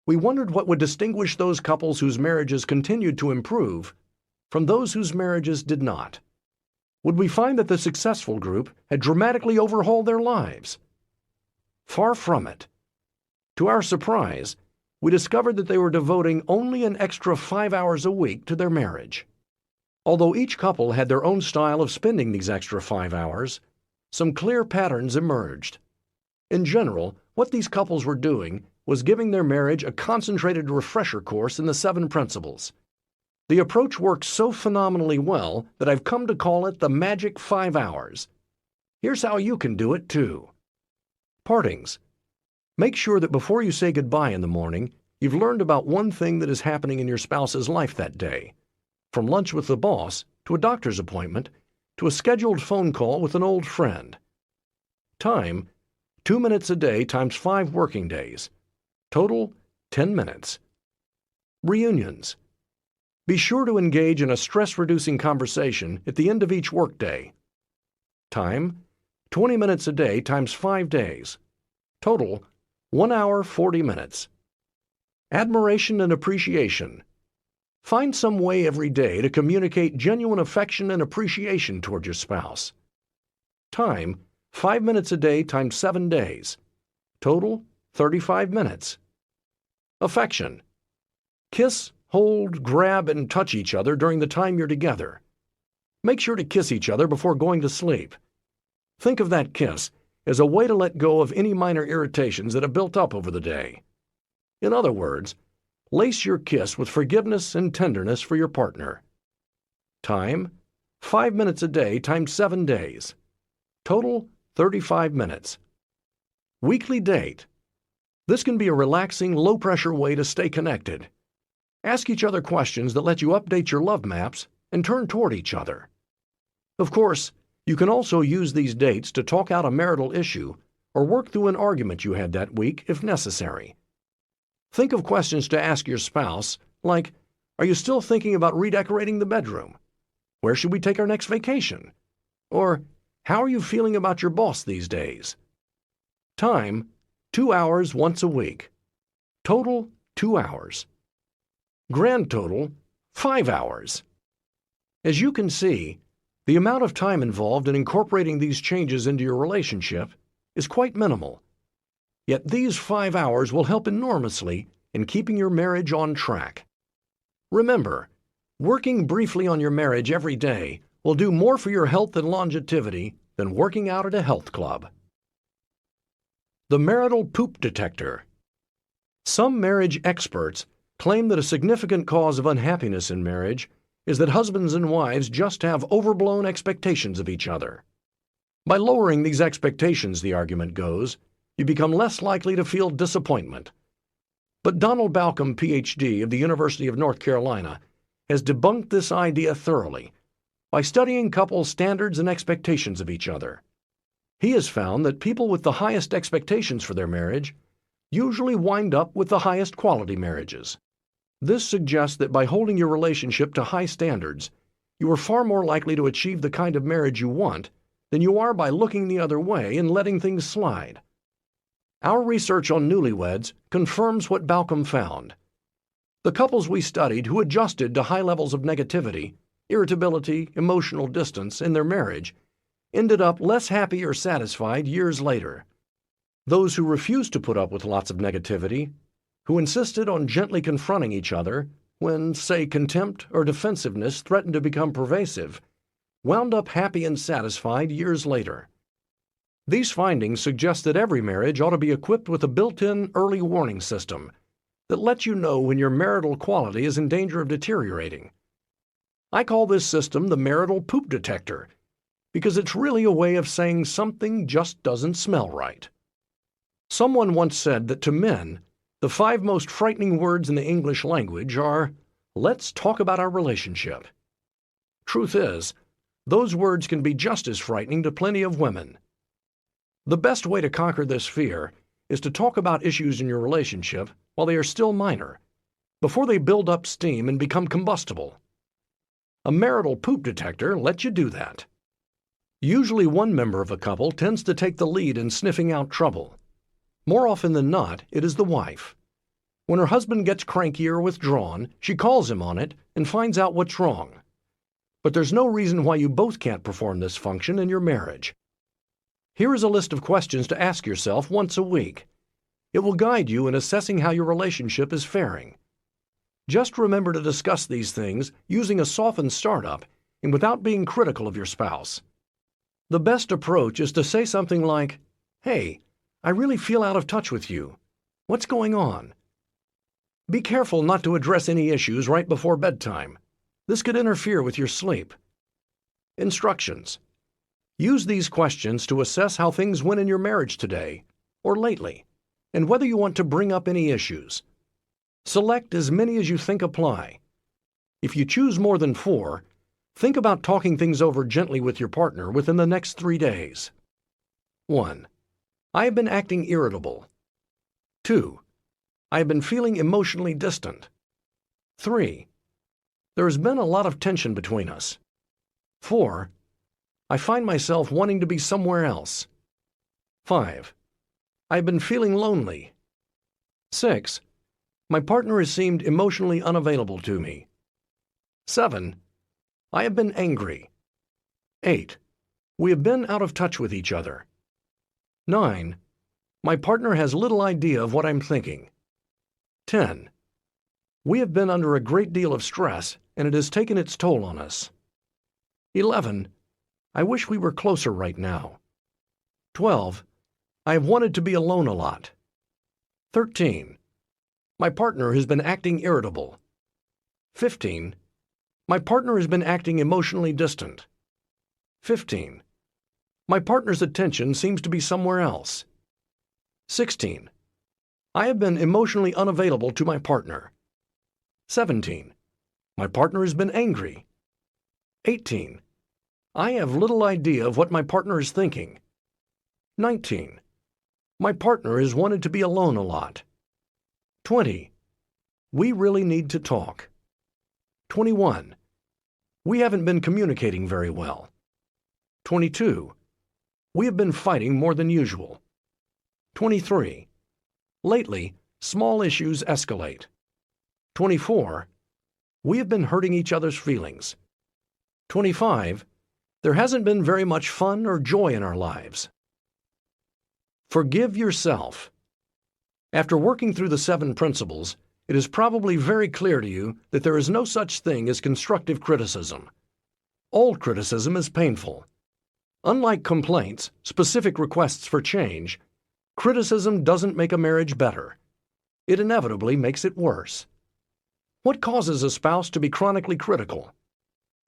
we wondered what would distinguish those couples whose marriages continued to improve from those whose marriages did not. Would we find that the successful group had dramatically overhauled their lives? Far from it. To our surprise, we discovered that they were devoting only an extra 5 hours a week to their marriage. Although each couple had their own style of spending these extra 5 hours, some clear patterns emerged. In general, what these couples were doing was giving their marriage a concentrated refresher course in the 7 principles. The approach works so phenomenally well that I've come to call it the magic 5 hours. Here's how you can do it too. Partings. Make sure that before you say goodbye in the morning, you've learned about one thing that is happening in your spouse's life that day, from lunch with the boss to a doctor's appointment to a scheduled phone call with an old friend. Time, 2 minutes a day times 5 working days. Total, 10 minutes. Reunions. Be sure to engage in a stress-reducing conversation at the end of each workday. Time, 20 minutes a day times 5 days. Total, 1 hour, 40 minutes. Admiration and appreciation. Find some way every day to communicate genuine affection and appreciation toward your spouse. Time, 5 minutes a day times 7 days. Total, 35 minutes. Affection. Kiss, hold, grab, and touch each other during the time you're together. Make sure to kiss each other before going to sleep. Think of that kiss as a way to let go of any minor irritations that have built up over the day. In other words, lace your kiss with forgiveness and tenderness for your partner. Time, 5 minutes a day times 7 days. Total, 35 minutes. Weekly date. This can be a relaxing, low-pressure way to stay connected. Ask each other questions that let you update your love maps and turn toward each other. Of course, you can also use these dates to talk out a marital issue or work through an argument you had that week if necessary. Think of questions to ask your spouse, like, are you still thinking about redecorating the bedroom? Where should we take our next vacation? Or, how are you feeling about your boss these days? Time, 2 hours once a week. Total, 2 hours. Grand total, 5 hours. As you can see, the amount of time involved in incorporating these changes into your relationship is quite minimal. Yet these 5 hours will help enormously in keeping your marriage on track. Remember, working briefly on your marriage every day will do more for your health and longevity than working out at a health club. The marital poop detector. Some marriage experts claim that a significant cause of unhappiness in marriage is that husbands and wives just have overblown expectations of each other. By lowering these expectations, the argument goes, you become less likely to feel disappointment. But Donald Balcom, Ph.D. of the University of North Carolina, has debunked this idea thoroughly by studying couples' standards and expectations of each other. He has found that people with the highest expectations for their marriage usually wind up with the highest quality marriages. This suggests that by holding your relationship to high standards, you are far more likely to achieve the kind of marriage you want than you are by looking the other way and letting things slide. Our research on newlyweds confirms what Balcom found. The couples we studied who adjusted to high levels of negativity irritability, emotional distance in their marriage ended up less happy or satisfied years later. Those who refused to put up with lots of negativity, who insisted on gently confronting each other when, say, contempt or defensiveness threatened to become pervasive, wound up happy and satisfied years later. These findings suggest that every marriage ought to be equipped with a built-in early warning system that lets you know when your marital quality is in danger of deteriorating. I call this system the marital poop detector because it's really a way of saying something just doesn't smell right. Someone once said that to men, the 5 most frightening words in the English language are, "Let's talk about our relationship." Truth is, those words can be just as frightening to plenty of women. The best way to conquer this fear is to talk about issues in your relationship while they are still minor, before they build up steam and become combustible. A marital poop detector lets you do that. Usually one member of a couple tends to take the lead in sniffing out trouble. More often than not, it is the wife. When her husband gets cranky or withdrawn, she calls him on it and finds out what's wrong. But there's no reason why you both can't perform this function in your marriage. Here is a list of questions to ask yourself once a week. It will guide you in assessing how your relationship is faring. Just remember to discuss these things using a softened startup and without being critical of your spouse. The best approach is to say something like, "Hey, I really feel out of touch with you. What's going on?" Be careful not to address any issues right before bedtime. This could interfere with your sleep. Instructions. Use these questions to assess how things went in your marriage today or lately, and whether you want to bring up any issues. Select as many as you think apply. If you choose more than 4, think about talking things over gently with your partner within the next 3 days. 1. I have been acting irritable. 2. I have been feeling emotionally distant. 3. There has been a lot of tension between us. 4. I find myself wanting to be somewhere else. 5. I have been feeling lonely. 6. My partner has seemed emotionally unavailable to me. 7. I have been angry. 8. We have been out of touch with each other. 9. My partner has little idea of what I'm thinking. 10. We have been under a great deal of stress, and it has taken its toll on us. 11. I wish we were closer right now. 12. I have wanted to be alone a lot. 13. My partner has been acting irritable. 15. My partner has been acting emotionally distant. 15. My partner's attention seems to be somewhere else. 16. I have been emotionally unavailable to my partner. 17. My partner has been angry. 18. I have little idea of what my partner is thinking. 19. My partner has wanted to be alone a lot. 20. We really need to talk. 21. We haven't been communicating very well. 22. We have been fighting more than usual. 23. Lately, small issues escalate. 24. We have been hurting each other's feelings. 25. There hasn't been very much fun or joy in our lives. Forgive yourself. After working through the 7 principles, it is probably very clear to you that there is no such thing as constructive criticism. All criticism is painful. Unlike complaints, specific requests for change, criticism doesn't make a marriage better. It inevitably makes it worse. What causes a spouse to be chronically critical?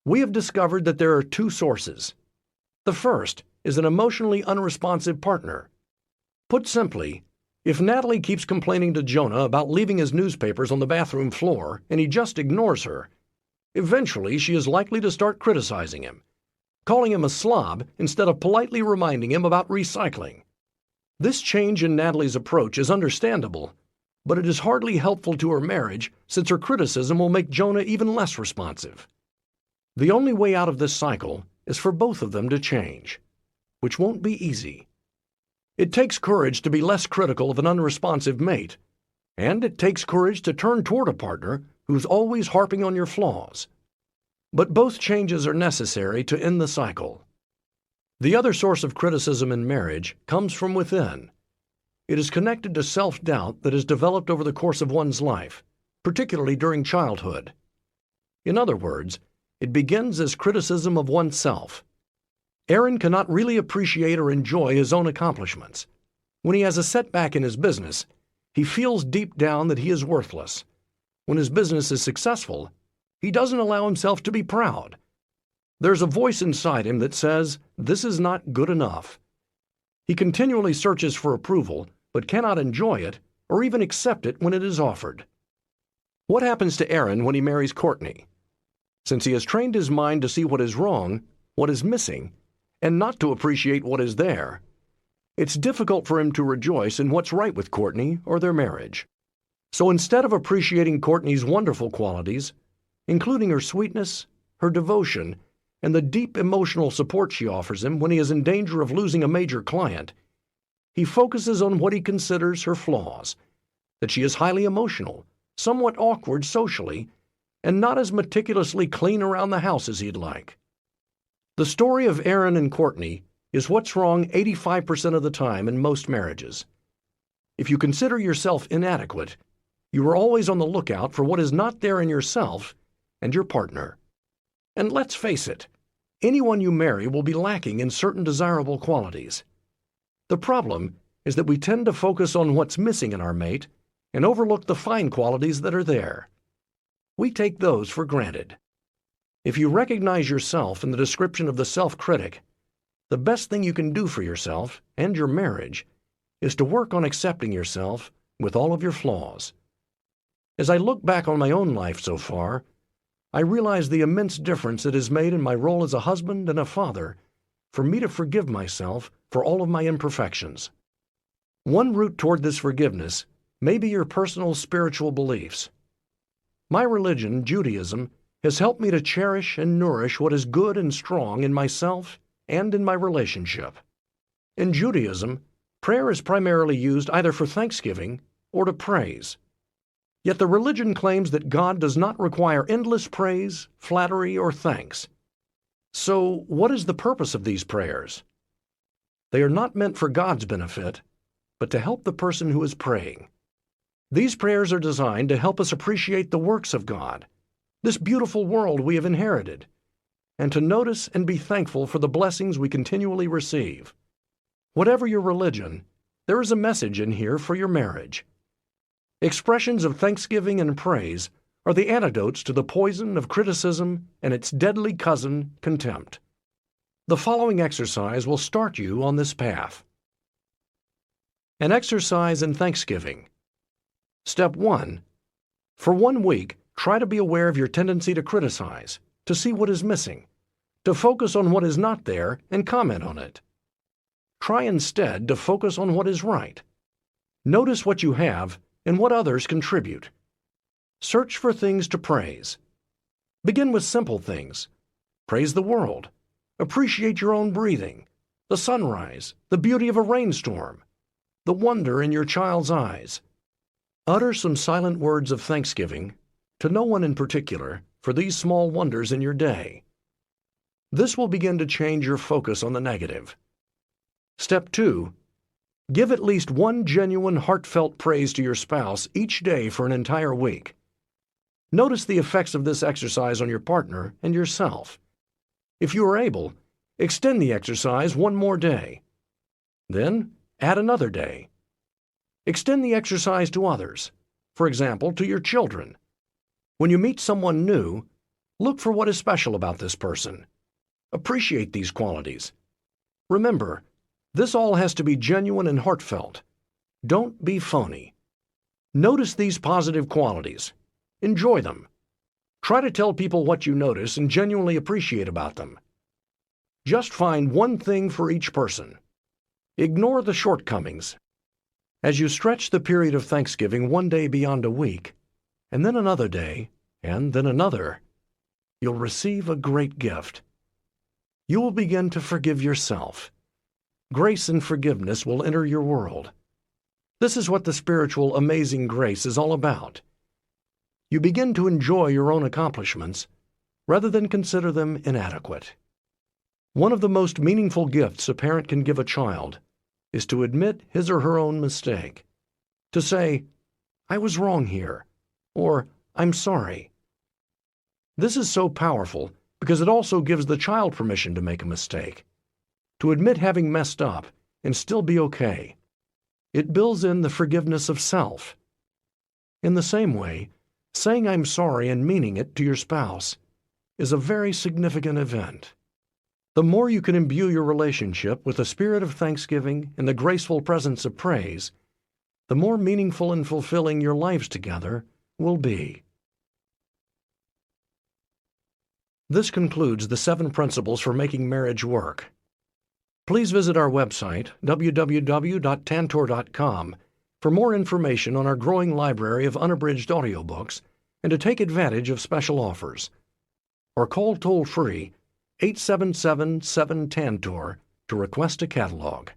We have discovered that there are 2 sources. The first is an emotionally unresponsive partner. Put simply, if Natalie keeps complaining to Jonah about leaving his newspapers on the bathroom floor and he just ignores her, eventually she is likely to start criticizing him, calling him a slob instead of politely reminding him about recycling. This change in Natalie's approach is understandable, but it is hardly helpful to her marriage since her criticism will make Jonah even less responsive. The only way out of this cycle is for both of them to change, which won't be easy. It takes courage to be less critical of an unresponsive mate, and it takes courage to turn toward a partner who's always harping on your flaws. But both changes are necessary to end the cycle. The other source of criticism in marriage comes from within. It is connected to self-doubt that is developed over the course of one's life, particularly during childhood. In other words, it begins as criticism of oneself. Aaron cannot really appreciate or enjoy his own accomplishments. When he has a setback in his business, he feels deep down that he is worthless. When his business is successful, he doesn't allow himself to be proud. There's a voice inside him that says, "This is not good enough." He continually searches for approval, but cannot enjoy it or even accept it when it is offered. What happens to Aaron when he marries Courtney? Since he has trained his mind to see what is wrong, what is missing, and not to appreciate what is there, it's difficult for him to rejoice in what's right with Courtney or their marriage. So instead of appreciating Courtney's wonderful qualities, including her sweetness, her devotion, and the deep emotional support she offers him when he is in danger of losing a major client, he focuses on what he considers her flaws, that she is highly emotional, somewhat awkward socially, and not as meticulously clean around the house as he'd like. The story of Aaron and Courtney is what's wrong 85% of the time in most marriages. If you consider yourself inadequate, you are always on the lookout for what is not there in yourself and your partner. And let's face it, anyone you marry will be lacking in certain desirable qualities. The problem is that we tend to focus on what's missing in our mate and overlook the fine qualities that are there. We take those for granted. If you recognize yourself in the description of the self-critic, the best thing you can do for yourself and your marriage is to work on accepting yourself with all of your flaws. As I look back on my own life so far, I realize the immense difference it has made in my role as a husband and a father for me to forgive myself for all of my imperfections. One route toward this forgiveness may be your personal spiritual beliefs. My religion, Judaism, has helped me to cherish and nourish what is good and strong in myself and in my relationship. In Judaism, prayer is primarily used either for thanksgiving or to praise. Yet the religion claims that God does not require endless praise, flattery, or thanks. So, what is the purpose of these prayers? They are not meant for God's benefit, but to help the person who is praying. These prayers are designed to help us appreciate the works of God, this beautiful world we have inherited, and to notice and be thankful for the blessings we continually receive. Whatever your religion, there is a message in here for your marriage. Expressions of thanksgiving and praise are the antidotes to the poison of criticism and its deadly cousin, contempt. The following exercise will start you on this path. An exercise in thanksgiving. Step 1. For 1 week, try to be aware of your tendency to criticize, to see what is missing, to focus on what is not there and comment on it. Try instead to focus on what is right. Notice what you have and what others contribute. Search for things to praise. Begin with simple things. Praise the world. Appreciate your own breathing, the sunrise, the beauty of a rainstorm, the wonder in your child's eyes. Utter some silent words of thanksgiving, to no one in particular, for these small wonders in your day. This will begin to change your focus on the negative. Step 2. Give at least one genuine, heartfelt praise to your spouse each day for an entire week. Notice the effects of this exercise on your partner and yourself. If you are able, extend the exercise 1 more day. Then, add another day. Extend the exercise to others, for example, to your children. When you meet someone new, look for what is special about this person. Appreciate these qualities. Remember, this all has to be genuine and heartfelt. Don't be phony. Notice these positive qualities. Enjoy them. Try to tell people what you notice and genuinely appreciate about them. Just find one thing for each person. Ignore the shortcomings. As you stretch the period of Thanksgiving 1 day beyond a week, and then another day, and then another, you'll receive a great gift. You will begin to forgive yourself. Grace and forgiveness will enter your world. This is what the spiritual amazing grace is all about. You begin to enjoy your own accomplishments, rather than consider them inadequate. One of the most meaningful gifts a parent can give a child is to admit his or her own mistake, to say, "I was wrong here," or "I'm sorry." This is so powerful because it also gives the child permission to make a mistake, to admit having messed up and still be okay. It builds in the forgiveness of self. In the same way, saying "I'm sorry" and meaning it to your spouse is a very significant event. The more you can imbue your relationship with a spirit of thanksgiving and the graceful presence of praise, the more meaningful and fulfilling your lives together will be. This concludes the 7 principles for making marriage work. Please visit our website, www.tantor.com, for more information on our growing library of unabridged audiobooks and to take advantage of special offers. Or call toll-free 877-7-TANTOR to request a catalog.